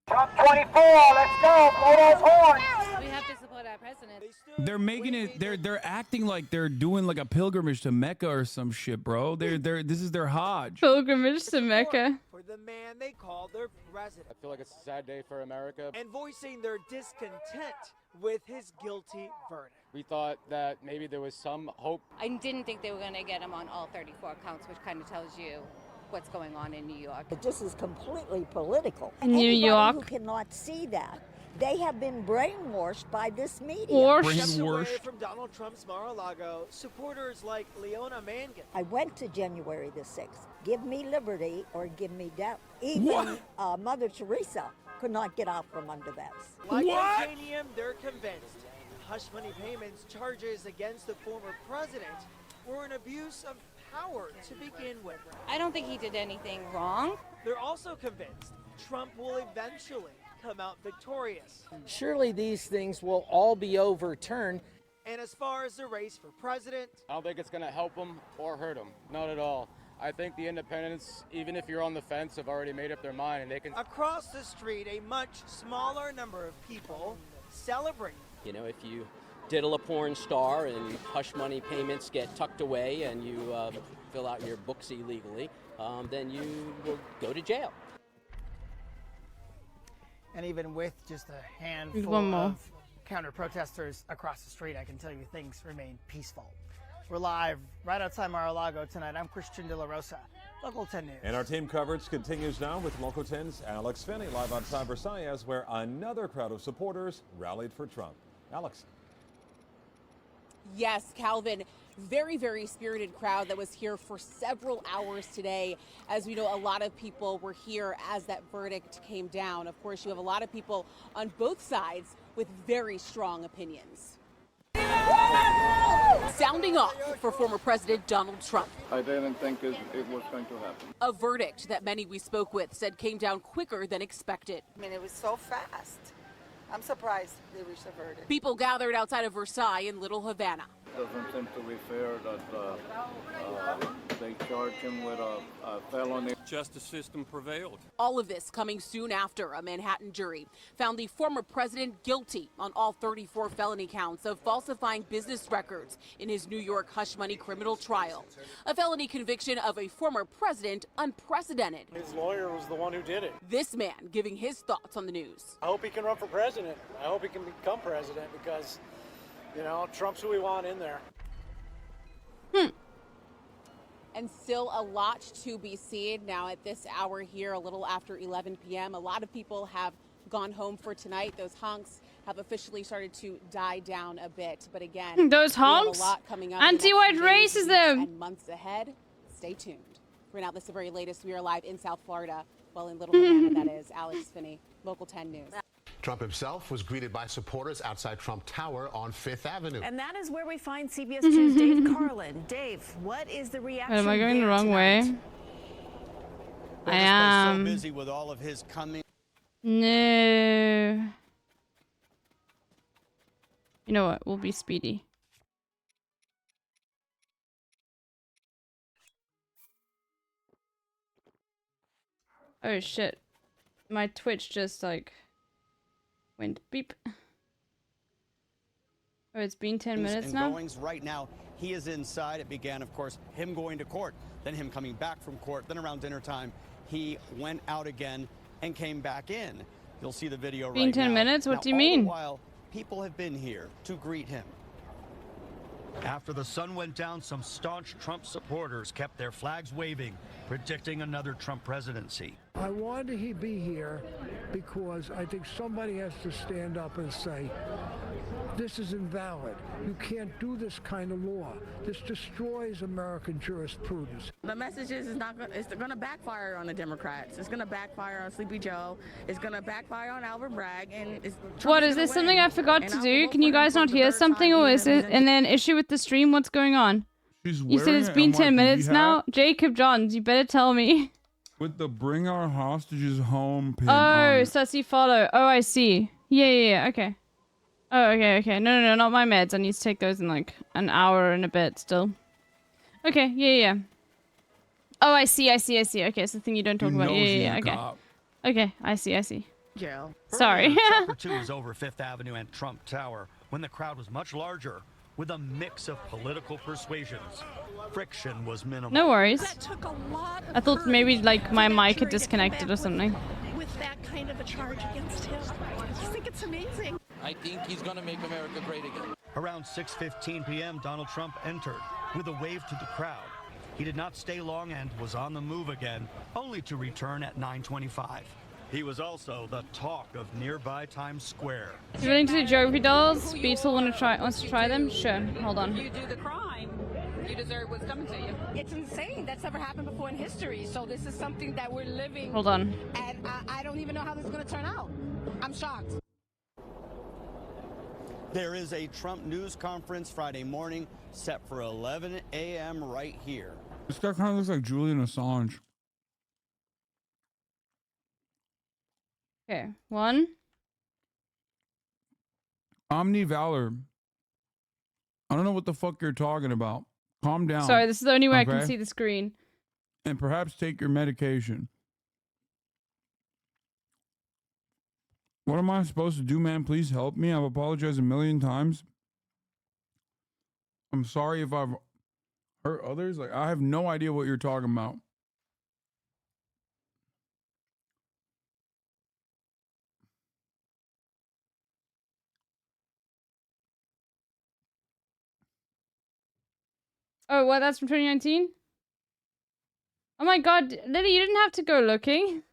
Trump 24, let's go, blow those horns. We have to support our president. They're making it. They're acting like they're doing like a pilgrimage to Mecca or some shit, bro. This is their Hajj. Pilgrimage to Mecca. For the man they call their president. I feel like it's a sad day for America. And voicing their discontent with his guilty verdict. We thought that maybe there was some hope. I didn't think they were going to get him on all 34 counts, which kind of tells you what's going on in New York. This is completely political. New Anybody York. who cannot see that, they have been brainwashed by this media. Steps away from Donald Trump's Mar-a-Lago, supporters like Leona Mangan. I went to January the 6th. Give me liberty or give me death. Even Mother Teresa could not get out from under that. Like titanium, they're convinced hush money payments charges against the former president were an abuse of power to begin with. I don't think he did anything wrong. They're also convinced Trump will eventually come out victorious. Surely these things will all be overturned. And as far as the race for president, I don't think it's going to help him or hurt him. Not at all. I think the independents, even if you're on the fence, have already made up their mind, and they can. Across the street, a much smaller number of people celebrate. You know, if you diddle a porn star and hush money payments get tucked away and you fill out your books illegally, then you will go to jail. And even with just a handful One more. of counter-protesters across the street, I can tell you things remain peaceful. We're live right outside Mar-a-Lago tonight. I'm Christian De La Rosa, Local 10 News. And our team coverage continues now with Local 10's Alex Finney live outside Versailles, where another crowd of supporters rallied for Trump. Alex. Yes, Calvin, very, very spirited crowd that was here for several hours today. As we know, a lot of people were here as that verdict came down. Of course, you have a lot of people on both sides with very strong opinions. Sounding off for former President Donald Trump. I didn't think it was going to happen. A verdict that many we spoke with said came down quicker than expected. I mean, it was so fast. I'm surprised they reached a verdict. People gathered outside of Versailles in Little Havana. Doesn't seem to be fair that they charge him with a felony. Justice system prevailed. All of this coming soon after a Manhattan jury found the former president guilty on all 34 felony counts of falsifying business records in his New York hush money criminal trial. A felony conviction of a former president unprecedented. His lawyer was the one who did it. This man giving his thoughts on the news. I hope he can run for president. I hope he can become president because, you know, Trump's who we want in there. And still a lot to be seen now at this hour here, a little after 11 p.m. A lot of people have gone home for tonight. Those honks have officially started to die down a bit. But again, those honks? we have a lot coming up. Anti-white racism. And months ahead. Stay tuned. For now, this is the very latest. We are live in South Florida. Well, in Little Havana, that is. Alex Finney, Local 10 News. Trump himself was greeted by supporters outside Trump Tower on Fifth Avenue. And that is where we find CBS 2's Dave Carlin. Dave, what is the reaction? Am I going the wrong way? I am. So busy with all of his coming. No. You know what? We'll be speedy. Oh shit. My Twitch just like went beep. Oh, it's been 10 minutes now? Goings right now, he is inside. It began, of course, him going to court, then him coming back from court, then around dinner time, he went out again and came back in. You'll see the video right now. Been 10 minutes? What do you All mean? the while, people have been here to greet him. After the sun went down, some staunch Trump supporters kept their flags waving, predicting another Trump presidency. I wanted he be here because I think somebody has to stand up and say, this is invalid. You can't do this kind of law. This destroys American jurisprudence. The message is it's going to backfire on the Democrats. It's going to backfire on Sleepy Joe. It's going to backfire on Albert Bragg. And What, is this something I forgot to do? Can you guys not hear something, or is it an issue with the stream? What's going on? You said it's been 10 minutes now? Jacob Johns, you better tell me. With the bring our hostages home pin Oh, on it. Sussy follow. Oh, I see. Yeah, okay. Oh, okay. No, not my meds. I need to take those in like an hour and a bit still. Okay, yeah. Oh, I see. Okay, it's the thing you don't talk about. Yeah, okay. Okay, I see. Jail. Sorry. Chopper 2 was over Fifth Avenue and Trump Tower when the crowd was much larger, with a mix of political persuasions. Friction was minimal. No worries. That took a lot of I thought maybe like my mic had courage to disconnected or something. with that kind of a charge against him. I just think it's amazing. I think he's going to make America great again. Around 6:15 p.m., Donald Trump entered with a wave to the crowd. He did not stay long and was on the move again, only to return at 9:25. He was also the talk of nearby Times Square. You willing to do geography dolls? Beetle wants to try them? Sure. Hold on. You do the crime, you deserve what's coming to you. It's insane. That's never happened before in history. So this is something that we're living. Hold on. And I don't even know how this is going to turn out. I'm shocked. There is a Trump news conference Friday morning set for 11 a.m. right here. This guy kind of looks like Julian Assange. Okay, 1. Omni Valor. I don't know what the fuck you're talking about. Calm down. Sorry, this is the only way I can okay? see the screen. And perhaps take your medication. What am I supposed to do, man? Please help me. I've apologized a million times. I'm sorry if I've hurt others. Like, I have no idea what you're talking about. Oh, what? That's from 2019? Oh my god, Lily, you didn't have to go looking.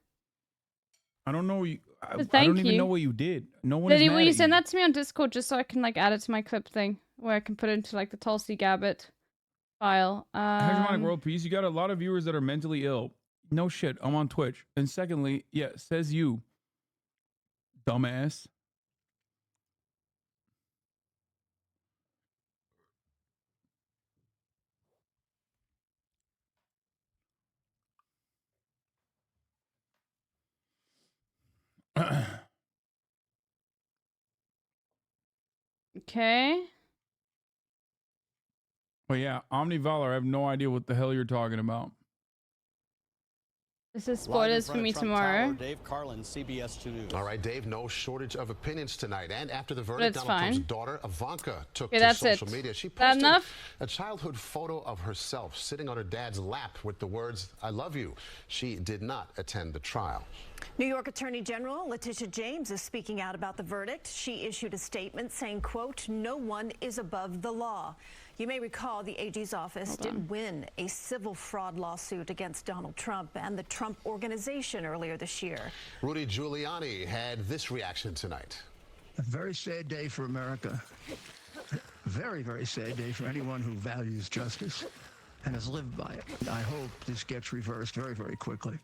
I don't know. I Thank don't even you. know what you did. No one Lily, is will mad you at send you. that to me on Discord just so I can like add it to my clip thing, where I can put it into like the Tulsi Gabbard file. Hegemonic World Peace, you got a lot of viewers that are mentally ill. No shit, I'm on Twitch. And secondly, yeah, says you, dumbass. Okay. But yeah, Omni Valor, I have no idea what the hell you're talking about. This is spoilers for me tomorrow. Dave Carlin, CBS 2 News. All right, Dave, no shortage of opinions tonight. And after the verdict, That's Donald Trump's fine. daughter, Ivanka, took Okay, to that's social it. media. She That posted enough? a childhood photo of herself sitting on her dad's lap with the words, "I love you." She did not attend the trial. New York Attorney General Letitia James is speaking out about the verdict. She issued a statement saying, quote, "No one is above the law." You may recall the AG's office did win a civil fraud lawsuit against Donald Trump and the Trump Organization earlier this year. Rudy Giuliani had this reaction tonight. A very sad day for America. Very, very sad day for anyone who values justice and has lived by it. I hope this gets reversed very, very quickly.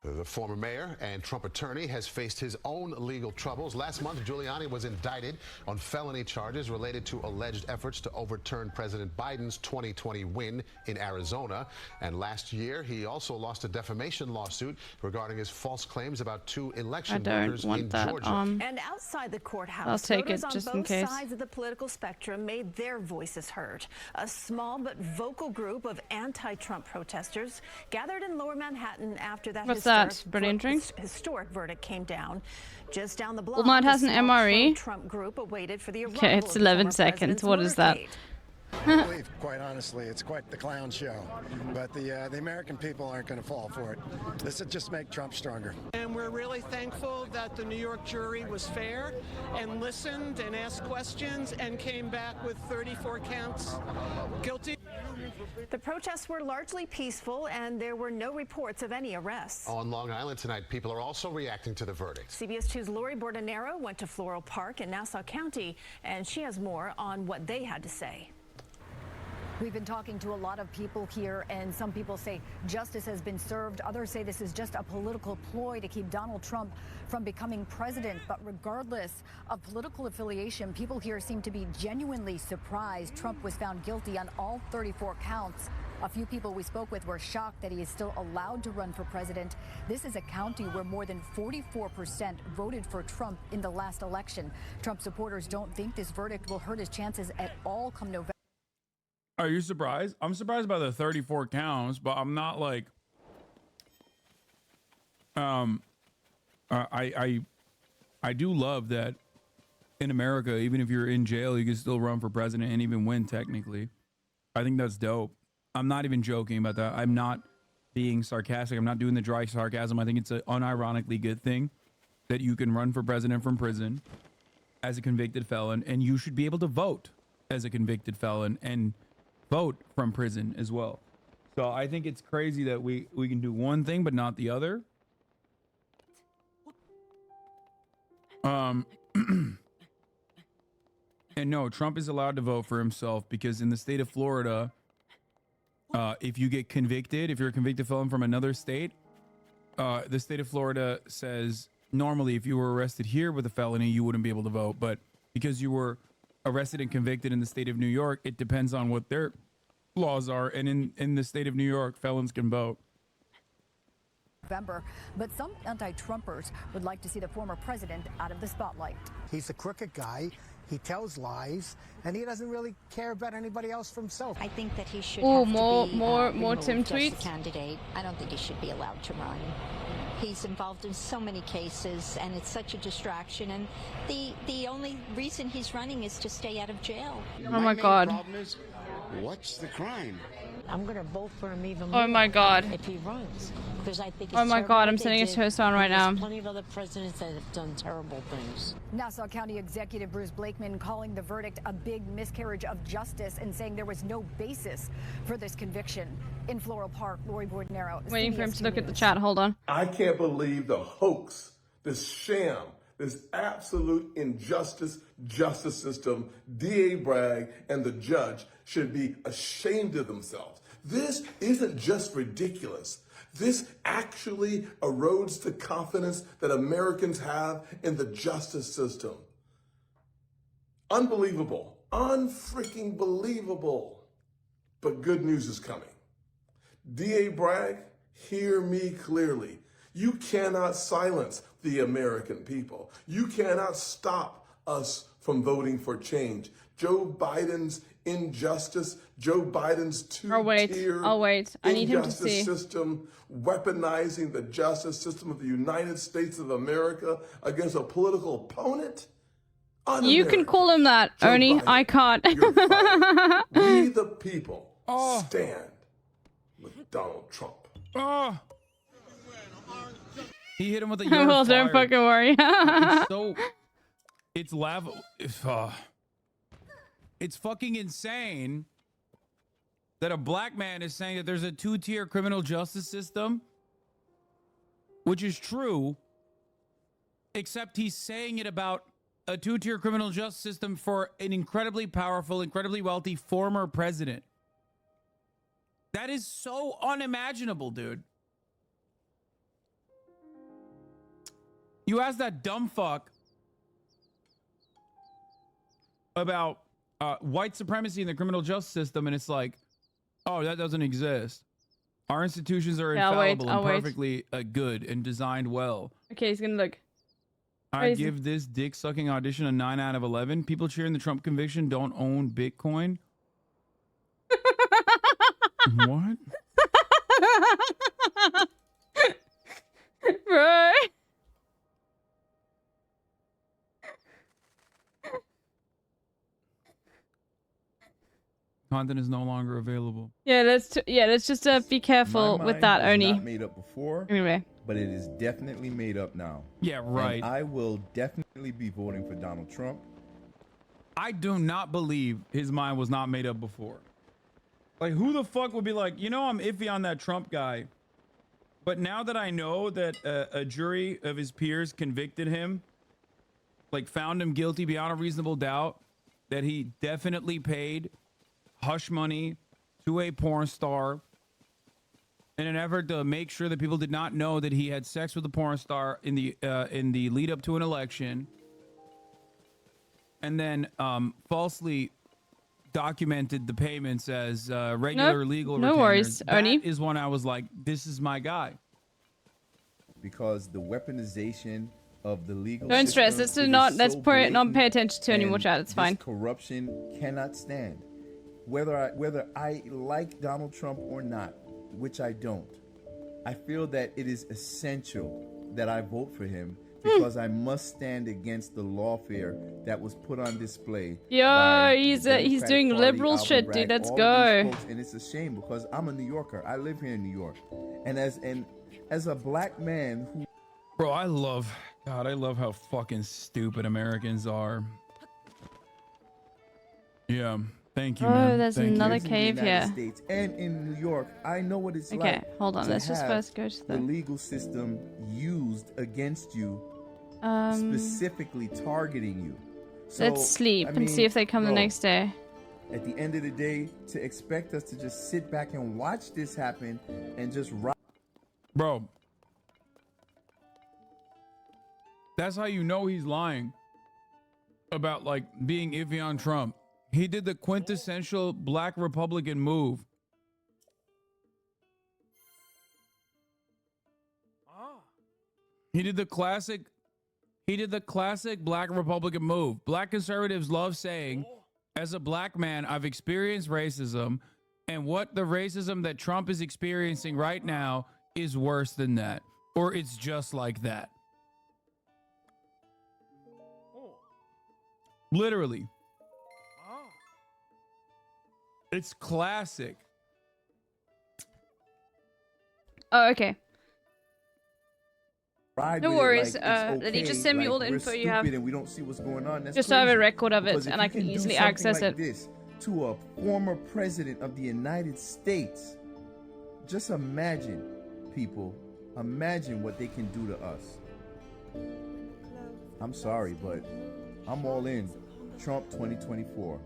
The former mayor and Trump attorney has faced his own legal troubles. Last month, Giuliani was indicted on felony charges related to alleged efforts to overturn President Biden's 2020 win in Arizona. And last year, he also lost a defamation lawsuit regarding his false claims about 2 election workers in Georgia. And outside the courthouse, I'll take voters it just on in both case. sides of the political spectrum made their voices heard. A small but vocal group of anti-Trump protesters gathered in Lower Manhattan after that What's that? Brilliant drinks? Historic verdict came down. Just down the block, Walmart has an a small MRE. pro-Trump group awaited for the arrival Okay, it's of the 11 former seconds. president's What is that? motorcade. I believe, quite honestly, it's quite the clown show. But the American people aren't going to fall for it. This will just make Trump stronger. And we're really thankful that the New York jury was fair and listened and asked questions and came back with 34 counts guilty. The protests were largely peaceful, and there were no reports of any arrests. On Long Island tonight, people are also reacting to the verdict. CBS 2's Lori Bordenero went to Floral Park in Nassau County, and she has more on what they had to say. We've been talking to a lot of people here, and some people say justice has been served. Others say this is just a political ploy to keep Donald Trump from becoming president. But regardless of political affiliation, people here seem to be genuinely surprised Trump was found guilty on all 34 counts. A few people we spoke with were shocked that he is still allowed to run for president. This is a county where more than 44% voted for Trump in the last election. Trump supporters don't think this verdict will hurt his chances at all come November. Are you surprised? I'm surprised by the 34 counts, but I'm not like, I do love that in America, even if you're in jail, you can still run for president and even win technically. I think that's dope. I'm not even joking about that. I'm not being sarcastic. I'm not doing the dry sarcasm. I think it's an unironically good thing that you can run for president from prison as a convicted felon, and you should be able to vote as a convicted felon and vote from prison as well. So I think it's crazy that we can do one thing but not the other. And no, Trump is allowed to vote for himself because in the state of Florida, if you get convicted, if you're a convicted felon from another state, the state of Florida says normally if you were arrested here with a felony, you wouldn't be able to vote. But because you were arrested and convicted in the state of New York, it depends on what their laws are. And in the state of New York, felons can vote. November, but some anti-Trumpers would like to see the former president out of the spotlight. He's a crooked guy. He tells lies, and he doesn't really care about anybody else for himself. I think that he should Oh, have more to be Tim removed as tweets. the candidate. I don't think he should be allowed to run. He's involved in so many cases, and it's such a distraction. And the only reason he's running is to stay out of jail. Oh my God. Problem is, what's the crime? I'm going to vote for him even Oh more my God. if he runs, because I think. Oh It's my terrible God, what I'm they sending a did. toast on right now. There's plenty of other presidents that have done terrible things. Nassau County Executive Bruce Blakeman calling the verdict a big miscarriage of justice and saying there was no basis for this conviction. In Floral Park, Lori Bordenero. Waiting for him CBS to look at the News. chat. Hold on. I can't believe the hoax, this sham, this absolute injustice justice system. DA Bragg and the judge should be ashamed of themselves. This isn't just ridiculous. This actually erodes the confidence that Americans have in the justice system. Unbelievable. Unfreaking believable. But good news is coming. DA Bragg, hear me clearly. You cannot silence the American people. You cannot stop us from voting for change. Joe Biden's injustice, Joe Biden's two-tier I need him to injustice see. system, weaponizing the justice system of the United States of America against a political opponent. You can call him that, Ernie. I can't. We the people stand with Donald Trump. Oh. He hit him with a Well, don't fucking worry. It's lava. It's fucking insane that a black man is saying that there's a two-tier criminal justice system, which is true, except he's saying it about a two-tier criminal justice system for an incredibly powerful, incredibly wealthy former president. That is so unimaginable, dude. You ask that dumb fuck about white supremacy in the criminal justice system, and it's like, oh, that doesn't exist. Our institutions are infallible and perfectly good and designed well. Okay, he's gonna look. I Crazy. give this dick-sucking audition a 9 out of 11. People cheering the Trump conviction don't own Bitcoin. What? Right. Content is no longer available. Yeah, let's just be careful My with mind that, was Oni. not made up before. Anyway. But it is definitely made up now. Yeah, right. And I will definitely be voting for Donald Trump. I do not believe his mind was not made up before. Like, who the fuck would be like, you know, I'm iffy on that Trump guy, but now that I know that a jury of his peers convicted him, like found him guilty beyond a reasonable doubt, that he definitely paid hush money to a porn star in an effort to make sure that people did not know that he had sex with a porn star in the lead up to an election, and then falsely documented the payments as regular legal no retainers. worries, Oni. That is when I was like, this is my guy. Because the weaponization of the legal Don't stress. system, Let's not so not pay blatant, attention to any more and chat. It's this fine. corruption cannot stand. Whether I like Donald Trump or not, which I don't, I feel that it is essential that I vote for him because I must stand against the lawfare that was put on display. Yo, he's Democratic doing Party, liberal Alvin shit, Bragg, dude. Let's all of go. these folks, and it's a shame because I'm a New Yorker. I live here in New York, and as a black man who, Bro, I love how fucking stupid Americans are. Yeah, thank you, man. Oh, there's Thank another you. cave in the United here. States and in New York, I know what it's like. Okay, hold on. to Let's just have first go to the legal system used against you, specifically targeting you. So, let's sleep I and mean, see if they come the bro, next day. At the end of the day, to expect us to just sit back and watch this happen and just Bro, that's how you know he's lying about like being iffy on Trump. He did the quintessential black Republican move. He did the classic black Republican move. Black conservatives love saying, as a black man, I've experienced racism, and what the racism that Trump is experiencing right now is worse than that, or it's just like that. Literally. It's classic. Oh, okay. ride No with it worries. like it's Lily, okay, just send me like all the we're info you have. stupid and we don't see what's going on. That's Just so I have a crazy. record of it, Because if and you I can do easily something access like it. this to a former president of the United States, just imagine, people, imagine what they can do to us. I'm sorry, but I'm all in. Trump 2024.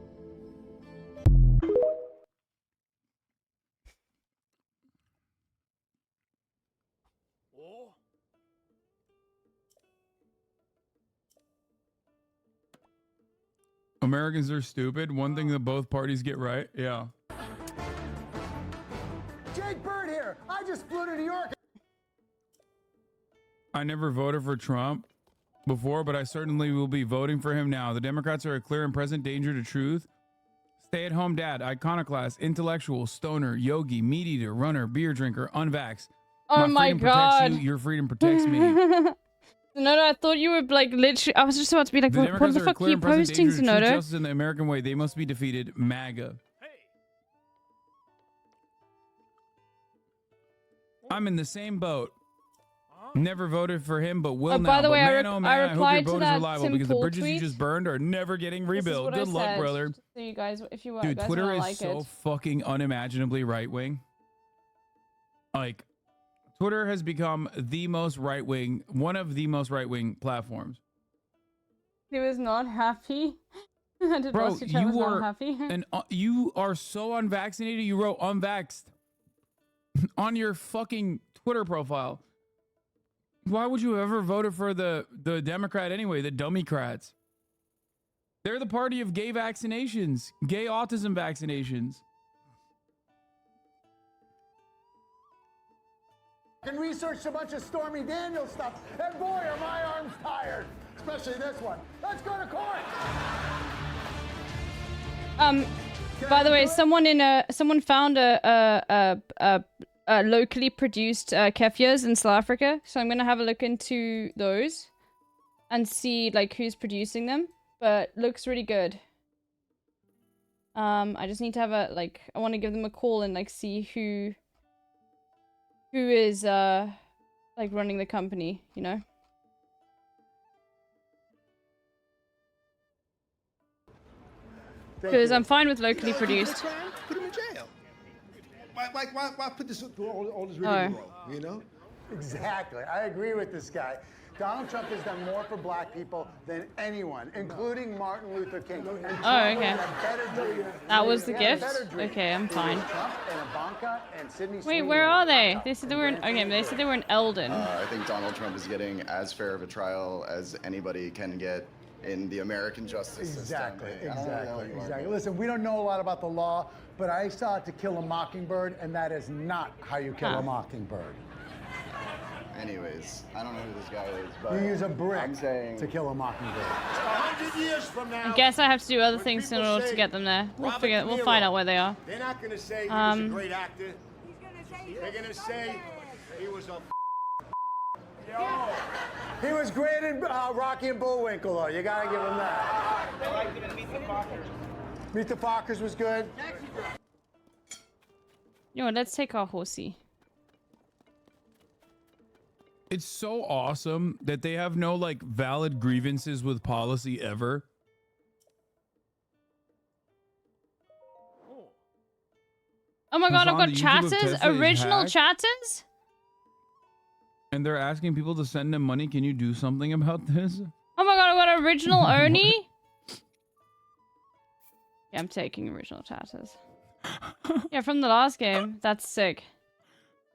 Americans are stupid. One thing that both parties get right. Yeah. Jake Bird here. I just flew to New York. I never voted for Trump before, but I certainly will be voting for him now. The Democrats are a clear and present danger to truth. Stay-at-home dad, iconoclast, intellectual, stoner, yogi, meat eater, runner, beer drinker, unvaxxed. Oh my freedom God. protects you, your freedom protects me. No, I thought you were like literally. I was just about to be like, The what Democrats the are a fuck are clear you and present posting, danger to true Sonoda? justice in the American way. They must be defeated. MAGA. I'm in the same boat. Never voted for him, but will Oh, now. by the But way, man, oh man, I hope replied your to vote is that reliable Tim because the Pool bridges you tweet. just burned are never getting This is rebuilt. what I Good luck, said, brother. just so you guys, if you Dude, guys Twitter wanna is like so it. fucking unimaginably right wing. Like, Twitter has become the most right wing, one of the most right wing platforms. He was not happy. Did Bro, Bossy Chat was you not are happy? and you are so unvaccinated. You wrote unvaxxed on your fucking Twitter profile. Why would you have ever voted for the Democrat anyway? The Dummycrats. They're the party of gay vaccinations, gay autism vaccinations. And researched a bunch of Stormy Daniels stuff, and boy, are my arms tired. Especially this one. Let's go to court. By the way, someone found a locally produced kefirs in South Africa, so I'm gonna have a look into those and see like who's producing them. But looks really good. I just need to have a like. I want to give them a call and like see who is like running the company. You know. Because I'm fine with locally produced. Put him in jail. Why put this through all this Oh. rigmarole, you know? Exactly. I agree with this guy. Donald Trump has done more for black people than anyone, including Martin Luther King. And Trump okay. had a better dream. That was the He had a gift? better dream. Okay, I'm fine. Trump and Ivanka and Sydney Wait, Sweeney where were are they? backup. They said they were in. Okay, they said they were in Eldon. I think Donald Trump is getting as fair of a trial as anybody can get in the American justice system. Exactly. Listen, we don't know a lot about the law, but I saw it To Kill a Mockingbird, and that is not how you kill a mockingbird. Anyways, I don't know who this guy is, but You use a brick I'm saying to kill a mockingbird. 100 years from now, I guess I have to do other things in order to get them there. We'll find out where they are. They're not going to say he was a great actor. They're going to say he was a He was great in Rocky and Bullwinkle, though. You got to give him that. I liked him in Meet the Fockers. Meet the Fockers was good. You know what, let's take our horsey. It's so awesome that they have no like valid grievances with policy ever. Oh my god, I've got YouTube of chatters? Tesla is Original hacked. chatters? And they're asking people to send them money. Can you do something about this? Oh my god, I've got original Ernie? Yeah, I'm taking original chatters. Yeah, from the last game. That's sick.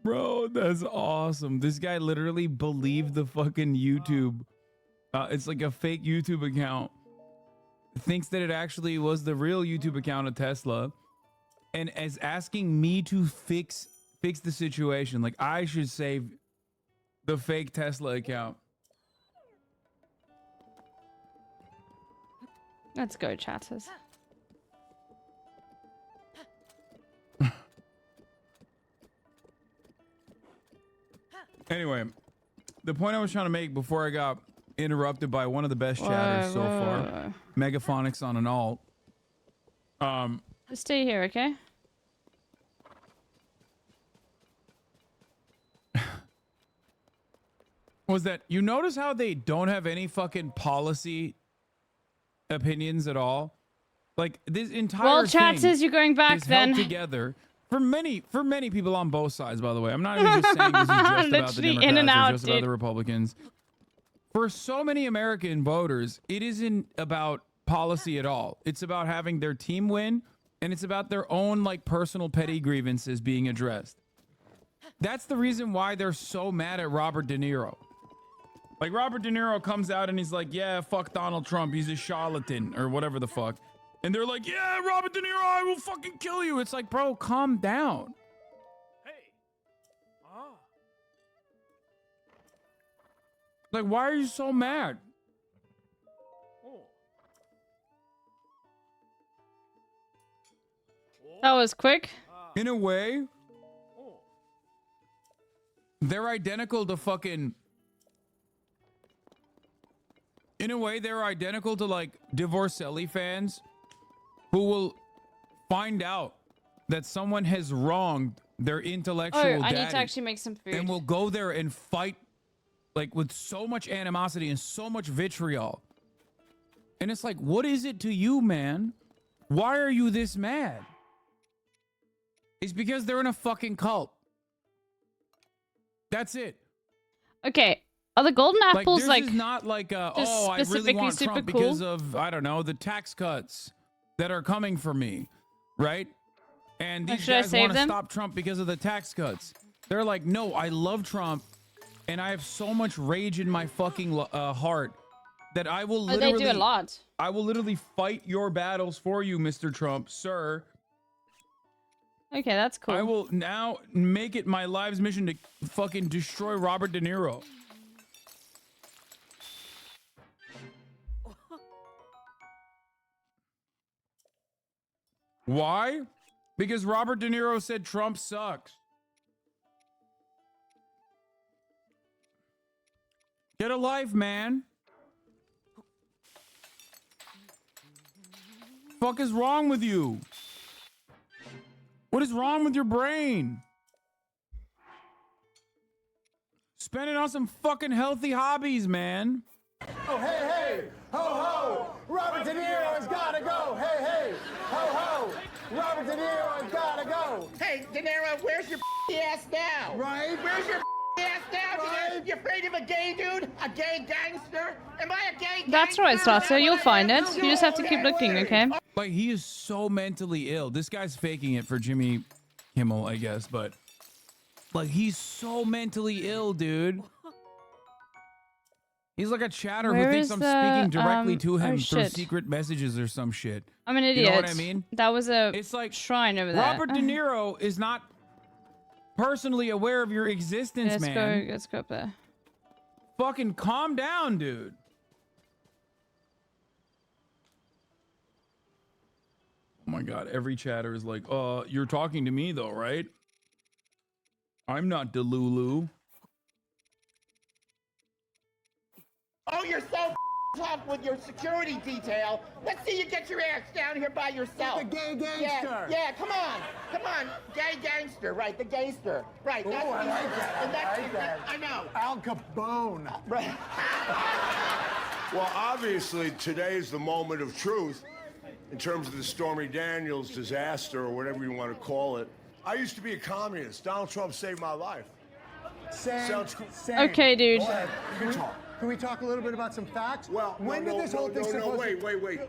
Bro, that's awesome. This guy literally believed the fucking YouTube. It's like a fake YouTube account. Thinks that it actually was the real YouTube account of Tesla. And is asking me to fix the situation. Like I should save the fake Tesla account. Let's go, chatters. Anyway, the point I was trying to make before I got interrupted by one of the best chatters so far, Megaphonics on an alt. Just stay here, okay? Was that you notice how they don't have any fucking policy opinions at all? Like this entire Well, thing chatters, you're going back is then. held together for many people on both sides, by the way. I'm not even just saying this is just about the Literally Democrats in and out, or just about dude. the Republicans. For so many American voters, it isn't about policy at all. It's about having their team win, and it's about their own like personal petty grievances being addressed. That's the reason why they're so mad at Robert De Niro. Like Robert De Niro comes out and he's like, yeah, fuck Donald Trump. He's a charlatan or whatever the fuck. And they're like, yeah, Robert De Niro, I will fucking kill you. It's like, bro, calm down. Like, why are you so mad? That was quick. In a way, they're identical to fucking... In a way, they're identical to like Divorcelli fans who will find out that someone has wronged their intellectual Oh, I daddy need to actually make some food. and will go there and fight like with so much animosity and so much vitriol. And it's like, what is it to you, man? Why are you this mad? It's because they're in a fucking cult. That's it. Okay, are the golden apples this like is not like just oh, I really specifically want super Trump cool? because of I don't know the tax cuts that are coming for me, right? And these should I guys save want to them? stop Trump because of the tax cuts. They're like, no, I love Trump, and I have so much rage in my fucking heart that I will Oh, literally they do a lot. I will literally fight your battles for you, Mr. Trump, sir. Okay, that's cool. I will now make it my life's mission to fucking destroy Robert De Niro. Why? Because Robert De Niro said Trump sucks. Get a life, man. Fuck is wrong with you? What is wrong with your brain? Spend it on some fucking healthy hobbies, man. Oh, hey, hey, ho, ho, Robert De Niro has gotta go. Hey, hey, ho, ho, Robert De Niro has gotta go. Hey, De Niro, where's your ass now? Right? Where's your ass now? Right? You afraid of a gay dude? A gay gangster? Am I a gay That's right, Starter. You'll find it. You just have to keep looking, okay? Like, he is so mentally ill. This guy's faking it for Jimmy Kimmel, I guess, but like, he's so mentally ill, dude. He's like a chatter who thinks I'm speaking directly to him through secret messages or some shit. I'm an idiot. You know what I mean? That was a it's like shrine over there. Robert De Niro is not personally aware of your existence, man. Let's go up there. Fucking calm down, dude. Oh my god, every chatter is like, you're talking to me though, right? I'm not Delulu. Oh, you're so tough with your security detail. Let's see you get your ass down here by yourself. The gay gangster. Yeah, come on. Gay gangster, right, the gangster. Right, Ooh, that's I like that. I like that. I know. Al Capone. Right. Well, obviously, today's the moment of truth in terms of the Stormy Daniels disaster or whatever you want to call it. I used to be a communist. Donald Trump saved my life. Same. Okay, dude. Go ahead. Can we talk a little bit about some facts? Well, when did this whole thing supposed wait.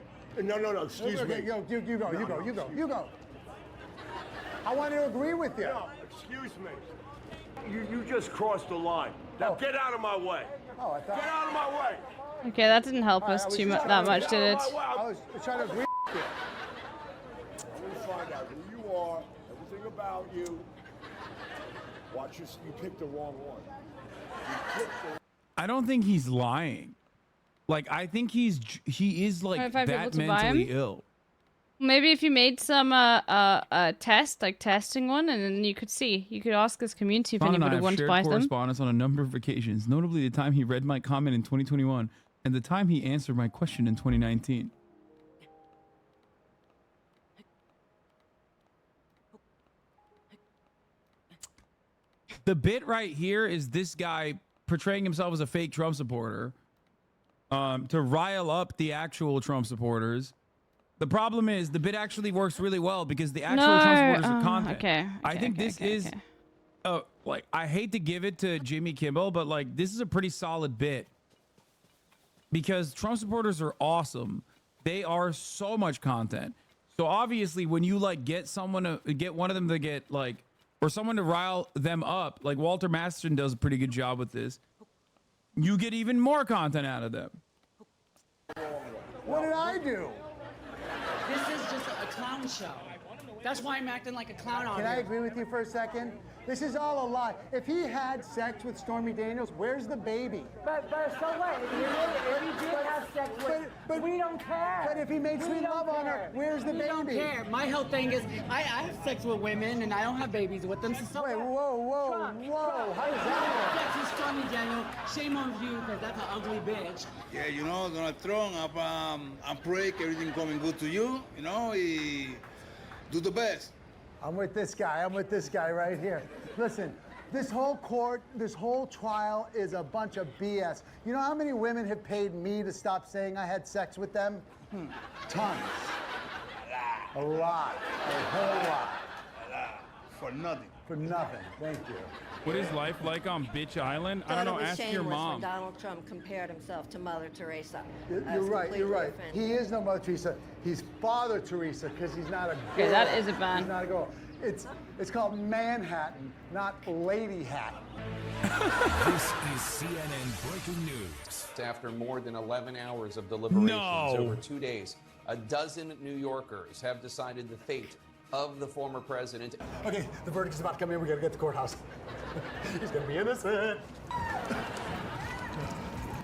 No, excuse me. Yo, you go. I want to agree with you. No, excuse me. You just crossed the line. Now get out of my way. Oh, I thought. Get out of my way. Okay, that didn't help us that much, did it? I was trying to agree with you. I'm going to find out who you are, everything about you. Watch this. You picked the wrong one. I don't think he's lying. Like, I think he is like that mentally ill. Maybe if you made some test, like testing one, and then you could ask his community if anybody would want to buy them. Correspondence on a number of occasions, notably the time he read my comment in 2021 and the time he answered my question in 2019. The bit right here is this guy portraying himself as a fake Trump supporter to rile up the actual Trump supporters. The problem is the bit actually works really well because the actual Trump supporters are content. I think this is like, I hate to give it to Jimmy Kimmel, but like, this is a pretty solid bit because Trump supporters are awesome. They are so much content. So obviously when you like get one of them to get like, or someone to rile them up, like Walter Masterson does a pretty good job with this, you get even more content out of them. What did I do? This is just a clown show. That's why I'm acting like a clown on Can I agree with you for a second? This is all a lie. If he had sex with Stormy Daniels, where's the baby? But so what? If he did have sex with, we don't care. But if he made sweet love on her, where's the baby? We don't care. My whole thing is, I have sex with women and I don't have babies with them. So wait, whoa. How does that work? Sex with Stormy Daniels. Shame on you, because that's an ugly bitch. Yeah, you know, Donald Trump, I pray everything coming good to you. You know, do the best. I'm with this guy right here. Listen, this whole trial is a bunch of BS. You know how many women have paid me to stop saying I had sex with them? Tons. A lot. A whole lot. For nothing. For nothing. Thank you. What is life like on Bitch Island? I don't know. Ask your mom. When Donald Trump compared himself to Mother Teresa. You're right. Offended. He is no Mother Teresa. He's Father Teresa because he's not a girl. Okay, that is a ban. He's not a girl. It's called Manhattan, not Lady Hatton. This is CNN breaking news. After more than 11 hours of deliberations over 2 days, a dozen New Yorkers have decided the fate of the former president. Okay, the verdict is about to come in. We gotta get to the courthouse. He's gonna be innocent.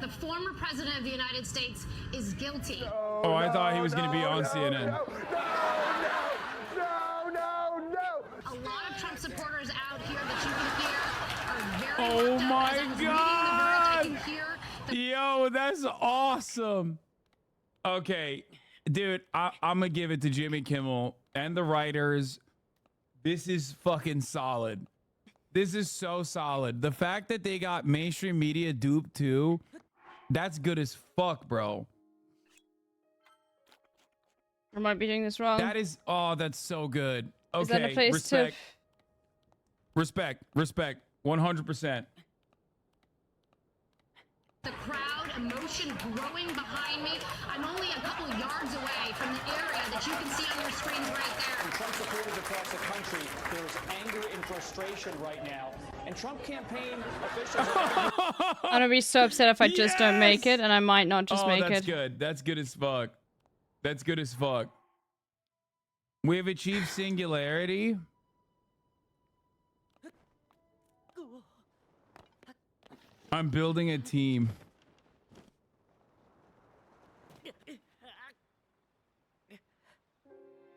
The former president of the United States is guilty. Oh, I thought he was going to be on CNN. No. A lot of Trump supporters out here that you can hear are very Oh my God. I can hear Yo, that's awesome. Okay. Dude, I'm gonna give it to Jimmy Kimmel and the writers. This is fucking solid. This is so solid. The fact that they got mainstream media duped too, that's good as fuck, bro. I might be doing this wrong. That is, oh, that's so good. Okay, Is that a place respect. Respect. 100%. The crowd, emotion growing behind me. I'm only a couple yards away from the area that you can see on your screens right there. From Trump supporters across the country, there's anger and frustration right now. And Trump campaign officials I'm gonna be so upset if I just don't make it, and I might not just make that's it. good. That's good as fuck. That's good as fuck. We have achieved singularity. I'm building a team.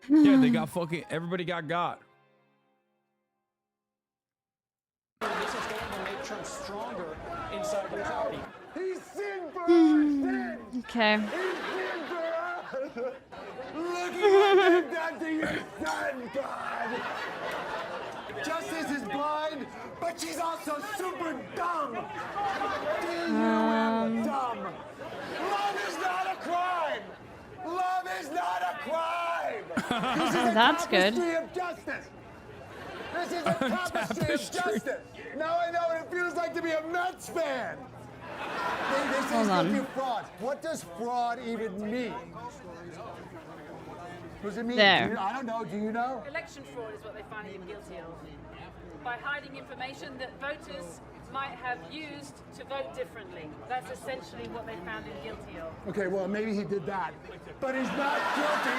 Yeah, they got fucking, everybody got. This is going to make Trump stronger inside the party. He's sin for our sins. Okay. He's sin for us. Look at what they've done to your son, God. Justice is blind, but she's also super dumb. Dumb. Love is not a crime. Love is not a crime. This is a That's good. tapestry of justice. This is a tapestry of justice. Now I know what it feels like to be a Mets fan. They say Hold on. you're fraud. What does fraud even mean? What does it mean? There. I don't know. Do you know? Election fraud is what they find him guilty of. By hiding information that voters might have used to vote differently. That's essentially what they found him guilty of. Okay, well, maybe he did that. But he's not guilty.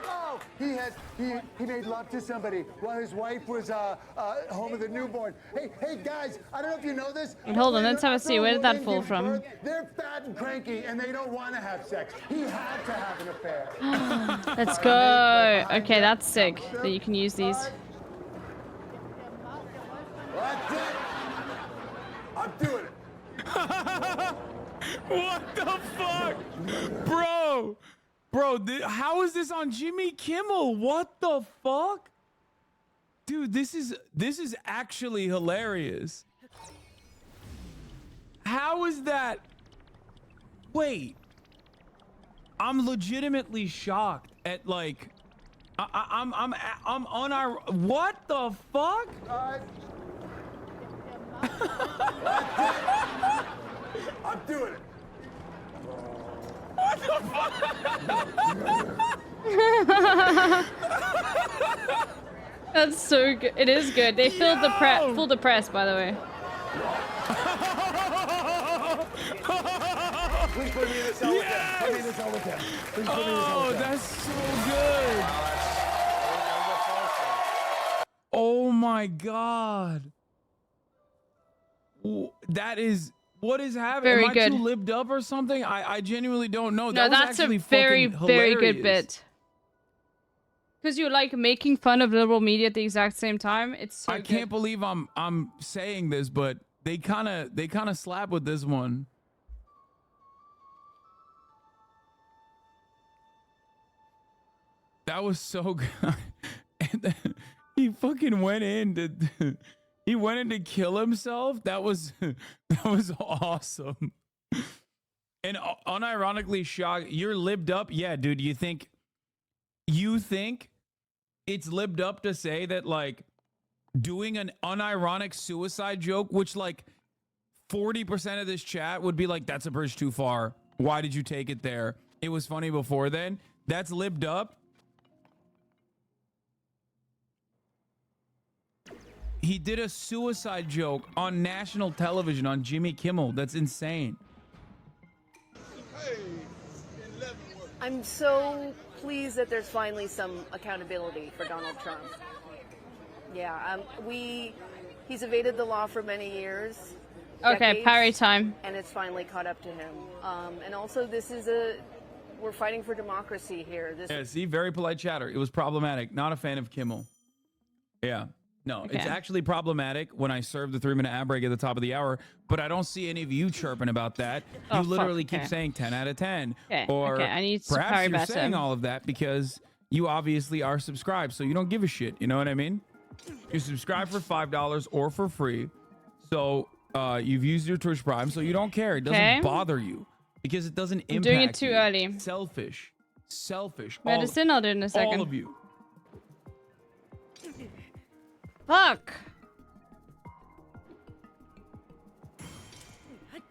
Oh, he made love to somebody while his wife was home with a newborn. Hey guys, I don't know if you know this. Hold on, let's have a see. Where did that fall from? Birth, they're fat and cranky and they don't want to have sex. He had to have an affair. Let's go. Okay, that's sick that you can use these. That's it. I'm doing it. What the fuck? Bro, how is this on Jimmy Kimmel? What the fuck? Dude, this is actually hilarious. How is that? Wait. I'm legitimately shocked at like I'm on our what the fuck? I'm doing it. What the fuck? That's so good. It is good. They filled the full the press, by the way. Please put me in this all again. Put me in this all again. Please put me in this all again. That's so good. Oh my god. That is what is happening? Very Am I good. too libbed up or something? I genuinely don't know. No, That was that's a actually very, fucking very good hilarious. bit. Because you're like making fun of liberal media at the exact same time. It's so I can't believe I'm saying this, but they kind of slap with this one. That was so good. And then he fucking went in to kill himself. That was awesome. And unironically shocked. You're libbed up? Yeah, dude, you think it's libbed up to say that like doing an unironic suicide joke, which like 40% of this chat would be like, that's a bridge too far. Why did you take it there? It was funny before then. That's libbed up. He did a suicide joke on national television on Jimmy Kimmel. That's insane. I'm so pleased that there's finally some accountability for Donald Trump. Yeah, he's evaded the law for many years. Okay, decades, parry time. And it's finally caught up to him. And also, we're fighting for democracy here. Yeah, see, very polite chatter. It was problematic. Not a fan of Kimmel. Yeah. No, Okay. it's actually problematic when I serve the 3-minute ad break at the top of the hour, but I don't see any of you chirping about that. Oh, You fuck, literally keep okay. saying 10 out of 10. Okay, Or okay, I need to perhaps parry you're better. saying all of that because you obviously are subscribed, so you don't give a shit. You know what I mean? You subscribe for $5 or for free. So you've used your Twitch Prime, so you don't care. It doesn't Okay. bother you because it doesn't impact I'm doing it too you. early. Selfish. Selfish. Medicine, I'll do it in a second. All of you. Fuck.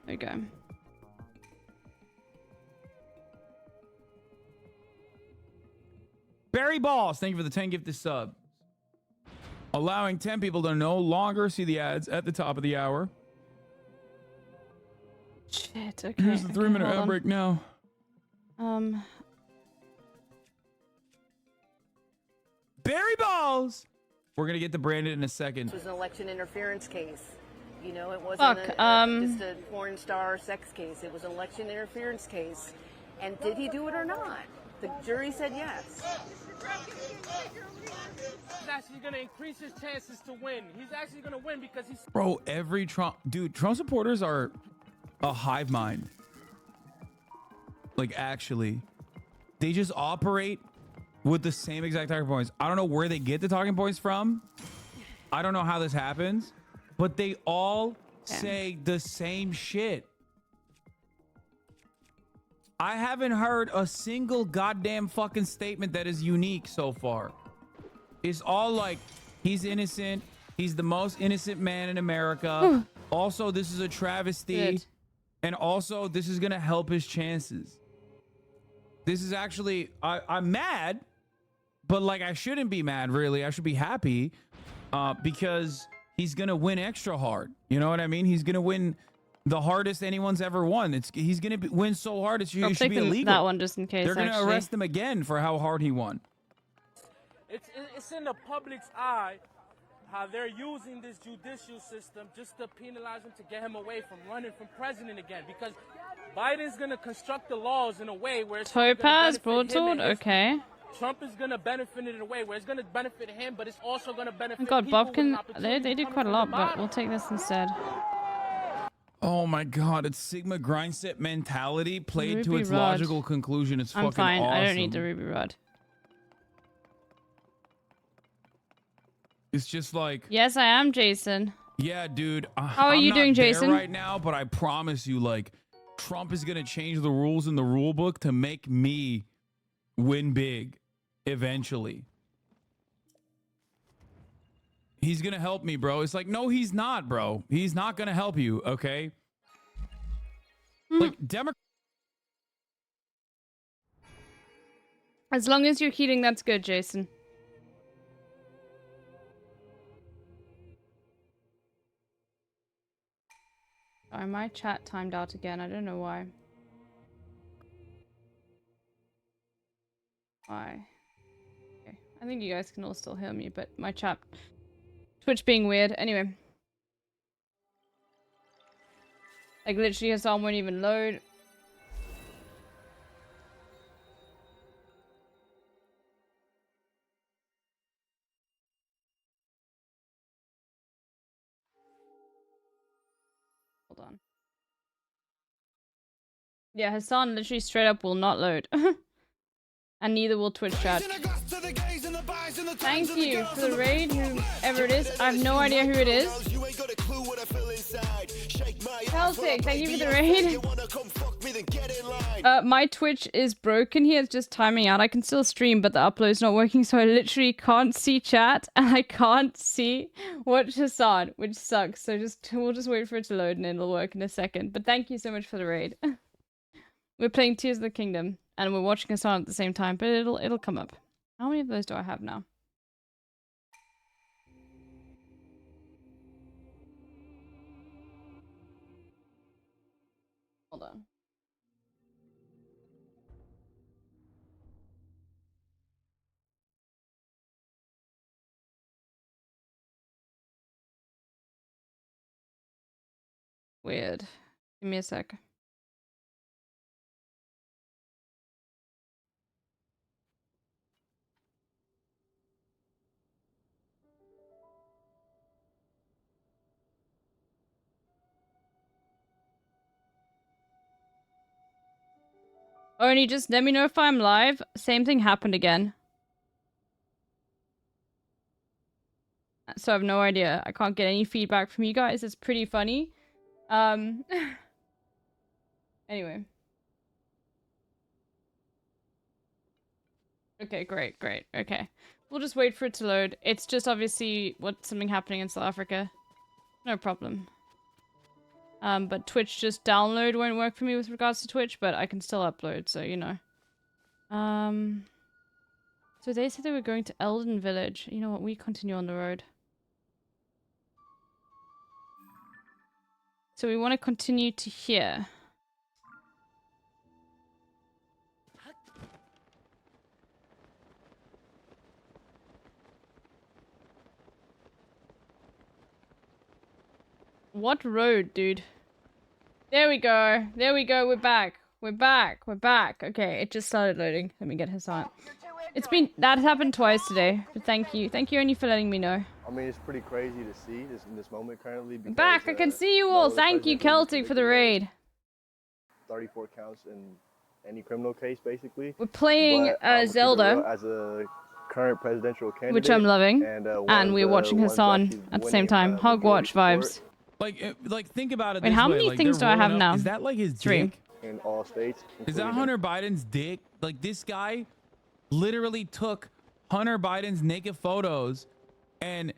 There you go. Barry Balls, thank you for the 10 gifted sub. Allowing 10 people to no longer see the ads at the top of the hour. Shit, okay. Here's the 3-minute hold ad on. break now. Barry Balls! We're gonna get to Brandon in a second. This was an election interference case. You know, it wasn't Fuck, just a porn star sex case. It was an election interference case. And did he do it or not? The jury said yes. He's actually going to increase his chances to win. He's actually going to win because he's... Bro, every Trump... Dude, Trump supporters are a hive mind. Like, actually. They just operate with the same exact talking points. I don't know where they get the talking points from. I don't know how this happens. But they all say the same shit. I haven't heard a single goddamn fucking statement that is unique so far. It's all like, he's innocent. He's the most innocent man in America. Also, this is a travesty. Good. And also, this is going to help his chances. This is actually, I'm mad, but like, I shouldn't be mad, really. I should be happy because he's going to win extra hard. You know what I mean? He's going to win the hardest anyone's ever won. He's going to win so hard, it should be illegal. That one just in case. They're going to arrest him again for how hard he won. It's in the public's eye how they're using this judicial system just to penalize him to get him away from running for president again. Because Biden's going to construct the laws in a way where it's Topaz, broadsword, okay. Trump is going to benefit in a way where it's going to benefit him, but it's also going to benefit Oh God, people Bob with an can... opportunity They do coming quite a from lot, the but bottom. we'll take this instead. Oh my God, it's Sigma grindset mentality played to Ruby its rod. logical conclusion. It's I'm fucking fine. awesome. I don't need the ruby rod. It's just like, Yes, I am, Jason. yeah, dude. How are I'm you not doing, there Jason? right now, but I promise you, like, Trump is gonna change the rules in the rule book to make me win big eventually. He's gonna help me, bro. It's like, no, he's not, bro. He's not gonna help you, okay? Like, As long as you're heating, that's good, Jason. Sorry, my chat timed out again. I don't know why. Why? Okay. I think you guys can all still hear me, but my chat... Twitch being weird. Anyway. Like, literally, your song won't even load. Hold on. Yeah, Hassan literally straight up will not load. And neither will Twitch chat. Thank you for the raid, whoever it is. I have no idea who it is. Celtic, thank you for the raid. My Twitch is broken here. It's just timing out. I can still stream, but the upload's not working, so I literally can't see chat, and I can't see watch Hassan, which sucks. So we'll just wait for it to load, and it'll work in a second. But thank you so much for the raid. We're playing Tears of the Kingdom, and we're watching Hassan at the same time, but it'll come up. How many of those do I have now? Hold on. Weird. Give me a sec. Only just let me know if I'm live. Same thing happened again. So I have no idea. I can't get any feedback from you guys. It's pretty funny. Anyway. Okay, great. Okay. We'll just wait for it to load. It's just obviously something happening in South Africa. No problem. But Twitch just download won't work for me with regards to Twitch, but I can still upload, so you know. So they said they were going to Eldon Village. You know what? We continue on the road. So we want to continue to here. What road, dude? There we go. There we go. We're back. We're back. Okay, it just started loading. Let me get his on. It's been... That happened twice today. But thank you. Thank you, Oni, for letting me know. I mean, it's pretty crazy to see this in this moment currently. Because, Back! I can see you all! Thank you, Celtic, for the raid. 34 counts in any criminal case, basically. We're playing Zelda. As a current presidential candidate. Which I'm loving. And we're watching ones Hassan at the same time. Hogwatch vibes. Like think about it. Wait, this how way. many Like, things do they're I have rolling now? up- Is that like his 3. dick? In all states. Is that Hunter Biden's dick? Like this guy literally took Hunter Biden's naked photos and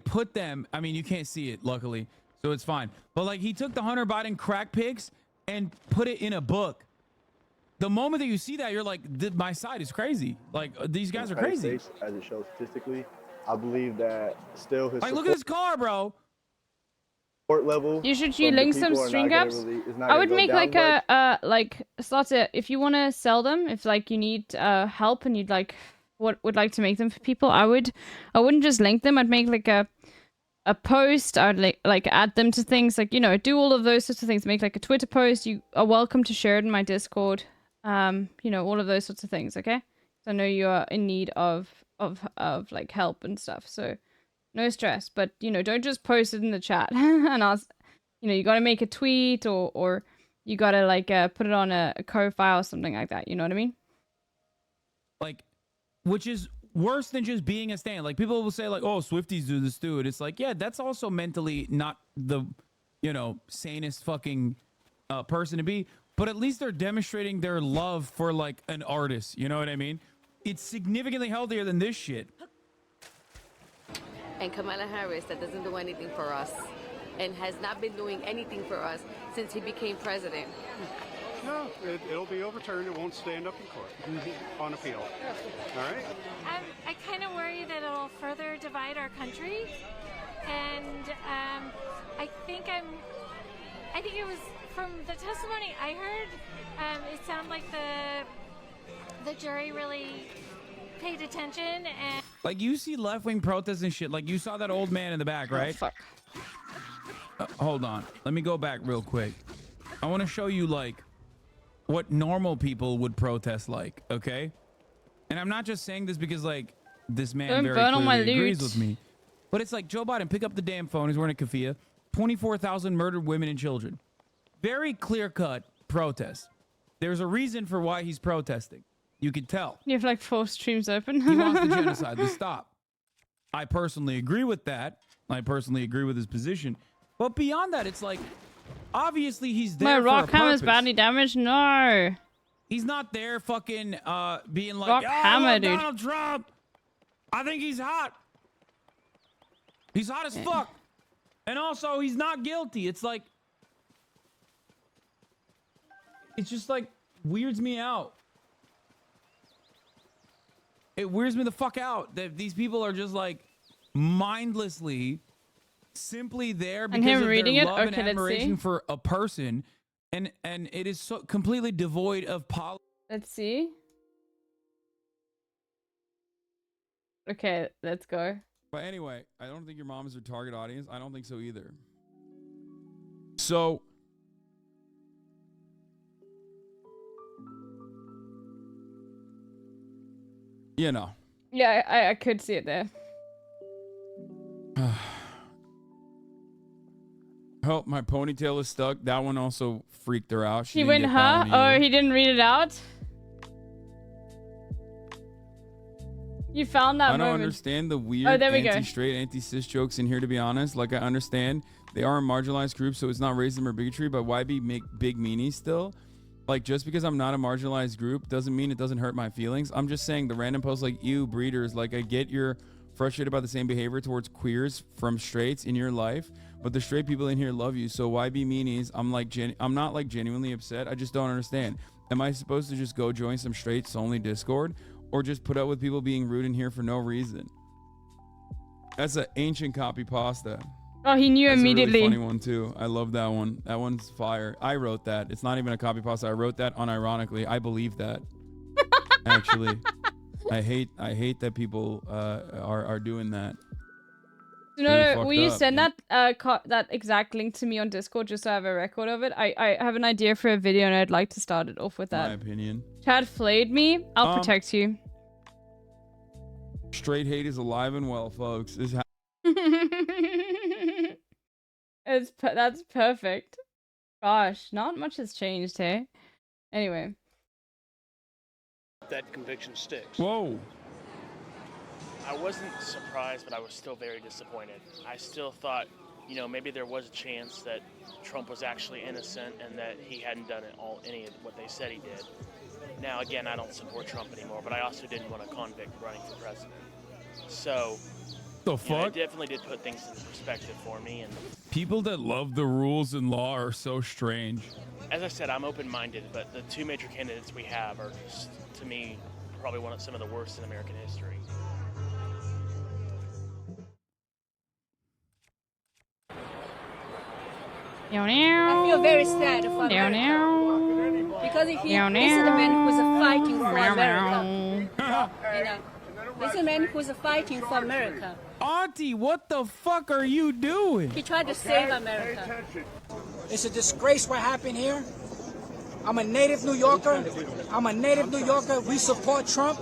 put them. I mean, you can't see it, luckily, so it's fine. But like he took the Hunter Biden crack pics and put it in a book. The moment that you see that, you're like, my side is crazy. Like these guys are crazy. States, as it shows statistically, I believe that still his Like look at this car, bro. Level You link some string caps. I would make like Slaughter, if you want to sell them, if like you need help and you'd like would like to make them for people, I wouldn't just link them. I'd make like a post. I'd like add them to things, like, you know, do all of those sorts of things. Make like a Twitter post. You are welcome to share it in my Discord. You know, all of those sorts of things, okay? So I know you are in need of like help and stuff. So no stress, but you know, don't just post it in the chat and ask. You know, you got to make a tweet or you got to like put it on a co-file or something like that. You know what I mean? Like, Which is worse than just being a stan. Like people will say like, oh, Swifties do this too. And it's like, yeah, that's also mentally not the, you know, sanest fucking person to be. But at least they're demonstrating their love for like an artist. You know what I mean? It's significantly healthier than this shit. And Kamala Harris, that doesn't do anything for us and has not been doing anything for us since he became president. No, it'll be overturned. It won't stand up in court on appeal. All right? I kind of worry that it'll further divide our country. And I think it was from the testimony I heard, it sounded like the jury really paid attention. And Like you see left-wing protests and shit. Like you saw that old man in the back, right? Oh, fuck. Hold on. Let me go back real quick. I want to show you like what normal people would protest like, okay? And I'm not just saying this because like this man Don't very burn on my clearly agrees loot. with me. But it's like Joe Biden, pick up the damn phone. He's wearing a keffiyeh. 24,000 murdered women and children. Very clear-cut protest. There's a reason for why he's protesting. You can tell. You have like 4 streams open. He wants the genocide to stop. I personally agree with that. I personally agree with his position. But beyond that, it's like, obviously he's there My for rock a hammer's purpose. badly damaged? No. He's not there fucking being like, Rock "Oh, hammer, look, dude." Donald Trump. I think he's hot. He's hot as fuck. And also, he's not guilty. It's like, it's just like, weirds me out. It weirds me the fuck out that these people are just like mindlessly simply there because him of reading their it? love and Okay, let's admiration see. for a person. And it is so completely devoid of politics. Let's see. Okay, let's go. But anyway, I don't think your mom is your target audience. I don't think so either. So, you know. Yeah, I could see it there. Help, my ponytail is stuck. That one also freaked her out. He went, huh? Oh, he didn't read it out? You found that I don't moment. understand the weird anti-straight, anti-cis jokes in here, to be honest. Like, I understand they are a marginalized group, so it's not racism or bigotry, but why make big meanies still? Like, just because I'm not a marginalized group doesn't mean it doesn't hurt my feelings. I'm just saying the random posts like, you breeders, like, I get you're frustrated about the same behavior towards queers from straights in your life, but the straight people in here love you, so why be meanies? I'm not like genuinely upset. I just don't understand. Am I supposed to just go join some straights only Discord, or just put up with people being rude in here for no reason? That's an ancient copy pasta. Oh, he knew That's immediately. A really funny one too. I love that one. That one's fire. I wrote that. It's not even a copy pasta. I wrote that unironically. I believe that. Actually, I hate that people are doing that. No, will you send that that exact link to me on Discord just so I have a record of it? I have an idea for a video and I'd like to start it off with that. My opinion. Chad flayed me. I'll protect you. Straight hate is alive and well, folks. That's perfect. Gosh, not much has changed, hey? Anyway. That conviction sticks. Whoa. I wasn't surprised, but I was still very disappointed. I still thought, you know, maybe there was a chance that Trump was actually innocent and that he hadn't done any of what they said he did. Now, again, I don't support Trump anymore, but I also didn't want a convict running for president. So, the fuck? It definitely did put things into perspective for me. And People that love the rules and law are so strange. as I said, I'm open-minded, but the two major candidates we have are, just, to me, probably some of the worst in American history. I feel very sad for America. Because this is a man who's fighting for America. You know, this is a man who's fighting for America. Auntie, what the fuck are you doing? He tried to save America. It's a disgrace what happened here. I'm a native New Yorker. We support Trump.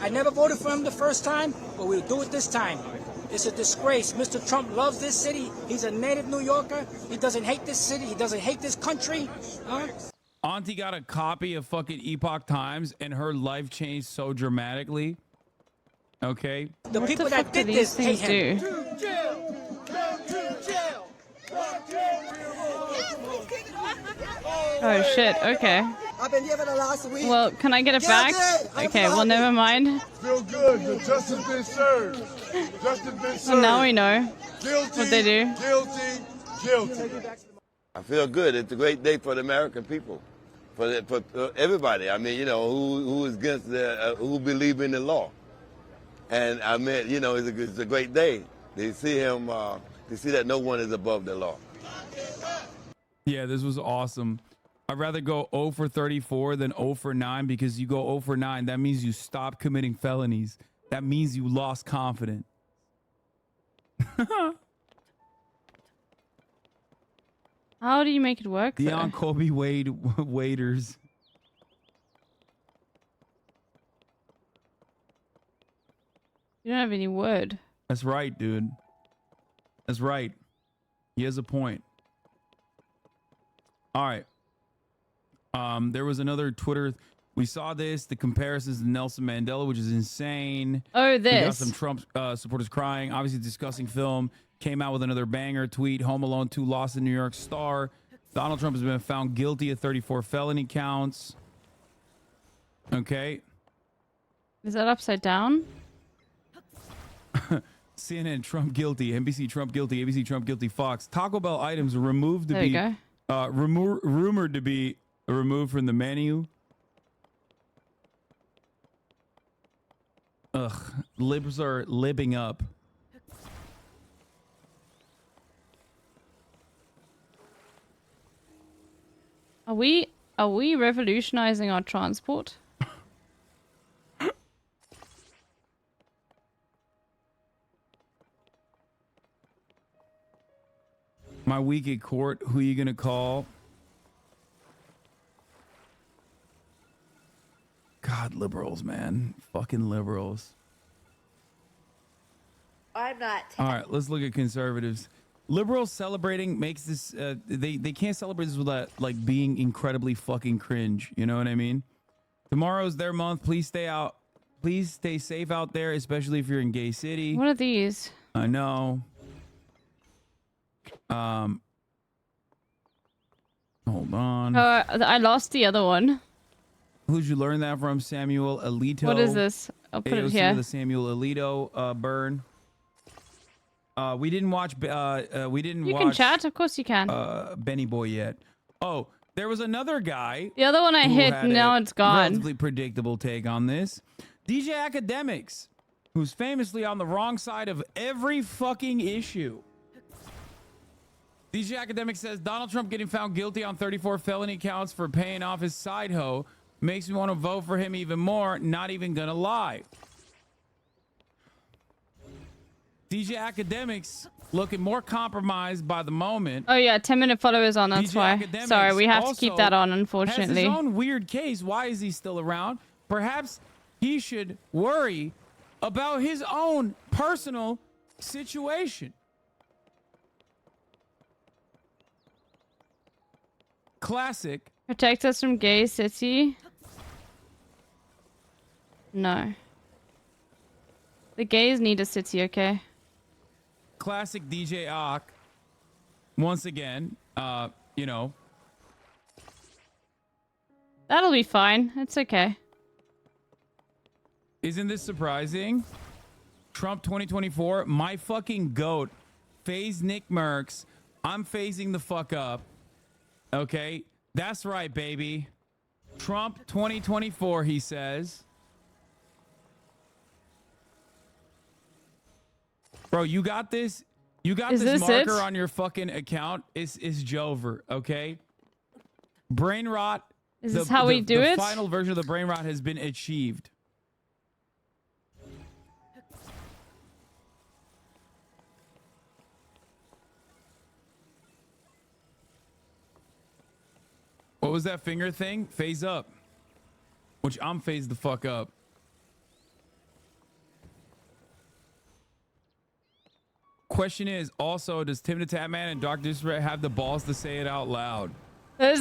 I never voted for him the first time, but we'll do it this time. It's a disgrace. Mr. Trump loves this city. He's a native New Yorker. He doesn't hate this city. He doesn't hate this country. Huh? Auntie got a copy of fucking Epoch Times and her life changed so dramatically. Okay? The What people the that fuck do did these this hate things him. Oh shit, okay. I've been here for the last week. Well, can I get it back? Okay, well, never mind. Feel good. The justice been served. Justice been served. Well, now we know Guilty, what they do. Guilty. I feel good. It's a great day for the American people, for everybody. I mean, you know, who is against who believe in the law, and I mean, you know, it's a great day. They see him. They see that no one is above the law. Yeah, this was awesome. I'd rather go 0 for 34 than 0 for 9 because you go 0 for 9. That means you stop committing felonies. That means you lost confidence. How do you make it work? Deion Kobe Wade waiters. You don't have any wood. That's right, dude. That's right. He has a point. All right. There was another Twitter. We saw this, the comparisons to Nelson Mandela, which is insane. Oh, this. We got some Trump supporters crying. Obviously, discussing film. Came out with another banger tweet. Home Alone 2 lost in New York Star. Donald Trump has been found guilty of 34 felony counts. Okay. Is that upside down? CNN Trump guilty. NBC Trump guilty. ABC Trump guilty. Fox. Taco Bell items removed to There you be rumored to be removed from the menu. Ugh, libs are libbing up. Are we revolutionizing our transport? My week at court. Who you gonna call? God, liberals, man. Fucking liberals. I'm not. All right, let's look at conservatives. Liberals celebrating makes this they can't celebrate this without like being incredibly fucking cringe. You know what I mean? Tomorrow's their month. Please stay out. Please stay safe out there, especially if you're in Gay City. What are these? I know. Hold on. I lost the other one. Who'd you learn that from? Samuel Alito. What is this? I'll put it AOC here. with the Samuel Alito burn. We didn't watch. We didn't. You watch, can chat, of course you can. Benny Boy yet. Oh, there was another guy. The other one I who hit, had now a it's gone. Relatively predictable take on this. DJ Academics, who's famously on the wrong side of every fucking issue. DJ Academic says Donald Trump getting found guilty on 34 felony counts for paying off his side hoe makes me want to vote for him even more. Not even gonna lie. DJ Academics looking more compromised by the moment. Oh yeah, 10-minute followers on, that's DJ why. Academics Sorry, we have to keep also that on, unfortunately. Has his own weird case. Why is he still around? Perhaps he should worry about his own personal situation. Classic. Protect us from Gay City. No. The gays need a city, okay? Classic DJ Ock. Once again, you know. That'll be fine. It's okay. Isn't this surprising? Trump 2024, my fucking goat. Phase Nick Merckx. I'm phasing the fuck up. Okay? That's right, baby. Trump 2024, he says. Bro, you got this. You got this marker on your fucking account. It's Jover, okay? Brain rot. Is this how we do the it? The final version of the brain rot has been achieved. What was that finger thing? Phase up. Which I'm phased the fuck up. Question is, also, does Tim the Tatman and Dr. Disrespect have the balls to say it out loud? Here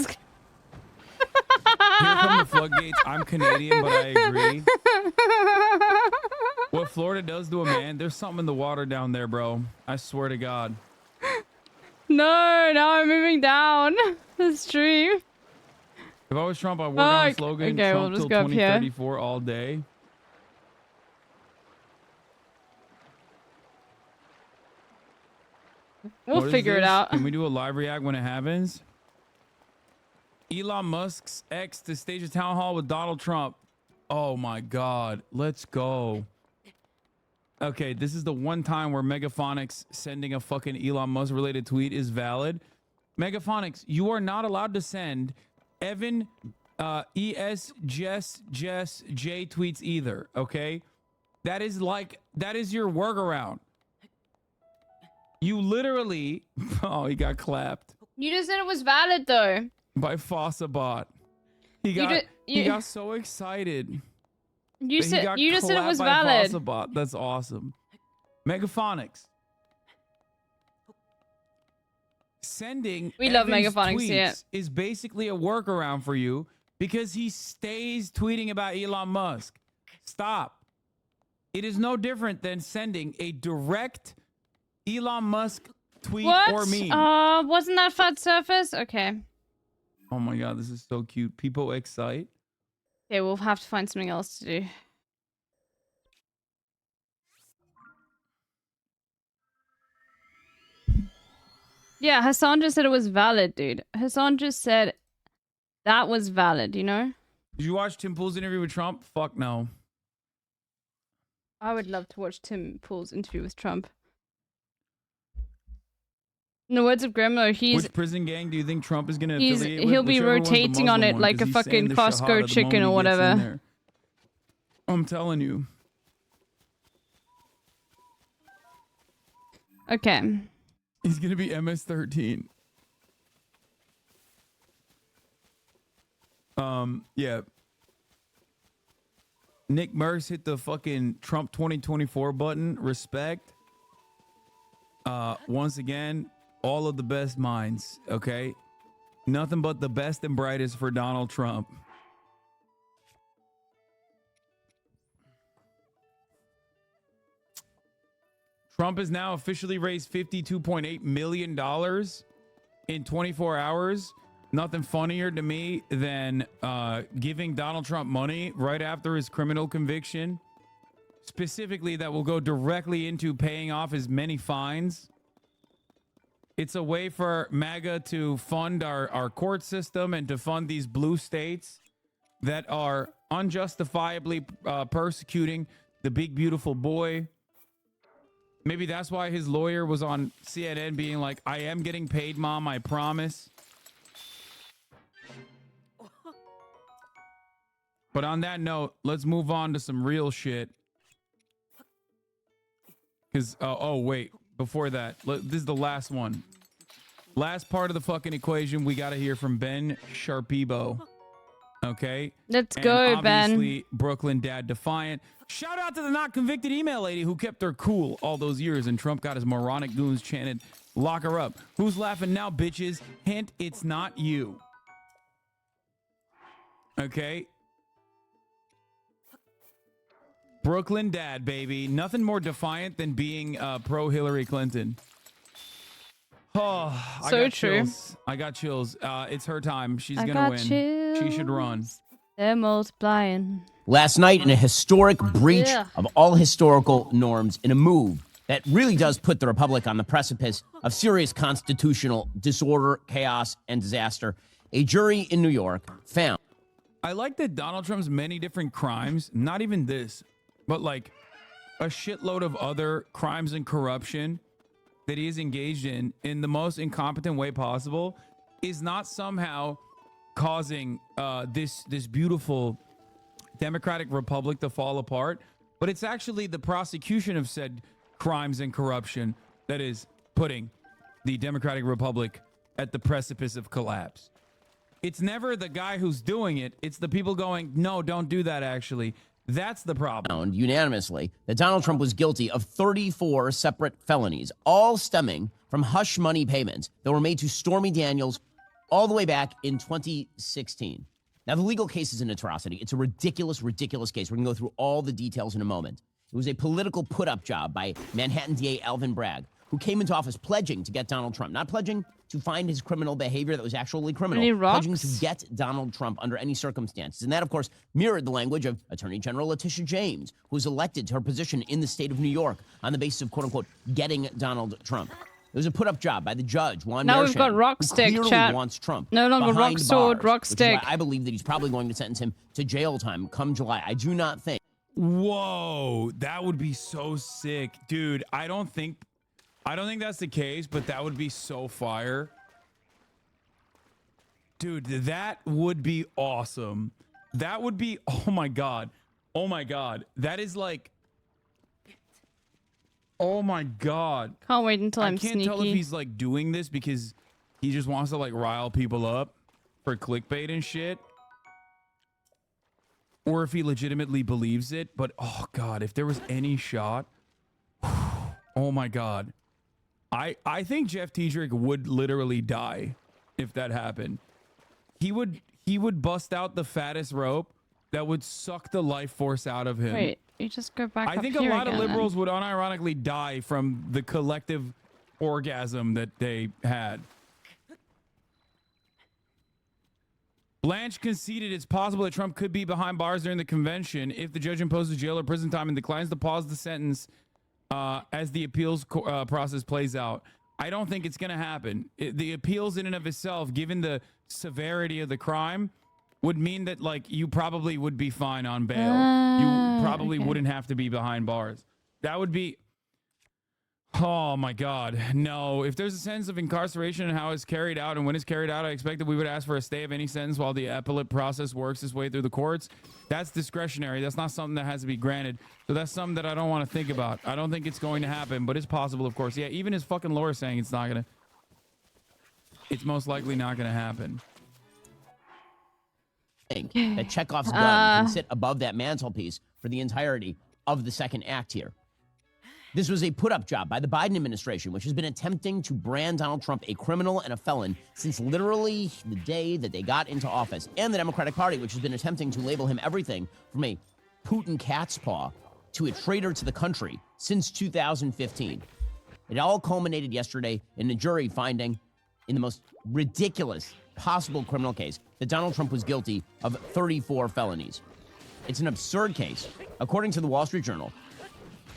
come the floodgates. I'm Canadian, but I agree. What Florida does to a man, there's something in the water down there, bro. I swear to God. No, now I'm moving down the stream. If I was Trump, I'd work on a slogan, okay, Trump we'll just till go up here. 2034 all day. We'll What is figure it this? out. Can we do a live react when it happens? Elon Musk's ex to stage a town hall with Donald Trump. Oh my God. Let's go. Okay, this is the one time where Megaphonics sending a fucking Elon Musk related tweet is valid. Megaphonics, you are not allowed to send Evan Jess J tweets either, okay? That is your workaround. You literally oh, he got clapped You just said it was valid though. by Fossabot. He got so excited. You that he got you just said it clapped was by valid. Fossabot. That's awesome. Megaphonics. Sending We love Evan's Megaphonics, tweets yeah. is basically a workaround for you because he stays tweeting about Elon Musk. Stop. It is no different than sending a direct Elon Musk tweet What? or meme. Wasn't that Fat Surface? Okay. Oh my God, this is so cute. People excite. Okay, we'll have to find something else to do. Yeah, Hassan just said it was valid, dude. Hassan just said that was valid, you know? Did you watch Tim Pool's interview with Trump? Fuck no. I would love to watch Tim Pool's interview with Trump. In the words of Gremlo, Which prison gang do you think Trump is going to he's affiliate with? he'll be Whichever one's the rotating on Muslim it one, like 'cause a he's fucking saying the Costco shahada the chicken or moment he gets in whatever. there. I'm telling you. Okay. He's going to be MS-13. Yeah. Nick Merckx hit the fucking Trump 2024 button. Respect. Once again, all of the best minds, okay? Nothing but the best and brightest for Donald Trump. Trump has now officially raised $52.8 million in 24 hours. Nothing funnier to me than giving Donald Trump money right after his criminal conviction. Specifically, that will go directly into paying off his many fines. It's a way for MAGA to fund our court system and to fund these blue states that are unjustifiably persecuting the big, beautiful boy. Maybe that's why his lawyer was on CNN being like, I am getting paid, Mom, I promise. But on that note, let's move on to some real shit. Because, oh, wait, before that, this is the last one. Last part of the fucking equation, we got to hear from Ben Sharpeebo. Okay? Let's go, Ben. Obviously, Brooklyn Dad Defiant. Shout out to the not convicted email lady who kept her cool all those years, and Trump got his moronic goons chanted, lock her up. Who's laughing now, bitches? Hint, it's not you. Okay? Brooklyn Dad, baby. Nothing more defiant than being pro Hillary Clinton. Oh, I got chills. I got chills. It's her time. She's going to win. Chills. She should run. They're multiplying. Last night, in a historic breach of all historical norms, in a move that really does put the Republic on the precipice of serious constitutional disorder, chaos, and disaster, a jury in New York found. I like that Donald Trump's many different crimes, not even this, but like a shitload of other crimes and corruption that he is engaged in the most incompetent way possible, is not somehow causing this beautiful democratic republic to fall apart, but it's actually the prosecution of said crimes and corruption that is putting the democratic republic at the precipice of collapse. It's never the guy who's doing it. It's the people going, no, don't do that, actually. That's the problem. Found unanimously that Donald Trump was guilty of 34 separate felonies, all stemming from hush money payments that were made to Stormy Daniels all the way back in 2016. Now, the legal case is an atrocity. It's a ridiculous, ridiculous case. We're going to go through all the details in a moment. It was a political put-up job by Manhattan DA Alvin Bragg, who came into office pledging to get Donald Trump, not pledging to find his criminal behavior that was actually criminal, pledging to get Donald Trump under any circumstances. And that, of course, mirrored the language of Attorney General Letitia James, who was elected to her position in the state of New York on the basis of, quote-unquote, getting Donald Trump. It was a put-up job by the judge, Juan Now Merchan, we've got rock stick, who clearly chat. wants Trump No longer behind rock sword, bars, rock which is stick. why I believe that he's probably going to sentence him to jail time come July. I do not think. Whoa, that would be so sick. Dude, I don't think that's the case, but that would be so fire. Dude, that would be awesome. That would be, oh my God. Oh my God. That is like, oh my God. Can't wait until I'm I can't sneaky. tell if he's like doing this because he just wants to like rile people up for clickbait and shit, or if he legitimately believes it. But oh God, if there was any shot, oh my God. I think Jeff Tiedrick would literally die if that happened. He would bust out the fattest rope that would suck the life force out of him. Wait, you just go back I up think a here lot again, of liberals then. would unironically die from the collective orgasm that they had. Blanche conceded it's possible that Trump could be behind bars during the convention if the judge imposes jail or prison time and declines to pause the sentence as the appeals process plays out. I don't think it's going to happen. The appeals in and of itself, given the severity of the crime, would mean that like you probably would be fine on bail. You probably wouldn't have to be behind bars. That would be, oh my God, no. If there's a sentence of incarceration and how it's carried out and when it's carried out, I expect that we would ask for a stay of any sentence while the appellate process works its way through the courts. That's discretionary. That's not something that has to be granted. So that's something that I don't want to think about. I don't think it's going to happen, but it's possible, of course. Yeah, even his fucking lawyer saying it's not going to, it's most likely not going to happen. That Chekhov's gun can sit above that mantelpiece for the entirety of the second act here. This was a put-up job by the Biden administration, which has been attempting to brand Donald Trump a criminal and a felon since literally the day that they got into office, and the Democratic Party, which has been attempting to label him everything from a Putin cat's paw to a traitor to the country since 2015. It all culminated yesterday in a jury finding, in the most ridiculous possible criminal case, that Donald Trump was guilty of 34 felonies. It's an absurd case. According to the Wall Street Journal,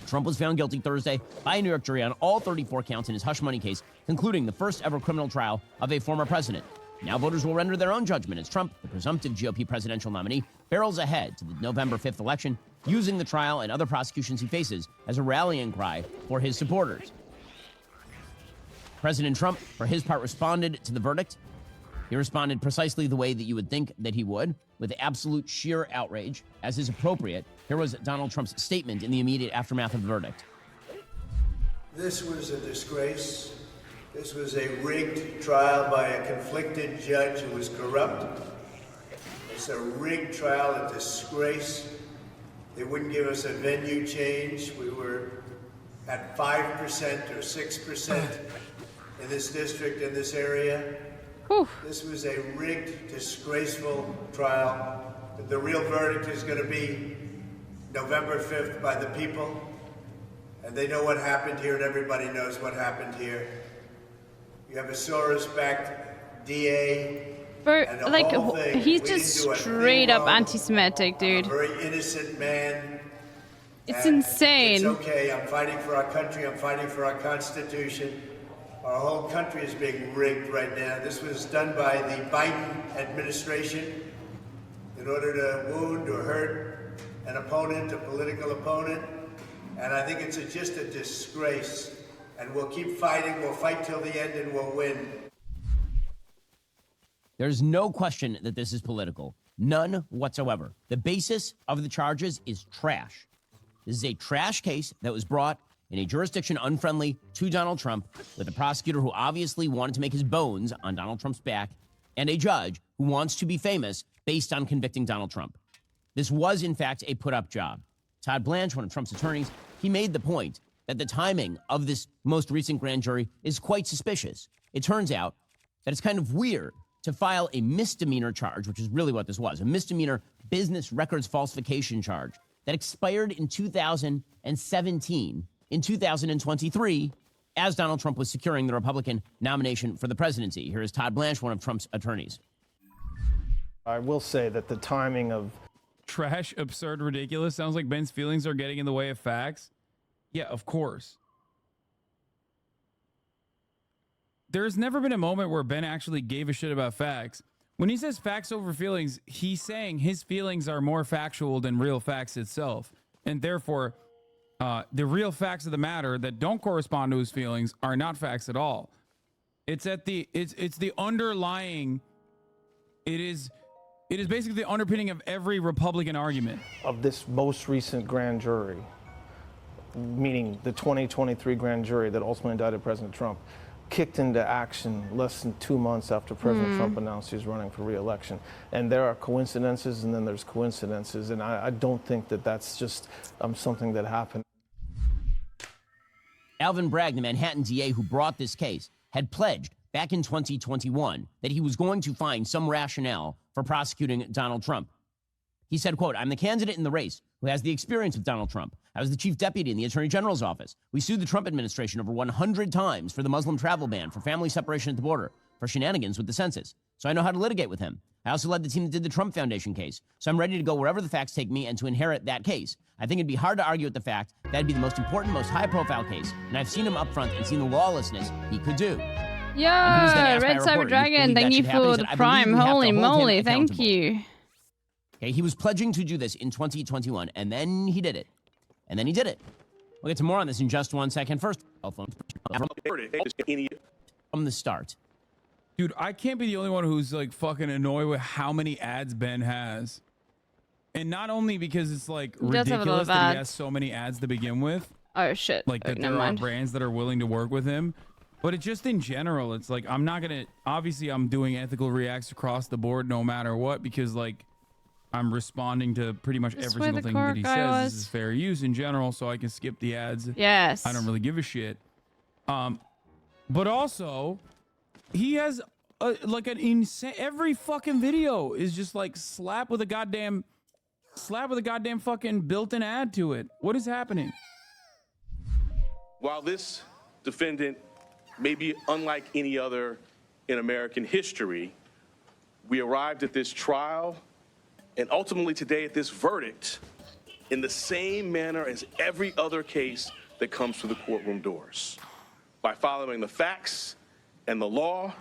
Trump was found guilty Thursday by a New York jury on all 34 counts in his hush money case, concluding the first ever criminal trial of a former president. Now voters will render their own judgment as Trump, the presumptive GOP presidential nominee, barrels ahead to the November 5th election, using the trial and other prosecutions he faces as a rallying cry for his supporters. President Trump, for his part, responded to the verdict. He responded precisely the way that you would think that he would, with absolute sheer outrage, as is appropriate. Here was Donald Trump's statement in the immediate aftermath of the verdict. This was a disgrace. This was a rigged trial by a conflicted judge who was corrupt. It's a rigged trial, a disgrace. They wouldn't give us a venue change. We were at 5% or 6% in this district, in this area. Whew. This was a rigged, disgraceful trial. The real verdict is going to be November 5th by the people. And they know what happened here, and everybody knows what happened here. You have a Soros-backed DA. Bro, and the like, whole thing. he's We just didn't do a thing straight up wrong. anti-Semitic, dude. A very innocent man. It's And insane. It's okay. I'm fighting for our country. I'm fighting for our Constitution. Our whole country is being rigged right now. This was done by the Biden administration in order to wound or hurt an opponent, a political opponent. And I think it's just a disgrace. And we'll keep fighting. We'll fight till the end and we'll win. There's no question that this is political. None whatsoever. The basis of the charges is trash. This is a trash case that was brought in a jurisdiction unfriendly to Donald Trump, with a prosecutor who obviously wanted to make his bones on Donald Trump's back, and a judge who wants to be famous based on convicting Donald Trump. This was, in fact, a put-up job. Todd Blanche, one of Trump's attorneys, he made the point that the timing of this most recent grand jury is quite suspicious. It turns out that it's kind of weird to file a misdemeanor charge, which is really what this was, a misdemeanor business records falsification charge that expired in 2017, in 2023, as Donald Trump was securing the Republican nomination for the presidency. Here is Todd Blanche, one of Trump's attorneys. I will say that the timing of trash, absurd, ridiculous sounds like Ben's feelings are getting in the way of facts. Yeah, of course. There's never been a moment where Ben actually gave a shit about facts. When he says facts over feelings, he's saying his feelings are more factual than real facts itself. And therefore, the real facts of the matter that don't correspond to his feelings are not facts at all. It's the underlying, it is basically the underpinning of every Republican argument. Of this most recent grand jury, meaning the 2023 grand jury that ultimately indicted President Trump, kicked into action less than 2 months after President Trump announced he was running for re-election. And there are coincidences, and then there's coincidences, and I don't think that that's just something that happened. Alvin Bragg, the Manhattan DA who brought this case, had pledged back in 2021 that he was going to find some rationale for prosecuting Donald Trump. He said, quote, "I'm the candidate in the race who has the experience with Donald Trump. I was the chief deputy in the Attorney General's office. We sued the Trump administration over 100 times for the Muslim travel ban, for family separation at the border, for shenanigans with the census. So I know how to litigate with him. I also led the team that did the Trump Foundation case. So I'm ready to go wherever the facts take me and to inherit that case. I think it'd be hard to argue with the fact that'd be the most important, most high-profile case. And I've seen him up front and seen the lawlessness he could do." Yeah, Red Cyber Dragon, thank you for the prime. Holy moly, thank you. Okay, he was pledging to do this in 2021, and then he did it. And then he did it. We'll get to more on this in just 1 second. First, from the start. Dude, I can't be the only one who's like fucking annoyed with how many ads Ben has. And not only because it's like ridiculous that he has so many ads to begin with. Oh shit. Like that there are brands that are willing to work with him. But it just in general, it's like I'm not gonna, obviously I'm doing ethical reacts across the board no matter what, because like I'm responding to pretty much every single thing that he says. This is fair use in general, so I can skip the ads. Yes. I don't really give a shit. But also, he has like an insane. Every fucking video is just like slap with a goddamn fucking built-in ad to it. What is happening? While this defendant may be unlike any other in American history, we arrived at this trial and ultimately today at this verdict in the same manner as every other case that comes through the courtroom doors, by following the facts and the law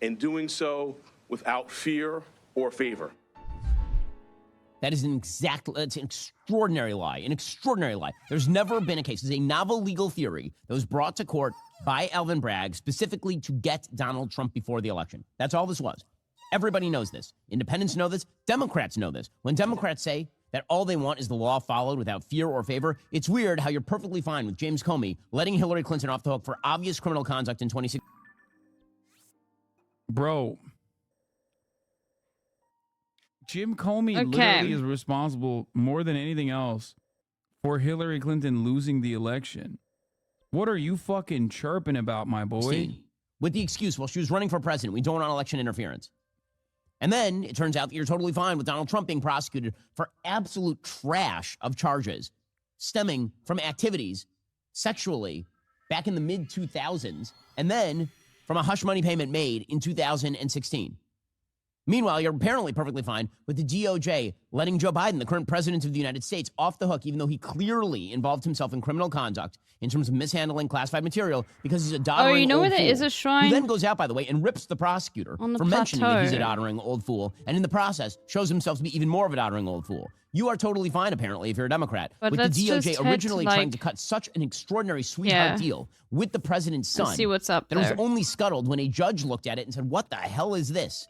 and doing so without fear or favor. That is it's an extraordinary lie, an extraordinary lie. There's never been a case. It's a novel legal theory that was brought to court by Alvin Bragg specifically to get Donald Trump before the election. That's all this was. Everybody knows this. Independents know this. Democrats know this. When Democrats say that all they want is the law followed without fear or favor, it's weird how you're perfectly fine with James Comey letting Hillary Clinton off the hook for obvious criminal conduct in 2016. Bro. Jim Comey literally is responsible more than anything else for Hillary Clinton losing the election. What are you fucking chirping about, my boy? With the excuse, well, she was running for president. We don't want election interference. And then it turns out that you're totally fine with Donald Trump being prosecuted for absolute trash of charges stemming from activities sexually back in the mid-2000s and then from a hush money payment made in 2016. Meanwhile, you're apparently perfectly fine with the DOJ letting Joe Biden, the current president of the United States, off the hook, even though he clearly involved himself in criminal conduct in terms of mishandling classified material because he's a doddering old fool. Oh, you know where there is a shrine? Who then goes out, by the way, and rips the prosecutor for mentioning that he's a doddering old fool, and in the process shows himself to be even more of a doddering old fool. You are totally fine, apparently, if you're a Democrat, with the DOJ originally trying to cut such an extraordinary sweetheart deal with the president's son. Let's see what's up there. That was only scuttled when a judge looked at it and said, what the hell is this?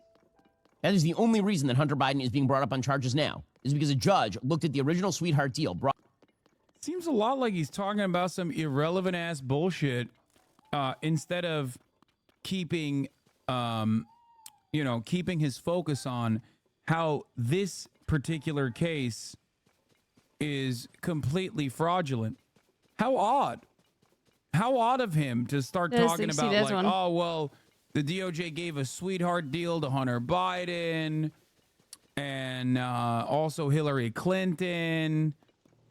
That is the only reason that Hunter Biden is being brought up on charges now, is because a judge looked at the original sweetheart deal. Seems a lot like he's talking about some irrelevant ass bullshit instead of keeping, keeping his focus on how this particular case is completely fraudulent. How odd. How odd of him to start talking about like, oh, well, the DOJ gave a sweetheart deal to Hunter Biden and also Hillary Clinton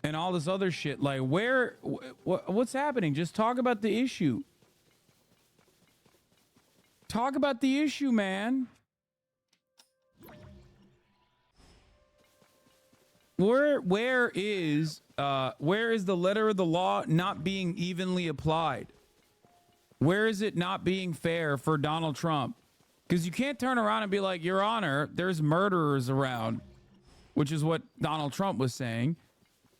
and all this other shit. Like, what's happening? Just talk about the issue. Talk about the issue, man. Where is the letter of the law not being evenly applied? Where is it not being fair for Donald Trump? Because you can't turn around and be like, Your Honor, there's murderers around, which is what Donald Trump was saying.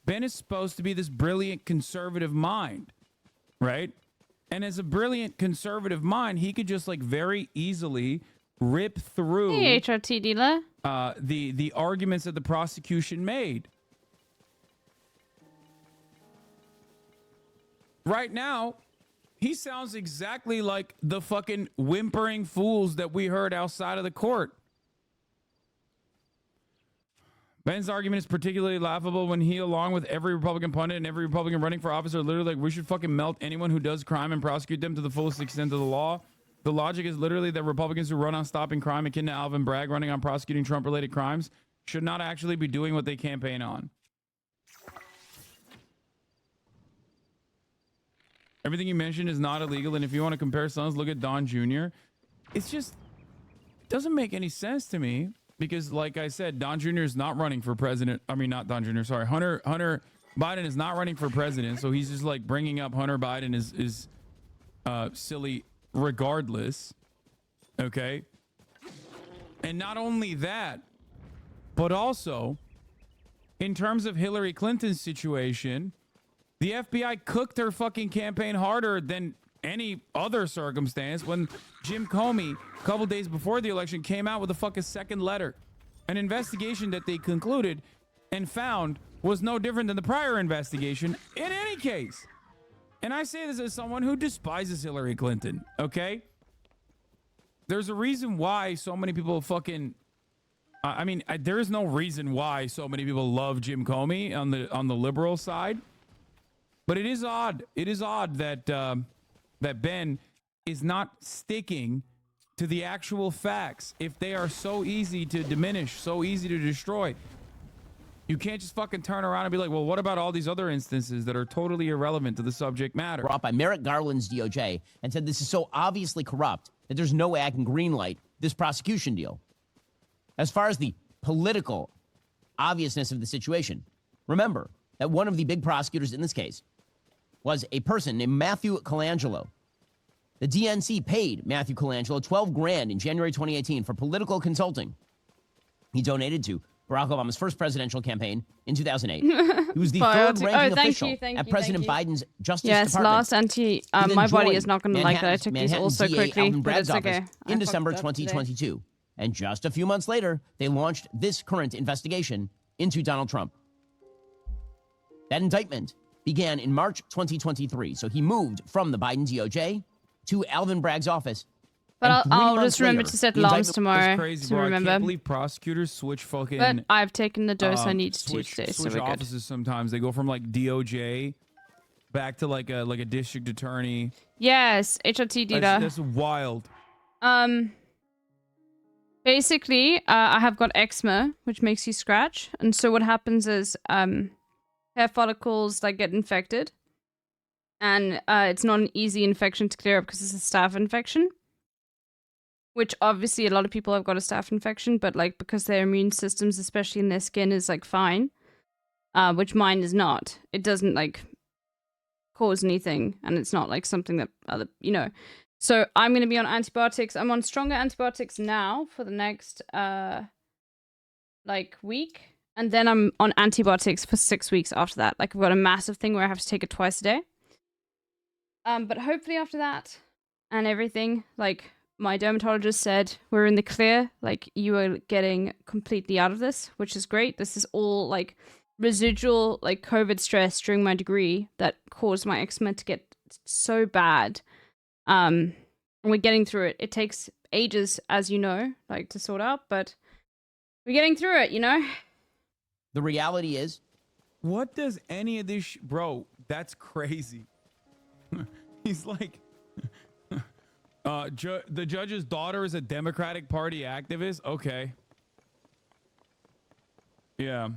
Ben is supposed to be this brilliant conservative mind, right? And as a brilliant conservative mind, he could just like very easily rip through hey, HRT dealer. The arguments that the prosecution made. Right now, he sounds exactly like the fucking whimpering fools that we heard outside of the court. Ben's argument is particularly laughable when he, along with every Republican pundit and every Republican running for office, are literally like, we should fucking melt anyone who does crime and prosecute them to the fullest extent of the law. The logic is literally that Republicans who run on stopping crime, akin to Alvin Bragg running on prosecuting Trump-related crimes, should not actually be doing what they campaign on. Everything you mentioned is not illegal, and if you want to compare sons, look at Don Jr. It's just, it doesn't make any sense to me, because like I said, Don Jr. is not running for president. I mean, not Don Jr., sorry. Hunter Biden is not running for president, so he's just like bringing up Hunter Biden is silly regardless, okay? And not only that, but also, in terms of Hillary Clinton's situation, the FBI cooked her fucking campaign harder than any other circumstance when Jim Comey, a couple days before the election, came out with a fucking second letter. An investigation that they concluded and found was no different than the prior investigation in any case. And I say this as someone who despises Hillary Clinton, okay? There's a reason why so many people fucking I mean, there is no reason why so many people love Jim Comey on the liberal side, but it is odd. It is odd that that Ben is not sticking to the actual facts. If they are so easy to diminish, so easy to destroy, you can't just fucking turn around and be like, well, what about all these other instances that are totally irrelevant to the subject matter? Brought by Merrick Garland's DOJ and said this is so obviously corrupt that there's no way I can greenlight this prosecution deal. As far as the political obviousness of the situation, remember that one of the big prosecutors in this case was a person named Matthew Colangelo. The DNC paid Matthew Colangelo $12,000 in January 2018 for political consulting. He donated to Barack Obama's first presidential campaign in 2008. He was the third-ranking official at President Biden's Justice Department. Yes, my body is not going to like that. I took these all so quickly, but it's okay. In December 2022. And just a few months later, they launched this current investigation into Donald Trump. That indictment began in March 2023. So he moved from the Biden DOJ to Alvin Bragg's office. But I'll just remember to set alarms tomorrow to remember. I can't believe prosecutors switch fucking... But I've taken the dose I need to today, so we're good. Offices sometimes. They go from like DOJ back to like a district attorney. Yes, HRT dealer. That's wild. Basically, I have got eczema, which makes you scratch. And so what happens is hair follicles like get infected. And it's not an easy infection to clear up because it's a staph infection. Which obviously a lot of people have got a staph infection, but like because their immune systems, especially in their skin, is like fine. Which mine is not. It doesn't like cause anything, and it's not like something that other, you know. So I'm going to be on antibiotics. I'm on stronger antibiotics now for the next like week, and then I'm on antibiotics for 6 weeks after that. Like I've got a massive thing where I have to take it twice a day. But hopefully after that and everything, like my dermatologist said, we're in the clear. Like you are getting completely out of this, which is great. This is all like residual like COVID stress during my degree that caused my eczema to get so bad. And we're getting through it. It takes ages, as you know, like to sort out, but we're getting through it, you know? The reality is, what does any of this bro, that's crazy. He's like, the judge's daughter is a Democratic Party activist? Okay. Yeah.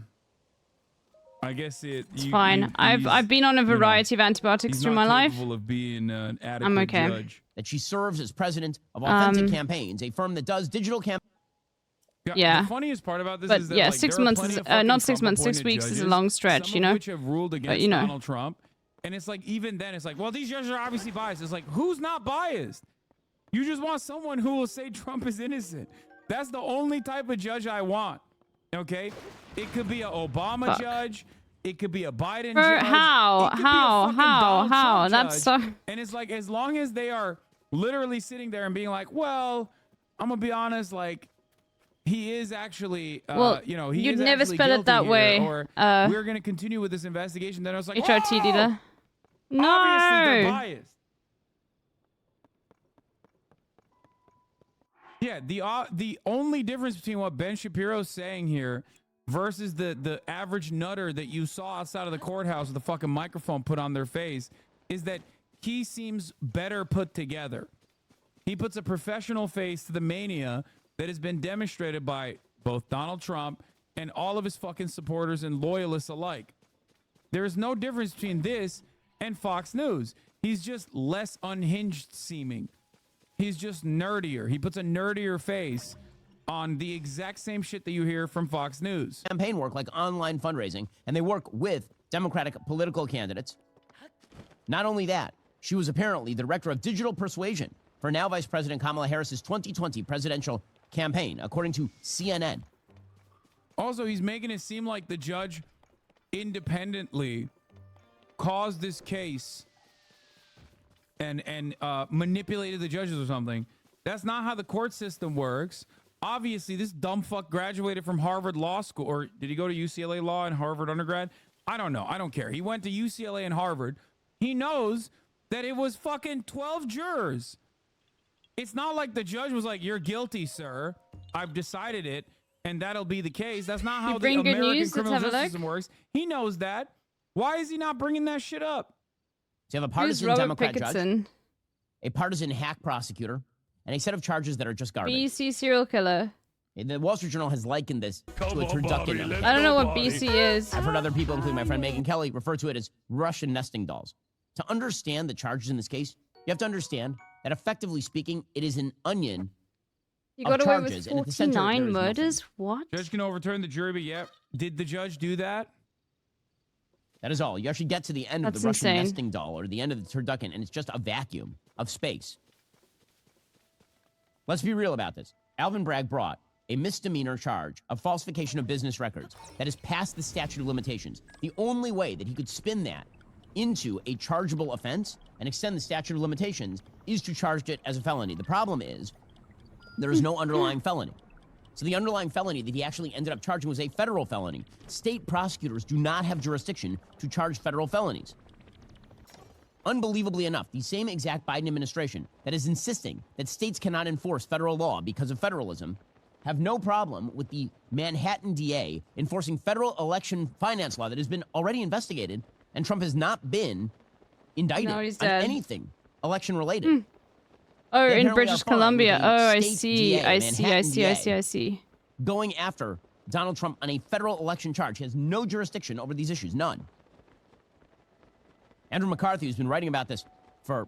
I guess it's fine. I've been on a variety of antibiotics through my life. Of being an adequate I'm okay. Judge. That she serves as president of Authentic Campaigns, a firm that does digital campaigns. Yeah. The funniest part about this but is that yeah, like, 6 there are months plenty is of not 6 months. 6 Trump-appointed weeks is a judges, long stretch, some you know. of which have ruled against but, you know. Donald Trump, and it's like even then it's like, well, these judges are obviously biased. It's like, who's not biased? You just want someone who will say Trump is innocent. That's the only type of judge I want. Okay, it could be an Obama judge. It could be a Biden judge. How? That's so... And it's like, as long as they are literally sitting there and being like, well, I'm gonna be honest, like he is actually, you know, he you'd is never actually spell it that guilty way. here, or we're gonna continue with this investigation. Then I was like, HRT dealer. No. Obviously they're biased. Yeah, the only difference between what Ben Shapiro's saying here versus the average nutter that you saw outside of the courthouse with a fucking microphone put on their face is that he seems better put together. He puts a professional face to the mania that has been demonstrated by both Donald Trump and all of his fucking supporters and loyalists alike. There is no difference between this and Fox News. He's just less unhinged seeming. He's just nerdier. He puts a nerdier face on the exact same shit that you hear from Fox News. Campaign work like online fundraising, and they work with Democratic political candidates. Not only that, she was apparently the director of digital persuasion for now Vice President Kamala Harris's 2020 presidential campaign, according to CNN. Also, he's making it seem like the judge independently caused this case and manipulated the judges or something. That's not how the court system works. Obviously, this dumb fuck graduated from Harvard Law School, or did he go to UCLA Law and Harvard undergrad? I don't know. I don't care. He went to UCLA and Harvard. He knows that it was fucking 12 jurors. It's not like the judge was like, you're guilty, sir. I've decided it. and that'll be the case. That's not how the bring good American news? Let's criminal have a justice look. system works. He knows that. Why is he not bringing that shit up? So you have a Who's partisan Robert Democrat judge, Picketson? a partisan hack prosecutor, and a set of charges that are just garbage. BC serial killer. The Wall Street Journal has likened this to a turducken. I don't know what BC is. I've heard other people, including my friend Megan Kelly, refer to it as Russian nesting dolls. To understand the charges in this case, you have to understand that, effectively speaking, it is an onion You of got away charges. with And at the center, there 49 is murders? What? Judge can overturn the jury, but yeah, did the judge do that? That is all. You actually get to the end of That's the Russian insane. nesting doll, or the end of the turducken, and it's just a vacuum of space. Let's be real about this. Alvin Bragg brought a misdemeanor charge of falsification of business records that is past the statute of limitations. The only way that he could spin that into a chargeable offense and extend the statute of limitations is to charge it as a felony. The problem is there is no underlying felony. So the underlying felony that he actually ended up charging was a federal felony. State prosecutors do not have jurisdiction to charge federal felonies. Unbelievably enough, the same exact Biden administration that is insisting that states cannot enforce federal law because of federalism have no problem with the Manhattan DA enforcing federal election finance law that has been already investigated, and Trump has not been indicted No, he's on dead. anything election-related. Oh, They in apparently are British fine with Columbia. the Oh, I state see. DA, I see. I Manhattan see. I DA, see. I see. going after Donald Trump on a federal election charge. He has no jurisdiction over these issues, none. Andrew McCarthy, who's been writing about this for,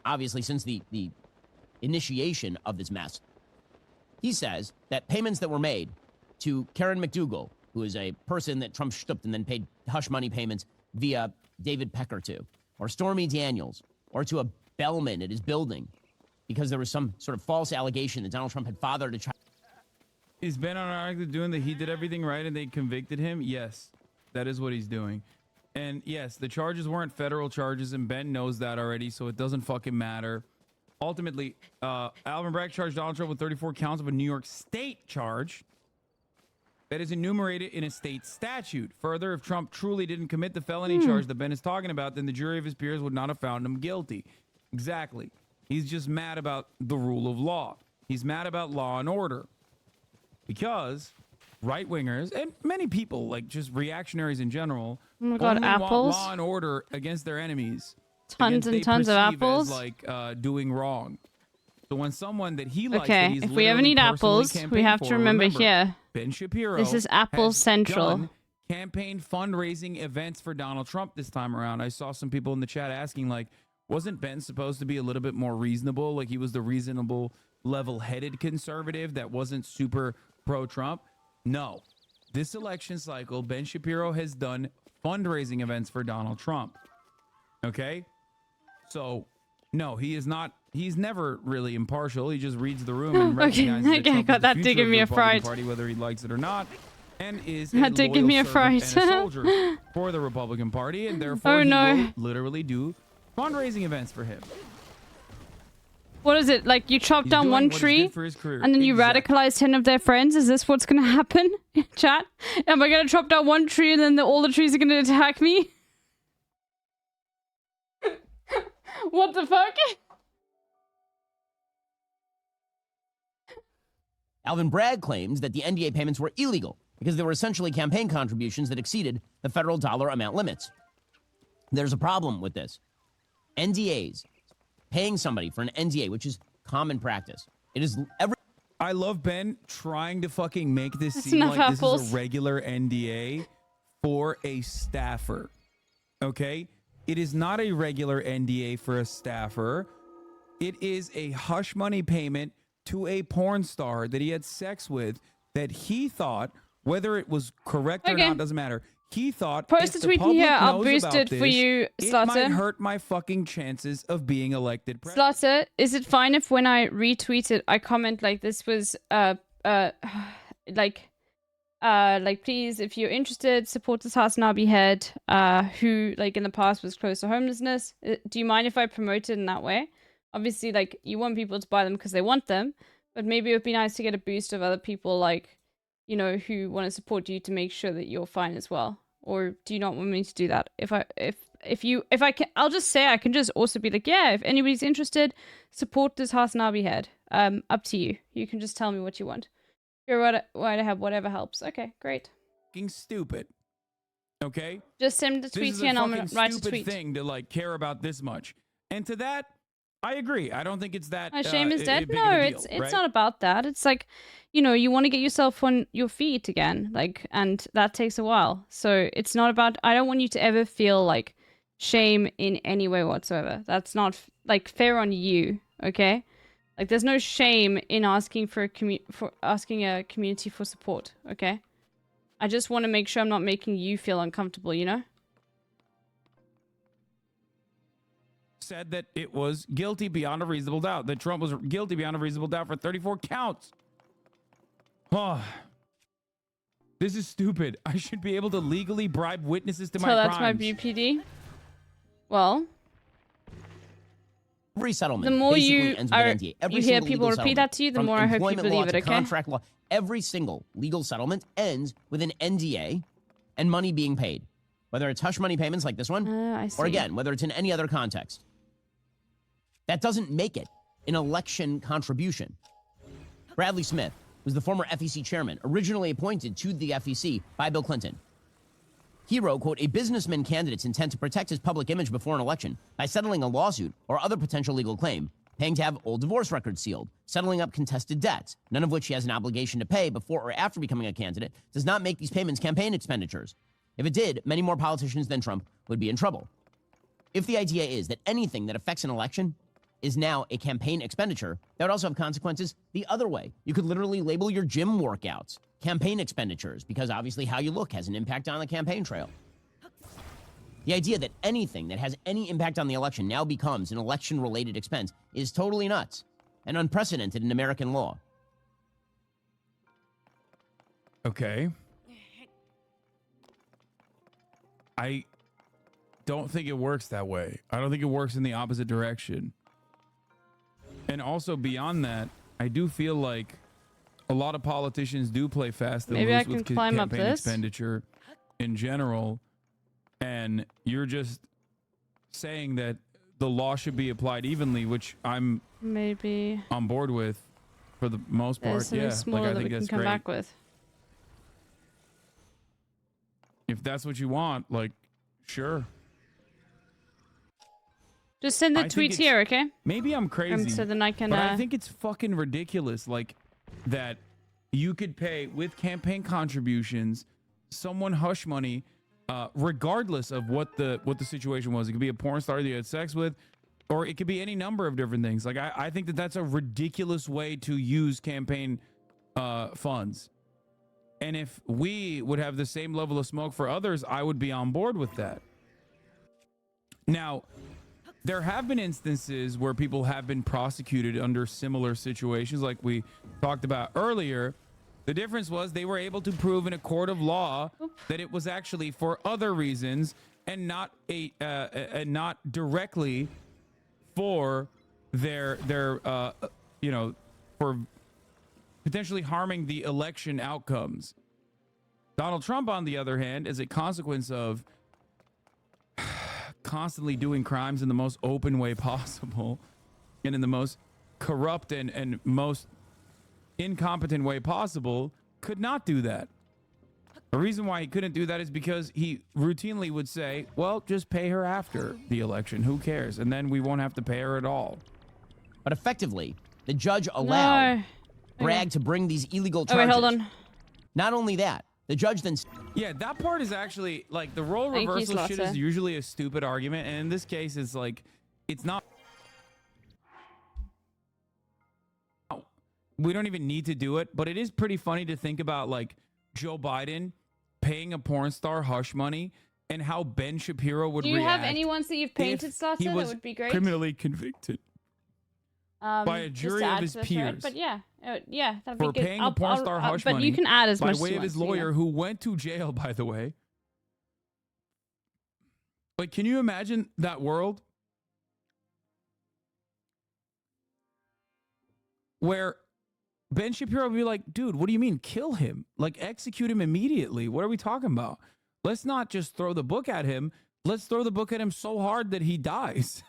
obviously, since the initiation of this mess, he says that payments that were made to Karen McDougal, who is a person that Trump stooped and then paid hush money payments via David Pecker to, or Stormy Daniels, or to a bellman at his building, because there was some sort of false allegation that Donald Trump had fathered a child. Is Ben on article doing that he did everything right and they convicted him? Yes, that is what he's doing. And yes, the charges weren't federal charges, and Ben knows that already, so it doesn't fucking matter. Ultimately, Alvin Bragg charged Donald Trump with 34 counts of a New York State charge that is enumerated in a state statute. Further, if Trump truly didn't commit the felony charge that Ben is talking about, then the jury of his peers would not have found him guilty. Exactly. He's just mad about the rule of law. He's mad about law and order. Because right-wingers, and many people, like just reactionaries in general, Oh my God, only want apples? law and order against their enemies. Tons and tons of apples? As, like doing wrong. So when someone that he likes, Okay, that he's if we ever literally need personally apples, we campaigned have to for, remember here. Ben Shapiro. This is Apple has Central. done campaign fundraising events for Donald Trump this time around. I saw some people in the chat asking, like, wasn't Ben supposed to be a little bit more reasonable? Like he was the reasonable, level-headed conservative that wasn't super pro-Trump? No. This election cycle, Ben Shapiro has done fundraising events for Donald Trump. Okay? So, no, he is not. He's never really impartial. He just reads the room and Okay, recognizes that okay, Trump got is the that to future give of me the a Republican fright. Party, whether he likes it or not, and is a Had to give loyal me a servant fright. and a soldier for the Republican Party, and therefore Oh, he no. will literally do fundraising events for him. What is it? Like you chop He's down doing one what is tree good for his career. and then you radicalize 10 of their friends? Is this what's going to happen? Chat? Am I going to chop down one tree and then all the trees are going to attack me? What the fuck? Alvin Bragg claims that the NDA payments were illegal because they were essentially campaign contributions that exceeded the federal dollar amount limits. There's a problem with this. NDAs, paying somebody for an NDA, which is common practice. It is every. I love Ben trying to fucking make this That's seem enough like this apples. is a regular NDA for a staffer. Okay? It is not a regular NDA for a staffer. It is a hush money payment to a porn star that he had sex with that he thought, whether it was correct or Okay. not, doesn't matter. He thought Post if a the tweet in public here, I'll knows boost about it for this, you, it Slaughter. might hurt my fucking chances of being elected president. Slaughter, is it fine if when I retweet it, I comment like this was, like please, if you're interested, support this Hassan Abihed, who like in the past was close to homelessness. Do you mind if I promote it in that way? Obviously, like you want people to buy them because they want them, but maybe it would be nice to get a boost of other people, like, you know, who want to support you to make sure that you're fine as well. Or do you not want me to do that? If I can, I'll just say I can just also be like, yeah, if anybody's interested, support this Hassan Abihed. Up to you. You can just tell me what you want. You're right ahead. Whatever helps. Okay, great. Fucking stupid. Okay? Just send the tweet This is here a and I'm fucking gonna write a stupid tweet. thing to like care about this much. And to that, I agree. I don't think it's that Shame is dead. big No, of a deal, it's right? not about that. It's like, you know, you want to get yourself on your feet again, like, and that takes a while. So it's not about. I don't want you to ever feel like shame in any way whatsoever. That's not like fair on you. Okay, like there's no shame in asking for asking a community for support. Okay, I just want to make sure I'm not making you feel uncomfortable. You know. Said that it was guilty beyond a reasonable doubt, that Trump was guilty beyond a reasonable doubt for 34 counts. Oh, this is stupid. I should be able to legally bribe witnesses to my crimes. So that's my BPD. Well, Every settlement the more basically you ends with are, an NDA. Every you hear single people legal repeat that to you, the settlement, more from I hope you employment law believe it. to Okay. contract law, every single legal settlement ends with an NDA and money being paid, whether it's hush money payments like this one, I see. or again, whether it's in any other context. That doesn't make it an election contribution. Bradley Smith was the former FEC chairman, originally appointed to the FEC by Bill Clinton. He wrote, quote, a businessman candidate's intent to protect his public image before an election by settling a lawsuit or other potential legal claim, paying to have old divorce records sealed, settling up contested debts, none of which he has an obligation to pay before or after becoming a candidate, does not make these payments campaign expenditures. If it did, many more politicians than Trump would be in trouble. If the idea is that anything that affects an election is now a campaign expenditure, that would also have consequences the other way. You could literally label your gym workouts campaign expenditures because obviously how you look has an impact on the campaign trail. The idea that anything that has any impact on the election now becomes an election-related expense is totally nuts and unprecedented in American law. Okay. I don't think it works that way. I don't think it works in the opposite direction. And also beyond that, I do feel like a lot of politicians do play fast and Maybe I loose can with climb up campaign this. expenditure in general. And you're just saying that the law should be applied evenly, which I'm maybe on board with for the most part. there's something Yeah, smaller like I that think we can that's come great. back with. If that's what you want, like, sure. Just send the I think tweet it's- here, okay? Maybe I'm crazy. So then I can. But I think it's fucking ridiculous, like that you could pay with campaign contributions someone hush money, regardless of what the situation was. It could be a porn star that you had sex with, or it could be any number of different things. Like I think that that's a ridiculous way to use campaign funds. And if we would have the same level of smoke for others, I would be on board with that. Now, there have been instances where people have been prosecuted under similar situations like we talked about earlier. The difference was they were able to prove in a court of law that it was actually for other reasons and not not directly for their you know, for potentially harming the election outcomes. Donald Trump, on the other hand, as a consequence of constantly doing crimes in the most open way possible and in the most corrupt and most incompetent way possible, could not do that. The reason why he couldn't do that is because he routinely would say, well, just pay her after the election. Who cares? And then we won't have to pay her at all. But effectively, the judge allowed Bragg to bring these illegal charges. Oh, wait, hold on. Not only that, the judge then... Yeah, that part is actually, like, the role Thank you, reversal shit Slaughter. is usually a stupid argument. And in this case, it's like, it's not... We don't even need to do it, but it is pretty funny to think about, like, Joe Biden paying a porn star hush money and how Ben Shapiro would Do you react have any ones that you've painted, if Slaughter? he That was would be great. criminally convicted by a Just jury to of add his to this, right? peers But yeah, yeah, that'd for be good. paying a porn star hush but money you can add as by much way as of his you want, lawyer, you know. who went to jail, by the way. Like, can you imagine that world where Ben Shapiro would be like, dude, what do you mean kill him? Like, execute him immediately. What are we talking about? Let's not just throw the book at him. Let's throw the book at him so hard that he dies.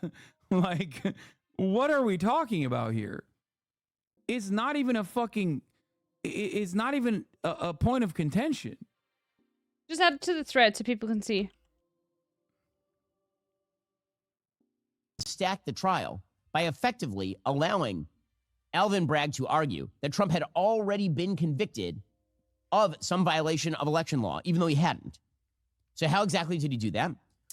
Like, what are we talking about here? It's not even a fucking, is not even a point of contention. Just add it to the thread so people can see. Stack the trial by effectively allowing Alvin Bragg to argue that Trump had already been convicted of some violation of election law, even though he hadn't. So how exactly did he do that?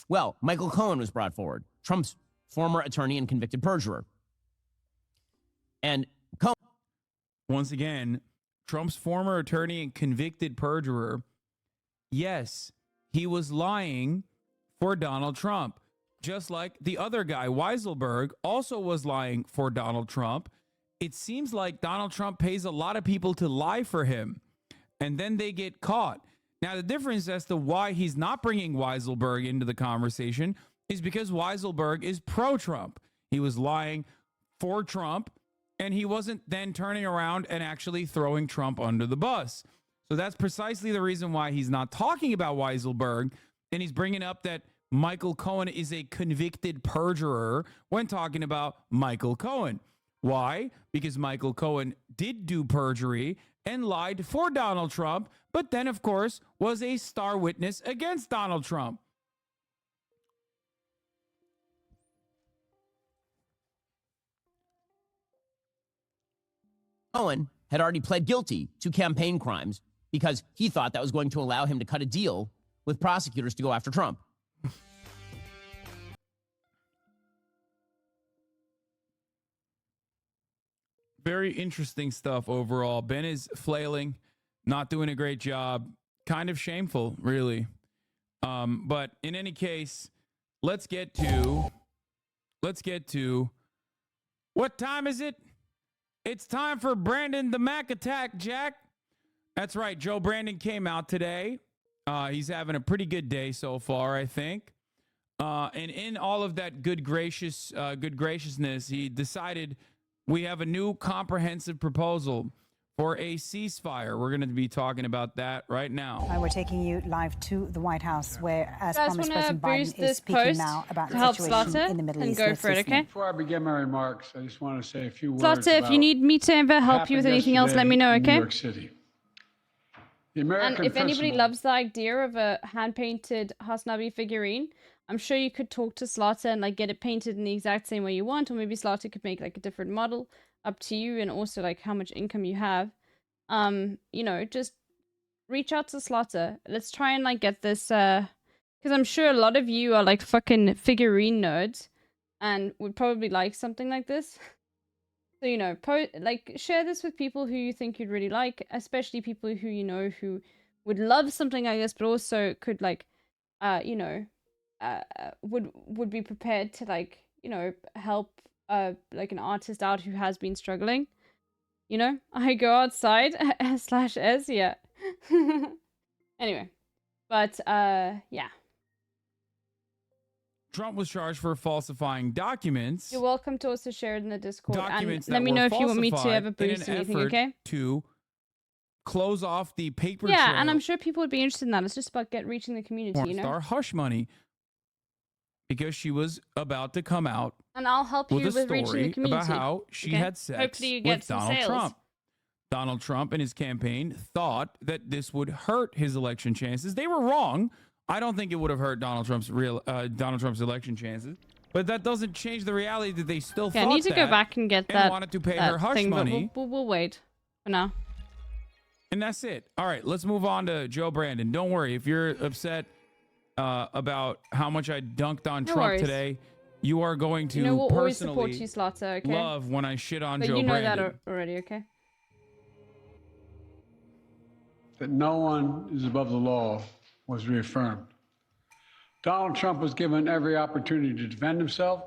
Well, Michael Cohen was brought forward, Trump's former attorney and convicted perjurer. And Cohen... Once again, Trump's former attorney and convicted perjurer, yes, he was lying for Donald Trump. Just like the other guy, Weiselberg, also was lying for Donald Trump. It seems like Donald Trump pays a lot of people to lie for him, and then they get caught. Now, the difference as to why he's not bringing Weiselberg into the conversation is because Weiselberg is pro-Trump. He was lying for Trump, and he wasn't then turning around and actually throwing Trump under the bus. So that's precisely the reason why he's not talking about Weiselberg, and he's bringing up that Michael Cohen is a convicted perjurer when talking about Michael Cohen. Why? Because Michael Cohen did do perjury and lied for Donald Trump, but then, of course, was a star witness against Donald Trump. Cohen had already pled guilty to campaign crimes because he thought that was going to allow him to cut a deal with prosecutors to go after Trump. Very interesting stuff overall. Ben is flailing, not doing a great job. Kind of shameful, really. But in any case, let's get to what time is it? It's time for Brandon the Mac Attack, Jack. That's right. Joe Brandon came out today. He's having a pretty good day so far, I think. And in all of that good graciousness, he decided we have a new comprehensive proposal for a ceasefire. We're going to be talking about that right now. We're taking you live to the White House, where, as Guys, promised, wanna President Biden boost is this speaking post now about to the help situation Slaughter in the Middle and East. go Let's for it, listen. okay? Before I begin my remarks, I just want to say a few words Slaughter, if you about need me to ever help you with happened anything else, let me know, yesterday in okay? New York City. The American And if anybody principle- loves the idea of a hand-painted Hasnabi figurine, I'm sure you could talk to Slaughter and like get it painted in the exact same way you want, or maybe Slaughter could make like a different model, up to you, and also like how much income you have. You know, just reach out to Slaughter. Let's try and like get this, because I'm sure a lot of you are like fucking figurine nerds and would probably like something like this. So, you know, share this with people who you think you'd really like, especially people who you know who would love something like this, but also could like, you know, would be prepared to like, you know, help like an artist out who has been struggling. You know, I go outside /s, yeah. Anyway, but yeah. Trump was charged for falsifying documents. You're welcome to also share it in the Discord. Documents And that let me were know if you want me to falsified ever boost in an anything, effort okay? to close off the paper Yeah, trail and I'm sure people would be interested in that. It's just about reaching the community, porn you know? star Hush Money, because she was about to come out And I'll help you with a with reaching the story community. about how she okay? had sex Hopefully you get with some Donald sales. Trump. Donald Trump and his campaign thought that this would hurt his election chances. They were wrong. I don't think it would have hurt Donald Trump's election chances. But that doesn't change the reality that they still Okay, thought I need to go that back and get and that. wanted to pay that her hush thing, but money. We'll wait for now. And that's it. All right, let's move on to Joe Brandon. Don't worry. If you're upset about how much I dunked on No Trump worries. today, you are going to You know, we'll always support personally you, Slaughter, okay? love when I shit on But Joe you know Brandon. that already, okay? that no one is above the law was reaffirmed. Donald Trump was given every opportunity to defend himself.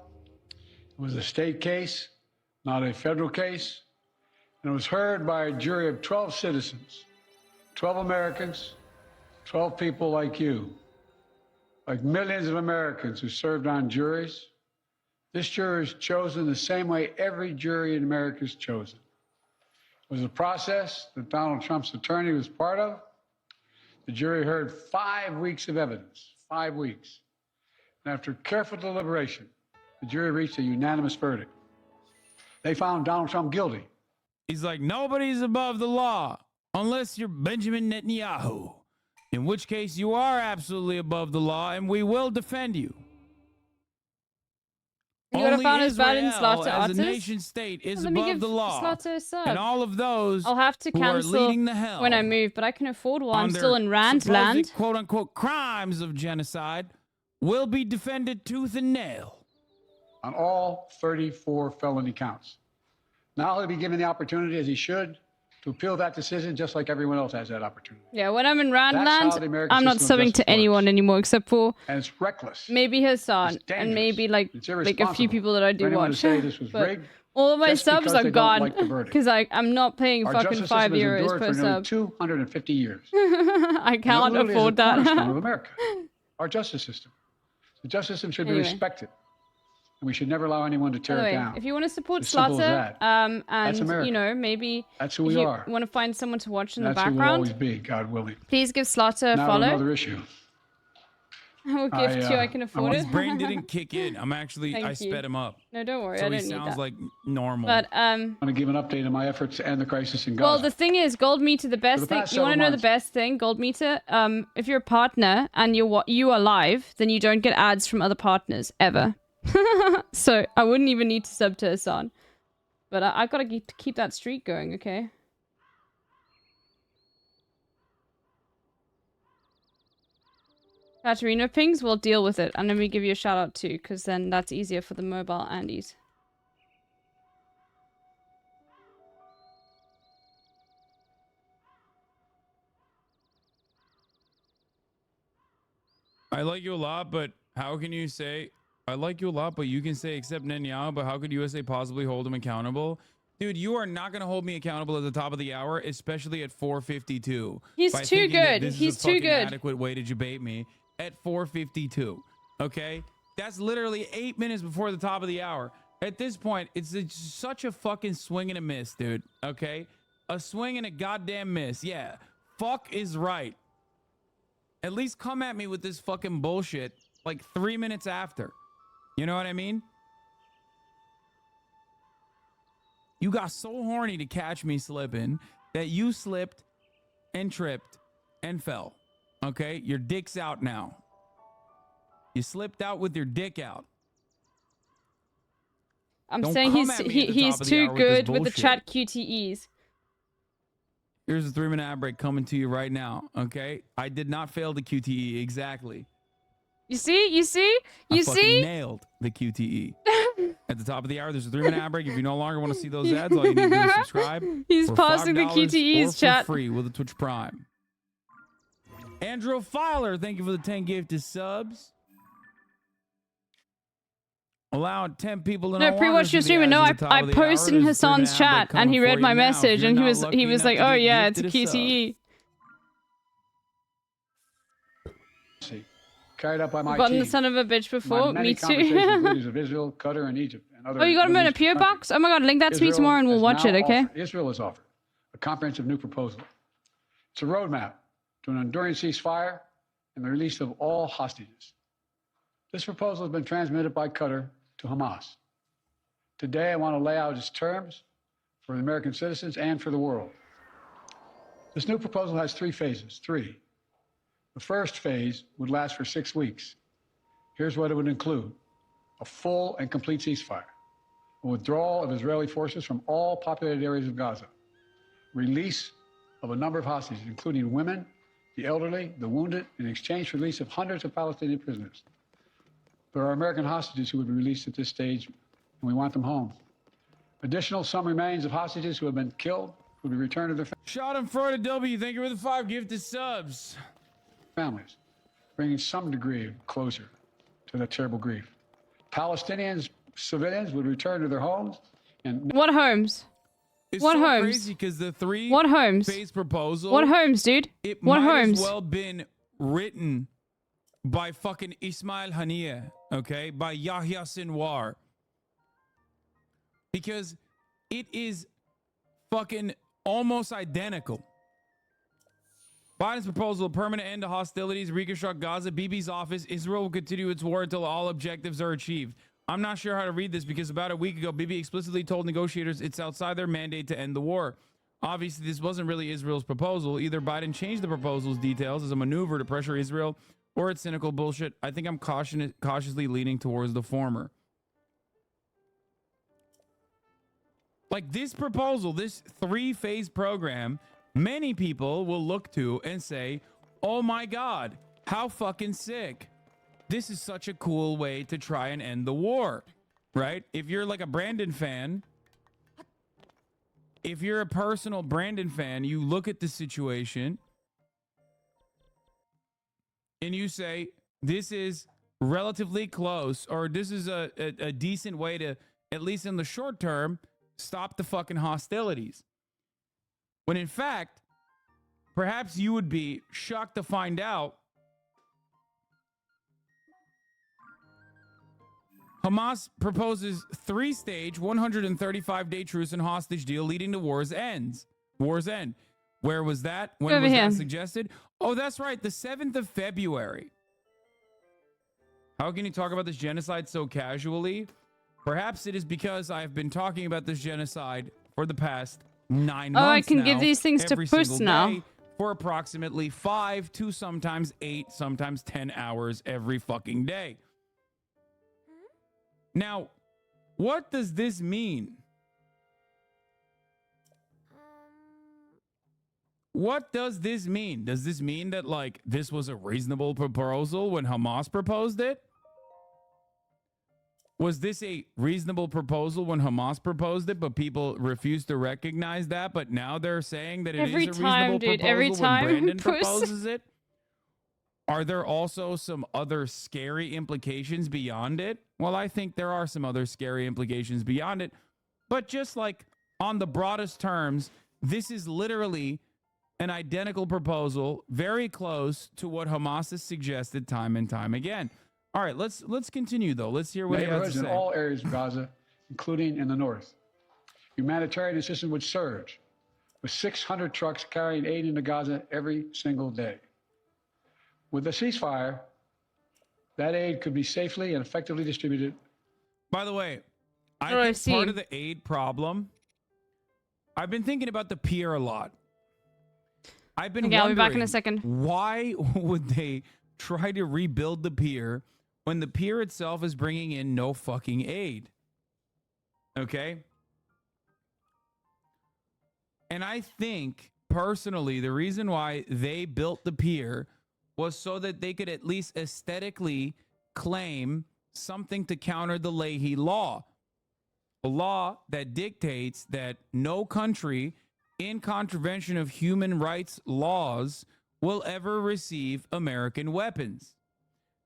It was a state case, not a federal case, and it was heard by a jury of 12 citizens, 12 Americans, 12 people like you, like millions of Americans who served on juries. This jury is chosen the same way every jury in America is chosen. It was a process that Donald Trump's attorney was part of. The jury heard 5 weeks of evidence, 5 weeks. And after careful deliberation, the jury reached a unanimous verdict. They found Donald Trump guilty. He's like, nobody's above the law. Unless you're Benjamin Netanyahu, in which case you are absolutely above the law and we will defend you. You gotta Only find his bad and Israel slaughter as artists. a nation state is Let me above give the law. Slaughter a sub. And all of those I'll have to who are cancel leading the hell when I move, but I can afford one. I'm on still their in Rand supposed land. quote-unquote crimes of genocide will be defended tooth and nail. On all 34 felony counts. Now he'll be given the opportunity, as he should, to appeal that decision just like everyone else has that opportunity. Yeah, when I'm in Rand That's land, how the American I'm not system of subbing to justice anyone anymore except for And it's reckless. maybe Hassan It's and maybe like a few irresponsible people that I for do anyone to watch. say this was But rigged all of my just subs because are they don't gone like the verdict. because I'm not paying Our fucking justice €5 system has endured per for nearly sub. 250 years. I can't literally is afford the cornerstone of that. America, our justice system. The justice system should Anyway. be respected, and we should never allow anyone to tear it Anyway, down. if you want to support It's as simple as Slaughter, that. That's and America. you know maybe That's who if we you are. want to find someone to watch in That's the who we'll background, always be, God willing. please give Slaughter a Now to follow. another issue. I will gift you. I can afford His it. brain didn't kick in. I Thank sped you. him up. No, don't worry. So I he don't need sounds that. like normal. But I want to give an update on my efforts to end the crisis in Gaza. well, the thing is, Gold Meter, the best For the thing. past You want to several know the months- best thing, Gold Meter? If you're a partner and you are live, then you don't get ads from other partners ever. So I wouldn't even need to sub to Hassan. But I've got to keep that streak going. Okay. Katarina pings, we'll deal with it. And let me give you a shout out too, because then that's easier for the mobile Andes. I like you a lot, but how can you say I like you a lot, but you can say except Netanyahu, but how could USA possibly hold him accountable? Dude, you are not going to hold me accountable at the top of the hour, especially at 4:52. He's by too thinking that good. This He's is a too fucking good. adequate way to debate me at 4:52. Okay? That's literally 8 minutes before the top of the hour. At this point, it's such a fucking swing and a miss, dude. Okay? A swing and a goddamn miss. Yeah. Fuck is right. At least come at me with this fucking bullshit like 3 minutes after. You know what I mean? You got so horny to catch me slipping that you slipped and tripped and fell. Okay? Your dick's out now. You slipped out with your dick out. I'm Don't saying come at me at the he's top of the too hour with this good with the bullshit. chat QTEs. Here's a 3-minute ad break coming to you right now. Okay? I did not fail the QTE exactly. You see? You see? You I fucking see? nailed the QTE. At the top of the hour, there's a 3-minute ad break. If you no longer want to see those ads, all you need to do is subscribe. He's for pausing the $5 QTEs, or for chat. free with a Twitch Prime. Andrew Filer, thank you for the 10 gifted subs. Allowing 10 people to No, pre-watch your stream. No, I posted in Hassan's chat and he read my message and he was like, "Oh yeah, it's a QTE." Carried out by my Gotten team. the son of a bitch before. My many Me conversations with too. leaders of Israel, Qatar, and Egypt, and other Oh, you got him in a Middle PO Eastern box? Oh my god, link that to me Israel tomorrow and we'll has watch now it, okay? Israel has offered a comprehensive new proposal. It's a roadmap to an enduring ceasefire and the release of all hostages. This proposal has been transmitted by Qatar to Hamas. Today, I want to lay out its terms for the American citizens and for the world. This new proposal has 3 phases. 3. The first phase would last for 6 weeks. Here's what it would include: a full and complete ceasefire, a withdrawal of Israeli forces from all populated areas of Gaza, release of a number of hostages, including women, the elderly, the wounded, in exchange for release of hundreds of Palestinian prisoners. There are American hostages who would be released at this stage, and we want them home. Additional, some remains of hostages who have been killed will be returned to their Shot him for a W. Thank you for the 5 gifted subs. families, bringing some degree of closure to that terrible grief. Palestinians, civilians would return to their homes and What homes? It's What so homes? crazy because the 3 What homes? phase proposal. What homes, dude? It What might homes? as well been written by fucking Ismail Haniyeh, okay? By Yahya Sinwar. Because it is fucking almost identical. Biden's proposal, a permanent end to hostilities, reconstruct Gaza, Bibi's office, Israel will continue its war until all objectives are achieved. I'm not sure how to read this because about a week ago, Bibi explicitly told negotiators it's outside their mandate to end the war. Obviously, this wasn't really Israel's proposal. Either Biden changed the proposal's details as a maneuver to pressure Israel, or it's cynical bullshit. I think I'm cautiously leaning towards the former. Like this proposal, this 3-phase program, many people will look to and say, oh my God, how fucking sick. This is such a cool way to try and end the war, right? If you're like a Brandon fan, if you're a personal Brandon fan, you look at the situation and you say, this is relatively close, or this is a decent way to, at least in the short term, stop the fucking hostilities. When in fact, perhaps you would be shocked to find out Hamas proposes 3-stage 135-day truce and hostage deal leading to war's end. Where was that? When was that suggested? Oh, that's right, the 7th of February. How can you talk about this genocide so casually? Perhaps it is because I've been talking about this genocide for the past 9 months. Oh, I can now, give these things to Puss now. For approximately 5 to sometimes 8, sometimes 10 hours every fucking day. Now, what does this mean? What does this mean? Does this mean that, like, this was a reasonable proposal when Hamas proposed it? Was this a reasonable proposal when Hamas proposed it, but people refused to recognize that, but now they're saying that it is a reasonable proposal when Brandon proposes it? Are there also some other scary implications beyond it? Well, I think there are some other scary implications beyond it. But just like on the broadest terms, this is literally an identical proposal, very close to what Hamas has suggested time and time again. All right, let's continue, though. Let's hear what he has to say. In all areas of Gaza, including in the north. Humanitarian assistance would surge, with 600 trucks carrying aid into Gaza every single day. With a ceasefire, that aid could be safely and effectively distributed. By the way, I think part of the aid problem, I've been thinking about the pier a lot. I've been wondering, I'll be back in a second. Why would they try to rebuild the pier when the pier itself is bringing in no fucking aid? Okay? And I think, personally, the reason why they built the pier was so that they could at least aesthetically claim something to counter the Leahy Law. A law that dictates that no country in contravention of human rights laws will ever receive American weapons.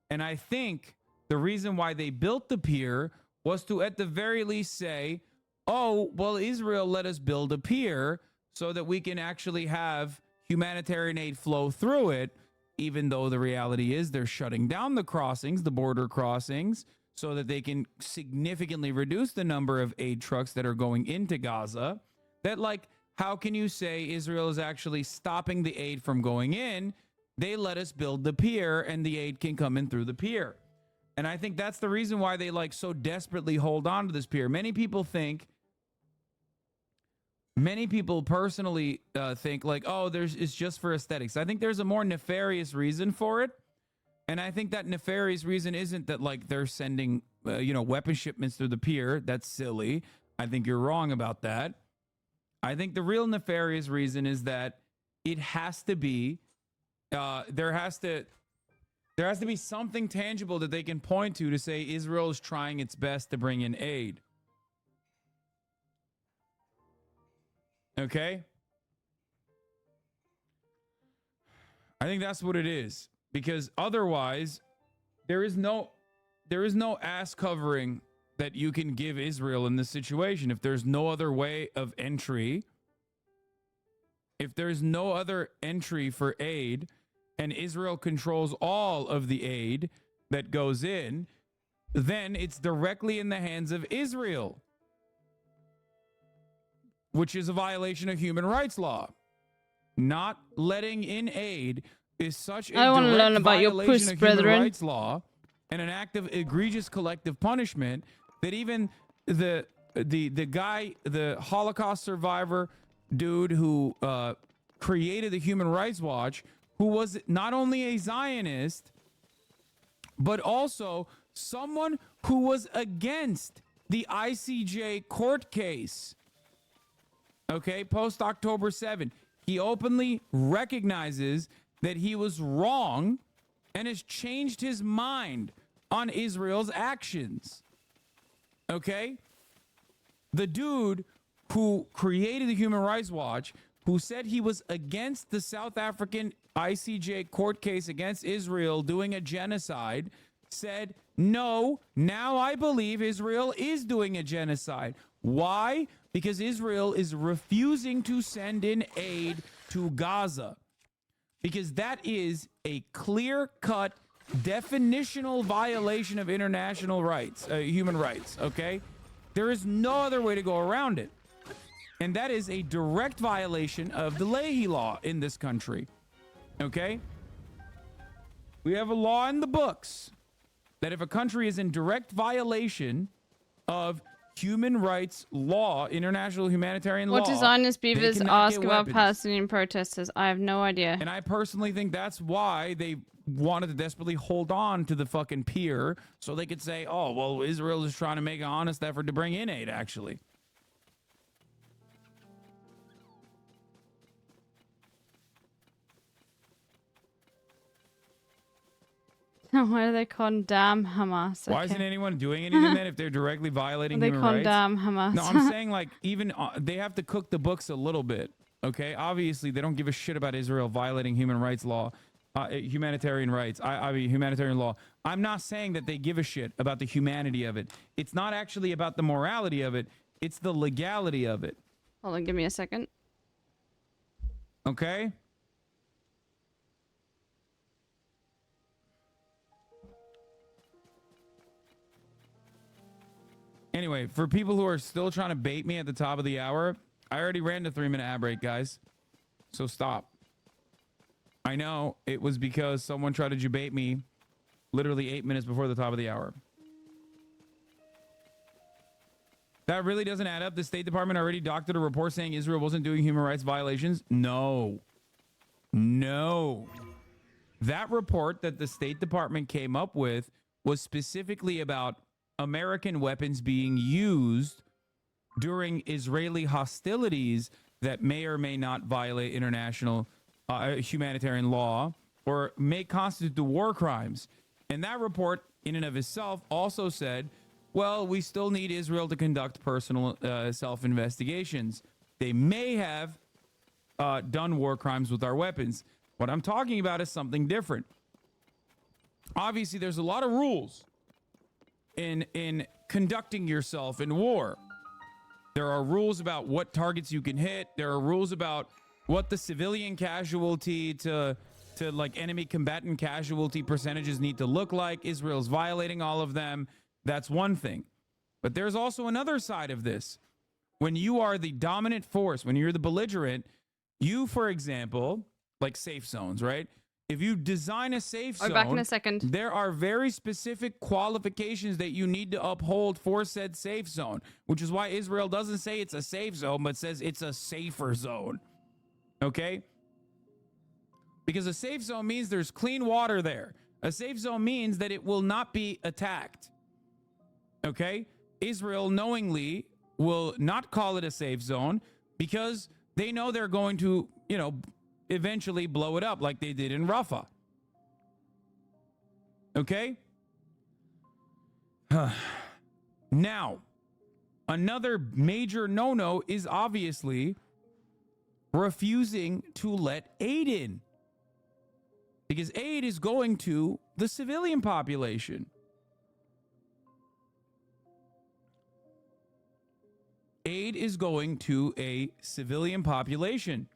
And I think the reason why they built the pier was to at the very least say, oh, well, Israel let us build a pier so that we can actually have humanitarian aid flow through it, even though the reality is they're shutting down the crossings, the border crossings, so that they can significantly reduce the number of aid trucks that are going into Gaza. That, like, how can you say Israel is actually stopping the aid from going in? They let us build the pier and the aid can come in through the pier. And I think that's the reason why they like so desperately hold on to this pier. Many people personally think like, oh, it's just for aesthetics. I think there's a more nefarious reason for it. And I think that nefarious reason isn't that like they're sending, weapon shipments through the pier. That's silly. I think you're wrong about that. I think the real nefarious reason is that it has to be, there has to be something tangible that they can point to say Israel is trying its best to bring in aid. Okay? I think that's what it is. Because otherwise, there is no ass covering that you can give Israel in this situation. If there's no other way of entry, if there's no other entry for aid, and Israel controls all of the aid that goes in, then it's directly in the hands of Israel, which is a violation of human rights law. Not letting in aid is such a direct violation of human rights law and an act of egregious collective punishment that even the guy, the Holocaust survivor, dude who created the Human Rights Watch, who was not only a Zionist, but also someone who was against the ICJ court case. Okay, post October 7. He openly recognizes that he was wrong and has changed his mind on Israel's actions. Okay? The dude who created the Human Rights Watch, who said he was against the South African ICJ court case against Israel doing a genocide, said, no, now I believe Israel is doing a genocide. Why? Because Israel is refusing to send in aid to Gaza. Because that is a clear-cut, definitional violation of international rights, human rights, okay? There is no other way to go around it. And that is a direct violation of the Leahy Law in this country, okay? We have a law in the books that if a country is in direct violation of human rights law, international humanitarian law, What does Honest they Beavers cannot ask get about weapons. Palestinian protesters? I have no idea. And I personally think that's why they wanted to desperately hold on to the fucking pier so they could say, oh, well, Israel is trying to make an honest effort to bring in aid, actually. Why do they condemn Hamas? Why isn't anyone doing anything then if they're directly violating They human rights? condemn Hamas. No, I'm saying like even they have to cook the books a little bit. Okay, obviously they don't give a shit about Israel violating human rights law, humanitarian rights. I mean humanitarian law. I'm not saying that they give a shit about the humanity of it. It's not actually about the morality of it. It's the legality of it. Hold on, give me a second. Okay. Anyway, for people who are still trying to bait me at the top of the hour, I already ran the 3-minute ad break, guys. So stop. I know it was because someone tried to debate me literally 8 minutes before the top of the hour. That really doesn't add up. The State Department already doctored a report saying Israel wasn't doing human rights violations. No. No. That report that the State Department came up with was specifically about American weapons being used during Israeli hostilities that may or may not violate international humanitarian law or may constitute the war crimes. And that report in and of itself also said, well, we still need Israel to conduct personal self-investigations. They may have done war crimes with our weapons. What I'm talking about is something different. Obviously, there's a lot of rules in conducting yourself in war. There are rules about what targets you can hit. There are rules about what the civilian casualty to like enemy combatant casualty percentages need to look like. Israel's violating all of them. That's one thing. But there's also another side of this. When you are the dominant force, when you're the belligerent, you, for example, like safe zones, right? If you design a safe zone, back in a second. there are very specific qualifications that you need to uphold for said safe zone, which is why Israel doesn't say it's a safe zone, but says it's a safer zone. Okay? Because a safe zone means there's clean water there. A safe zone means that it will not be attacked. Okay? Israel knowingly will not call it a safe zone because they know they're going to, eventually blow it up like they did in Rafah. Okay? Now, another major no-no is obviously refusing to let aid in. Because aid is going to the civilian population. Aid is going to a civilian population.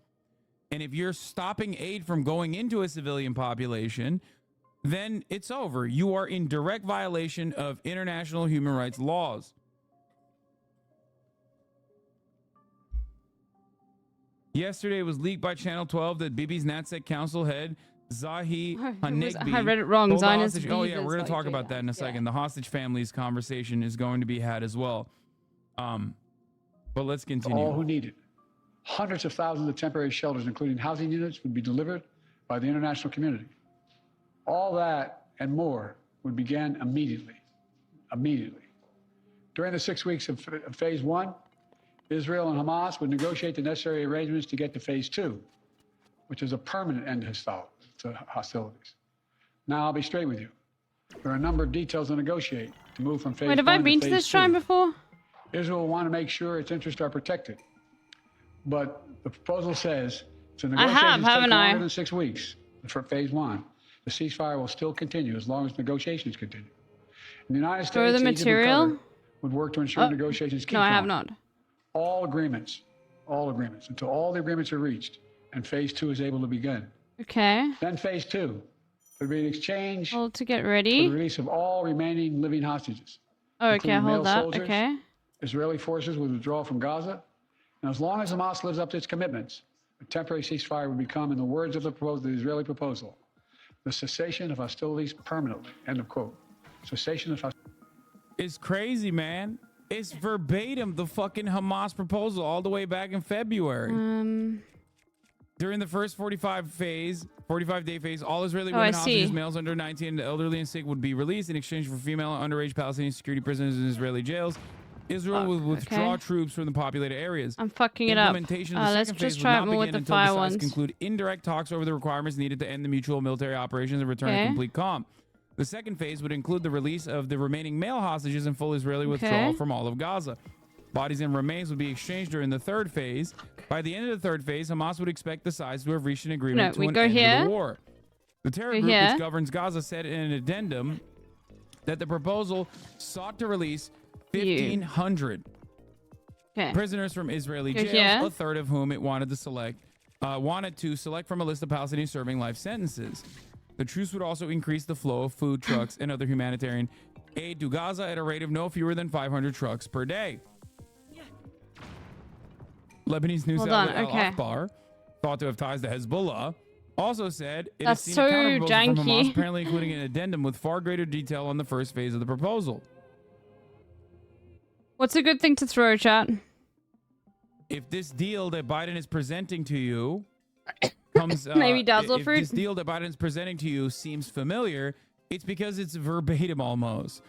And if you're stopping aid from going into a civilian population, then it's over. You are in direct violation of international human rights laws. Yesterday it was leaked by Channel 12 that Bibi's NatSec Council head, Zahi Hanegbi. I read it wrong. Zionist Oh, yeah, we're going visas, to talk like, about that in a second. The hostage families conversation is going to be had as well. But let's continue. All who need it. Hundreds of thousands of temporary shelters, including housing units, would be delivered by the international community. All that and more would begin immediately. Immediately. During the 6 weeks of phase one, Israel and Hamas would negotiate the necessary arrangements to get to phase two, which is a permanent end to hostilities. Now, I'll be straight with you. There are a number of details to negotiate to move from phase Wait, have one I been to this two. shrine before? Israel will want to make sure its interests are protected. But the proposal says to I negotiations have, take haven't longer I? than 6 weeks for phase one. The ceasefire will still continue as long as negotiations continue. In the United Store States, the Egypt, and material? Qatar would work to ensure negotiations keep No, I have going. not. All agreements, until all the agreements are reached and phase two is able to begin. Okay. Then phase two would be an exchange Hold to get for the ready. release of all remaining living hostages. Oh, okay, including male hold that. soldiers. Okay. Israeli forces would withdraw from Gaza. And as long as Hamas lives up to its commitments, a temporary ceasefire would become, in the words of the Israeli proposal, the cessation of hostilities permanently. End of quote. Cessation of hostilities. It's crazy, man. It's verbatim the fucking Hamas proposal all the way back in February. During the first 45-day phase, all Israeli women hostages, males under 19, and the elderly and sick would be released in exchange for female underage Palestinian security prisoners in Israeli jails. Israel would withdraw troops from the populated areas. I'm fucking it up. Implementation of the Let's second just phase try it would more not with begin the until fire the sides ones. conclude indirect talks over the requirements needed to end the mutual military operations and return to complete calm. The second phase would include the release of the remaining male hostages and full Israeli withdrawal from all of Gaza. Bodies and remains would be exchanged during the third phase. By the end of the third phase, Hamas would expect the sides to have reached an agreement to an end to the war. The terror group which governs Gaza said in an addendum that the proposal sought to release 1,500 prisoners from Israeli jails, a third of whom it wanted to select from a list of Palestinians serving life sentences. The truce would also increase the flow of food trucks and other humanitarian aid to Gaza at a rate of no fewer than 500 trucks per day. Lebanese news outlet Al Akhbar, thought to have ties to Hezbollah, also said it has seen a counterproposal from Hamas, apparently including an addendum with far greater detail on the first phase of the proposal. What's a good thing to throw, chat? If this deal that Biden is presenting to you comes, maybe dazzle fruit. If this deal that Biden is presenting to you seems familiar, it's because it's verbatim almost.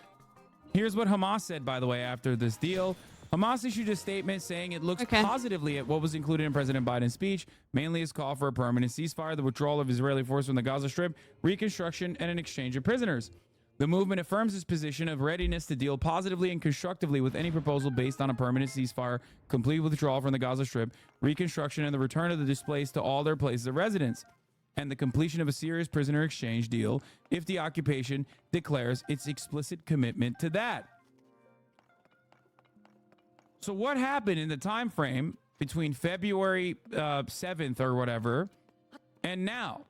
Here's what Hamas said, by the way, after this deal. Hamas issued a statement saying it looks positively at what was included in President Biden's speech, mainly his call for a permanent ceasefire, the withdrawal of Israeli forces from the Gaza Strip, reconstruction, and an exchange of prisoners. The movement affirms its position of readiness to deal positively and constructively with any proposal based on a permanent ceasefire, complete withdrawal from the Gaza Strip, reconstruction, and the return of the displaced to all their places of residence, and the completion of a serious prisoner exchange deal if the occupation declares its explicit commitment to that. So what happened in the time frame between February 7th or whatever and now?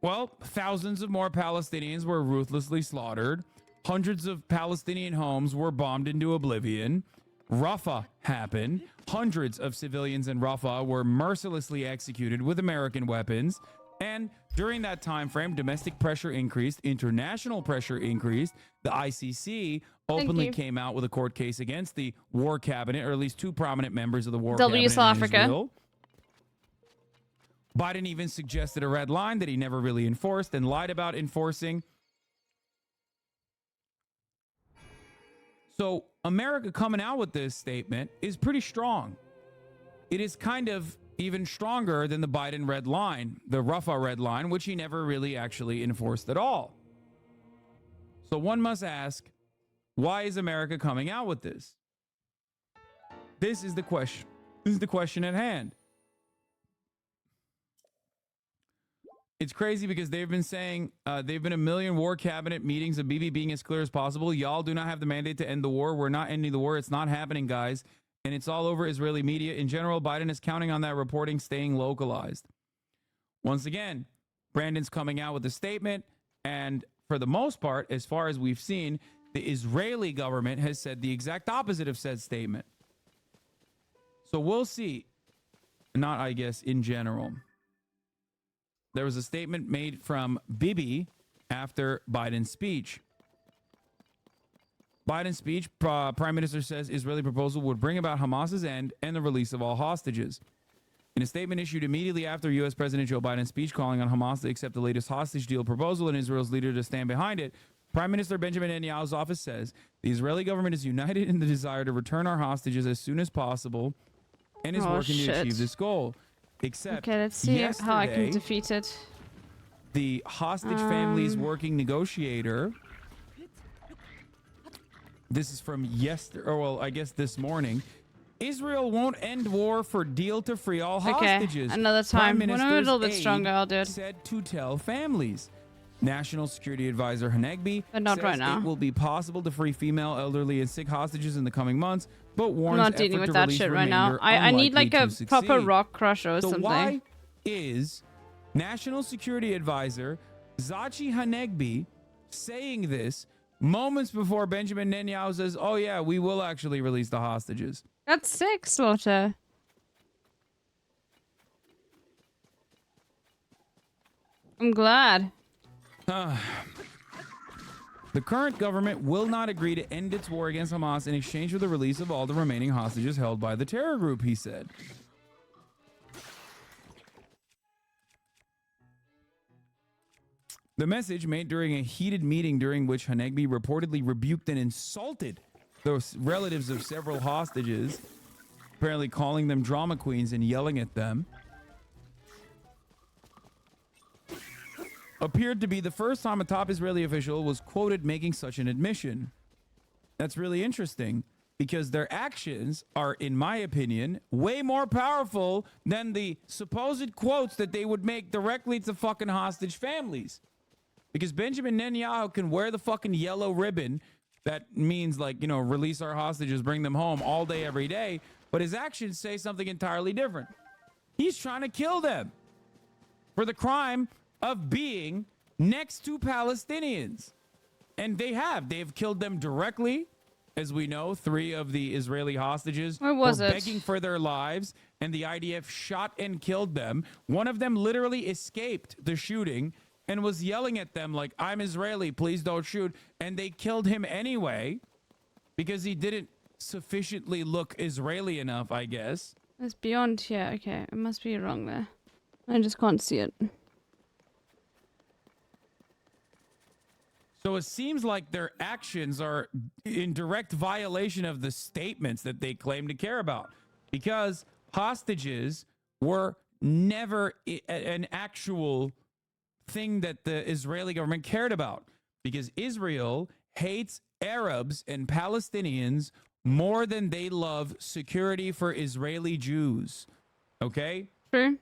Well, thousands of more Palestinians were ruthlessly slaughtered. Hundreds of Palestinian homes were bombed into oblivion. Rafah happened. Hundreds of civilians in Rafah were mercilessly executed with American weapons. And during that time frame, domestic pressure increased, international pressure increased. The ICC openly came out with a court case against the war cabinet, or at least two prominent members of the war cabinet in Israel. Biden even suggested a red line that he never really enforced and lied about enforcing. So America coming out with this statement is pretty strong. It is kind of even stronger than the Biden red line, the Rafah red line, which he never really actually enforced at all. So one must ask, why is America coming out with this? This is the question. This is the question at hand. It's crazy because they've been saying they've been a million war cabinet meetings of Bibi being as clear as possible. Y'all do not have the mandate to end the war. We're not ending the war. It's not happening, guys. And it's all over Israeli media. In general, Biden is counting on that reporting staying localized. Once again, Brandon's coming out with a statement. And for the most part, as far as we've seen, the Israeli government has said the exact opposite of said statement. So we'll see. Not, I guess, in general. There was a statement made from Bibi after Biden's speech. Biden's speech, Prime Minister says Israeli proposal would bring about Hamas's end and the release of all hostages. In a statement issued immediately after U.S. President Joe Biden's speech calling on Hamas to accept the latest hostage deal proposal and Israel's leader to stand behind it, Prime Minister Benjamin Netanyahu's office says the Israeli government is united in the desire to return our hostages as soon as possible and is working to achieve this goal. Except okay, let's see how I can yesterday, defeat it. The hostage family's working negotiator, this is from yesterday, or well, I guess this morning, Israel won't end war for deal to free all hostages. Okay, another time. When I'm a little bit stronger, I'll do it. Said to tell families. National Security Advisor Hanegbi but not says right now. It will be possible to free female, elderly, and sick hostages in the coming months, but warns I'm not dealing with that shit right now. remainder I need like a unlikely to proper succeed. rock crusher or So something. why is National Security Advisor Zachi Hanegbi saying this moments before Benjamin Netanyahu says, oh yeah, we will actually release the hostages? That's sick, Slaughter. I'm glad. The current government will not agree to end its war against Hamas in exchange for the release of all the remaining hostages held by the terror group, he said. The message made during a heated meeting during which Hanegbi reportedly rebuked and insulted the relatives of several hostages, apparently calling them drama queens and yelling at them, appeared to be the first time a top Israeli official was quoted making such an admission. That's really interesting because their actions are, in my opinion, way more powerful than the supposed quotes that they would make directly to fucking hostage families. Because Benjamin Netanyahu can wear the fucking yellow ribbon that means, like, you know, release our hostages, bring them home all day, every day. But his actions say something entirely different. He's trying to kill them for the crime of being next to Palestinians. And they've killed them directly. As we know, 3 of the Israeli hostages were begging for their lives, and the IDF shot and killed them. One of them literally escaped the shooting and was yelling at them like, I'm Israeli, please don't shoot. And they killed him anyway because he didn't sufficiently look Israeli enough, I guess. It's beyond here. Okay, it must be wrong there. I just can't see it. So it seems like their actions are in direct violation of the statements that they claim to care about, because hostages were never an actual thing that the Israeli government cared about, because Israel hates Arabs and Palestinians more than they love security for Israeli Jews. Okay? Sure.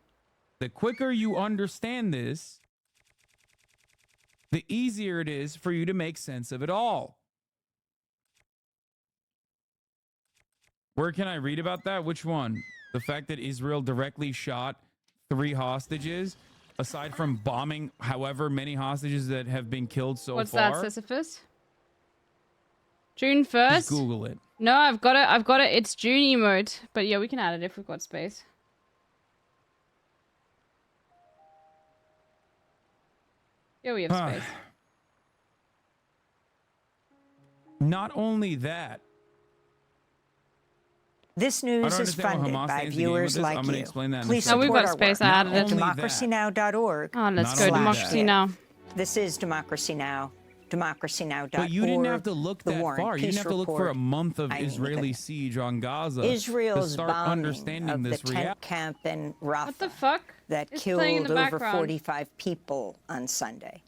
The quicker you understand this, the easier it is for you to make sense of it all. Where can I read about that? Which one? The fact that Israel directly shot 3 hostages, aside from bombing however many hostages that have been killed so What's far? that, Sisyphus? June 1st? Just Google it. No, I've got it. It's June emote. But yeah, we can add it if we've got space. Yeah, we have space. Not only that. This news is funded by viewers like I'm going to you. explain that Please in a second. support we've got our space. work I added it. at democracynow.org. Oh, let's go Democracy Now. This is Democracy Now. Democracynow.org. But you didn't have to look The that Warren far. You Peace didn't have to look for a Report. month of I'm Amy Israeli Nicholas. siege on Gaza Israel's to start bombing understanding of the this tent reality. camp in Rafah What the fuck? that It's playing in killed the over background. 45 people on Sunday,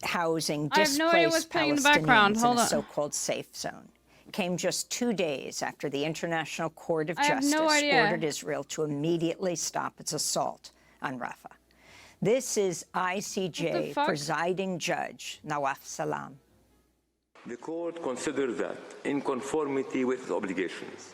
housing I have no idea what's displaced playing in the background. Palestinians in Hold a on. so-called safe zone. Came just 2 days after the International Court of I have Justice no idea. ordered Israel to immediately stop its assault on Rafah. This is What ICJ the fuck? presiding judge Nawaf Salam. The court considered that, in conformity with its obligations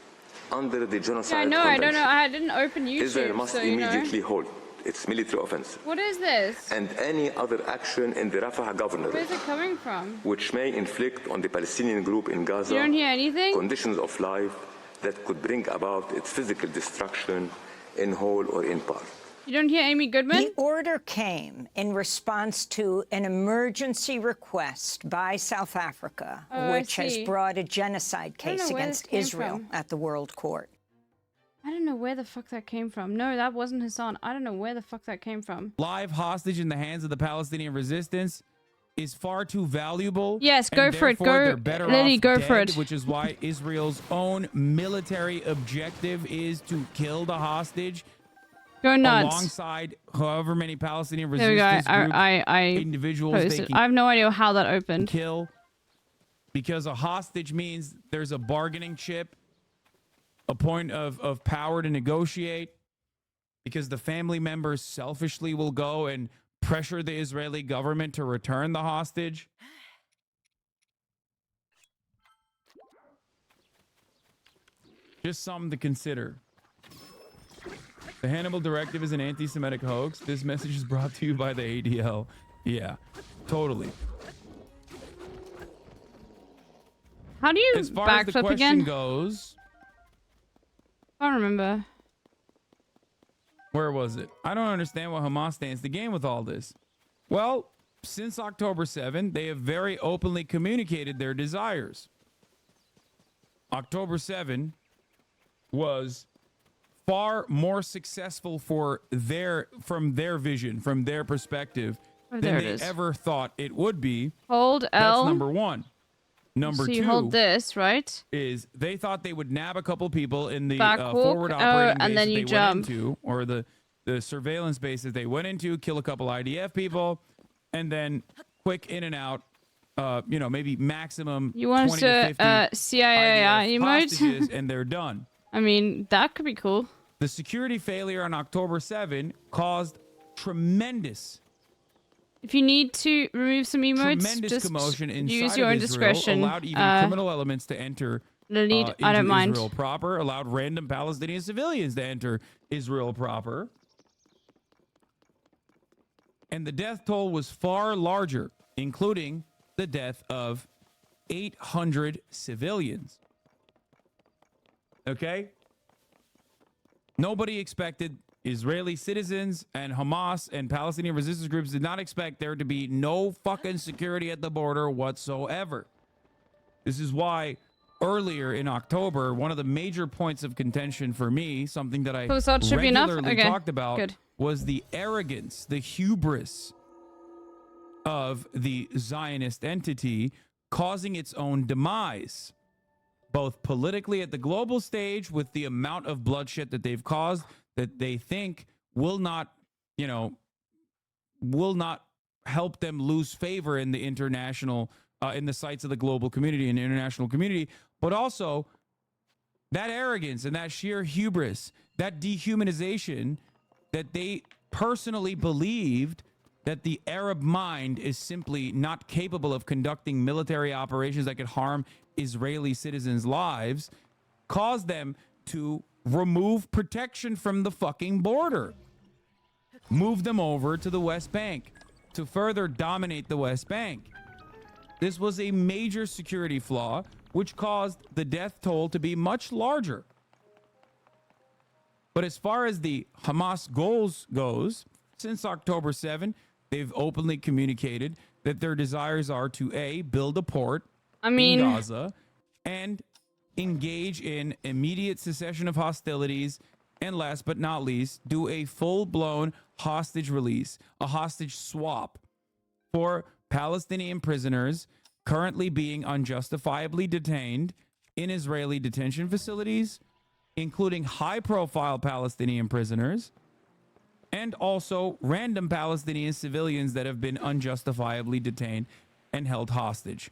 under the Yeah, Genocide I know. I don't know. Convention, I didn't open Israel YouTube, must so you know. immediately halt its military offensive What is this? and any other action in the Rafah Where governorate is it coming from? which may inflict on the Palestinian group in Gaza You don't hear anything? conditions of life that could bring about its physical destruction in whole or in part. You don't hear Amy Goodman? The order came in response to an emergency request by South Africa, which has brought a genocide case against Israel at the World Court. I don't know where the fuck that came from. No, that wasn't Hassan. I don't know where the fuck that came from. Live hostage in the hands of the Palestinian resistance is far too valuable. Yes, go for it. Go, Lily, go for it. Which is why Israel's own military objective is to kill the hostage. Go nuts. Alongside however many Palestinian There we go. resistance I individuals they posted. can I have no idea how that opened. kill. Because a hostage means there's a bargaining chip, a point of power to negotiate. Because the family members selfishly will go and pressure the Israeli government to return the hostage. Just something to consider. The Hannibal Directive is an anti-Semitic hoax. This message is brought to you by the ADL. Yeah, totally. How do you as far as the backflip question again? goes, I don't remember. where was it? I don't understand why Hamas stands to gain with all this. Well, since October 7, they have very openly communicated their desires. October 7 was far more successful from their vision, from their perspective, Oh, than there it they is. ever thought it would be. Hold That's L. number one. Number so you two hold this, right? is they thought they would nab a couple people in the Back walk, forward operating base and then that you they jump. went into, or the surveillance base that they went into, kill a couple IDF people, and then quick in and out. Maybe maximum You want 20 to 50 to CIA hostages, emote? and they're done. I mean, that could be cool. The security failure on October 7 caused tremendous If you need to remove some emotes, tremendous just commotion inside use your of own Israel, discretion. allowed even criminal elements to enter Lead, into I don't mind. Israel proper, allowed random Palestinian civilians to enter Israel proper. And the death toll was far larger, including the death of 800 civilians. Okay? Nobody expected, Israeli citizens and Hamas and Palestinian resistance groups did not expect there to be no fucking security at the border whatsoever. This is why earlier in October, one of the major points of contention for me, something that I So that should be enough? regularly Okay, talked about, good. was the arrogance, the hubris of the Zionist entity causing its own demise, both politically at the global stage with the amount of bloodshed that they've caused that they think will not help them lose favor in the international, in the sights of the global community and the international community, but also that arrogance and that sheer hubris, that dehumanization that they personally believed that the Arab mind is simply not capable of conducting military operations that could harm Israeli citizens' lives, caused them to remove protection from the fucking border, move them over to the West Bank to further dominate the West Bank. This was a major security flaw, which caused the death toll to be much larger. But as far as the Hamas goals goes, since October 7, they've openly communicated that their desires are to A, build a port in Gaza, and engage in immediate cessation of hostilities, and last but not least, do a full-blown hostage release, a hostage swap for Palestinian prisoners currently being unjustifiably detained in Israeli detention facilities, including high-profile Palestinian prisoners, and also random Palestinian civilians that have been unjustifiably detained and held hostage.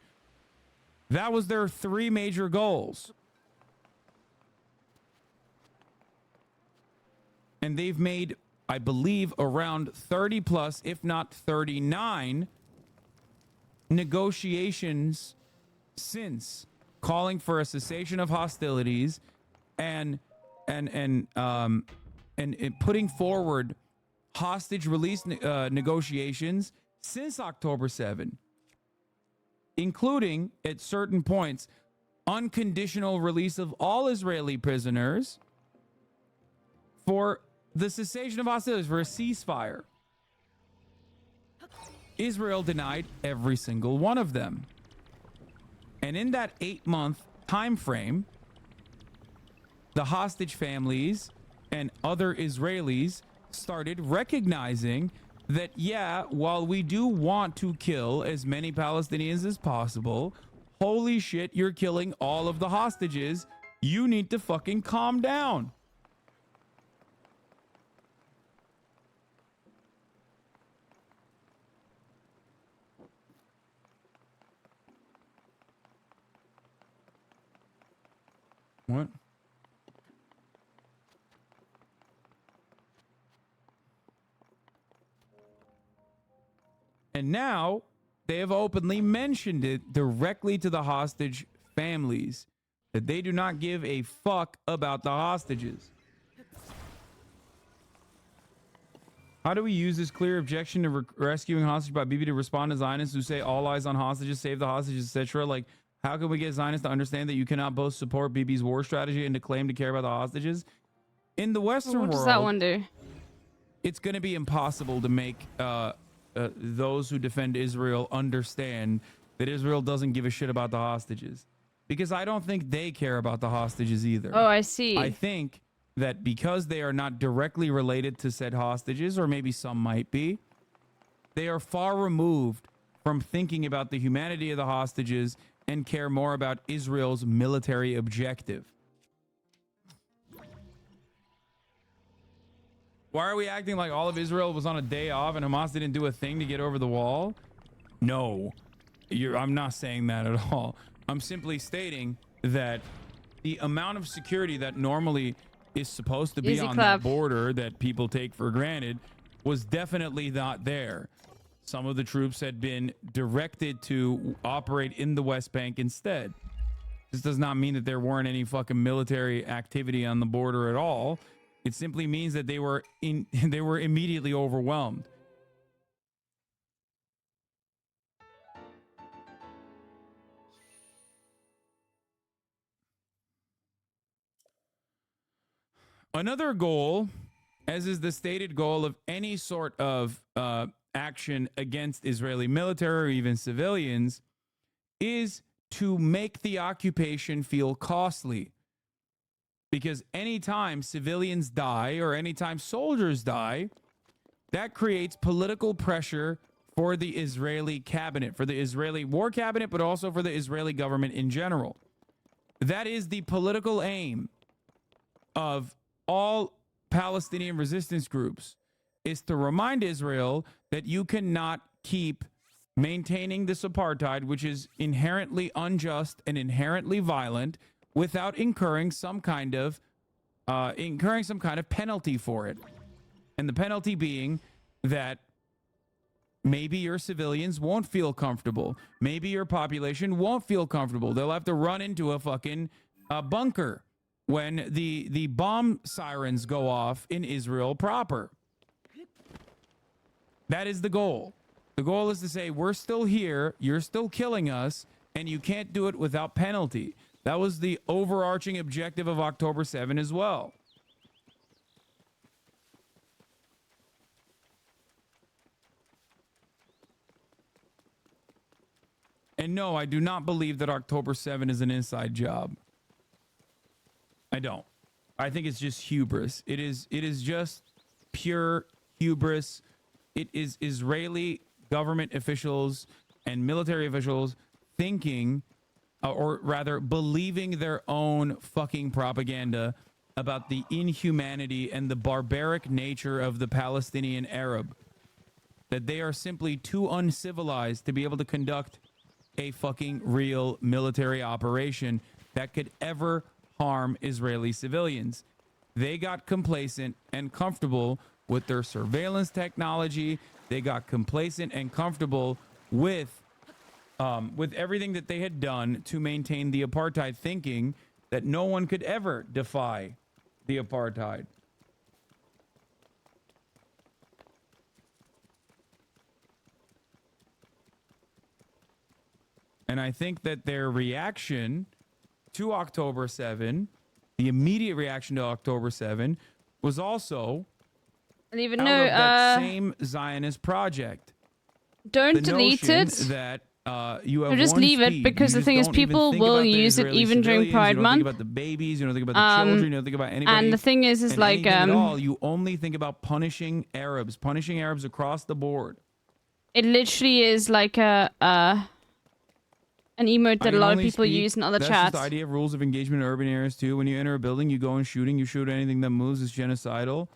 That was their three major goals. And they've made, I believe, around 30 plus, if not 39, negotiations since, calling for a cessation of hostilities and putting forward hostage release negotiations since October 7, including at certain points unconditional release of all Israeli prisoners for the cessation of hostilities, for a ceasefire. Israel denied every single one of them. And in that 8-month time frame, the hostage families and other Israelis started recognizing that, yeah, while we do want to kill as many Palestinians as possible, holy shit, you're killing all of the hostages. You need to fucking calm down. What? And now they have openly mentioned it directly to the hostage families, that they do not give a fuck about the hostages. How do we use this clear objection to rescuing hostage by Bibi to respond to Zionists who say all eyes on hostages, save the hostages, etc.? Like, how can we get Zionists to understand that you cannot both support Bibi's war strategy and to claim to care about the hostages? In the Western world, what does that one do? It's going to be impossible to make those who defend Israel understand that Israel doesn't give a shit about the hostages. Because I don't think they care about the hostages either. Oh, I see. I think that because they are not directly related to said hostages, or maybe some might be, they are far removed from thinking about the humanity of the hostages and care more about Israel's military objective. Why are we acting like all of Israel was on a day off and Hamas didn't do a thing to get over the wall? No, I'm not saying that at all. I'm simply stating that the amount of security that normally is supposed to be on that border that people take for granted was definitely not there. Some of the troops had been directed to operate in the West Bank instead. This does not mean that there weren't any fucking military activity on the border at all. It simply means that they were immediately overwhelmed. Another goal, as is the stated goal of any sort of action against Israeli military or even civilians, is to make the occupation feel costly. Because anytime civilians die or anytime soldiers die, that creates political pressure for the Israeli cabinet, for the Israeli war cabinet, but also for the Israeli government in general. That is the political aim of all Palestinian resistance groups, is to remind Israel that you cannot keep maintaining this apartheid, which is inherently unjust and inherently violent, without incurring some kind of penalty for it. And the penalty being that maybe your civilians won't feel comfortable. Maybe your population won't feel comfortable. They'll have to run into a fucking bunker when the bomb sirens go off in Israel proper. That is the goal. The goal is to say, we're still here, you're still killing us, and you can't do it without penalty. That was the overarching objective of October 7 as well. And no, I do not believe that October 7 is an inside job. I don't. I think it's just hubris. It is just pure hubris. It is Israeli government officials and military officials thinking, or rather believing their own fucking propaganda about the inhumanity and the barbaric nature of the Palestinian Arab. That they are simply too uncivilized to be able to conduct a fucking real military operation that could ever harm Israeli civilians. They got complacent and comfortable with their surveillance technology. They got complacent and comfortable with everything that they had done to maintain the apartheid, thinking that no one could ever defy the apartheid. And I think that their reaction to October 7, the immediate reaction to October 7, was also Leave it. out No, of that same Zionist project. don't The delete notion it. That you have No, just one leave speed. it, because You the just thing is don't even people think will about the use it Israeli even during civilians, Pride you don't Month. think about the babies, you don't think about the children, you don't think about anybody. And the thing is and like anything at all. You only think about punishing Arabs across the board. it literally is like an emote that a lot of people use in other That's chats. just the idea of rules of engagement in urban areas too. When you enter a building, you go in shooting. You shoot anything that moves. It's genocidal.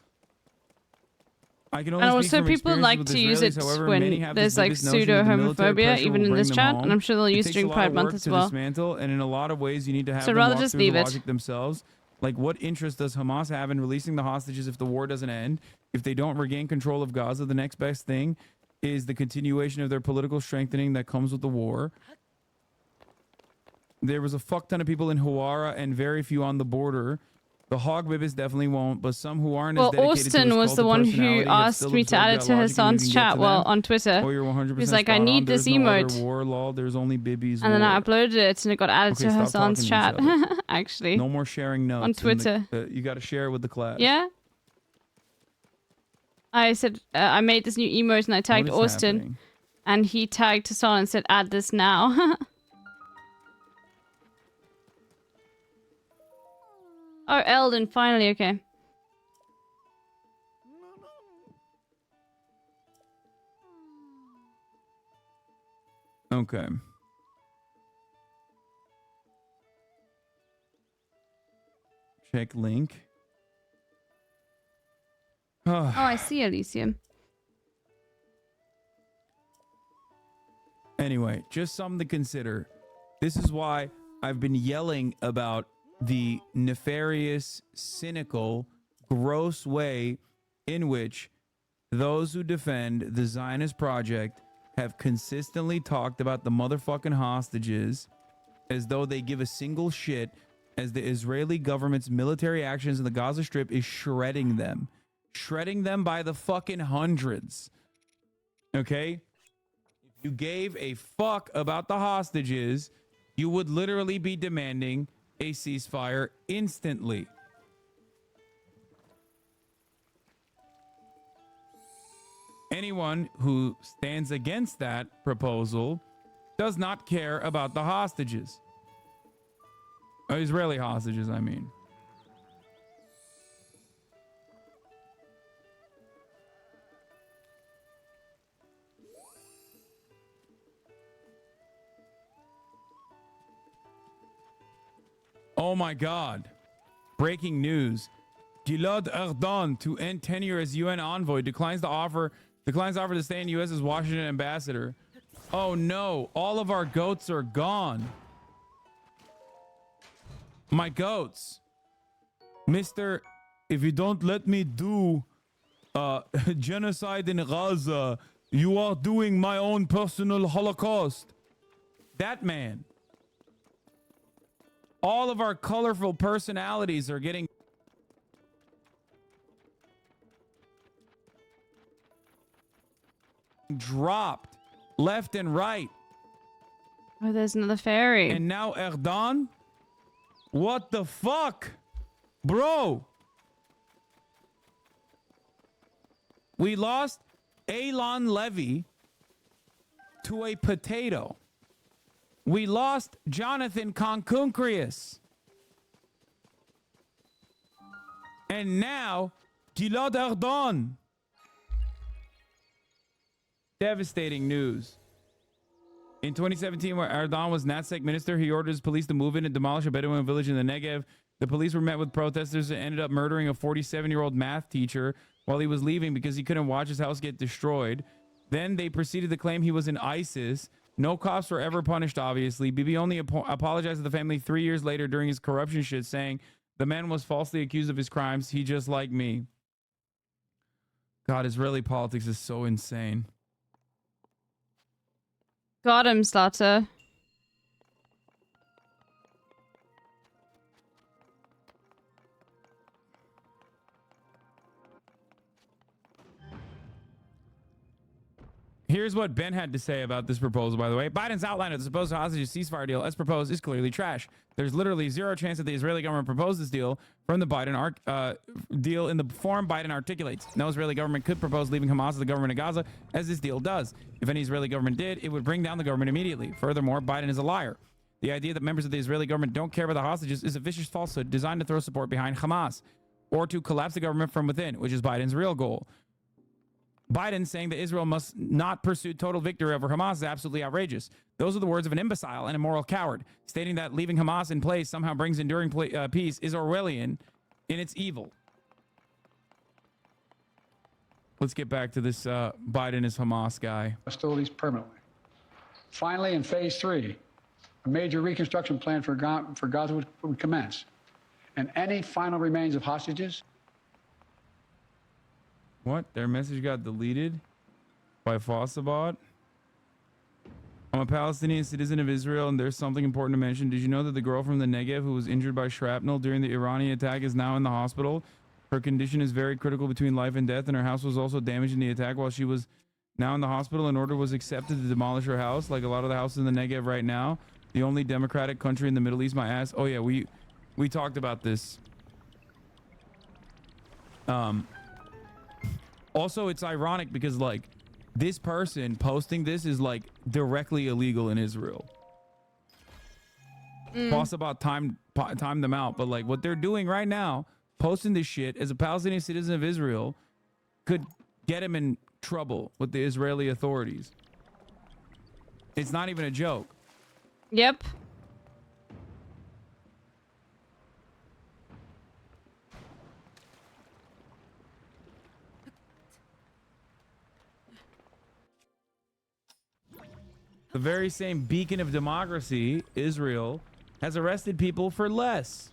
I can only And speak also from people experience like with to use Israelis. it However, many when have there's this like biggest notion pseudo that the military homophobia, pressure even will in bring this them chat, home. and I'm sure they'll It use takes during a lot Pride of Month work as to well. dismantle, and in a lot of ways, you need to have So them rather walk just through the leave it. logic themselves. Like, what interest does Hamas have in releasing the hostages if the war doesn't end? If they don't regain control of Gaza, the next best thing is the continuation of their political strengthening that comes with the war. There was a fuck ton of people in Hawara and very few on the border. The hog bibbis definitely won't, but some who aren't as Well, dedicated to Austin his was cult the of one who personality have asked still me to absorbed add it that to logic, and you Hassan's can get chat to well them. on Twitter. Oh, you're 100% He was like, I spot on. need this There's no other emote. war law. There's only Bibby's And then war. I uploaded it and it got added Okay, to stop Hassan's talking to chat. each other. Actually. No more sharing notes. On Twitter. You got to share it with the class. Yeah? I said, I made this new emote and I tagged What is Austin. happening? And he tagged Hassan and said, add this now. Oh, Eldon, finally, okay. Okay. Check link. Oh, I see, Elysium. Anyway, just something to consider. This is why I've been yelling about the nefarious, cynical, gross way in which those who defend the Zionist project have consistently talked about the motherfucking hostages as though they give a single shit, as the Israeli government's military actions in the Gaza Strip is shredding them by the fucking hundreds. Okay? If you gave a fuck about the hostages, you would literally be demanding a ceasefire instantly. Anyone who stands against that proposal does not care about the hostages. Israeli hostages, I mean. Oh my God. Breaking news. Gilad Erdogan to end tenure as UN envoy declines offer to stay in U.S. as Washington ambassador. Oh no, all of our goats are gone. My goats. Mister, if you don't let me do genocide in Gaza, you are doing my own personal Holocaust. That man. All of our colorful personalities are getting dropped left and right. Oh, there's another fairy. And now Erdogan? What the fuck? Bro. We lost Eilon Levy to a potato. We lost Jonathan Concuncrius. And now, Gilad Erdogan. Devastating news. In 2017, where Erdogan was NatSec minister, he ordered his police to move in and demolish a Bedouin village in the Negev. The police were met with protesters and ended up murdering a 47-year-old math teacher while he was leaving because he couldn't watch his house get destroyed. Then they proceeded to claim he was in ISIS. No cops were ever punished, obviously. Bibi only apologized to the family 3 years later during his corruption shit, saying the man was falsely accused of his crimes. He just like me. God, Israeli politics is so insane. Got him, Slaughter. Here's what Ben had to say about this proposal, by the way. Biden's outline of the supposed hostage ceasefire deal as proposed is clearly trash. There's literally zero chance that the Israeli government proposed this deal from the Biden deal in the form Biden articulates. No Israeli government could propose leaving Hamas as the government of Gaza, as this deal does. If any Israeli government did, it would bring down the government immediately. Furthermore, Biden is a liar. The idea that members of the Israeli government don't care about the hostages is a vicious falsehood designed to throw support behind Hamas or to collapse the government from within, which is Biden's real goal. Biden saying that Israel must not pursue total victory over Hamas is absolutely outrageous. Those are the words of an imbecile and a moral coward. Stating that leaving Hamas in place somehow brings enduring peace is Orwellian in its evil. Let's get back to this Biden is Hamas guy. Hostilities permanently. Finally, in phase 3, a major reconstruction plan for Gaza would commence. And any final remains of hostages. What? Their message got deleted by Fossabot? I'm a Palestinian citizen of Israel, and there's something important to mention. Did you know that the girl from the Negev who was injured by shrapnel during the Iranian attack is now in the hospital? Her condition is very critical between life and death, and her house was also damaged in the attack while she was now in the hospital. An order was accepted to demolish her house, like a lot of the houses in the Negev right now. The only democratic country in the Middle East, my ass. Oh, yeah, we talked about this. Also, it's ironic because, like, this person posting this is, like, directly illegal in Israel. Boss about time them out, but, like, what they're doing right now, posting this shit as a Palestinian citizen of Israel, could get him in trouble with the Israeli authorities. It's not even a joke. Yep. The very same beacon of democracy, Israel, has arrested people for less.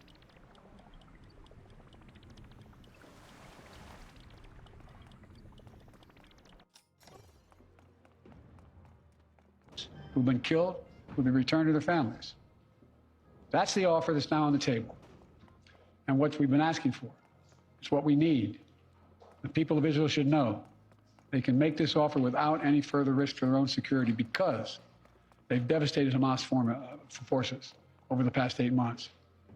Who've been killed will be returned to their families. That's the offer that's now on the table. And what we've been asking for. It's what we need. The people of Israel should know they can make this offer without any further risk to their own security because they've devastated Hamas forces over the past 8 months.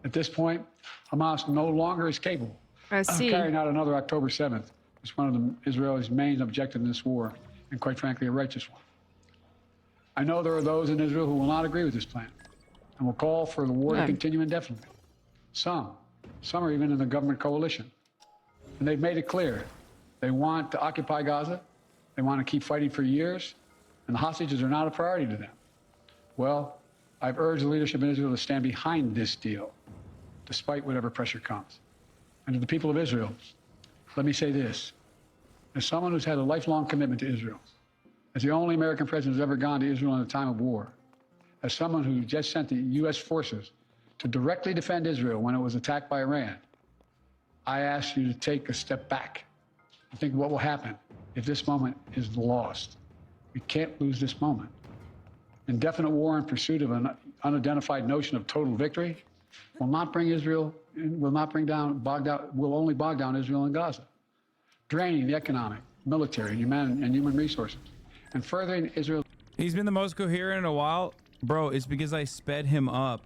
At this point, Hamas no longer is capable of carrying out another October 7th. It's one of Israel's main objectives in this war, and quite frankly, a righteous one. I know there are those in Israel who will not agree with this plan and will call for the war to continue indefinitely. Some are even in the government coalition. And they've made it clear they want to occupy Gaza, they want to keep fighting for years, and the hostages are not a priority to them. Well, I've urged the leadership in Israel to stand behind this deal, despite whatever pressure comes. And to the people of Israel, let me say this. As someone who's had a lifelong commitment to Israel, as the only American president who's ever gone to Israel in a time of war, as someone who just sent the U.S. forces to directly defend Israel when it was attacked by Iran, I ask you to take a step back and think what will happen if this moment is lost. We can't lose this moment. Indefinite war in pursuit of an unidentified notion of total victory will not bring Israel, will only bog down Israel and Gaza, draining the economic, military, and human resources, and furthering Israel. He's been the most coherent in a while. Bro, it's because I sped him up.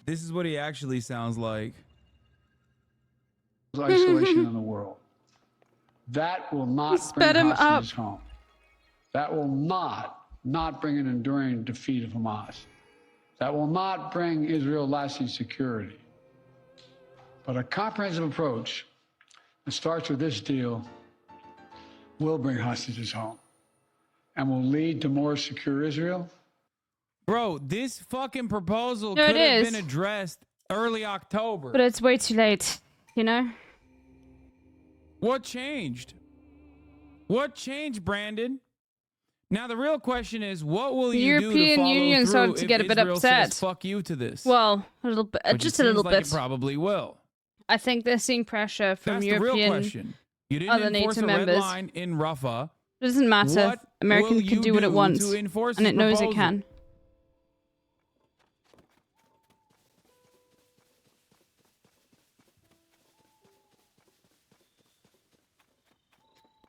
This is what he actually sounds like. Isolation in the world. That will not bring hostages home. That will not bring an enduring defeat of Hamas. That will not bring Israel lasting security. But a comprehensive approach that starts with this deal will bring hostages home and will lead to more secure Israel. Bro, this fucking proposal could have been addressed early October. But it's way too late, you know? What changed? What changed, Brandon? Now the real question is, what will you do to European follow Union through started to if get a bit Israel upset. says, fuck you to this? Well, a little bit, Which just it a little seems like bit. It probably will. I think they're seeing pressure from That's European the real question. You didn't other enforce NATO a red members. line in Rafah. It doesn't matter. What America will can you do what it do wants, to enforce and this it knows it proposal? can.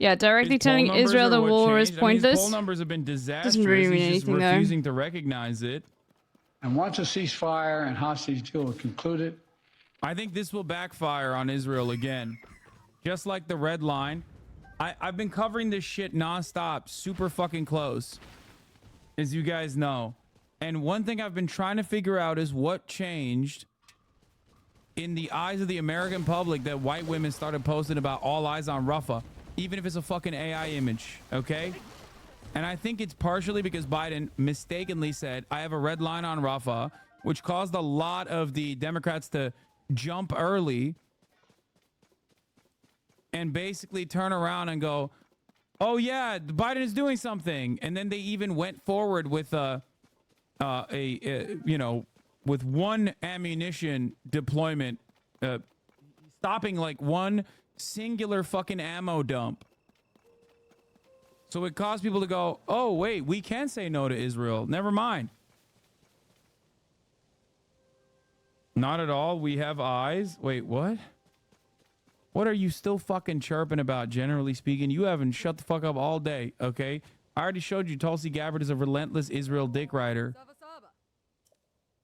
Yeah, directly His poll telling numbers Israel are the what war is changed. I mean, his pointless. poll numbers have been disastrous. Doesn't really mean He's just anything, though. refusing to recognize it. And once a ceasefire and hostage deal are concluded, I think this will backfire on Israel again. Just like the red line. I've been covering this shit nonstop, super fucking close, as you guys know. And one thing I've been trying to figure out is what changed in the eyes of the American public that white women started posting about all eyes on Rafah, even if it's a fucking AI image, okay? And I think it's partially because Biden mistakenly said, I have a red line on Rafah, which caused a lot of the Democrats to jump early and basically turn around and go, oh yeah, Biden is doing something. And then they even went forward with with one ammunition deployment, stopping like one singular fucking ammo dump. So it caused people to go, oh wait, we can say no to Israel. Never mind. Not at all. We have eyes. Wait, what? What are you still fucking chirping about, generally speaking? You haven't shut the fuck up all day, okay? I already showed you Tulsi Gabbard is a relentless Israel dick rider.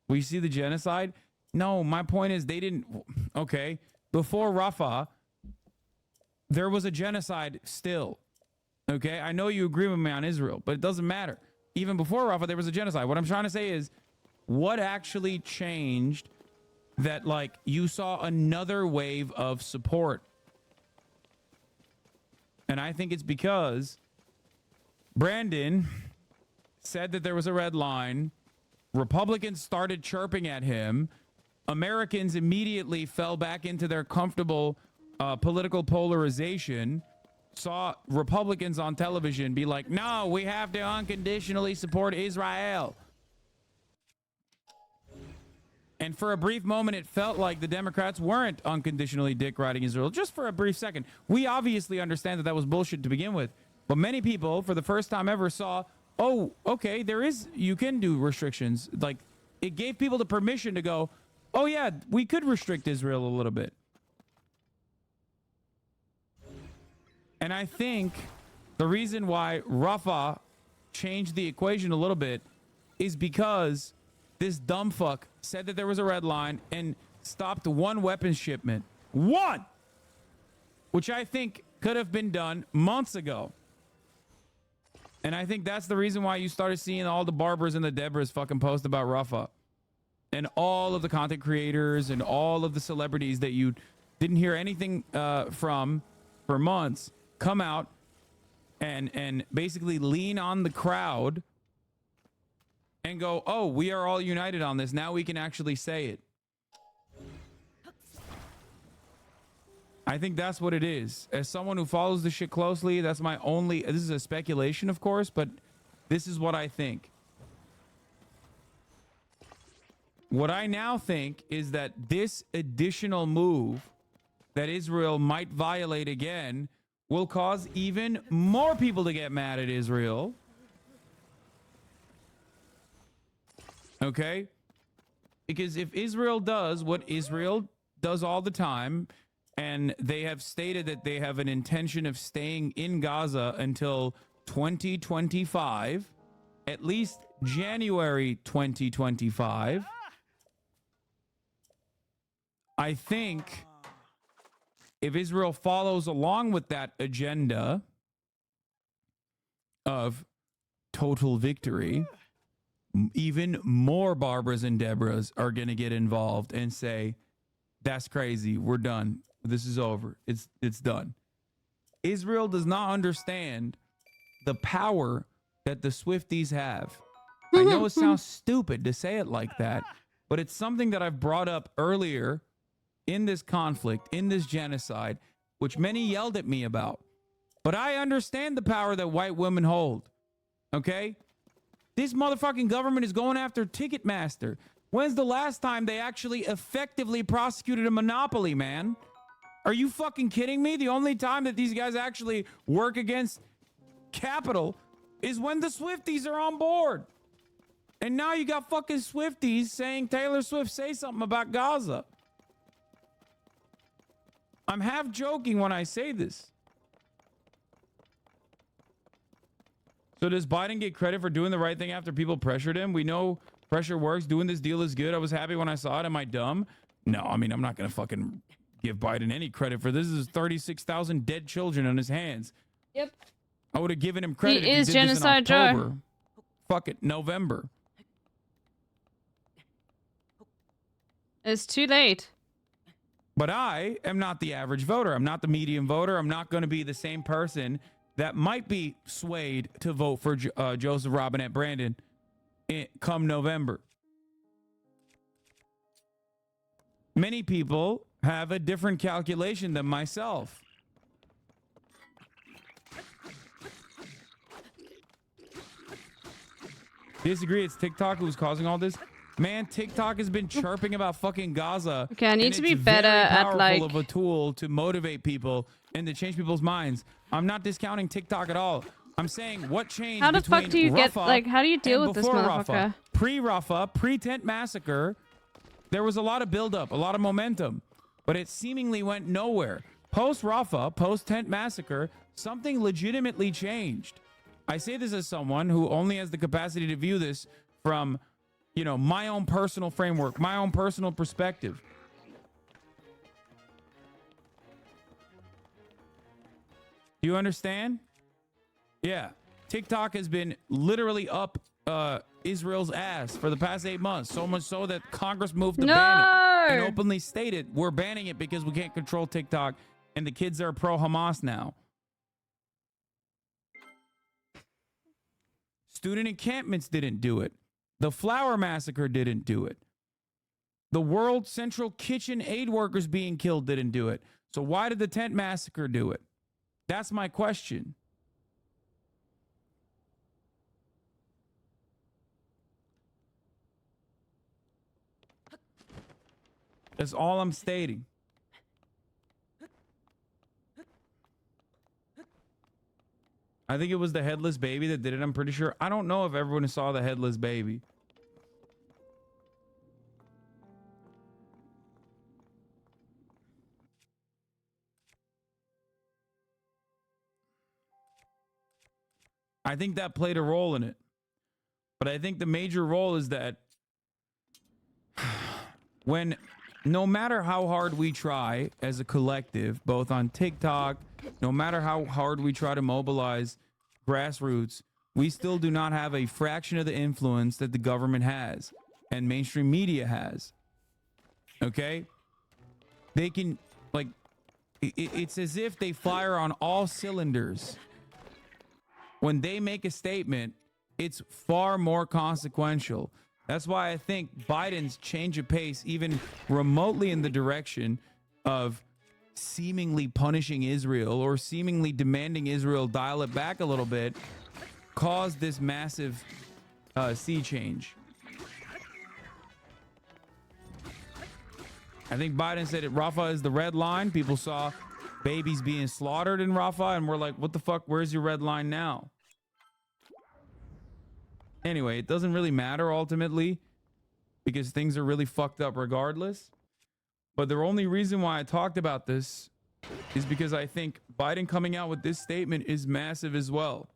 We see the genocide? No, my point is they didn't... Okay, before Rafah, there was a genocide still. Okay, I know you agree with me on Israel, but it doesn't matter. Even before Rafah, there was a genocide. What I'm trying to say is, what actually changed that, like, you saw another wave of support? And I think it's because Brandon said that there was a red line. Republicans started chirping at him. Americans immediately fell back into their comfortable political polarization, saw Republicans on television be like, no, we have to unconditionally support Israel. And for a brief moment, it felt like the Democrats weren't unconditionally dick riding Israel. Just for a brief second. We obviously understand that that was bullshit to begin with. But many people, for the first time ever, saw, oh, okay, you can do restrictions. Like, it gave people the permission to go, oh yeah, we could restrict Israel a little bit. And I think the reason why Rafah changed the equation a little bit is because this dumb fuck said that there was a red line and stopped one weapons shipment. One! Which I think could have been done months ago. And I think that's the reason why you started seeing all the Barbers and the Deborahs fucking post about Rafah. And all of the content creators and all of the celebrities that you didn't hear anything from for months come out and basically lean on the crowd and go, oh, we are all united on this. Now we can actually say it. I think that's what it is. As someone who follows this shit closely, that's my only... This is a speculation, of course, but this is what I think. What I now think is that this additional move that Israel might violate again will cause even more people to get mad at Israel. Okay? Because if Israel does what Israel does all the time, and they have stated that they have an intention of staying in Gaza until 2025, at least January 2025, I think if Israel follows along with that agenda of total victory, even more Barbaras and Deborahs are going to get involved and say, that's crazy. We're done. This is over. It's done. Israel does not understand the power that the Swifties have. I know it sounds stupid to say it like that, but it's something that I've brought up earlier in this conflict, in this genocide, which many yelled at me about. But I understand the power that white women hold. Okay? This motherfucking government is going after Ticketmaster. When's the last time they actually effectively prosecuted a monopoly, man? Are you fucking kidding me? The only time that these guys actually work against capital is when the Swifties are on board. And now you got fucking Swifties saying, Taylor Swift, say something about Gaza. I'm half joking when I say this. So does Biden get credit for doing the right thing after people pressured him? We know pressure works. Doing this deal is good. I was happy when I saw it. Am I dumb? No, I mean, I'm not going to fucking give Biden any credit for this. This is 36,000 dead children on his hands. Yep. I would have given him credit He if is he did this in Genocide October. Joe. Fuck it, November. It's too late. But I am not the average voter. I'm not the median voter. I'm not going to be the same person that might be swayed to vote for Joseph Robinette Brandon come November. Many people have a different calculation than myself. Disagree, it's TikTok who's causing all this. Man, TikTok has been chirping about fucking Gaza. Okay, I need and to be it's better very at, powerful like- of a tool to motivate people and to change people's minds. I'm not discounting TikTok at all. I'm saying what changed. How the fuck between do you get, Rafah like, how do you deal and with this before motherfucker? Rafah? Pre-Rafah, pre-tent massacre, there was a lot of buildup, a lot of momentum, but it seemingly went nowhere. Post-Rafah, post-tent massacre, something legitimately changed. I say this as someone who only has the capacity to view this from, you know, my own personal framework, my own personal perspective. Do you understand? Yeah. TikTok has been literally up Israel's ass for the past 8 months. So much so that Congress moved to ban it and openly stated, we're banning it because we can't control TikTok and the kids are pro-Hamas now. Student encampments didn't do it. The Flower Massacre didn't do it. The World Central Kitchen aid workers being killed didn't do it. So why did the Tent Massacre do it? That's my question. That's all I'm stating. I think it was the headless baby that did it. I'm pretty sure. I don't know if everyone saw the headless baby. I think that played a role in it. But I think the major role is that when no matter how hard we try as a collective, both on TikTok, no matter how hard we try to mobilize grassroots, we still do not have a fraction of the influence that the government has and mainstream media has. Okay? They can, like, it's as if they fire on all cylinders. When they make a statement, it's far more consequential. That's why I think Biden's change of pace, even remotely in the direction of seemingly punishing Israel or seemingly demanding Israel dial it back a little bit, caused this massive sea change. I think Biden said Rafah is the red line. People saw babies being slaughtered in Rafah and we're like, what the fuck? Where's your red line now? Anyway, it doesn't really matter ultimately because things are really fucked up regardless. But the only reason why I talked about this is because I think Biden coming out with this statement is massive as well.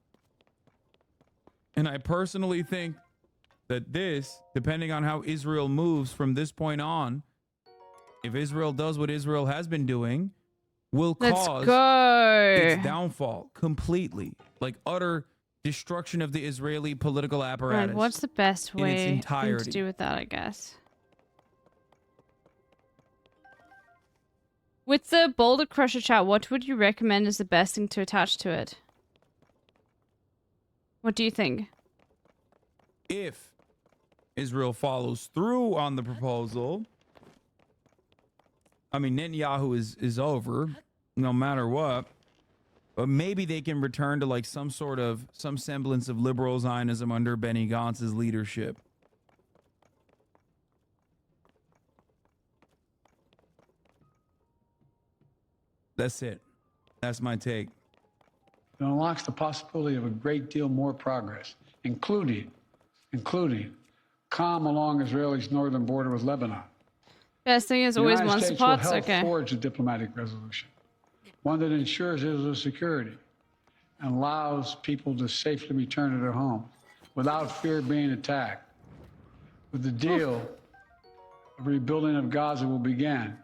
And I personally think that this, depending on how Israel moves from this point on, if Israel does what Israel has been doing, will cause its downfall completely, like utter destruction of the Israeli political apparatus. Right, what's the best way in its entirety. to do with that, I guess? With the Boulder Crusher chat, what would you recommend is the best thing to attach to it? What do you think? If Israel follows through on the proposal, I mean, Netanyahu is over, no matter what. But maybe they can return to like some semblance of liberal Zionism under Benny Gantz's leadership. That's it. That's my take. It unlocks the possibility of a great deal more progress, including calm along Israel's northern border with Lebanon. Best thing is always one support. Will help forge a diplomatic resolution, one that ensures Israel's security and allows people to safely return to their homes without fear of being attacked. With the deal, the rebuilding of Gaza will begin.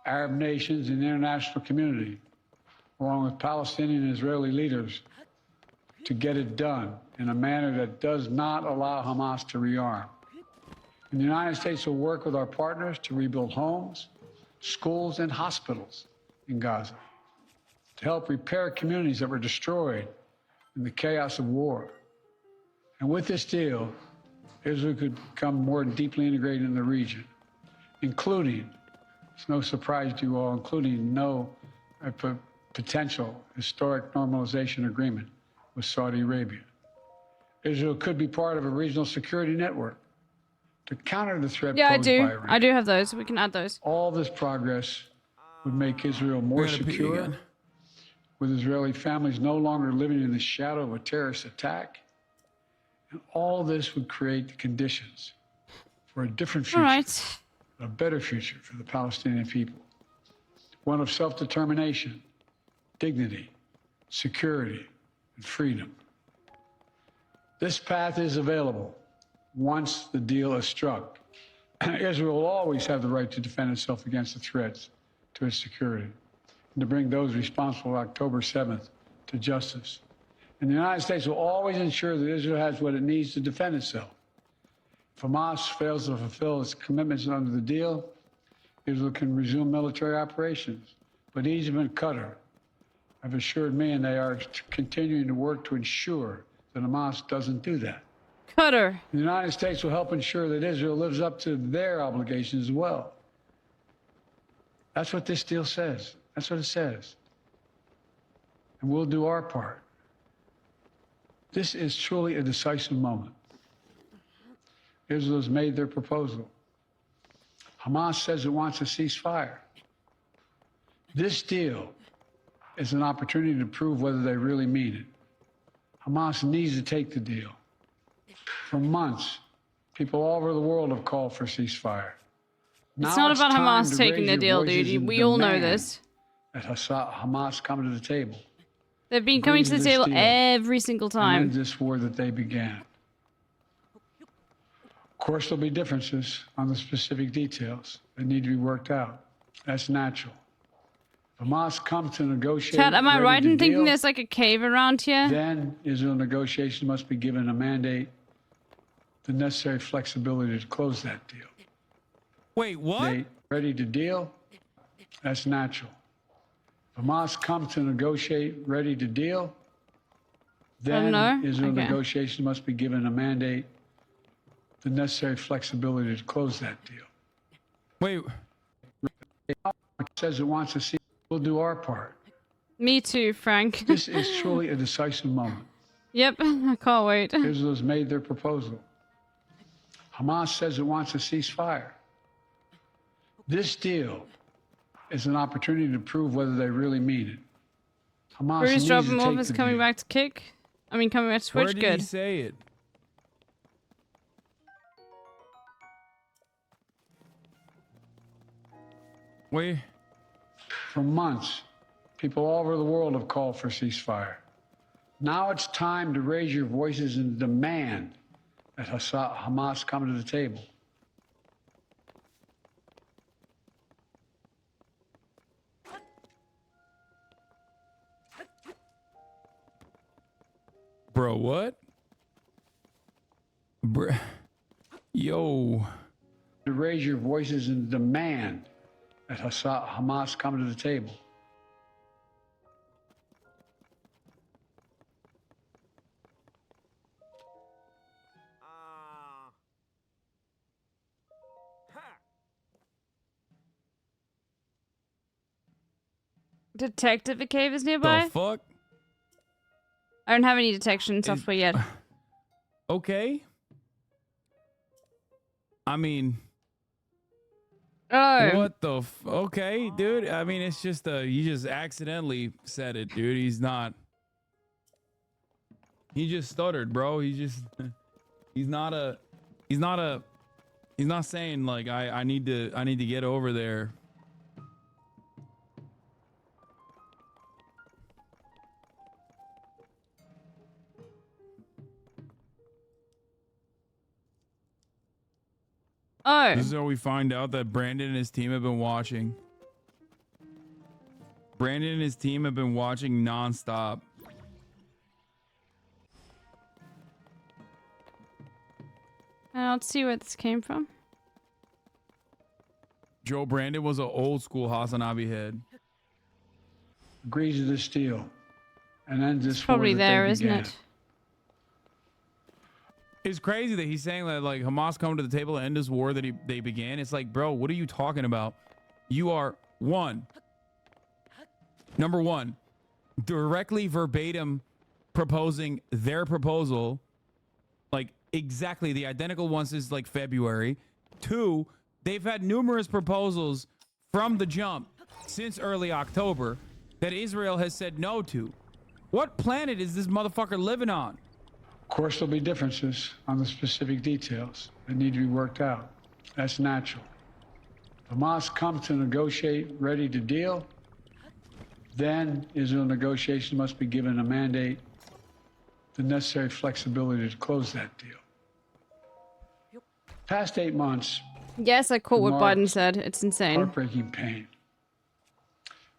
Arab nations and the international community, along with Palestinian and Israeli leaders, to get it done in a manner that does not allow Hamas to rearm. And the United States will work with our partners to rebuild homes, schools, and hospitals in Gaza, to help repair communities that were destroyed in the chaos of war. And with this deal, Israel could become more deeply integrated in the region, including, it's no surprise to you all, including potential historic normalization agreement with Saudi Arabia. Israel could be part of a regional security network to counter the threat posed by Iran. I do have those. We can add those. All this progress would make Israel more secure, with Israeli families no longer living in the shadow of a terrorist attack. And all this would create the conditions for a different future, a better future for the Palestinian people. One of self-determination, dignity, security, and freedom. This path is available once the deal is struck. Israel will always have the right to defend itself against the threats to its security and to bring those responsible October 7th to justice. And the United States will always ensure that Israel has what it needs to defend itself. If Hamas fails to fulfill its commitments under the deal, Israel can resume military operations. But Egypt and Qatar have assured me, and they are continuing to work to ensure that Hamas doesn't do that. Qatar. The United States will help ensure that Israel lives up to their obligations as well. That's what this deal says. That's what it says. And we'll do our part. This is truly a decisive moment. Israel has made their proposal. Hamas says it wants a ceasefire. This deal is an opportunity to prove whether they really mean it. Hamas needs to take the deal. For months, people all over the world have called for a ceasefire. It's not about Hamas taking the deal, dude. We all know this. That Hamas come to the table. They've been coming to the table every single time. And end this war that they began. Of course, there'll be differences on the specific details that need to be worked out. That's natural. Hamas come to negotiate. Chad, am I right in thinking there's like a cave around here? Then Israel negotiations must be given a mandate, the necessary flexibility to close that deal. Wait, what? They ready to deal? That's natural. Hamas come to negotiate, ready to deal. Then Israel negotiations must be given a mandate, the necessary flexibility to close that deal. Wait. It says it wants to see. We'll do our part. Me too, Frank. This is truly a decisive moment. Yep, I can't wait. Israel has made their proposal. Hamas says it wants a ceasefire. This deal is an opportunity to prove whether they really mean it. Hamas Bruce needs dropping to off take is the coming deal. back to kick. I mean, coming back to Switch. Where did Good. he say it? Wait. For months, people all over the world have called for a ceasefire. Now it's time to raise your voices and demand that Hamas come to the table. Bro, what? Bro. Yo. To raise your voices and demand that Hamas come to the table. Detective a cave is nearby? The fuck? I don't have any detection software yet. Okay. I mean... Oh. What the okay, dude. I mean, it's just you just accidentally said it, dude. He's not. He just stuttered, bro. He's not saying like I need to get over there. Oh. This is how we find out that Brandon and his team have been watching. Brandon and his team have been watching nonstop. Let's see where this came from. Joe Brandon was an old school Hasanabi head. Agrees to this deal and ends this Probably war that there, they isn't began. it? It's crazy that he's saying that like Hamas come to the table to end this war that they began. It's like, bro, what are you talking about? You are number one, directly verbatim proposing their proposal, like exactly the identical one since like February. Two, they've had numerous proposals from the jump since early October that Israel has said no to. What planet is this motherfucker living on? Of course, there'll be differences on the specific details that need to be worked out. That's natural. If Hamas comes to negotiate, ready to deal, then Israel negotiations must be given a mandate, the necessary flexibility to close that deal. Past 8 months. Yes, I caught what marked Biden said. It's insane. Heartbreaking pain.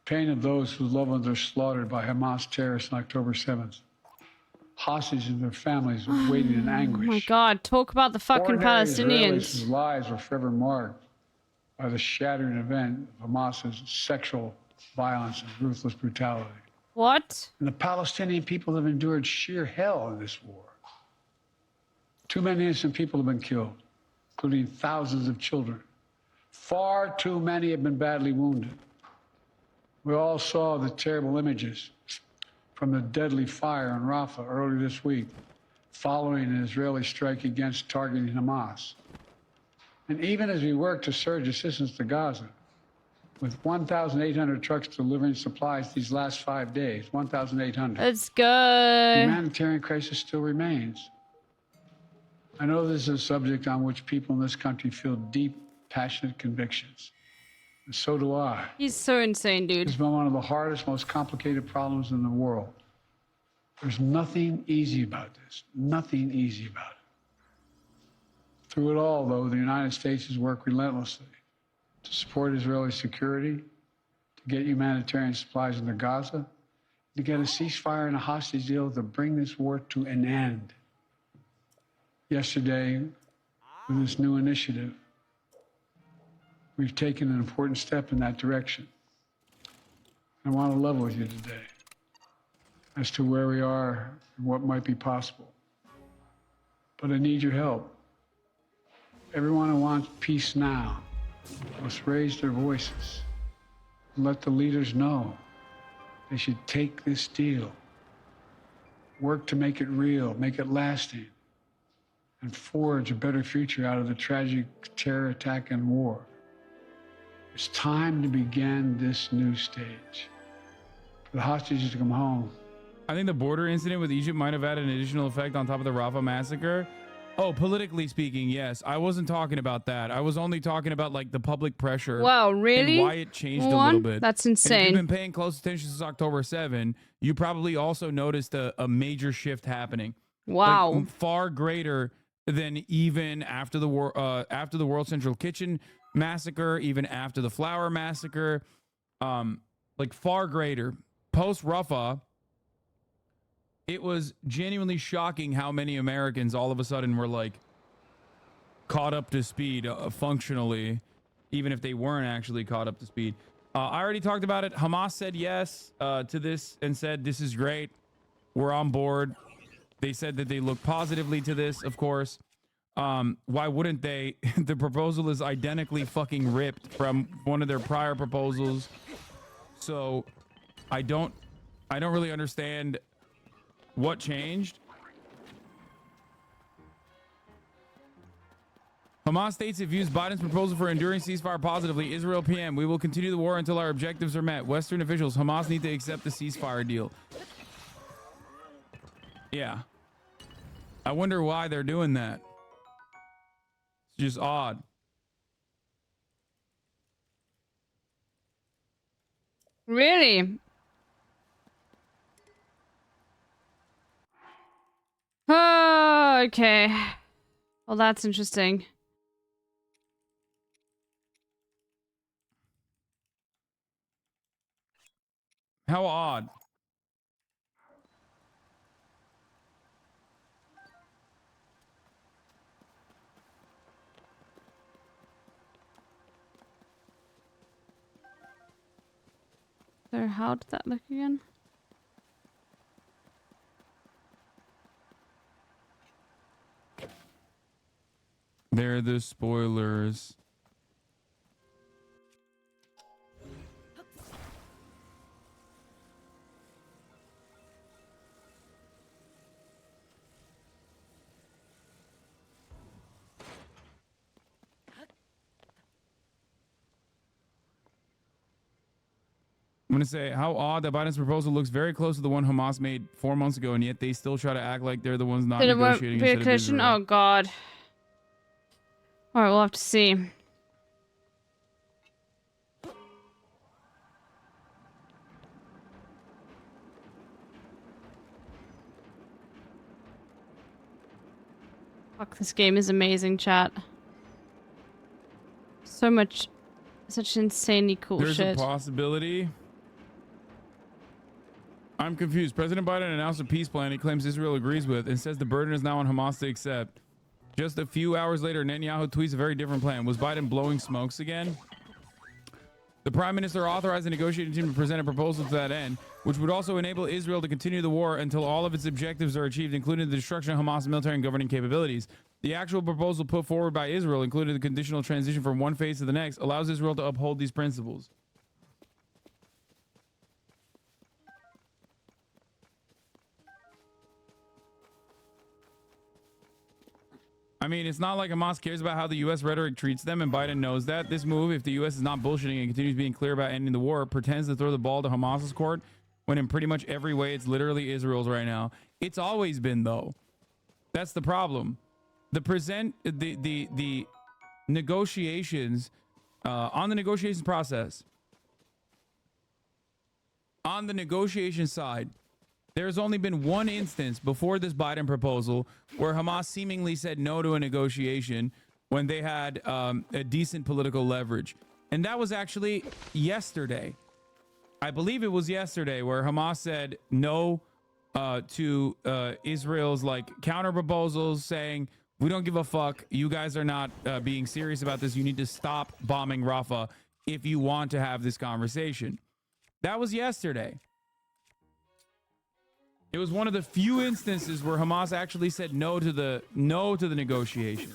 Pain of those whose loved ones are slaughtered by Hamas terrorists on October 7th. Hostages and their families waiting in anguish. Oh my God, talk about the fucking Ordinary Israelis Palestinians. whose lives were forever marked by the shattering event of Hamas's sexual violence and ruthless brutality. What? And the Palestinian people have endured sheer hell in this war. Too many innocent people have been killed, including thousands of children. Far too many have been badly wounded. We all saw the terrible images from the deadly fire in Rafah earlier this week, following an Israeli strike against targeting Hamas. And even as we work to surge assistance to Gaza, with 1,800 trucks delivering supplies these last 5 days, 1,800. Let's go. The humanitarian crisis still remains. I know this is a subject on which people in this country feel deep, passionate convictions. And so do I. He's so insane, dude. It's been one of the hardest, most complicated problems in the world. There's nothing easy about this. Nothing easy about it. Through it all, though, the United States has worked relentlessly to support Israeli security, to get humanitarian supplies into Gaza, to get a ceasefire and a hostage deal to bring this war to an end. Yesterday, with this new initiative, we've taken an important step in that direction. I want to level with you today as to where we are and what might be possible. But I need your help. Everyone who wants peace now must raise their voices and let the leaders know they should take this deal, work to make it real, make it lasting, and forge a better future out of the tragic terror attack and war. It's time to begin this new stage. For the hostages to come home. I think the border incident with Egypt might have had an additional effect on top of the Rafah massacre. Oh, politically speaking, yes. I wasn't talking about that. I was only talking about like the public pressure. Wow, really? And why it changed a little bit. That's And if insane. you've been paying close attention since October 7, you probably also noticed a major shift happening. Wow. Like, far greater than even after the war, after the World Central Kitchen massacre, even after the Flower massacre, like far greater. Post Rafah, it was genuinely shocking how many Americans all of a sudden were like caught up to speed functionally, even if they weren't actually caught up to speed. I already talked about it. Hamas said yes to this and said, this is great. We're on board. They said that they look positively to this, of course. Why wouldn't they? The proposal is identically fucking ripped from one of their prior proposals. So I don't really understand what changed. Hamas states it views Biden's proposal for enduring ceasefire positively. Israel PM, we will continue the war until our objectives are met. Western officials, Hamas need to accept the ceasefire deal. Yeah. I wonder why they're doing that. It's just odd. Really? Oh, okay. Well, that's interesting. How odd. So how did that look again? They're the spoilers. I'm going to say how odd that Biden's proposal looks very close to the one Hamas made 4 months ago, and yet they still try to act like they're the ones not negotiating instead of Israel. Oh, God. All right, we'll have to see. Fuck, this game is amazing, chat. So much, such insanely cool There's shit. a possibility. I'm confused. President Biden announced a peace plan he claims Israel agrees with and says the burden is now on Hamas to accept. Just a few hours later, Netanyahu tweets a very different plan. Was Biden blowing smokes again? The prime minister authorized the negotiating team to present a proposal to that end, which would also enable Israel to continue the war until all of its objectives are achieved, including the destruction of Hamas' military and governing capabilities. The actual proposal put forward by Israel, including the conditional transition from one phase to the next, allows Israel to uphold these principles. I mean, it's not like Hamas cares about how the U.S. rhetoric treats them, and Biden knows that. This move, if the U.S. is not bullshitting and continues being clear about ending the war, pretends to throw the ball to Hamas's court, when in pretty much every way, it's literally Israel's right now. It's always been, though. That's the problem. The negotiations, on the negotiations process, on the negotiation side, there's only been one instance before this Biden proposal where Hamas seemingly said no to a negotiation when they had a decent political leverage. And that was actually yesterday. I believe it was yesterday where Hamas said no to Israel's counter proposals, saying, we don't give a fuck. You guys are not being serious about this. You need to stop bombing Rafah if you want to have this conversation. That was yesterday. It was one of the few instances where Hamas actually said no to the negotiation.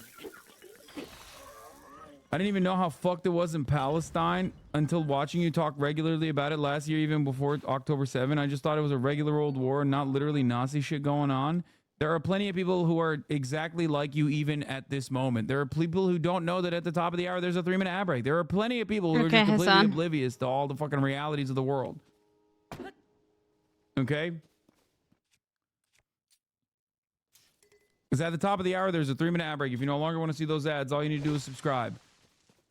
I didn't even know how fucked it was in Palestine until watching you talk regularly about it last year, even before October 7. I just thought it was a regular old war, not literally Nazi shit going on. There are plenty of people who are exactly like you even at this moment. There are people who don't know that at the top of the hour there's a 3-minute ad break. There are plenty of people who are just completely oblivious to all the fucking realities of the world. Okay? Because at the top of the hour, there's a 3-minute ad break. If you no longer want to see those ads, all you need to do is subscribe.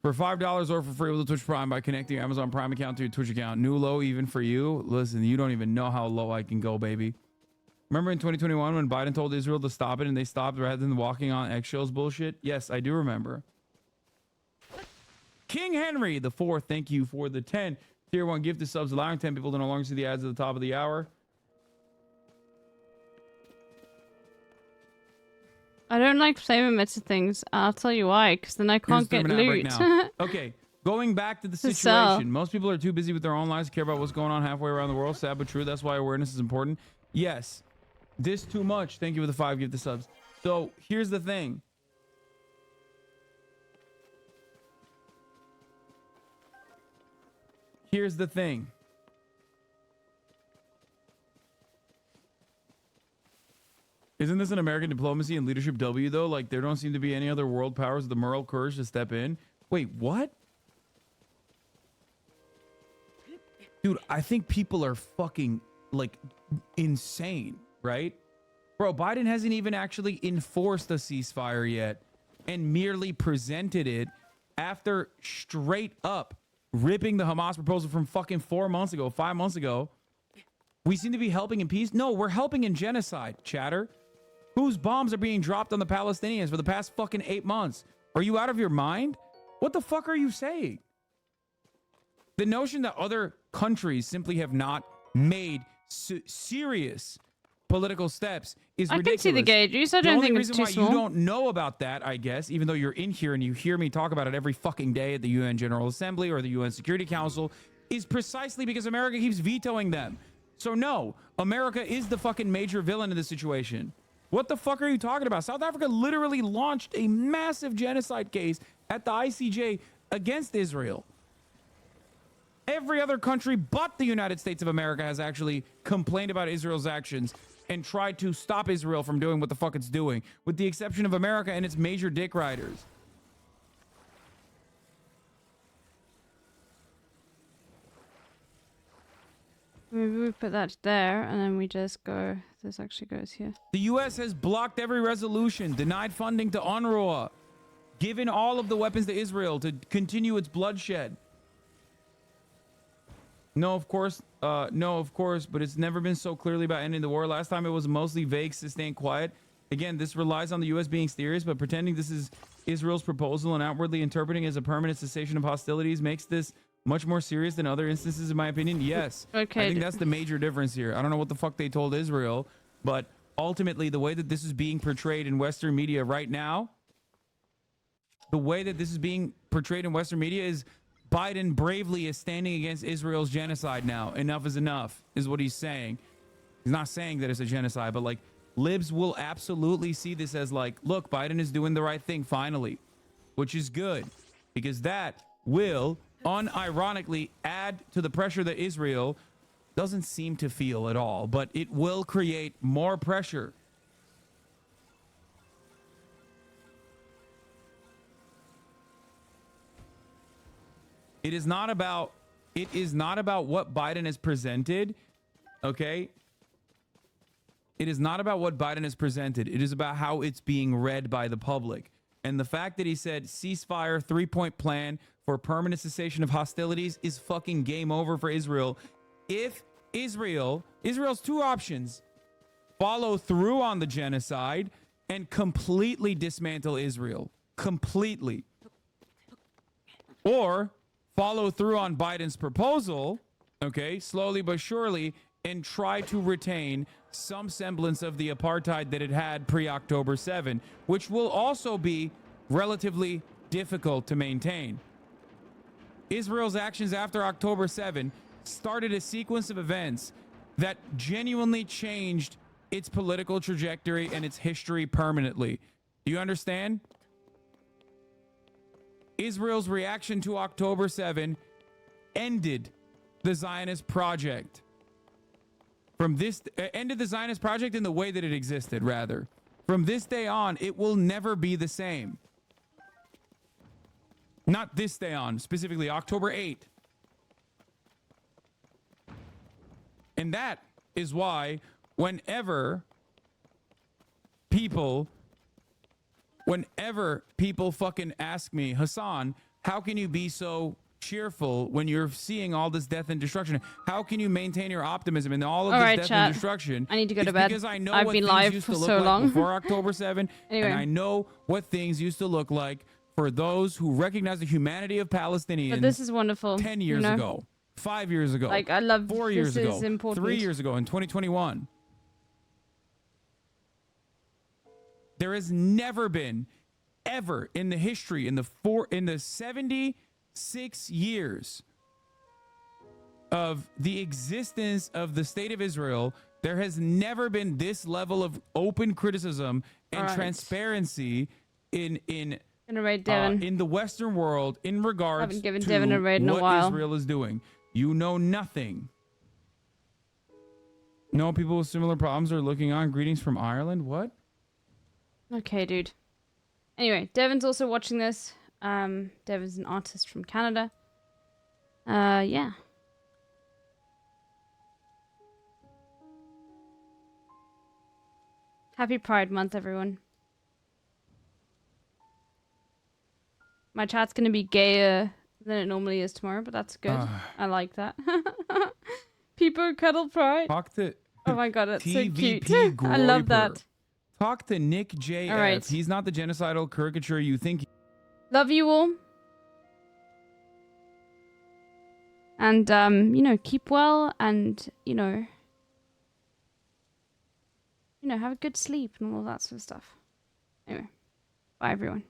For $5 or for free with the Twitch Prime by connecting your Amazon Prime account to your Twitch account. New low even for you. Listen, you don't even know how low I can go, baby. Remember in 2021 when Biden told Israel to stop it and they stopped rather than walking on eggshells bullshit? Yes, I do remember. King Henry the Fourth, thank you for the 10 tier 1 gifted subs, allowing 10 people to no longer see the ads at the top of the hour. I don't like flame emitter things. I'll tell you why, because then I can't get loot. Okay, going back to the situation. Most people are too busy with their own lives to care about what's going on halfway around the world. Sad but true. That's why awareness is important. Yes, this too much. Thank you for the 5 gifted subs. So here's the thing. Here's the thing. Isn't this an American diplomacy and leadership W, though? Like, there don't seem to be any other world powers with the moral courage to step in. Wait, what? Dude, I think people are fucking, insane, right? Bro, Biden hasn't even actually enforced a ceasefire yet and merely presented it after straight up ripping the Hamas proposal from fucking 4 months ago, 5 months ago. We seem to be helping in peace. No, we're helping in genocide, chatter. Whose bombs are being dropped on the Palestinians for the past fucking 8 months? Are you out of your mind? What the fuck are you saying? The notion that other countries simply have not made serious political steps is ridiculous. I can see the gauge. You said I don't think it's too The only reason why small. you don't know about that, I guess, even though you're in here and you hear me talk about it every fucking day at the UN General Assembly or the UN Security Council, is precisely because America keeps vetoing them. So no, America is the fucking major villain in this situation. What the fuck are you talking about? South Africa literally launched a massive genocide case at the ICJ against Israel. Every other country but the United States of America has actually complained about Israel's actions and tried to stop Israel from doing what the fuck it's doing, with the exception of America and its major dick riders. Maybe we put that there, and then we just go... This actually goes here. The U.S. has blocked every resolution, denied funding to UNRWA, given all of the weapons to Israel to continue its bloodshed. No, of course, but it's never been so clearly about ending the war. Last time it was mostly vague, sustained quiet. Again, this relies on the U.S. being serious, but pretending this is Israel's proposal and outwardly interpreting it as a permanent cessation of hostilities makes this much more serious than other instances, in my opinion. Yes. Okay. I think that's the major difference here. I don't know what the fuck they told Israel, but ultimately the way that this is being portrayed in Western media right now, the way that this is being portrayed in Western media is Biden bravely is standing against Israel's genocide now. Enough is enough, is what he's saying. He's not saying that it's a genocide, but like libs will absolutely see this as like, look, Biden is doing the right thing finally, which is good because that will unironically add to the pressure that Israel doesn't seem to feel at all, but it will create more pressure. It is not about what Biden has presented, okay? It is not about what Biden has presented. It is about how it's being read by the public. And the fact that he said ceasefire, 3-point plan for permanent cessation of hostilities is fucking game over for Israel. If Israel's two options: follow through on the genocide and completely dismantle Israel, completely, or follow through on Biden's proposal, okay, slowly but surely, and try to retain some semblance of the apartheid that it had pre-October 7, which will also be relatively difficult to maintain. Israel's actions after October 7 started a sequence of events that genuinely changed its political trajectory and its history permanently. Do you understand? Israel's reaction to October 7 ended the Zionist project. Ended the Zionist project in the way that it existed, rather. From this day on, it will never be the same. Not this day on, specifically October 8. And that is why whenever people fucking ask me, Hassan, how can you be so cheerful when you're seeing all this death and destruction? How can you maintain your optimism in all of this death and destruction? I need to go to bed. Because I know I've what been things live used for to look so like long. before October 7, Anyway. and I know what things used to look like for those who recognize the humanity of Palestinians. But this is wonderful. 10 years ago, 5 years ago, Like, I love 4 years this ago, is important. 3 years ago, in 2021. There has never been, ever in the history, in the 76 years of the existence of the state of Israel, there has never been this level of open criticism and transparency in the Western world in regards Haven't given to Devin a raid in a what while. Israel is doing. You know nothing. No, people with similar problems are looking on. Greetings from Ireland. What? Okay, dude. Anyway, Devin's also watching this. Devin's an artist from Canada. Yeah. Happy Pride Month, everyone. My chat's gonna be gayer than it normally is tomorrow, but that's good. I like that. People cuddle pride. Talk to Oh my god, that's so TVP cute. I love Groyper. that. Talk to Nick JF. All right. He's not the genocidal caricature you think. Love you all. And, you know, keep well and, you know, have a good sleep and all that sort of stuff. Anyway, bye everyone.